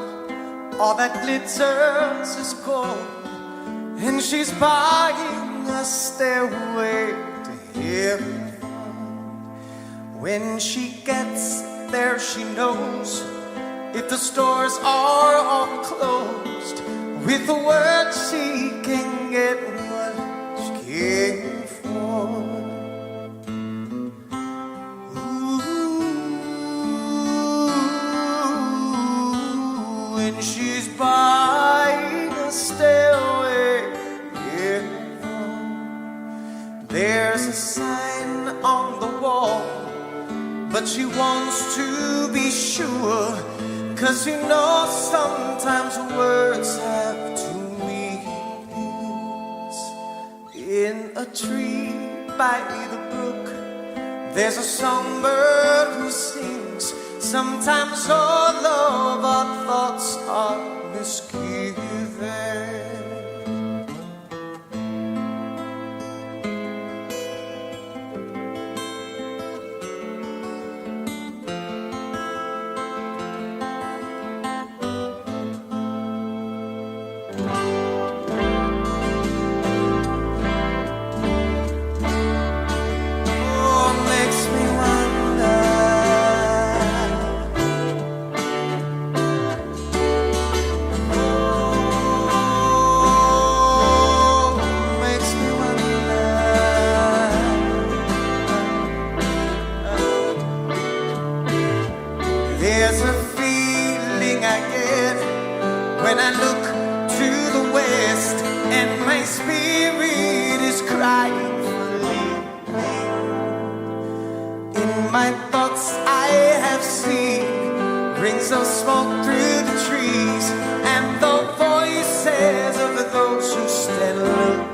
S5: all that glitters is gold, and she's buying a stairway to heaven. When she gets there, she knows if the stores are all closed, with the word she can get what she came for. Ooh. she wants to be sure. 'Cause you know sometimes words have two meanings. In a tree by the brook, there's a songbird who sings. Sometimes all of our thoughts are misgiven. There's a feeling I get when I look to the west, and my spirit is crying for you. In my thoughts I have seen rings of smoke through the trees, and the voices of those who stand looking.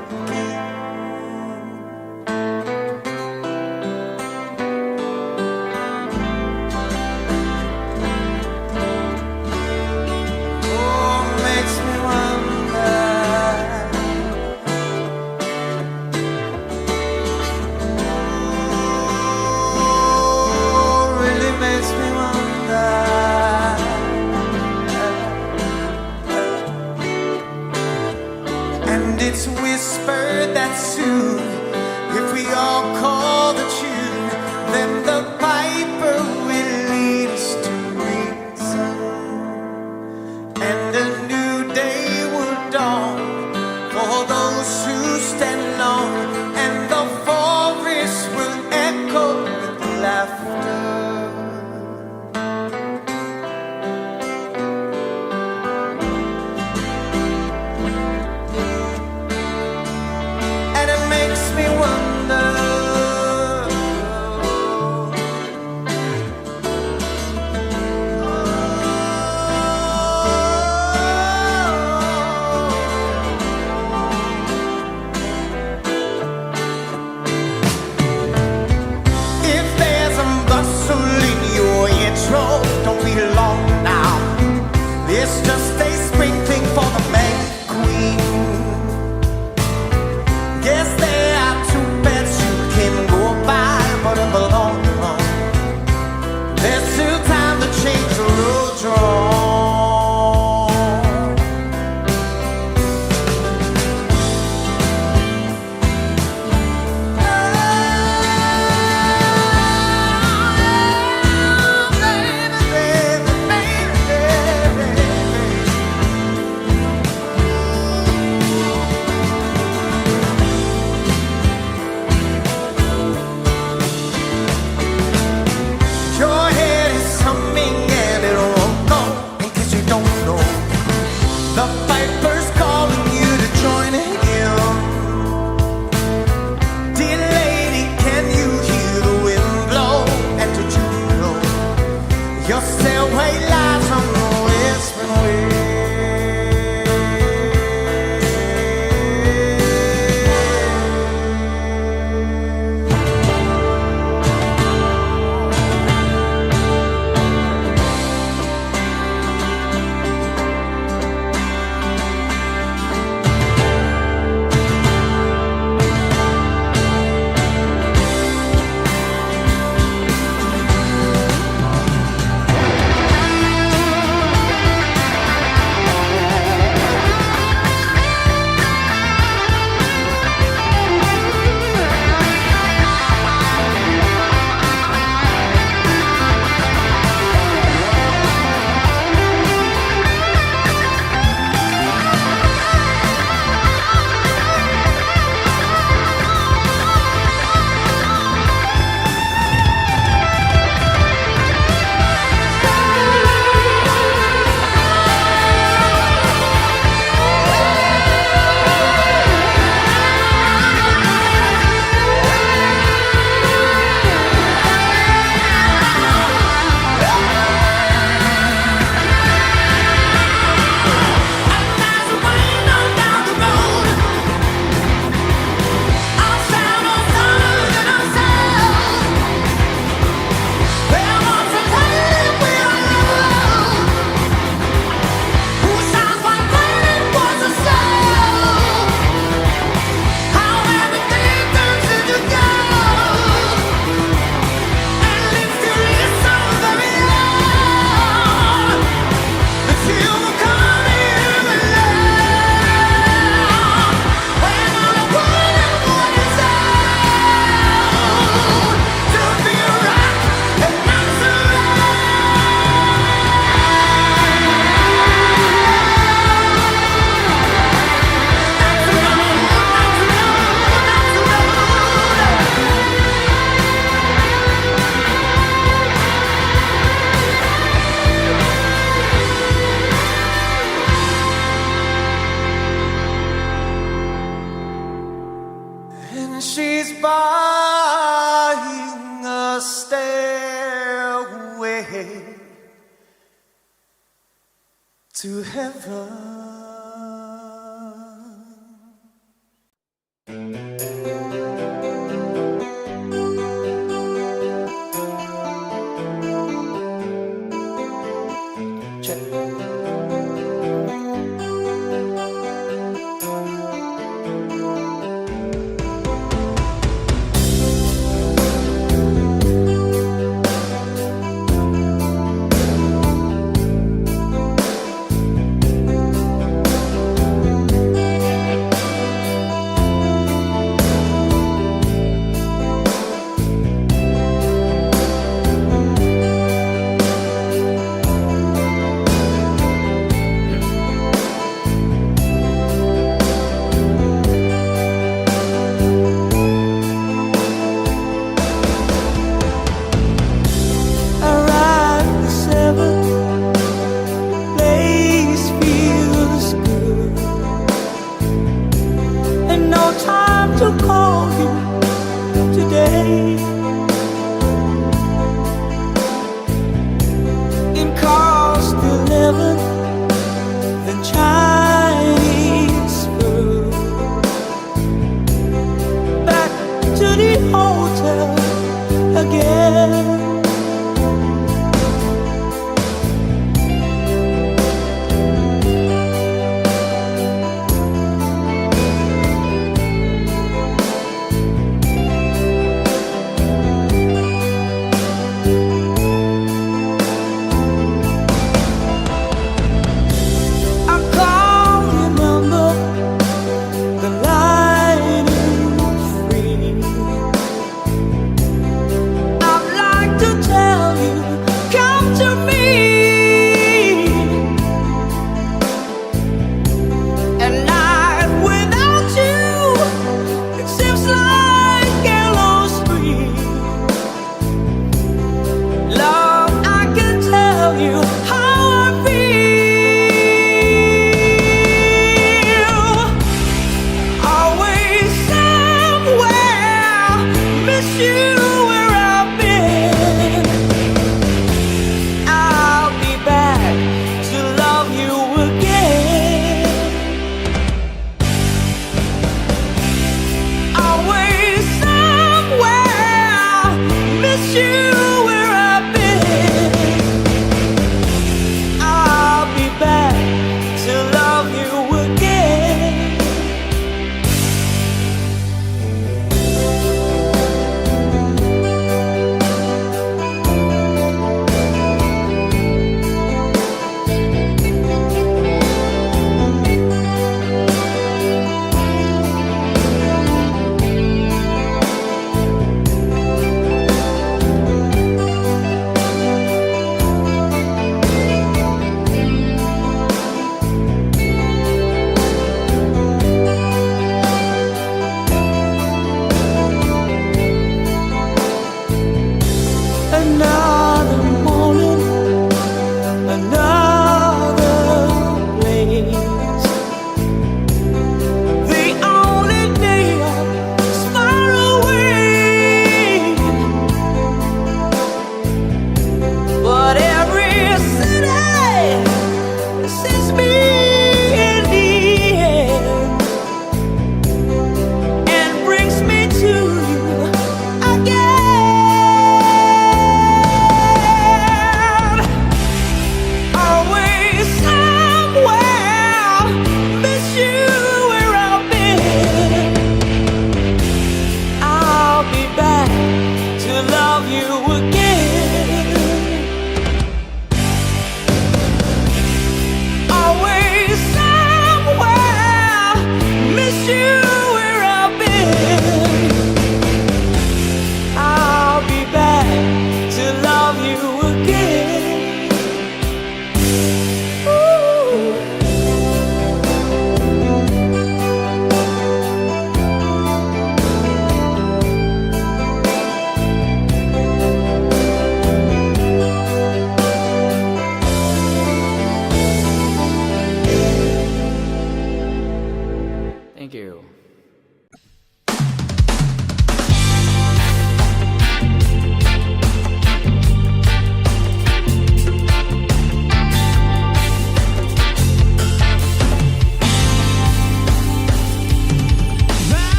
S5: way to heaven.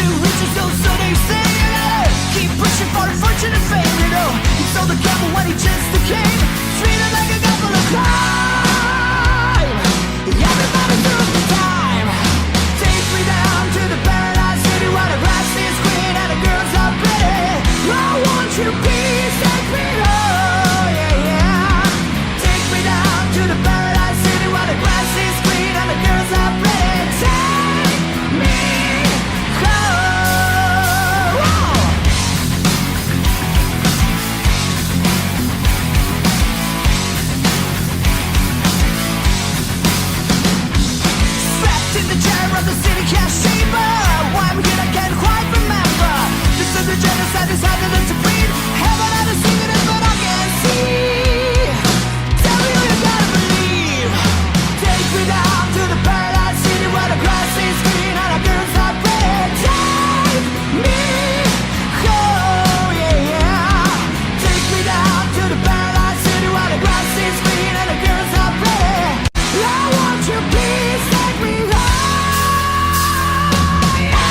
S6: to reach us, so they say. Keep pushing for the fortune and fame, you know. He sold the gamble when he just came. Treated like a guy full of crime. Everybody took the time. Take me down to the paradise city where the grass is green and the girls are pretty. I want you, please take me home, yeah, yeah. Take me down to the paradise city where the grass is green and the girls are pretty. Take me home. Whoa. Strapped in the chair of the city cash chamber. Why I'm here I can't quite remember. This is the genocide is harder to breathe. Heaven had a secret but I can't see. Tell me you gotta believe. Take me down to the paradise city where the grass is green and the girls are pretty. Take me home, yeah, yeah. Take me down to the paradise city where the grass is green and the girls are pretty. I want you, please take me home. Yeah.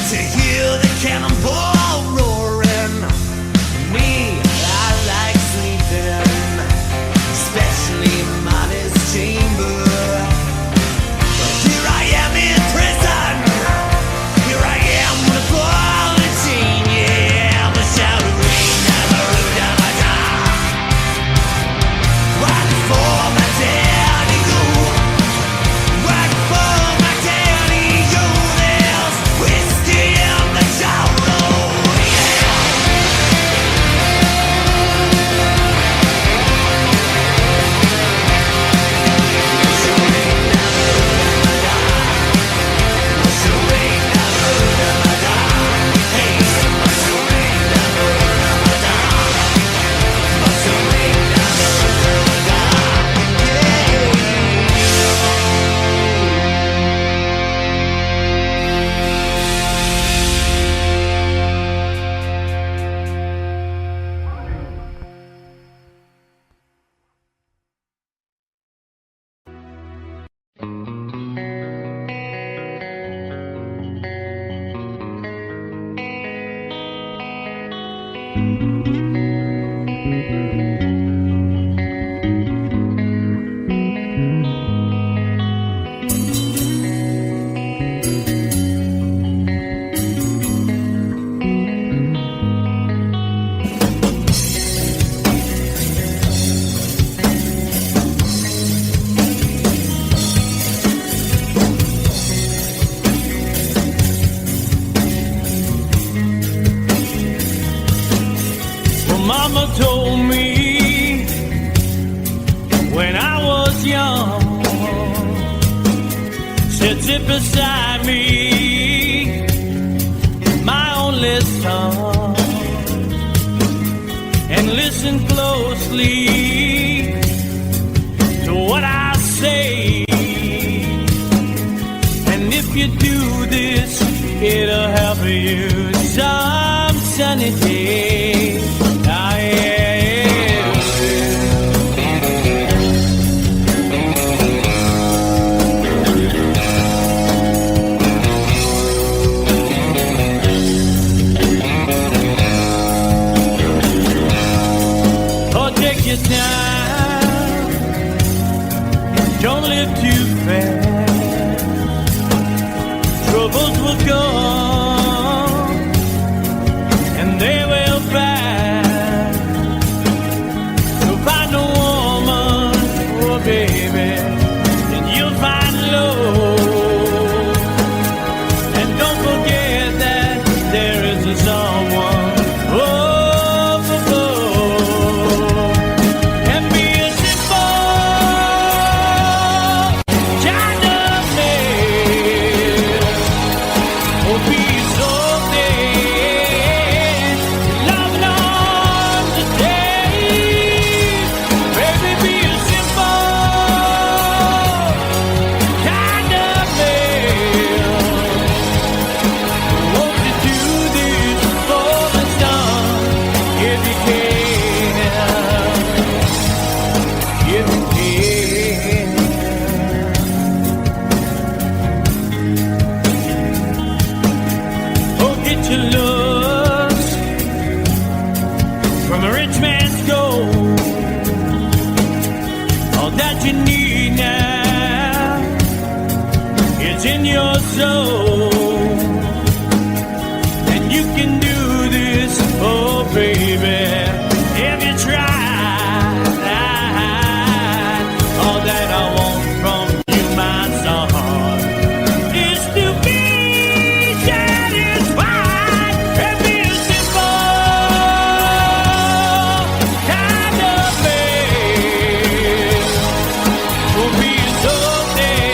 S3: to hear the cannonball roaring. Me, I like sleeping, especially in Molly's chamber. But here I am in prison. Here I am with a ball and chain. Yeah, I'm a shouting rain. Never root, never die. Right for my daddy go. Right for my daddy go. There's whiskey in the jar.
S1: Mama told me when I was young, said sit beside me, my only son, and listen closely to what I say. And if you do this, it'll help you some sunny day. Take your time, don't live too fast. Troubles will come and they will pass. So find a woman, oh baby, and you'll find love. And don't forget that there is a someone. In your soul, and you can do this, oh baby, if you try. All that I want from you, my son, is to be satisfied and be a simple kind of man. Will be so simple.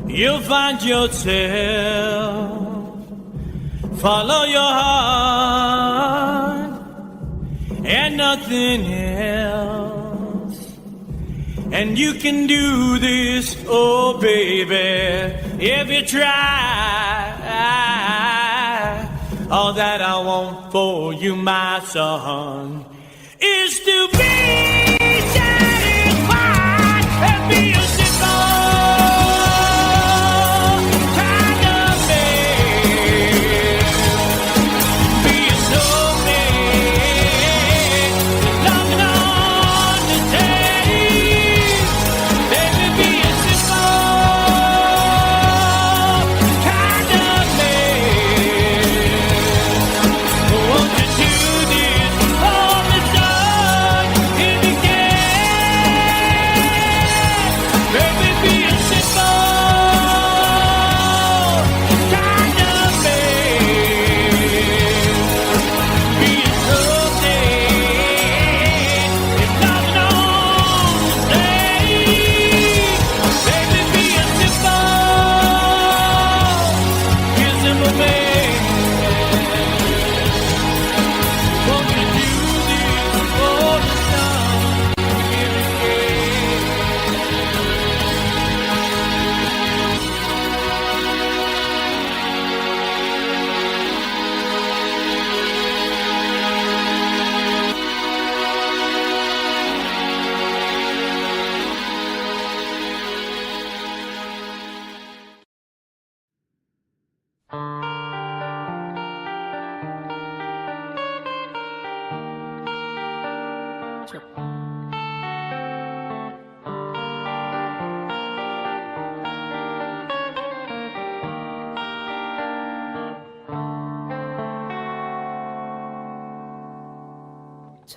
S1: you'll find yourself. Follow your heart and nothing else. And you can do this, oh baby, if you try. All that I want for you, my son, is to be satisfied and be a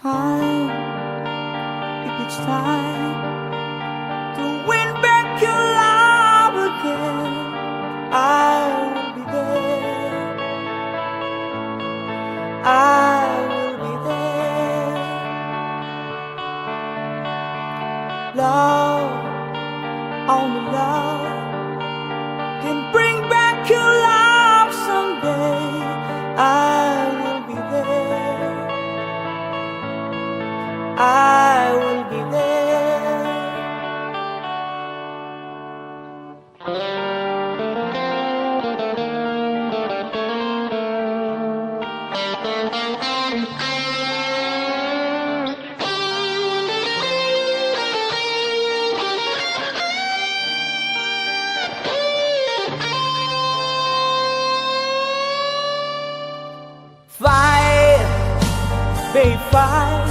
S4: time, if it's time to win back your love again, I will be there. I will be there. Love, only love can bring back your love someday. I will be there. I will be there. Fight, babe, fight.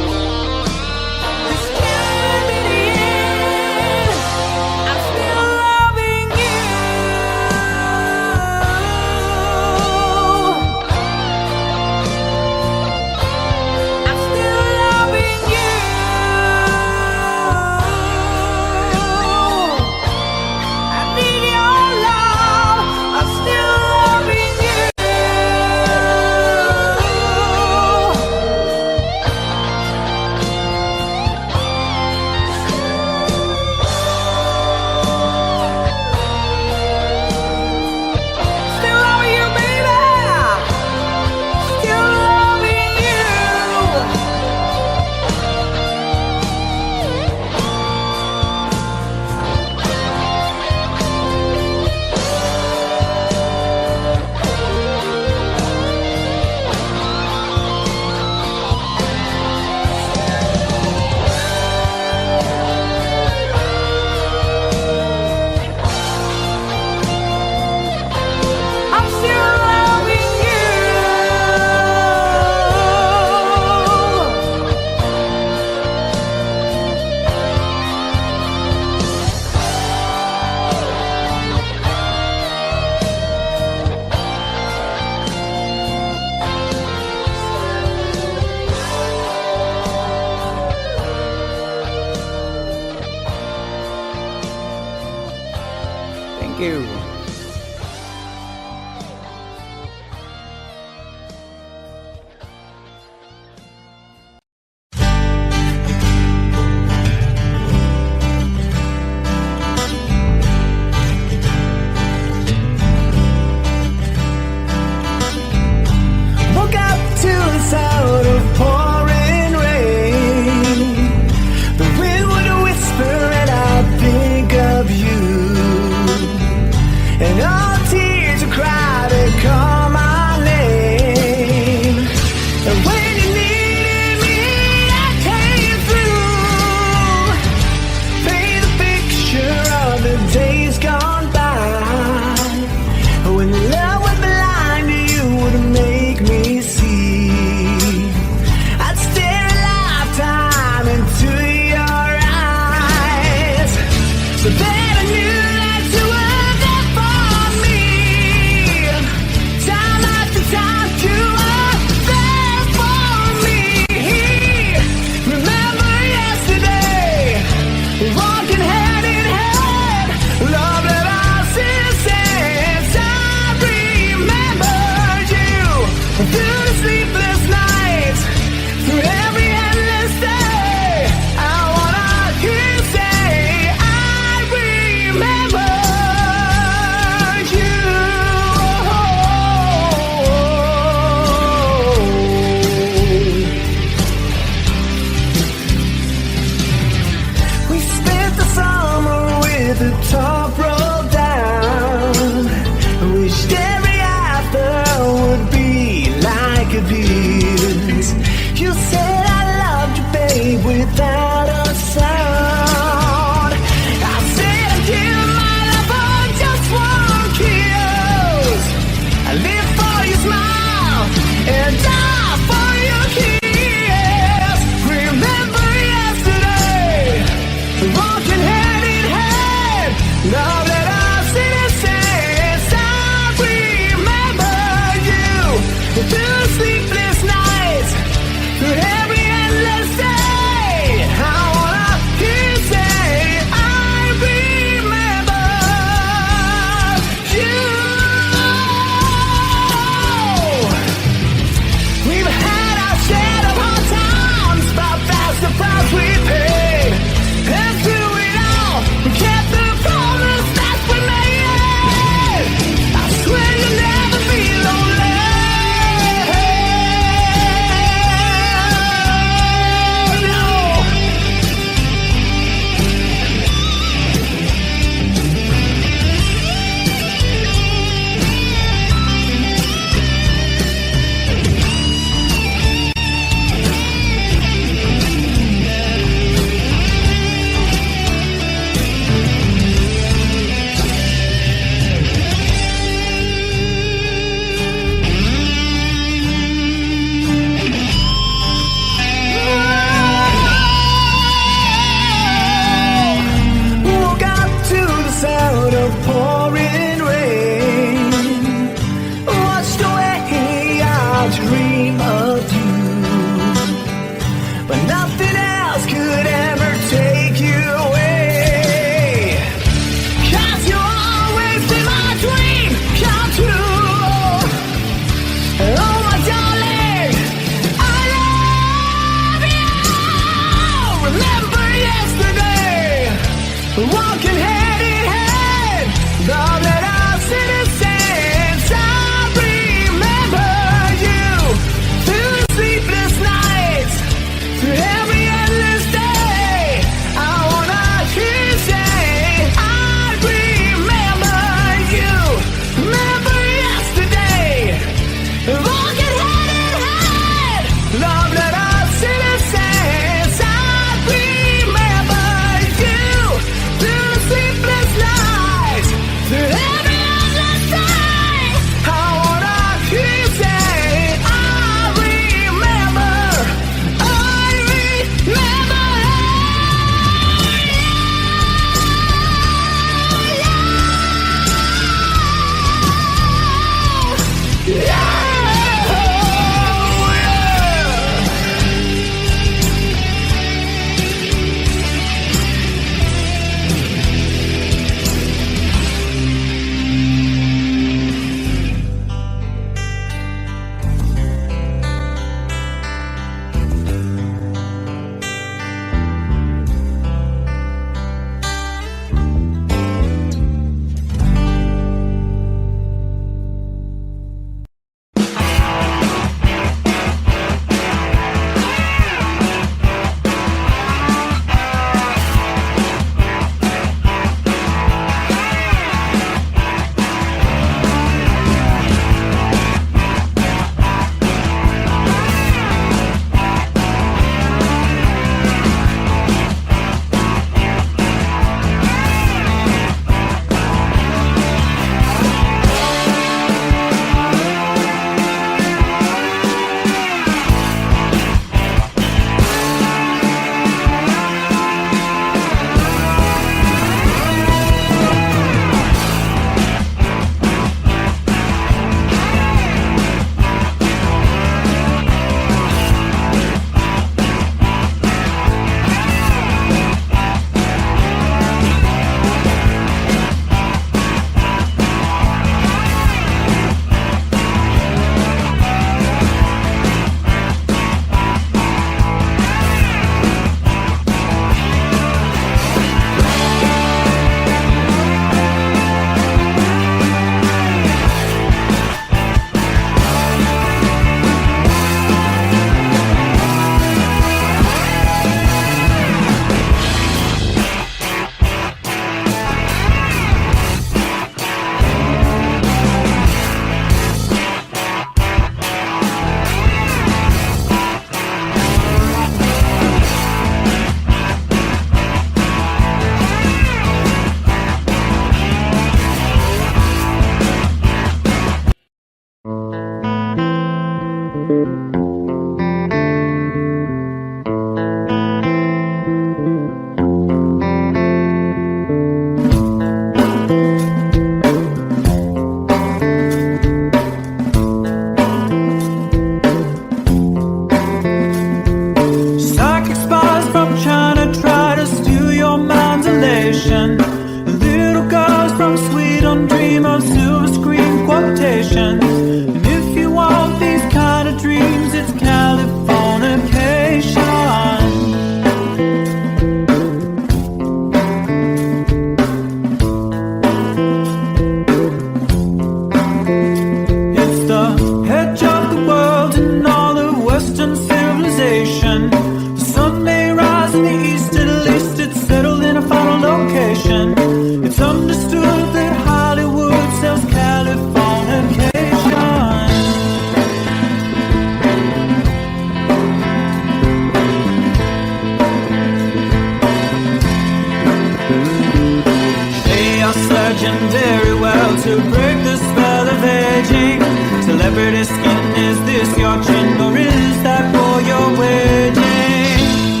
S1: raging. Celebrity skin, is this your chin or is that for your wedding?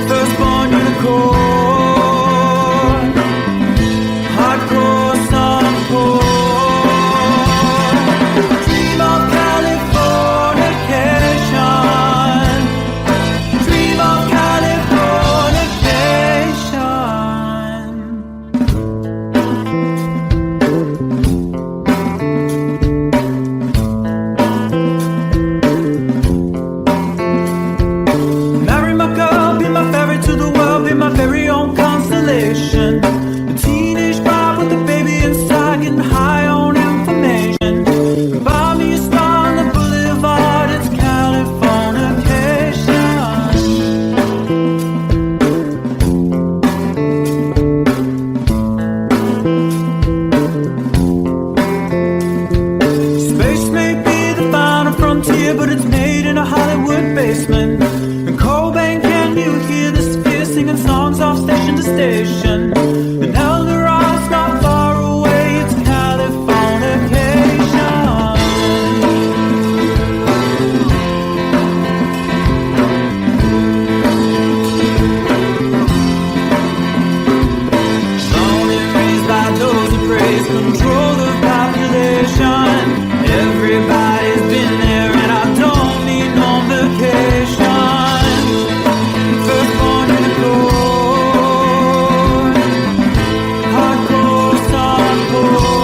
S1: Firstborn unicorn, hardcore softcore. Dream of Californication. Dream of Californication. Marry my girl, be my ferry to the world, be my very own constellation. A teenage bride with a baby inside, getting high on information. Buy me a star on the boulevard, it's Californication. Space may be the final frontier, but it's made in a Hollywood basement. And Cobain, can you hear the sphere singing songs off station to station? And Eldorad's not far away, it's Californication. Born and raised by those who praise control the population. Everybody's been there and I don't need no vacation. Firstborn unicorn, hardcore softcore.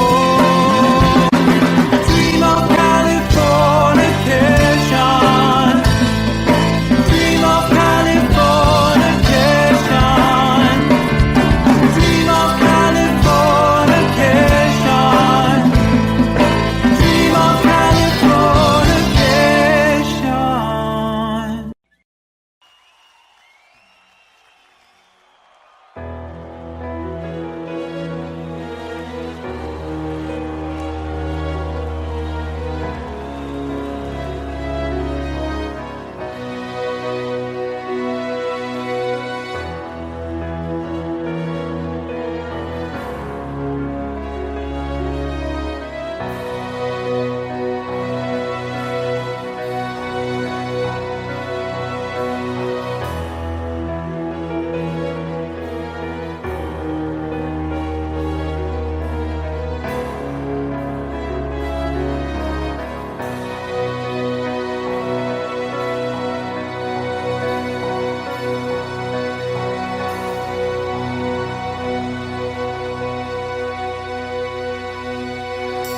S1: Dream of Californication. Dream of Californication. Dream of Californication. Dream of Californication.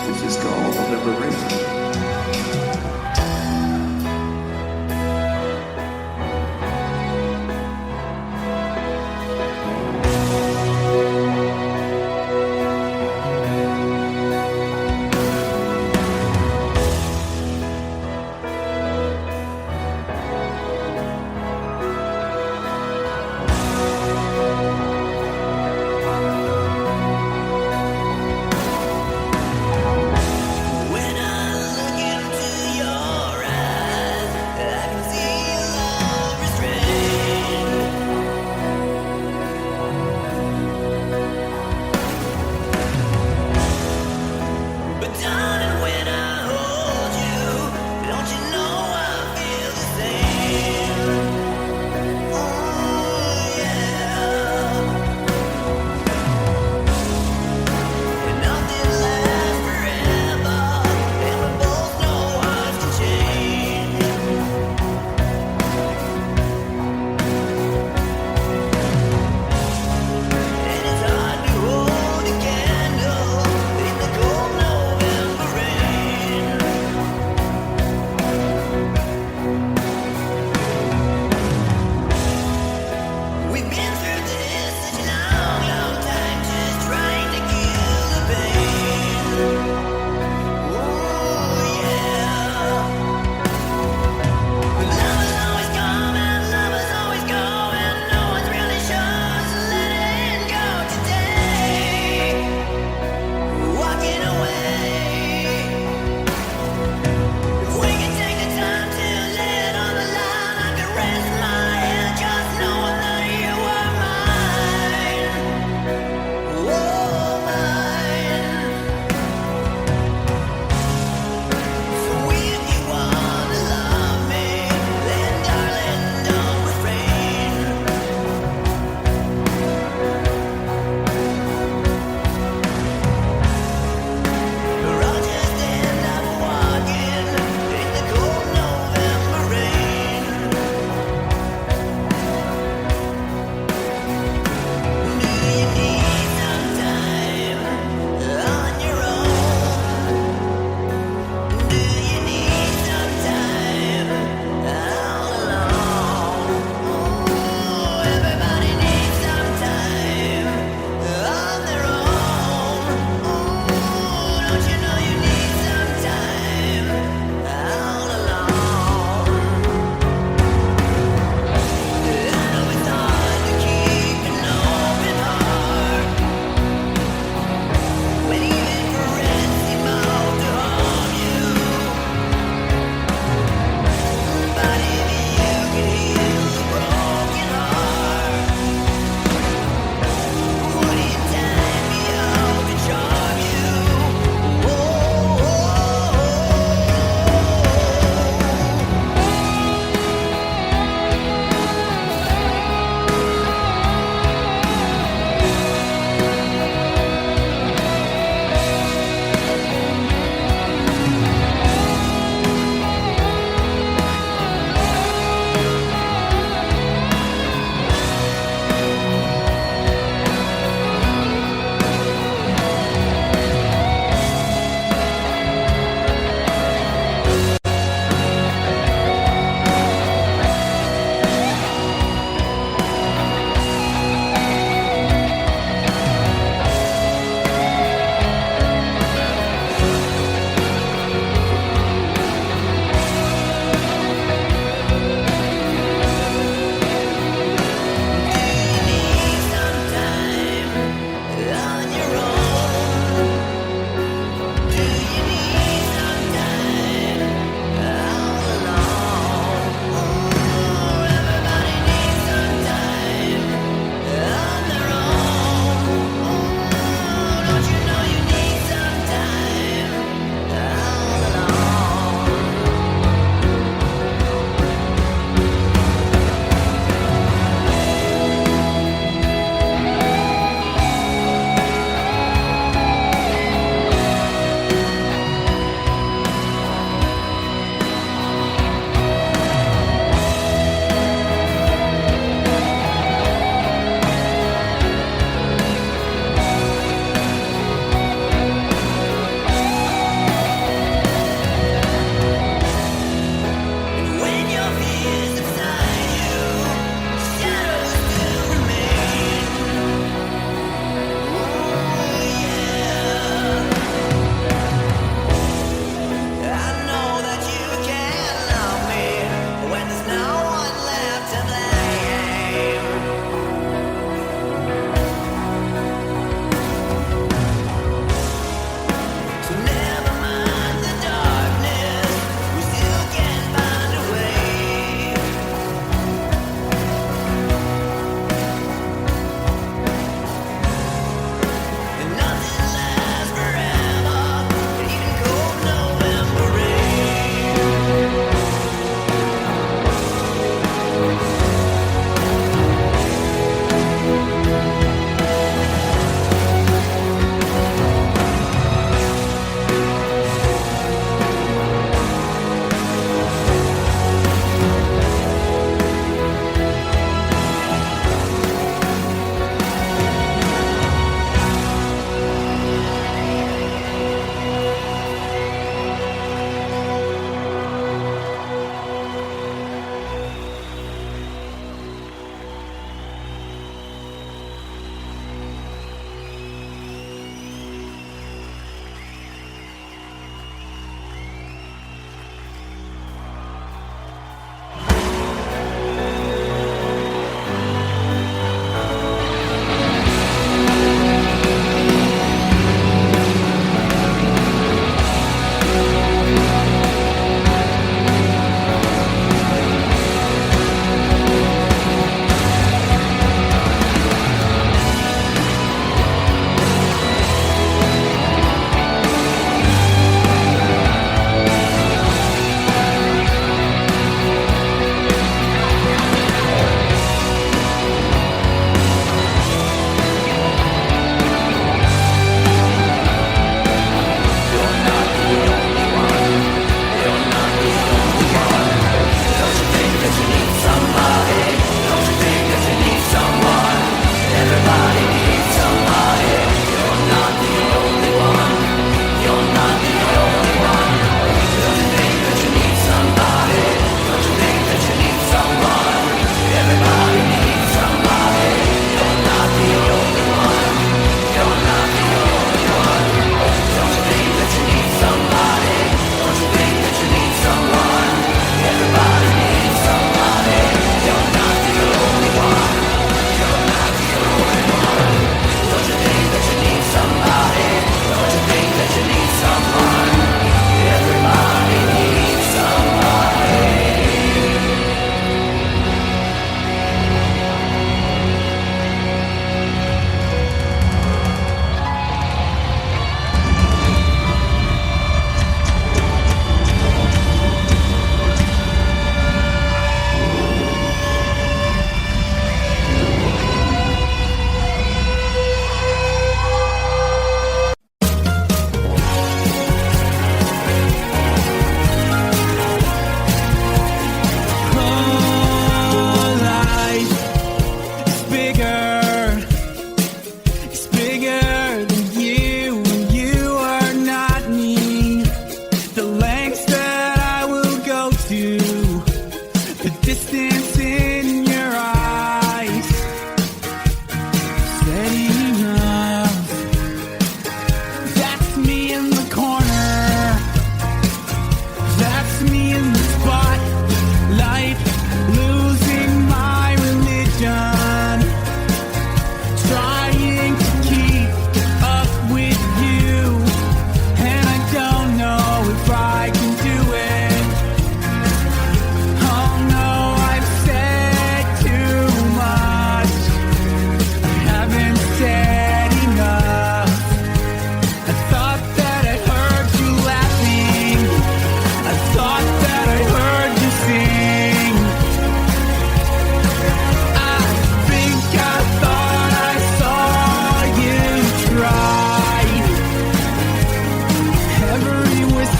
S2: This is called liberation.
S3: When I look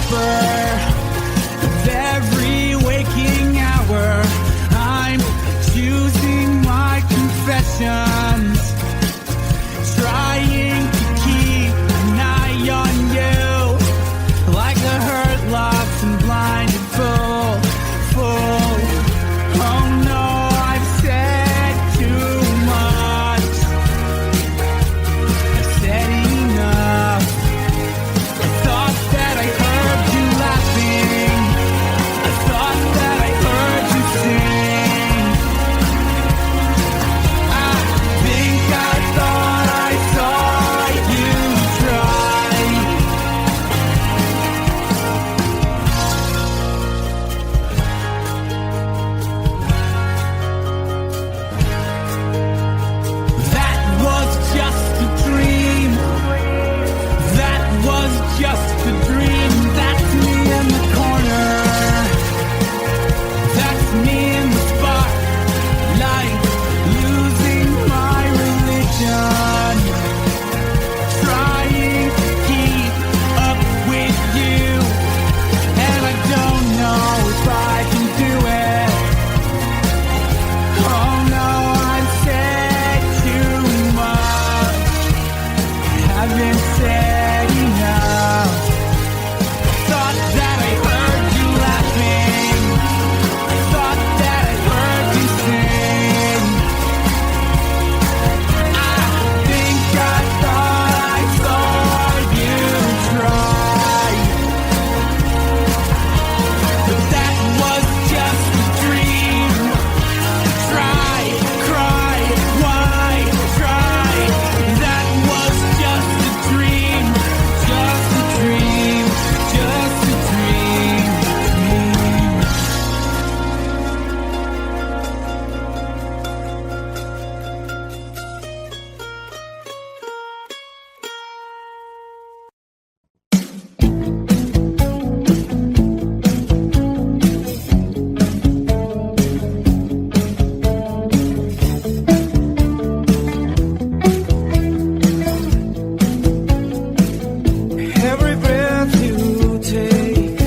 S1: whisper of every waking hour. I'm choosing my confessions, trying to keep an eye on you, like a hurt, lost, and blinded fool. Oh no, I've said too much. I've said enough. I thought that I heard you laughing. I thought that I heard you sing. I think I thought I saw you try. That was just a dream. That was just a dream. That's me in the corner. That's me in the spotlight, losing my religion, trying to keep up with you, and I don't know if I can do it. Oh no, I've said too much. I haven't said enough. Thought that I heard you laughing. I thought that I heard you sing. I think I thought I saw you try. But that was just a dream. Try, cry, why, try. That was just a dream. Just a dream. Just a dream.
S5: Every breath you take,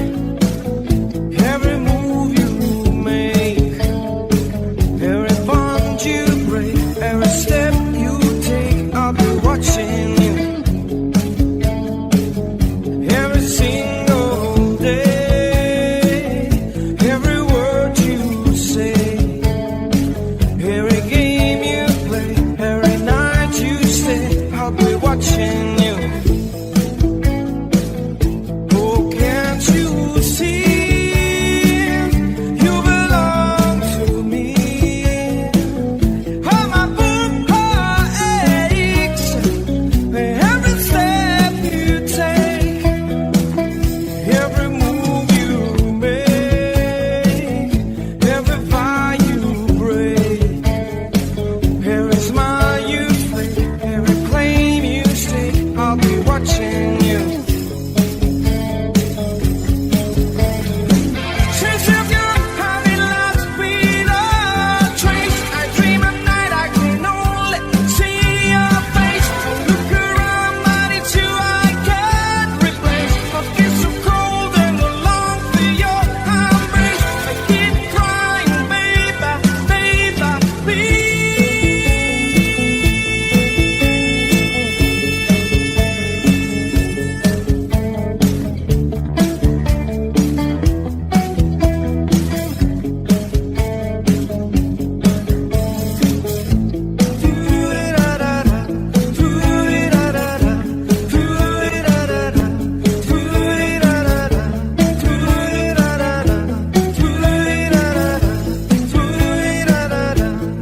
S5: every move you make, every bond you break, every step you take, I'll be watching you. Every single day, every word you say, every game you play, every night you stay, I'll be watching you. Oh, can't you see you belong to me? How my book aches every step you take, every move you make, every vow you break, every smile you fake, every claim you stake, I'll be watching you. Since you've gone, I've been lost without trace. I dream at night, I can only see your face. I look around, but it's you I can't replace. My kiss so cold and I long for your embrace. I keep crying, baby, baby, please.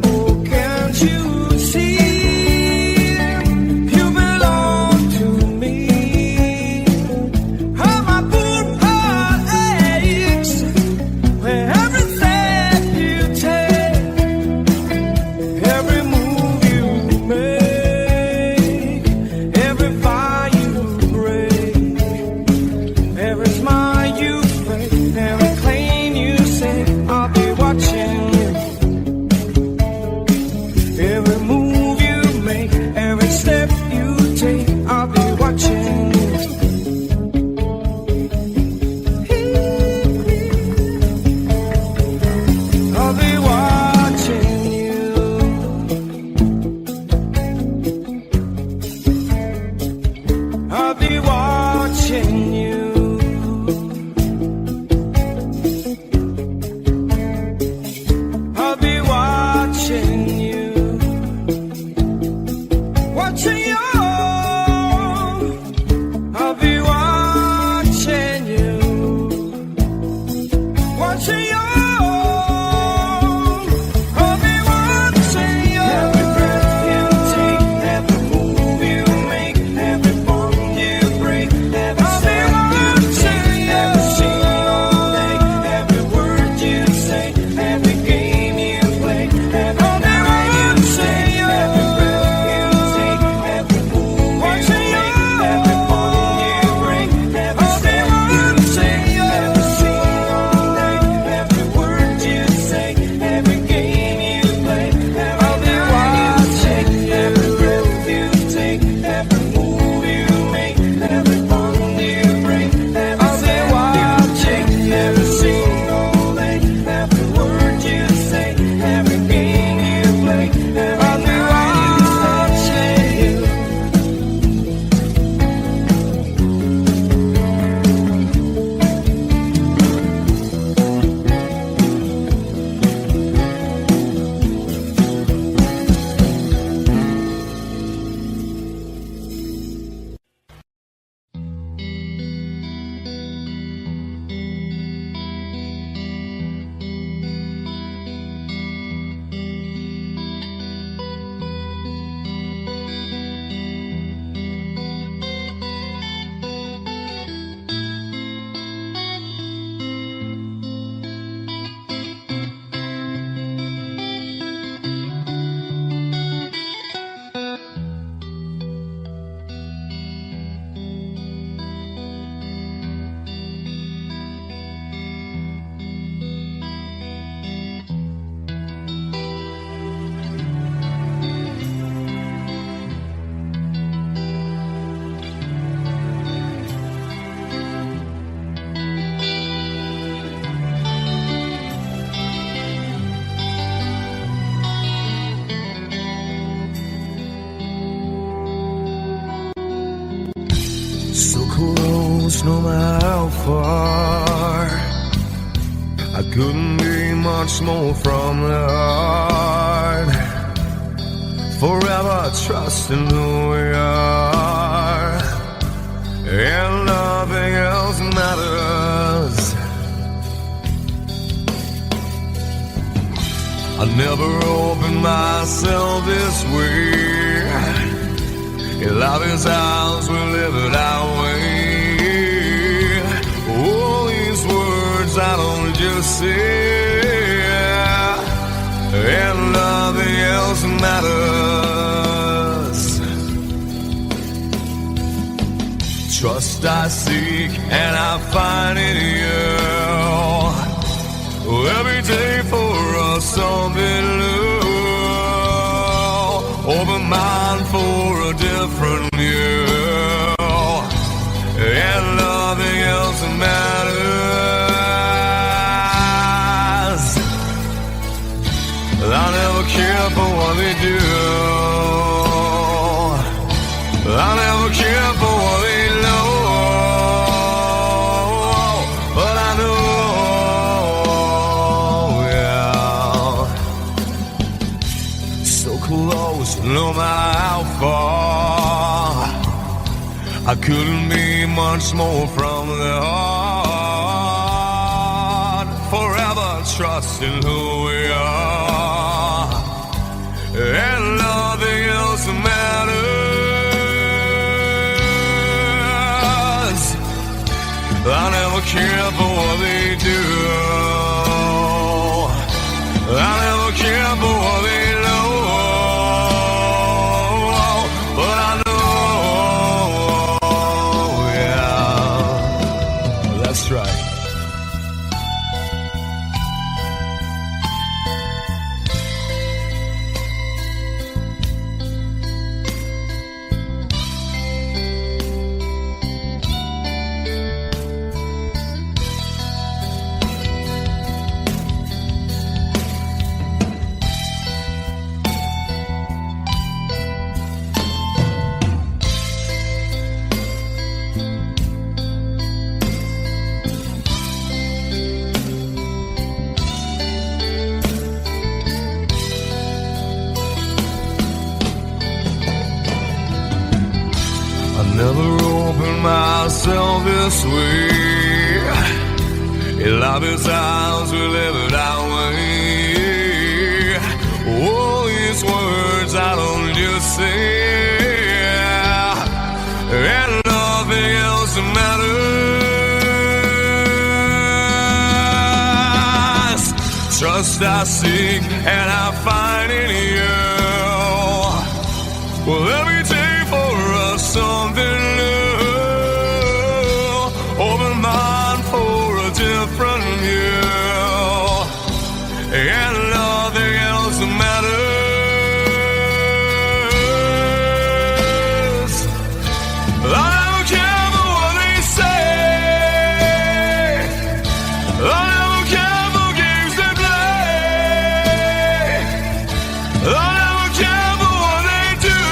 S5: Oh, can't you see you belong to me? How my poor heart aches when every step you take, every move you make, every vow you break, every smile you fake, every claim you say, I'll be watching you. Every move you make, every step you take, I'll be watching you.
S7: how far. I couldn't be much more from the heart. Forever trusting who we are, and nothing else matters. I never opened myself this way. Life is ours, we live it our way. All these words I don't just say, and nothing else matters. Trust I seek and I find in you. Every day for us something new. Open mind for a different view, and nothing else matters. I never care for what they do. I never care for what they know. But I know, yeah, so close, no matter how far. I couldn't be much more from the heart. Forever trusting who we are, and nothing else matters. I never care for what they do. I never care for what they know. But I know, yeah, that's right. Never opened myself this way. Life is ours, we live it our way. All these words I don't just say, and nothing else matters. Trust I seek and I find in you. Well, every day for us something new. Open mind for a different view, and nothing else matters. I don't care for what they say. I don't care for games they play. I don't care for what they do.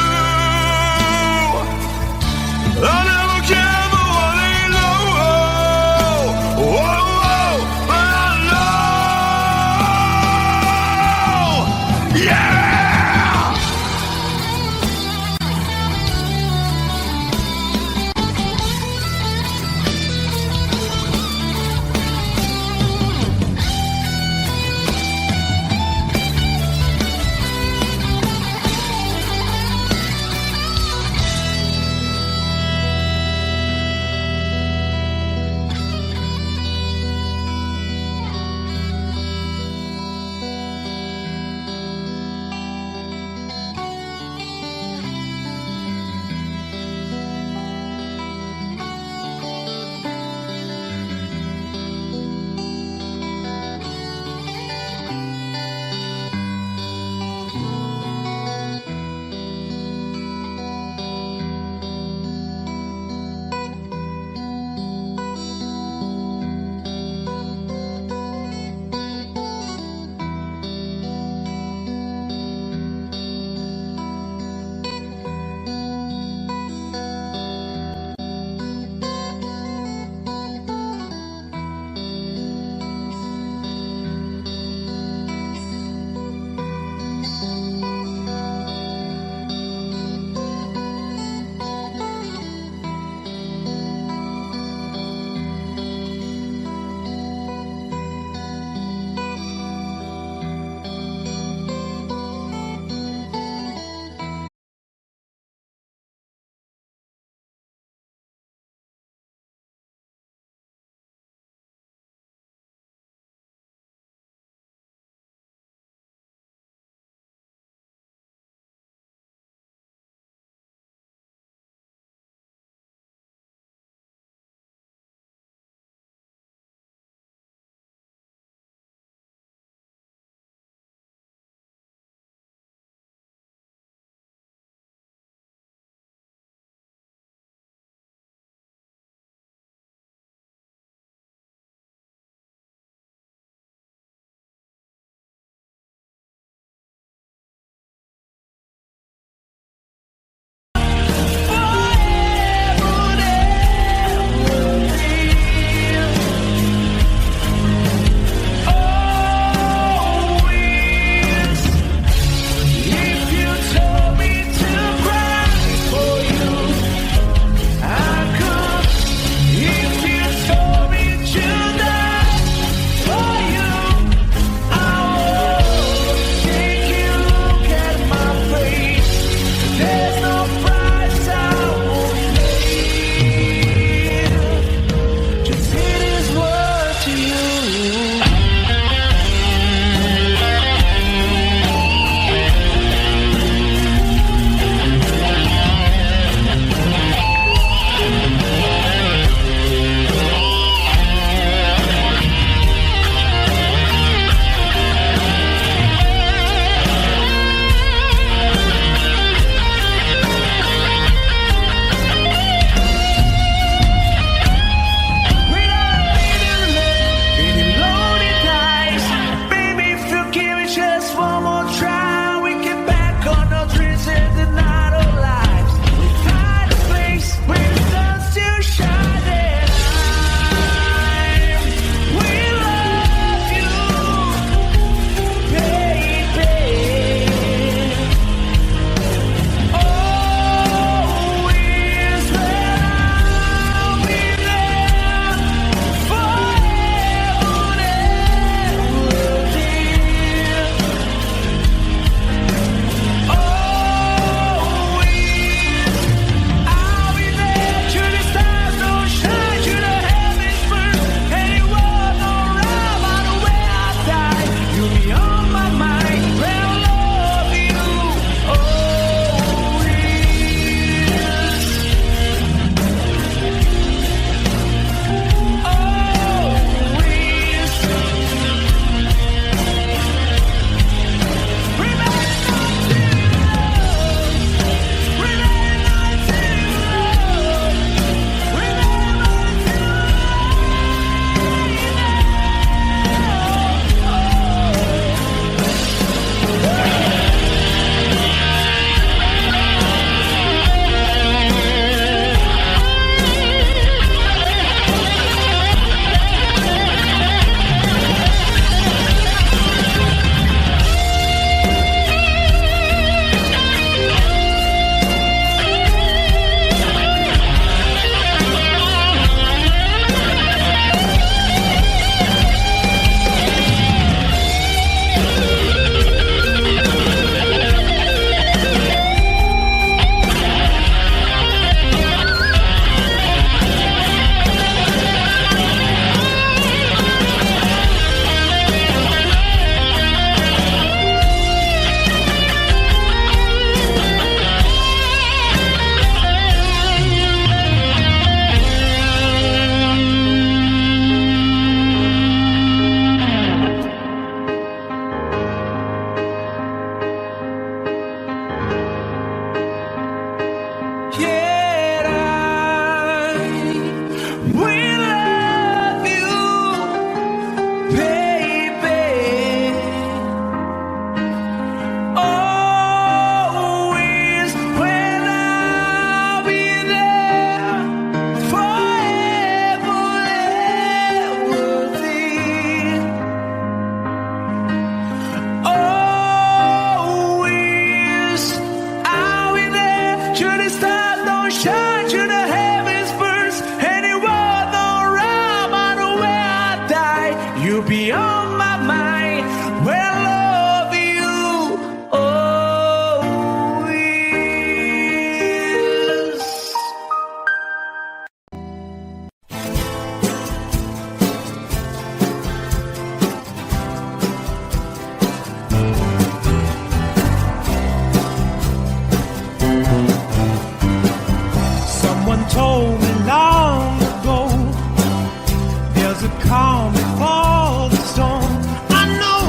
S1: the calm before the storm. I know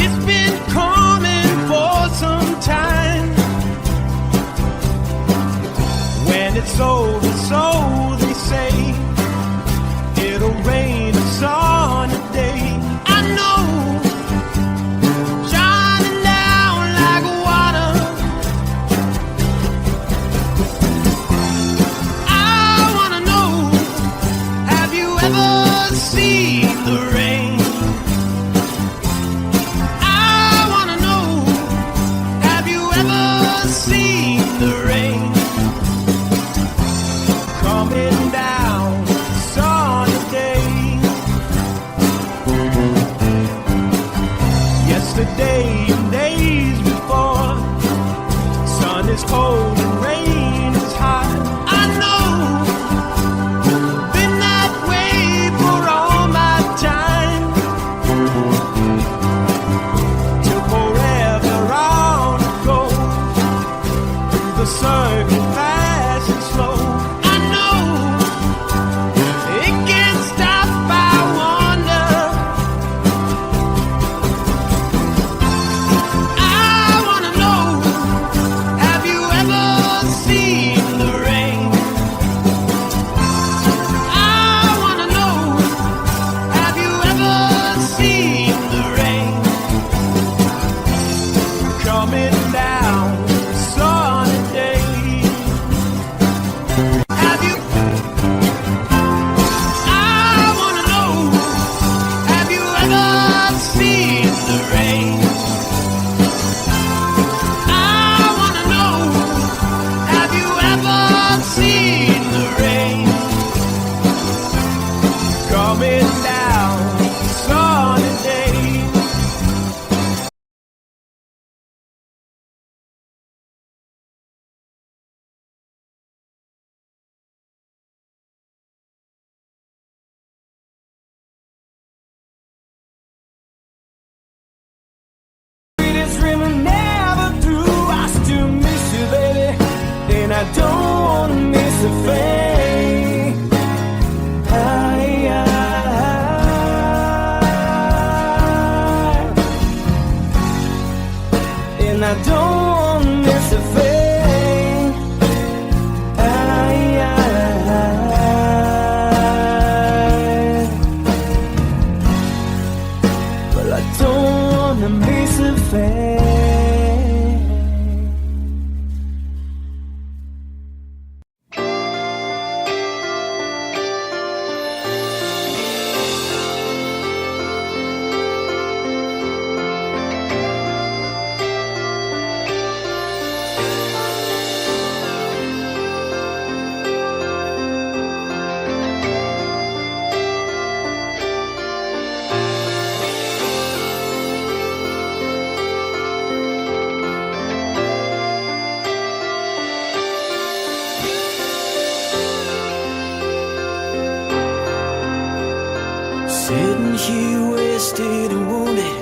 S1: it's been coming for some time. When it's over, so they say, it'll rain a sunny day. I know, shining down like water. I wanna know, have you ever seen the rain? I wanna know, have you ever seen the rain? Coming down sunny day. Yesterday and days before, sun is cold and rain is hot. I know, been that way for all my time. Took forever on to go through the circuit fast and slow. I know, it can't stop, I wonder. I wanna know, have you ever seen the rain? I wanna know, have you ever seen the rain? Coming down sunny day. Have you? I wanna know, have you ever seen the rain? I wanna know, have you ever seen the rain? Coming down sunny day. Sweetest dream I never through. I still miss you, baby, and I don't wanna miss a thing. And I don't wanna miss a thing. Well, I don't wanna miss a thing. Sitting here wasted and wounded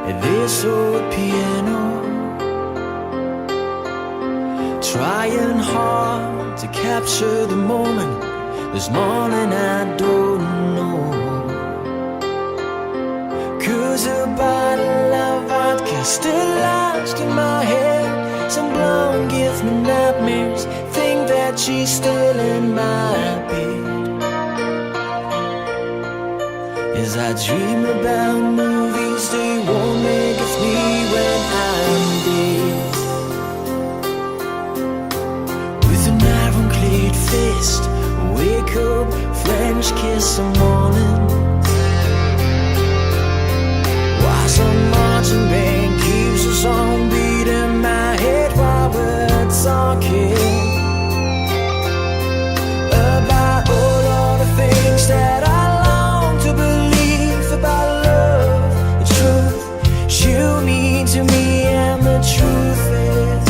S1: at this old piano, trying hard to capture the moment. This morning I don't know, 'cause a bottle of vodka still lodged in my head. Some blonde gives me nightmares, think that she's still in my bed. As I dream about movies they won't make of me when I'm dead. With an ironclad fist, wake up, French kiss some morning. While some marching band keeps a song beating my head while we're talking about all of the things that I long to believe about love, the truth you mean to me, and the truth is,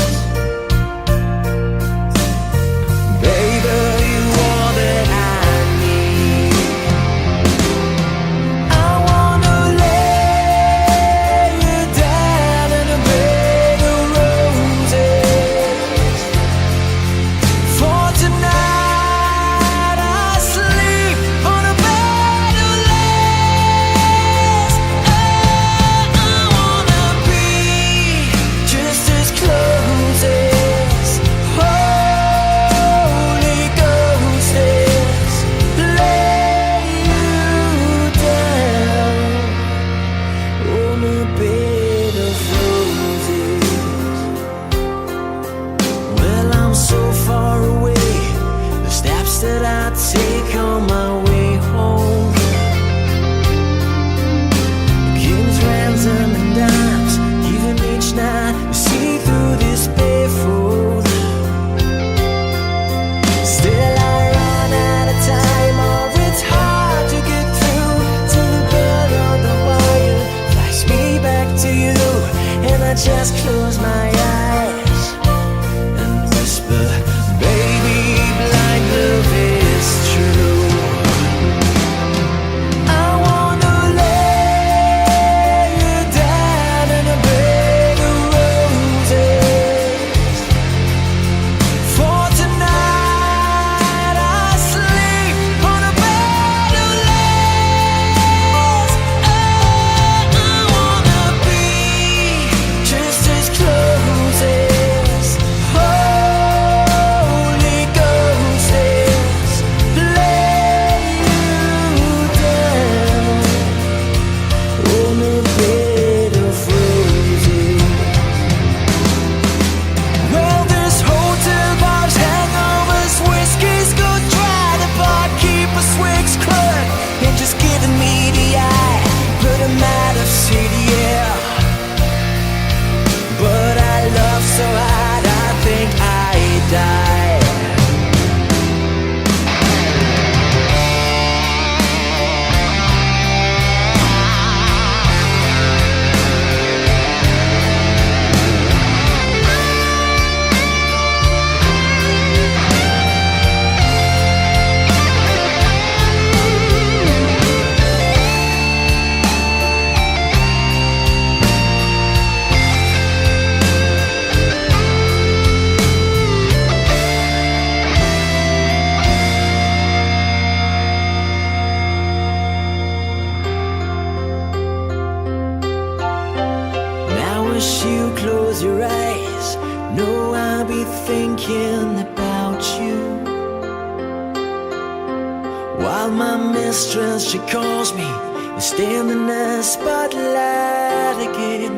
S1: baby, you are that I need.
S4: close your eyes, know I'll be thinking about you. While my mistress, she calls me, we stand in the spotlight again.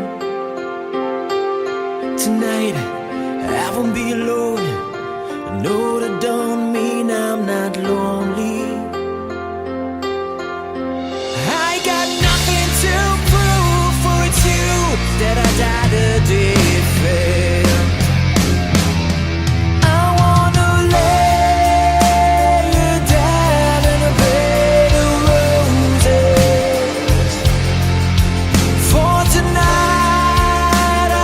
S4: Tonight, I won't be alone. I know that don't mean I'm not lonely. I got nothing to prove, for it's you that I died a day it failed. I wanna lay you down in a bed of roses. For tonight I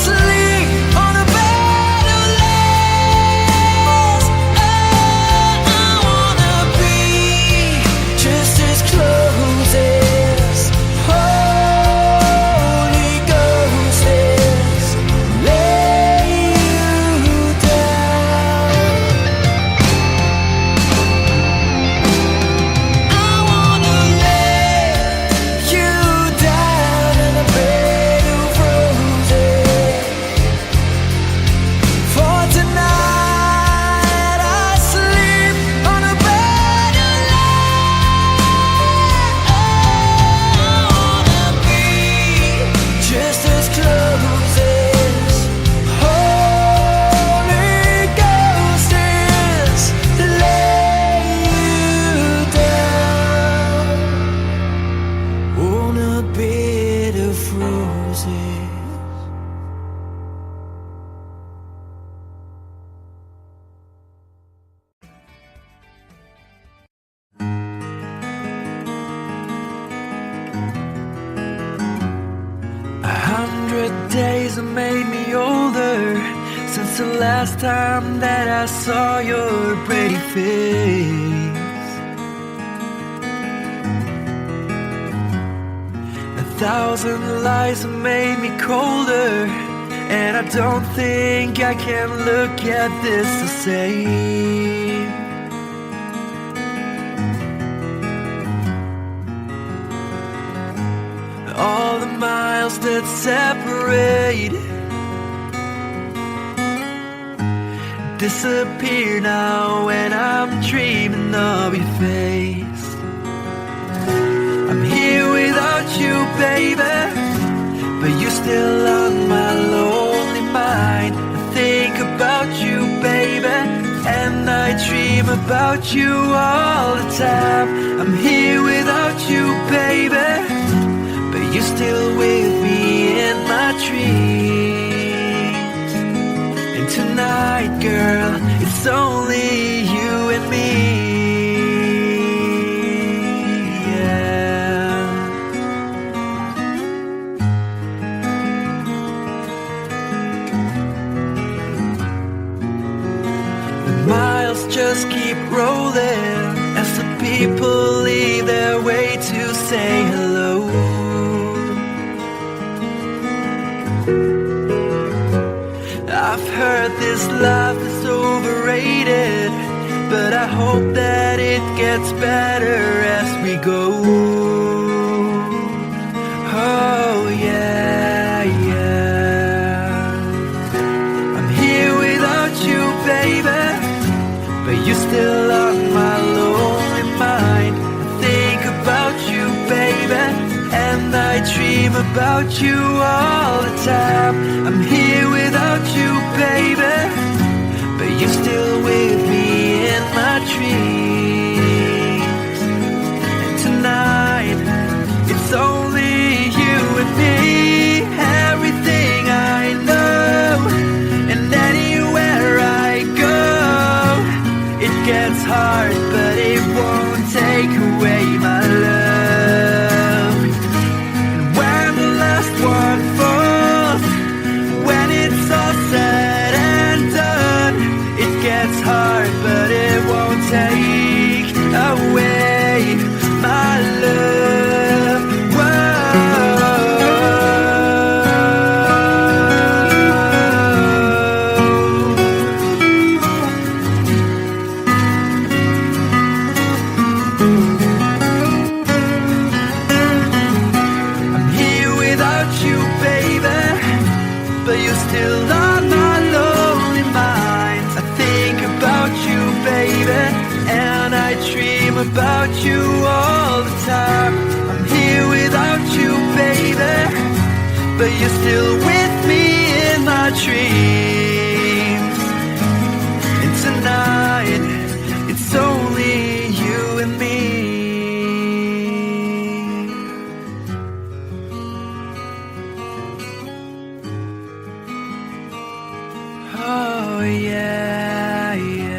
S4: sleep on a bed of lace. Oh, I wanna be just as close as Holy Ghost is. Lay you down. I wanna lay you down in a bed of roses. For tonight I sleep on a bed of lace. I wanna be just as close as Holy Ghost is. Lay you down on a bed of roses.
S1: A 100 days have made me older since the last time that I saw your pretty face. 1,000 lies have made me colder, and I don't think I can look at this the same. All the miles that separate disappear now when I'm dreaming of your face. I'm here without you, baby, but you're still on my lonely mind. I think about you, baby, and I dream about you all the time. I'm here without you, baby, but you're still with me in my dreams. And tonight, girl, it's only you and me. Yeah. The miles just keep rolling as the people leave their way to say hello. I've heard this life is overrated, but I hope that it gets better as we go. Oh yeah, yeah. I'm here without you, baby, but you're still on my lonely mind. I think about you, baby, and I dream about you all the time. I'm here without you, baby, but you're still with me in my dreams. And tonight, it's only you and me. Everything I know, and anywhere I go, it gets hard, but it won't take away my love. And when the last one falls, when it's all said and done, it gets hard, but it won't take away my love. Whoa. you all the time. I'm here without you, baby, but you're still with me in my dreams. And tonight, it's only you and me. Oh yeah, yeah.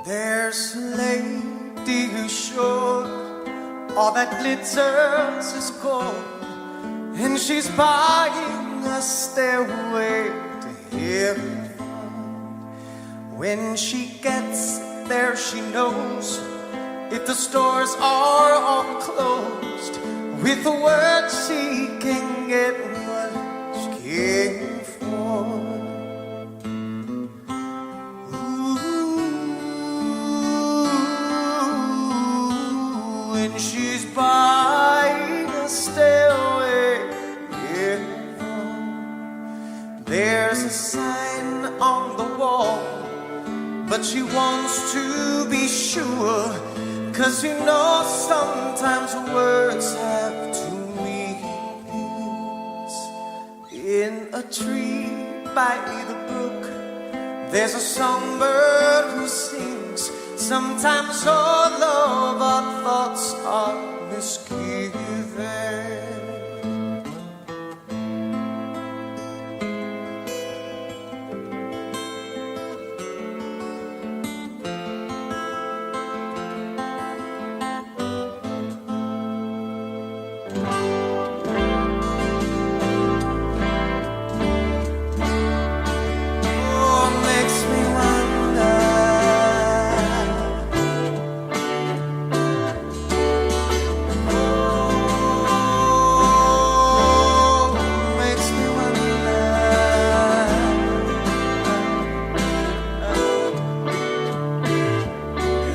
S5: There's a lady who's sure all that glitters is gold, and she's buying a stairway to heaven. When she gets there, she knows if the stores are all closed, with a word she can get what she came for. When she's buying a stairway, yeah. There's a sign on the wall, but she wants to be sure, 'cause you know sometimes words have two meanings. In a tree by the brook, there's a songbird who sings. Sometimes all of our thoughts are misgiven. Oh, it makes me wonder.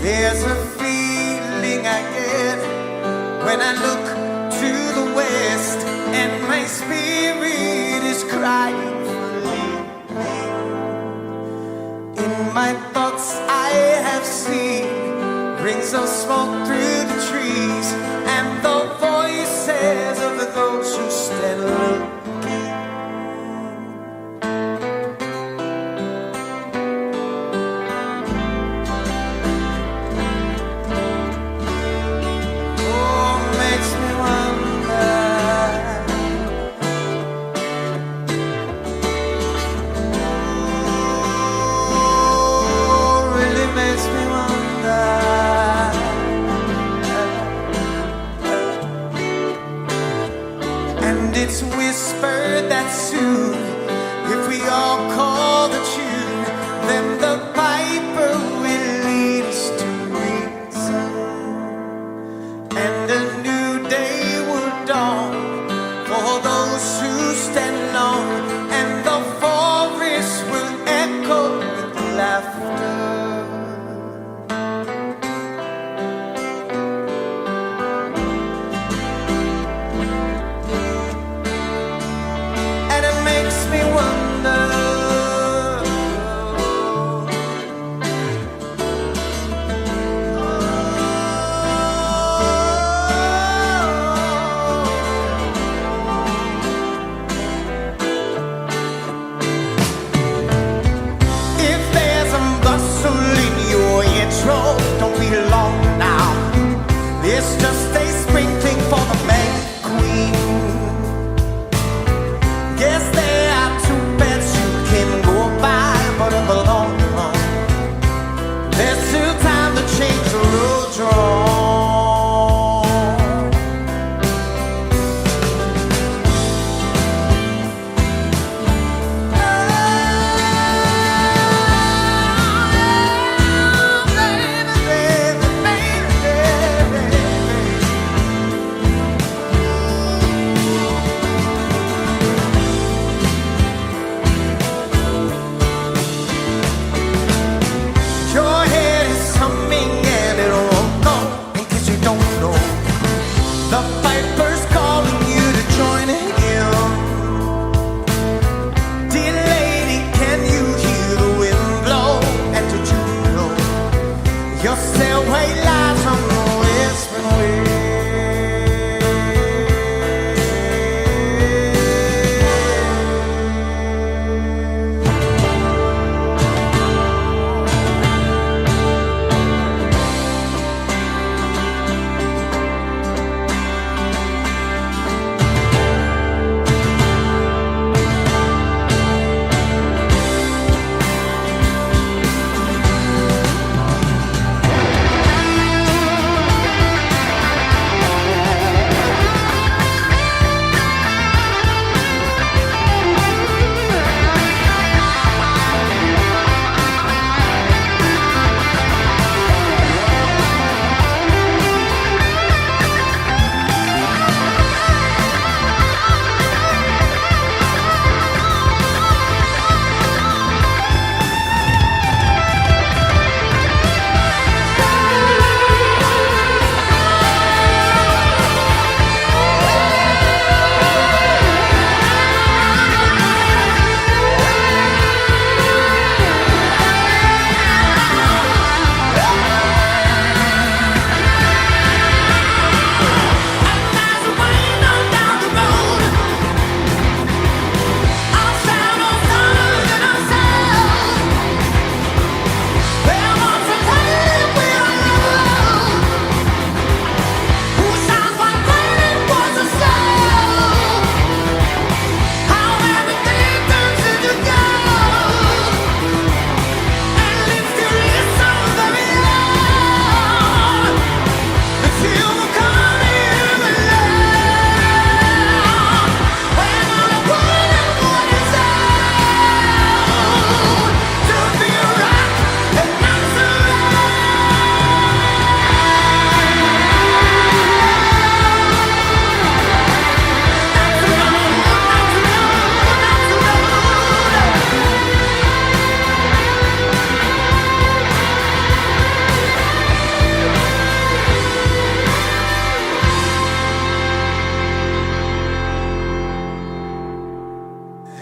S5: There's a feeling I get when I look to the west, and my spirit is crying for leaving. In my thoughts I have seen rings of smoke through the trees, and the voices of those who stand looking. It's whispered that soon, if we all call the tune, then the piper will lead us to reason, and a new day will dawn for those who stand alone, and the forest will echo with laughter. Makes me wonder. just a sprinkling for the May Queen. Yes, there are two paths you can go by, but in the long run, there's still time to change the road you're on. Your head is humming and it won't go, in case you don't know. The piper's calling you to join him. Dear lady, can you hear the wind blow? And did you know your stairway lies on the whispering wind?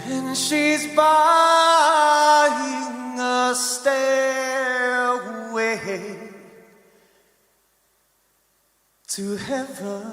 S5: And she's buying a stairway to heaven.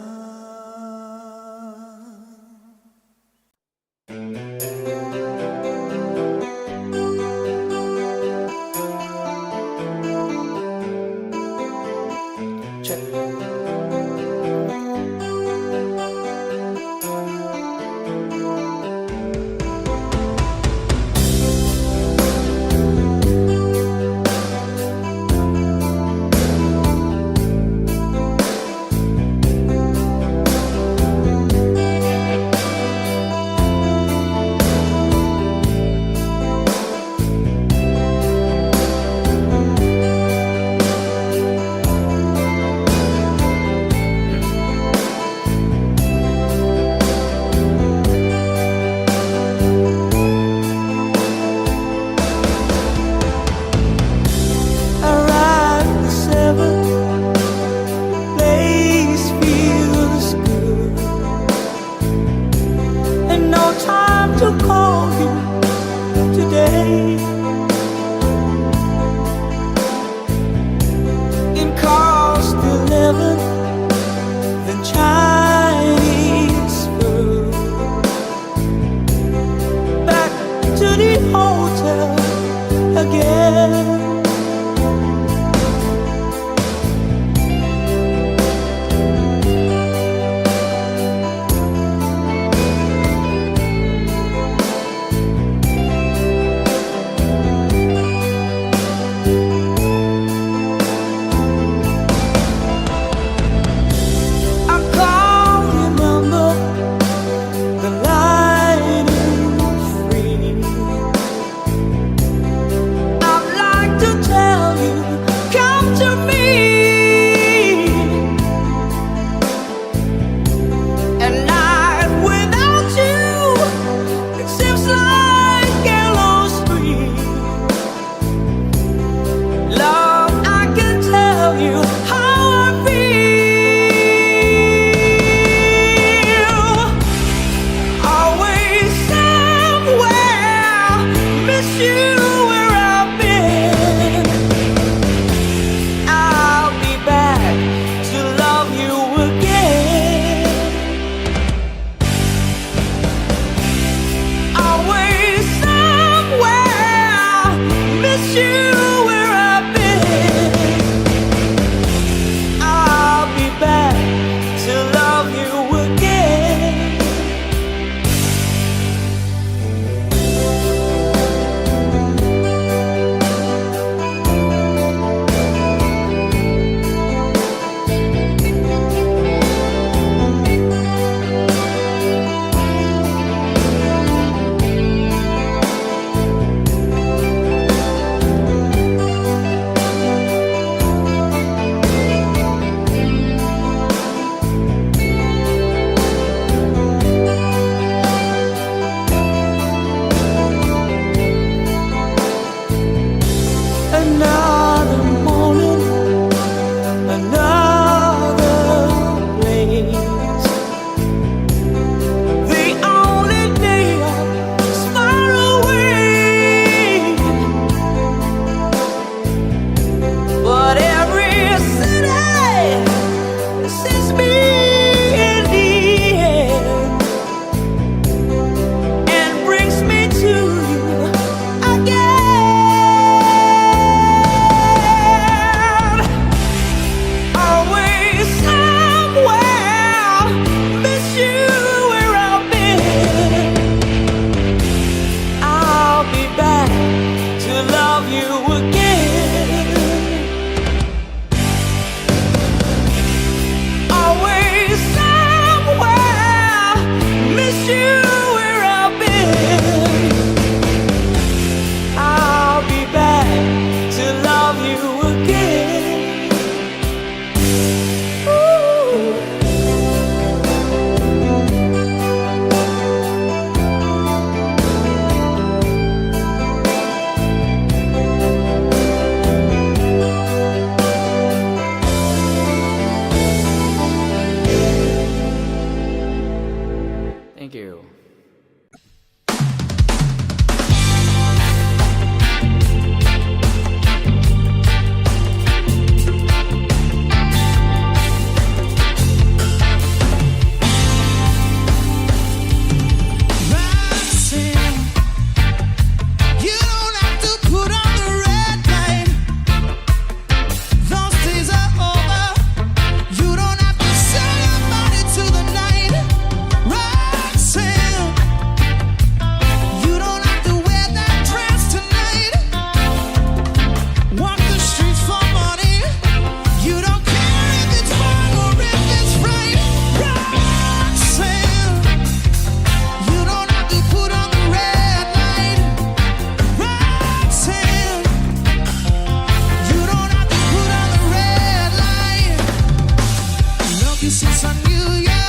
S6: knew you,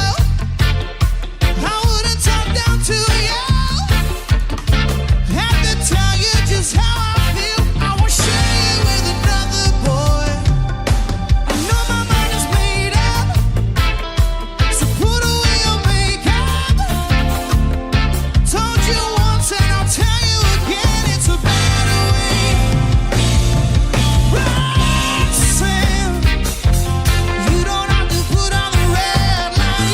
S6: I wouldn't talk down to you. Have to tell you just how I feel. I won't share you with another boy. I know my mind is made up, so put away your makeup. Told you once and I'll tell you again, it's a better way. Roxanne, you don't have to put on the red light.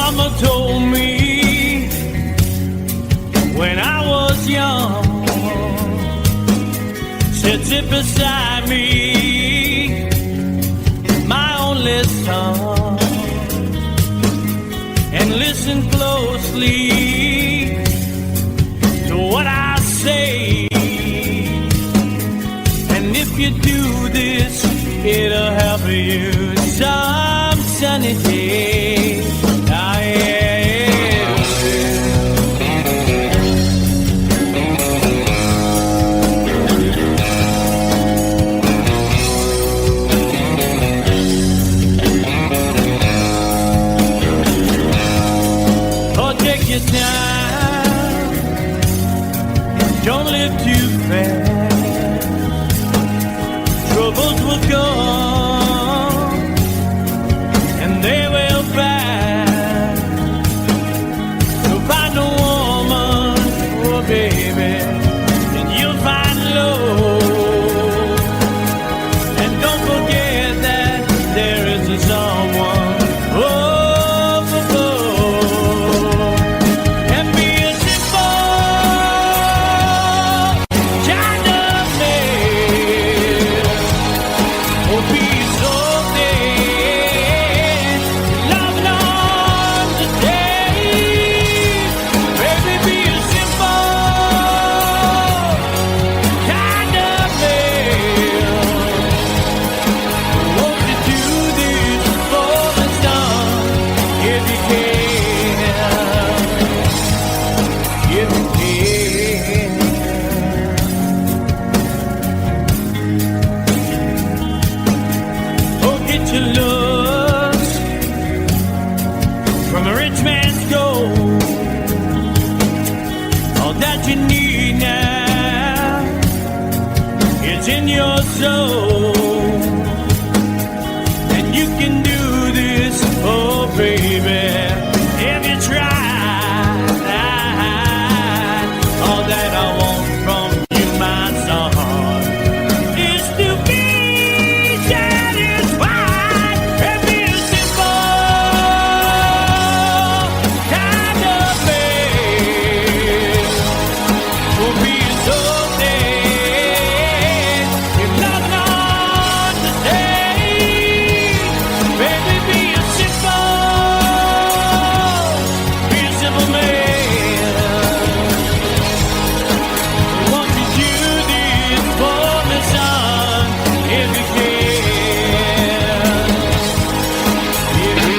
S1: Mama told me when I was young, said sit beside me, my only son, and listen closely to what I say. And if you do this, it'll help you some sunny day. Ah, yeah. Oh, take your time. Don't live too fast. Troubles will come and they will pass. You'll find a woman, oh baby, and you'll find love. And don't forget that there is a someone up above. And be a simple kind of man. Oh, be so dead. Love long to day. Baby, be a simple kind of man. Won't you do this for the sun if you can? If you can. Oh, get your looks from a rich man's gold. All that you need now is in your soul. And you can do this, oh baby, if you try. All that I want from you, my son, is to be satisfied and be a simple kind of man. Will be so dead if not to stay. Baby, be a simple man. Won't you do this for me, son, if you can? If you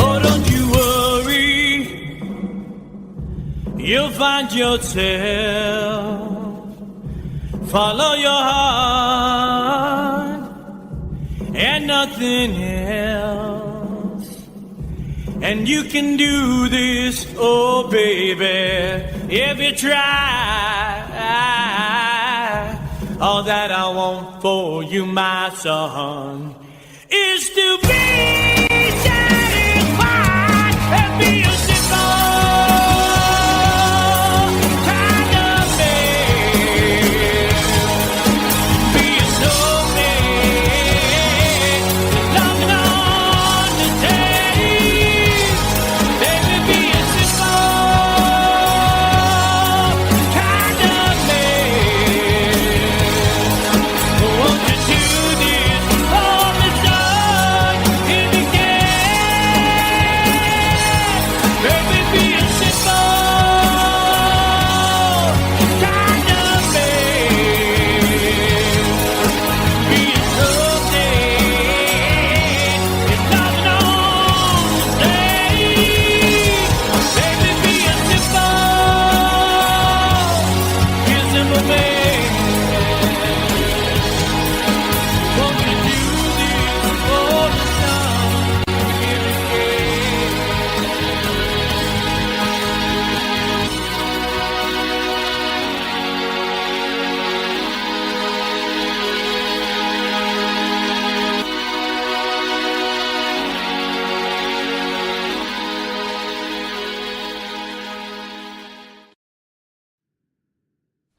S1: Oh, don't you worry, you'll find yourself. Follow your heart and nothing else. And you can do this, oh baby, if you try. All that I want for you, my son, is to be satisfied and be a simple kind of man. Be a snowman, long on the day. Baby, be a simple kind of man. Won't you do this for me, son, if you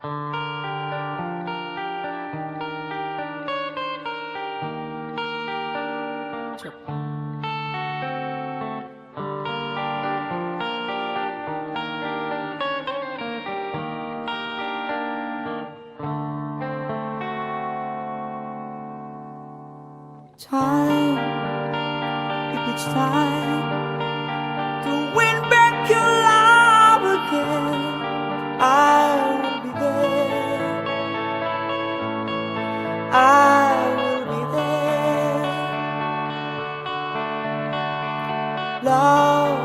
S1: Time, if it's time to win back your love again, I will be there. I will be there. Love,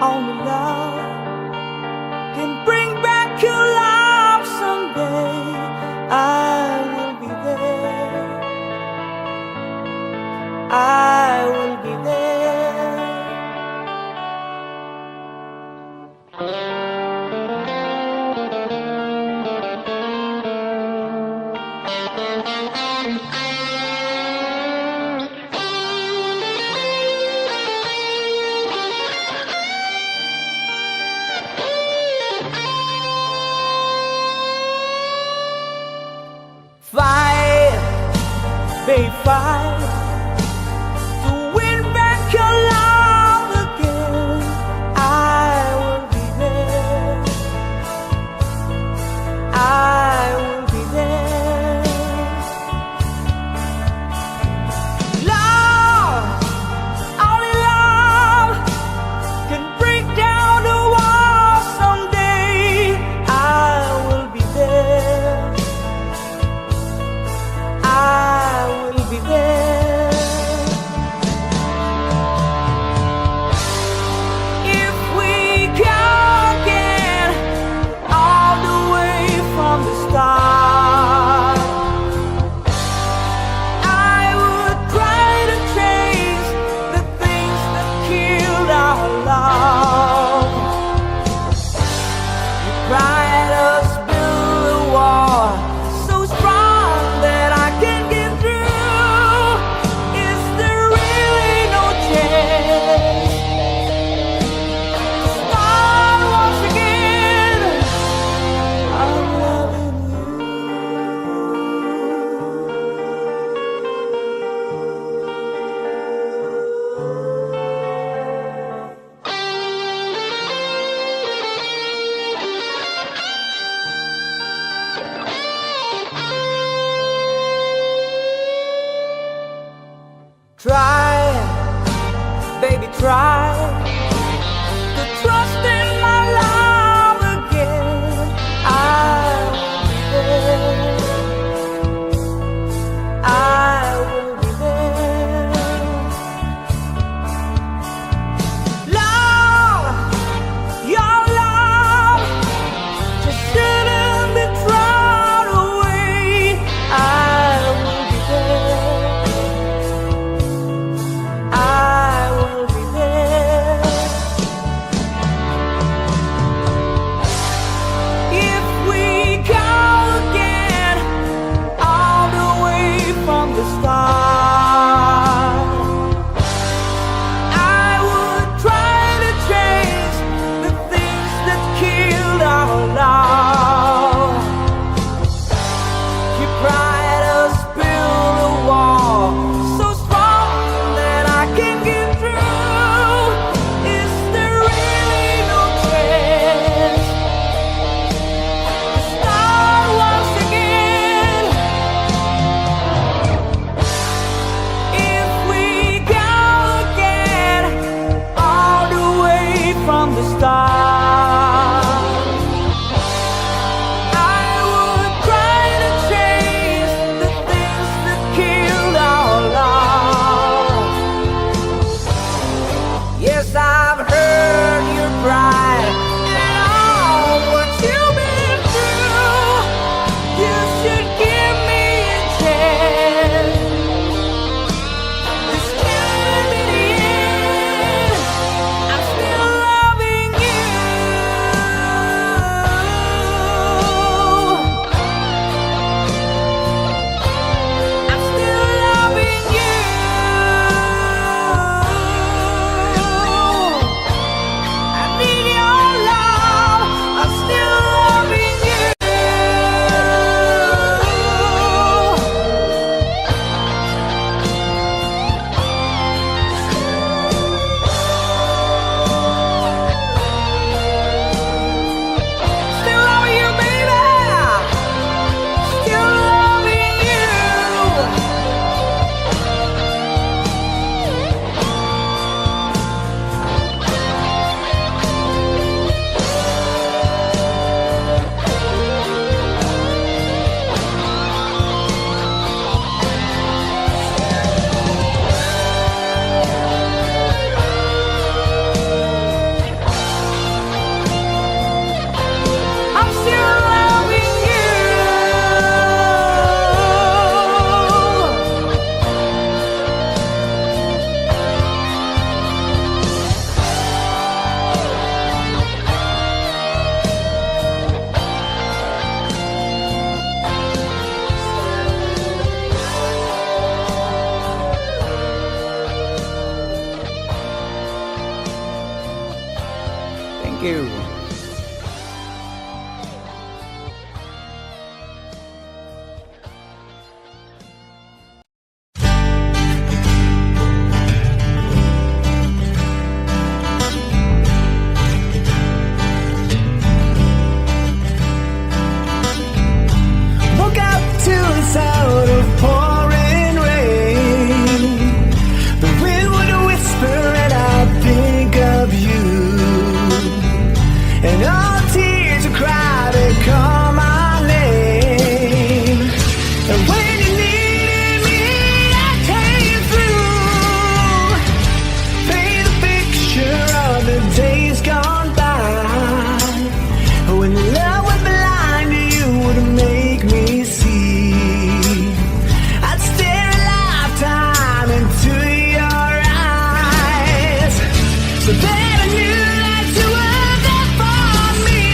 S1: only love can bring back your love someday. I will be there. I will be there. Fight, babe, fight.
S4: call my name. And when you needed me, I came through. Paint the picture of the days gone by, when love was blind, you would make me see. I'd stare a lifetime into your eyes, so that I knew that you were there for me.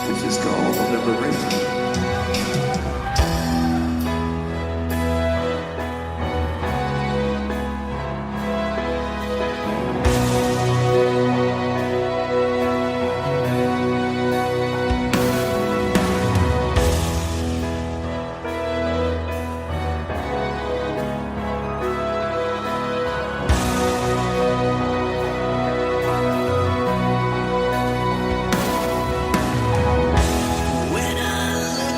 S2: This is called liberation.
S3: When I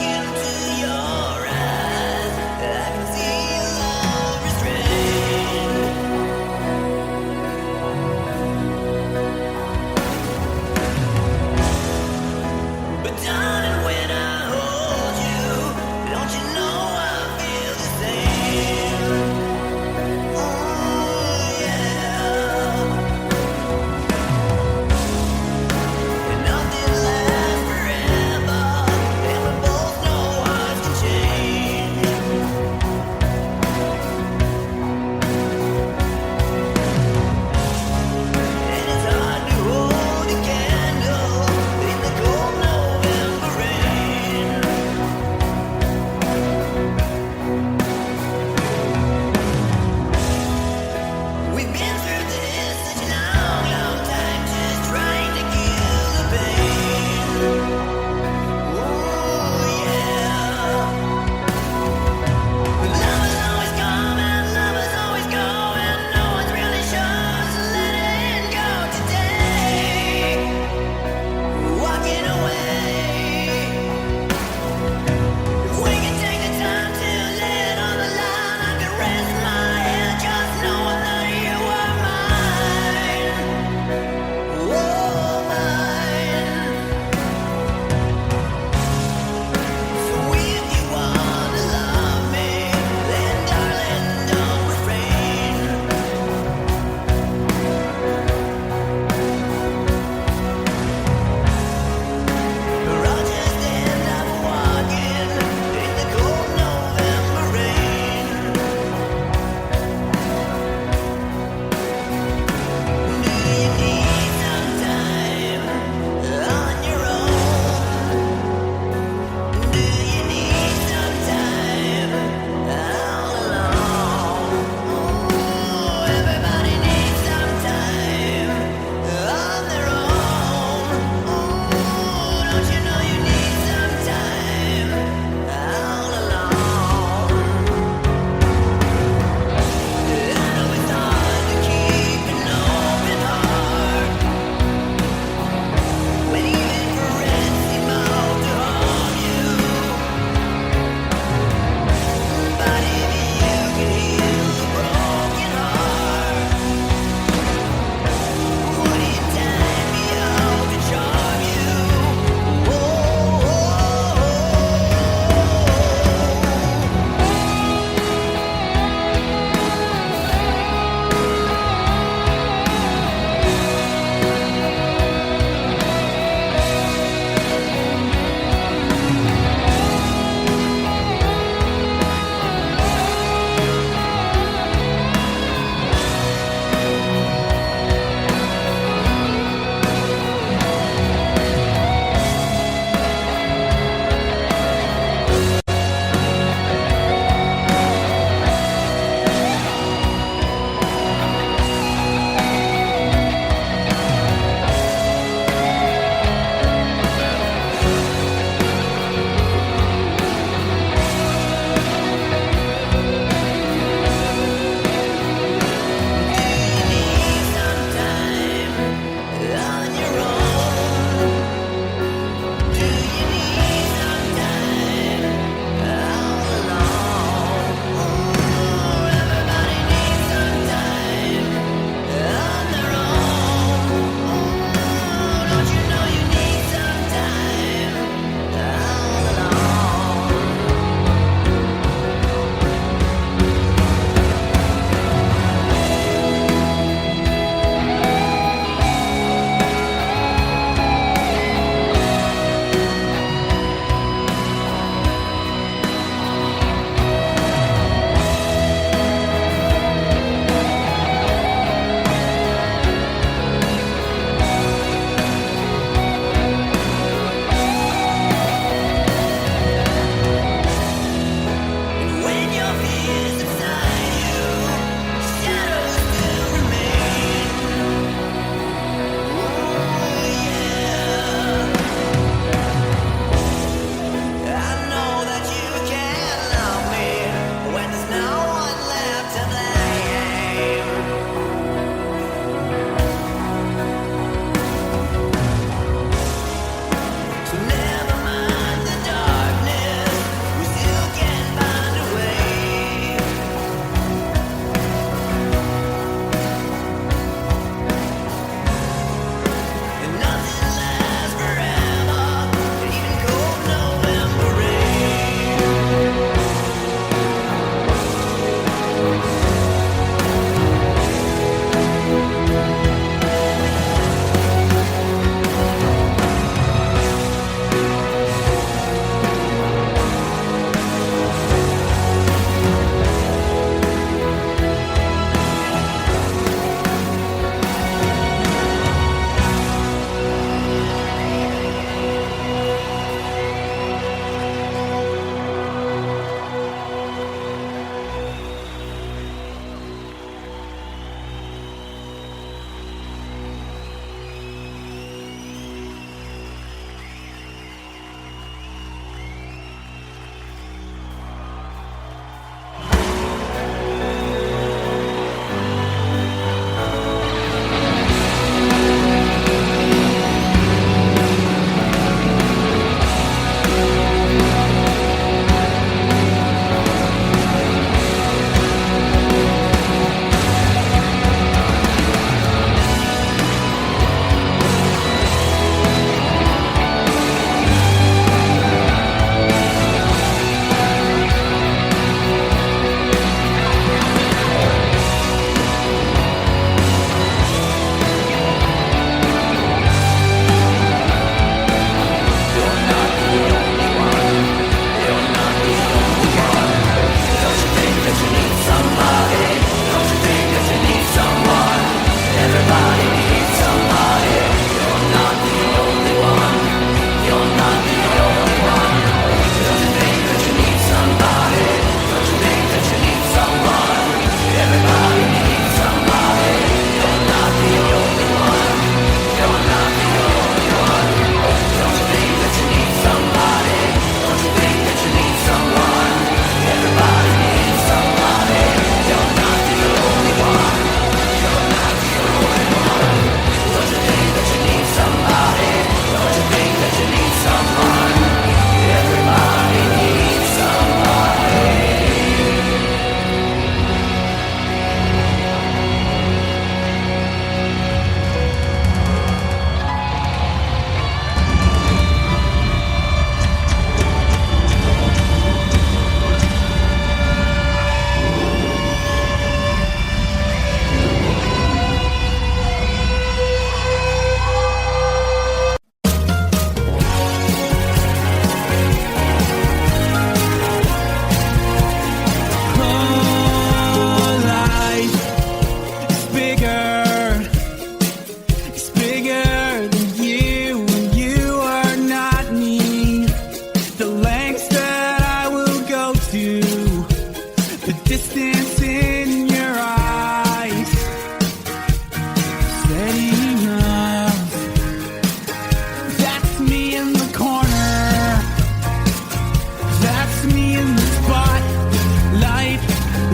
S1: puts me in the spotlight,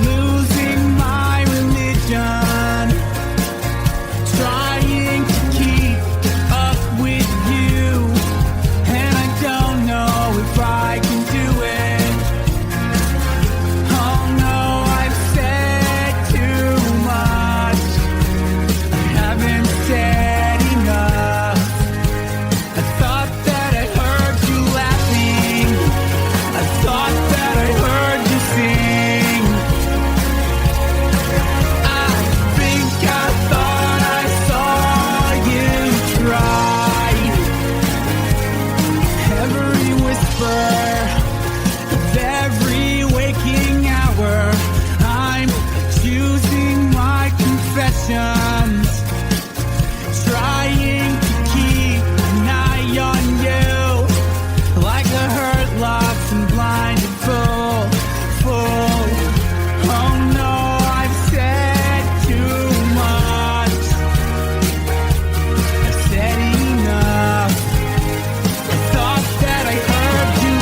S1: losing my religion, trying to keep up with you, and I don't know if I can do it. Oh no, I've said too much. I haven't said enough. I thought that I heard you laughing. I thought that I heard you sing. I think I thought I saw you try. Every whisper of every waking hour, I'm choosing my confessions, trying to keep an eye on you, like a hurt, lost, and blinded fool. Oh no, I've said too much. I've said enough. I thought that I heard you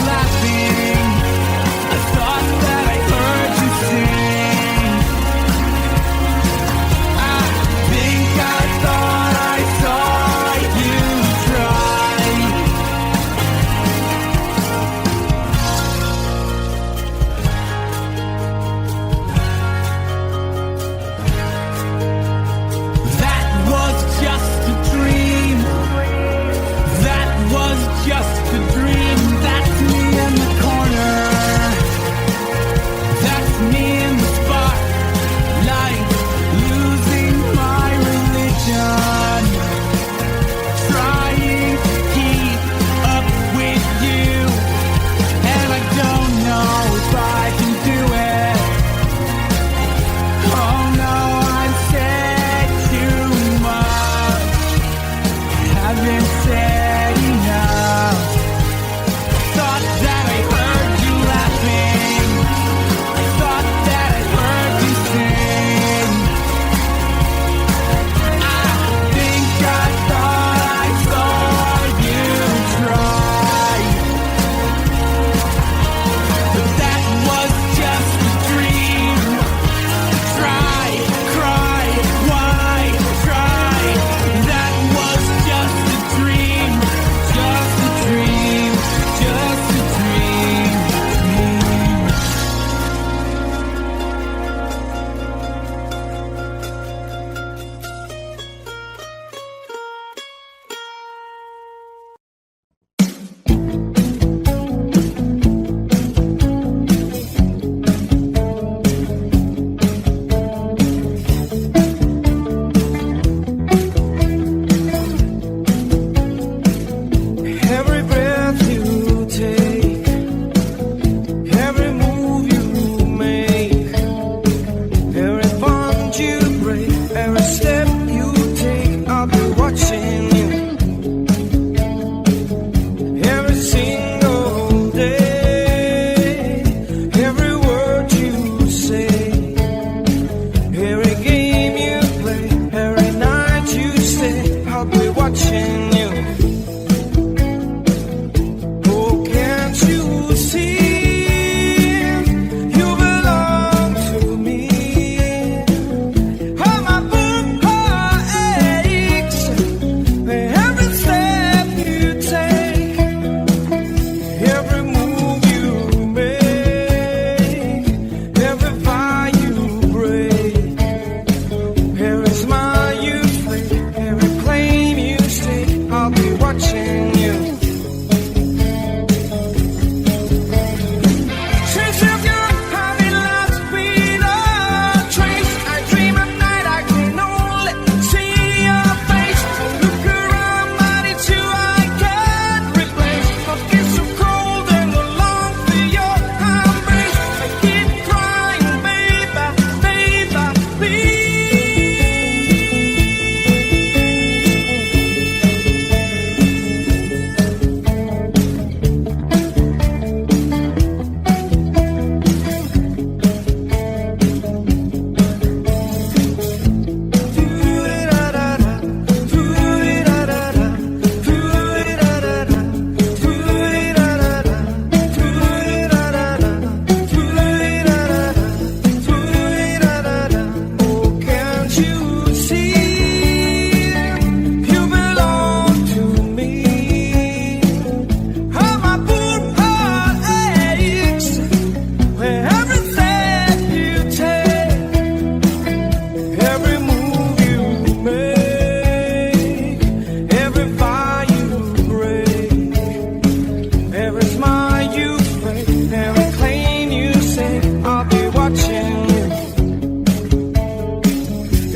S4: Every smile you break, every claim you say, I'll be watching you.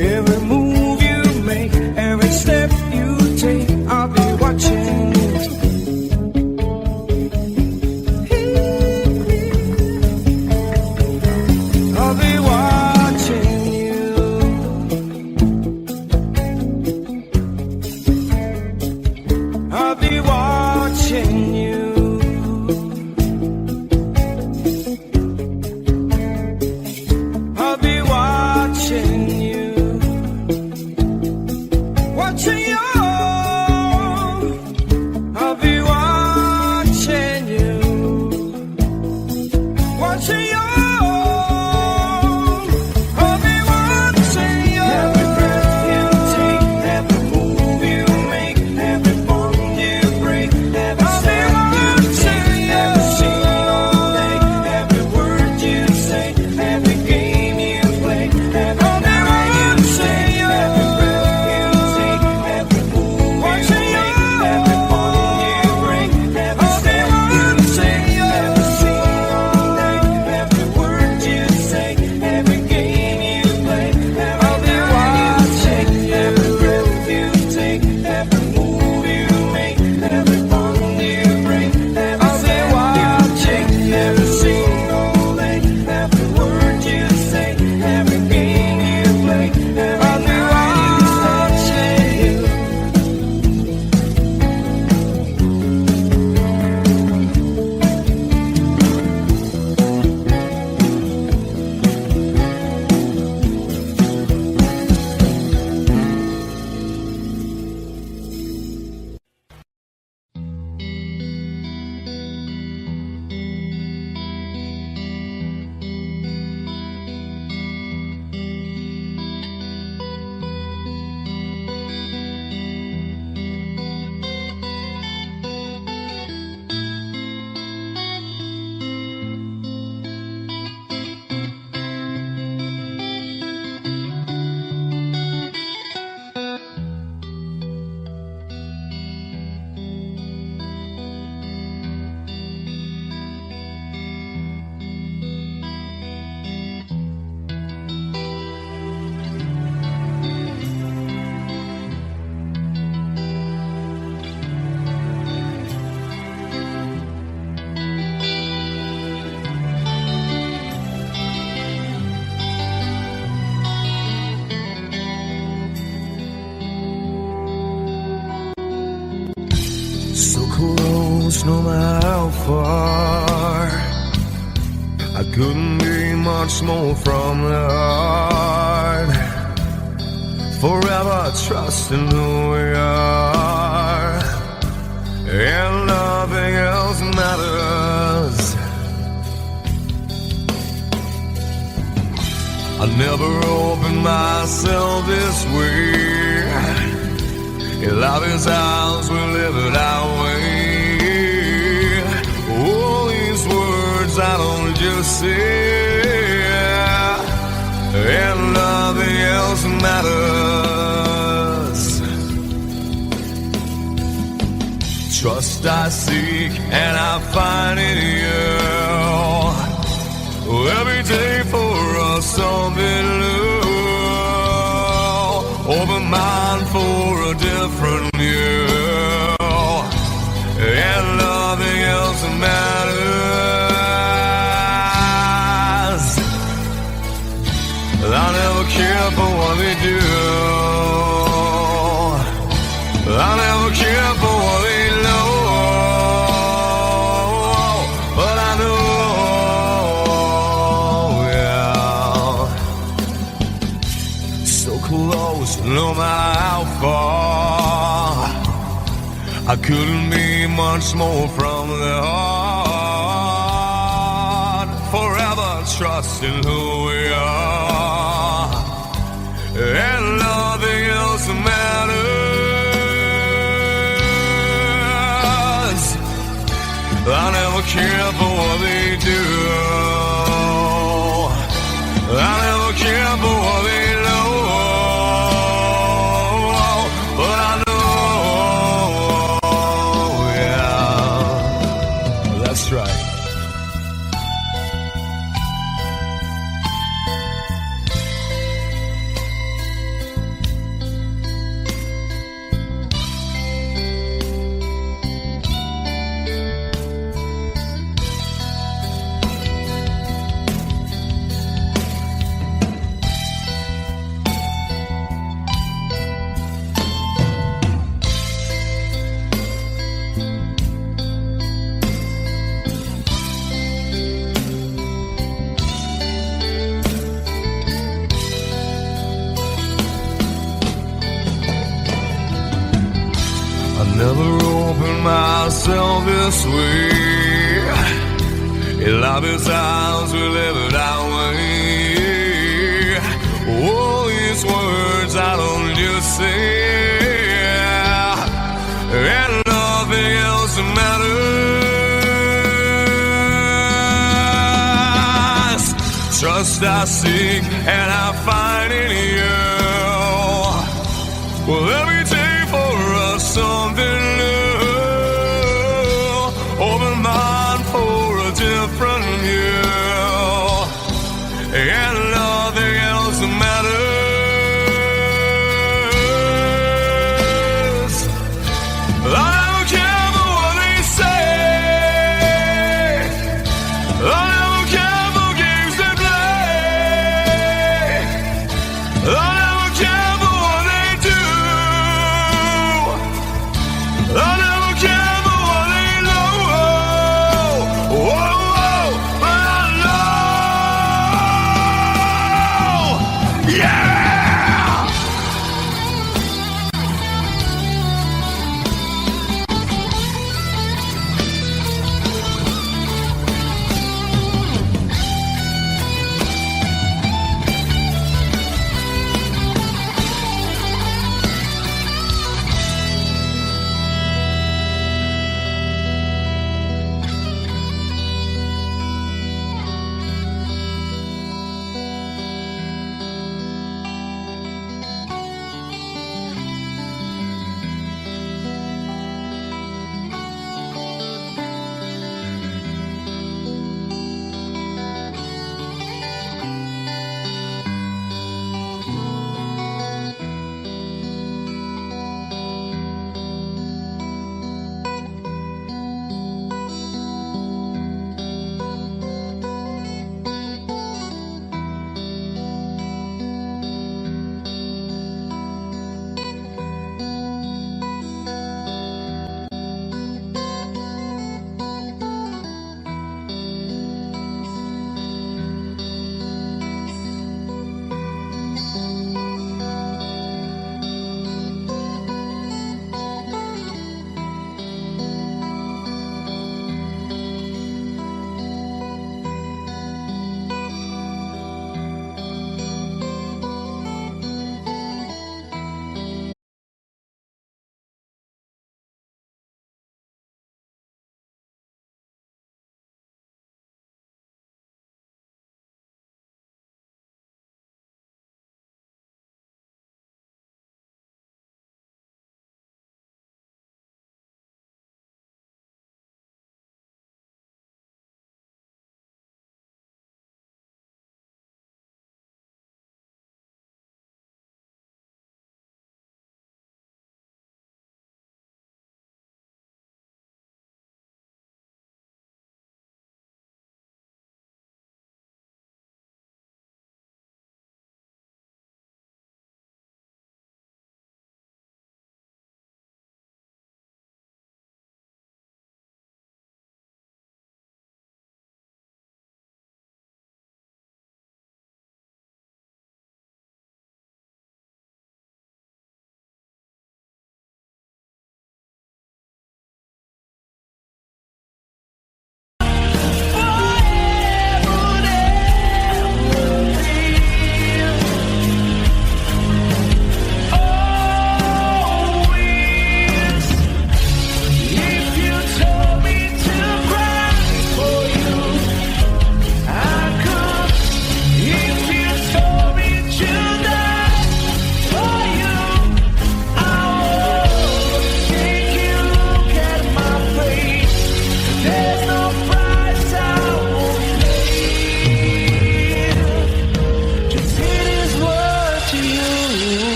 S4: Every move you make, every step you take, I'll be watching you. I'll be watching you. I'll be watching you. I'll be watching you. Watching you. I'll be watching you. Watching you. I'll be watching you. Every breath you take, every move you make, every bond you break, every step you take, every single day, every word you say, every game you play, every night you say, every breath you take, every move you make, every bond you break, every step you take, every single day, every word you say, every game you play, I'll be watching every breath you take, every move you make, every bond you break, every step you take, every single day, every word you say, every game you play, I'll be watching you.
S7: So close, no matter how far. I couldn't be much more from the heart. Forever trusting who we are, and nothing else matters. I never opened myself this way. Life is ours, we live it our way. All these words I don't just say, and nothing else matters. Trust I seek and I find in you. Every day for us something new. Open mind for a different view, and nothing else matters. I never care for what they do. I never care for what they know, but I know, yeah. So close, no matter how far. I couldn't be much more from the heart. Forever trusting who we are, and nothing else matters. I never care for what they do. I never care for what they know, but I know, yeah, That's right. I never opened myself this way. In life is ours, we live it our way. All these words I don't just say, and nothing else matters. Trust I seek and I find in you. Well, every day for us something new. Open mind for a different view, and nothing else matters. I don't care for what they say. I don't care for games they play. I don't care for what they do.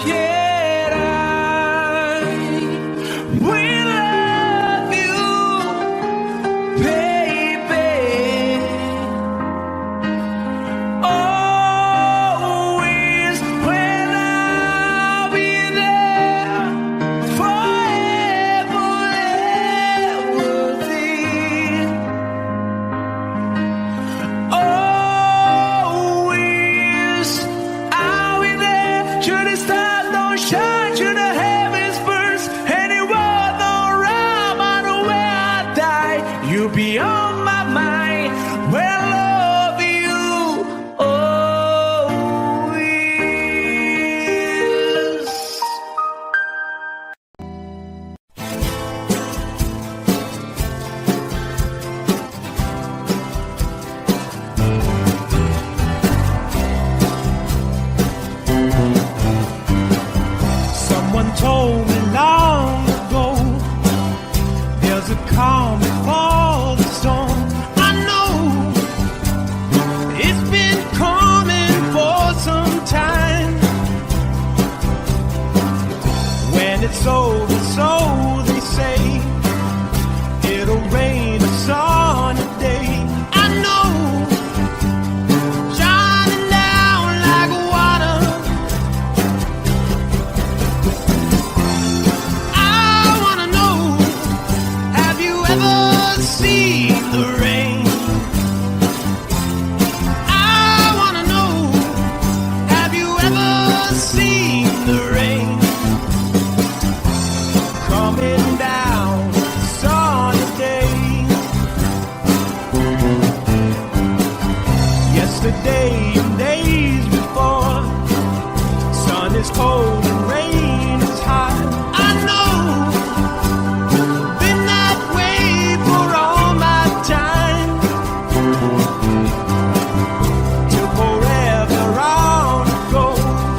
S1: Yet I will love you, baby. Always when I'll be there, forever worthy. Always I'll be there. Should the stars don't shine, should the heavens burst, any world don't rhyme, I know where I die. You'll be on my mind. Well, love you always. Someone told me long ago, there's a calm before the storm. I know it's been coming for some time. When it's over, so they say, it'll rain a sunny day. I know, shining down like water. I wanna know, have you ever seen the rain? I wanna know, have you ever seen the rain? Coming down sunny day. Yesterday and days before, sun is cold and rain is hot. I know, been that way for all my time. Till forever on it goes,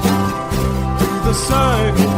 S1: through the circuit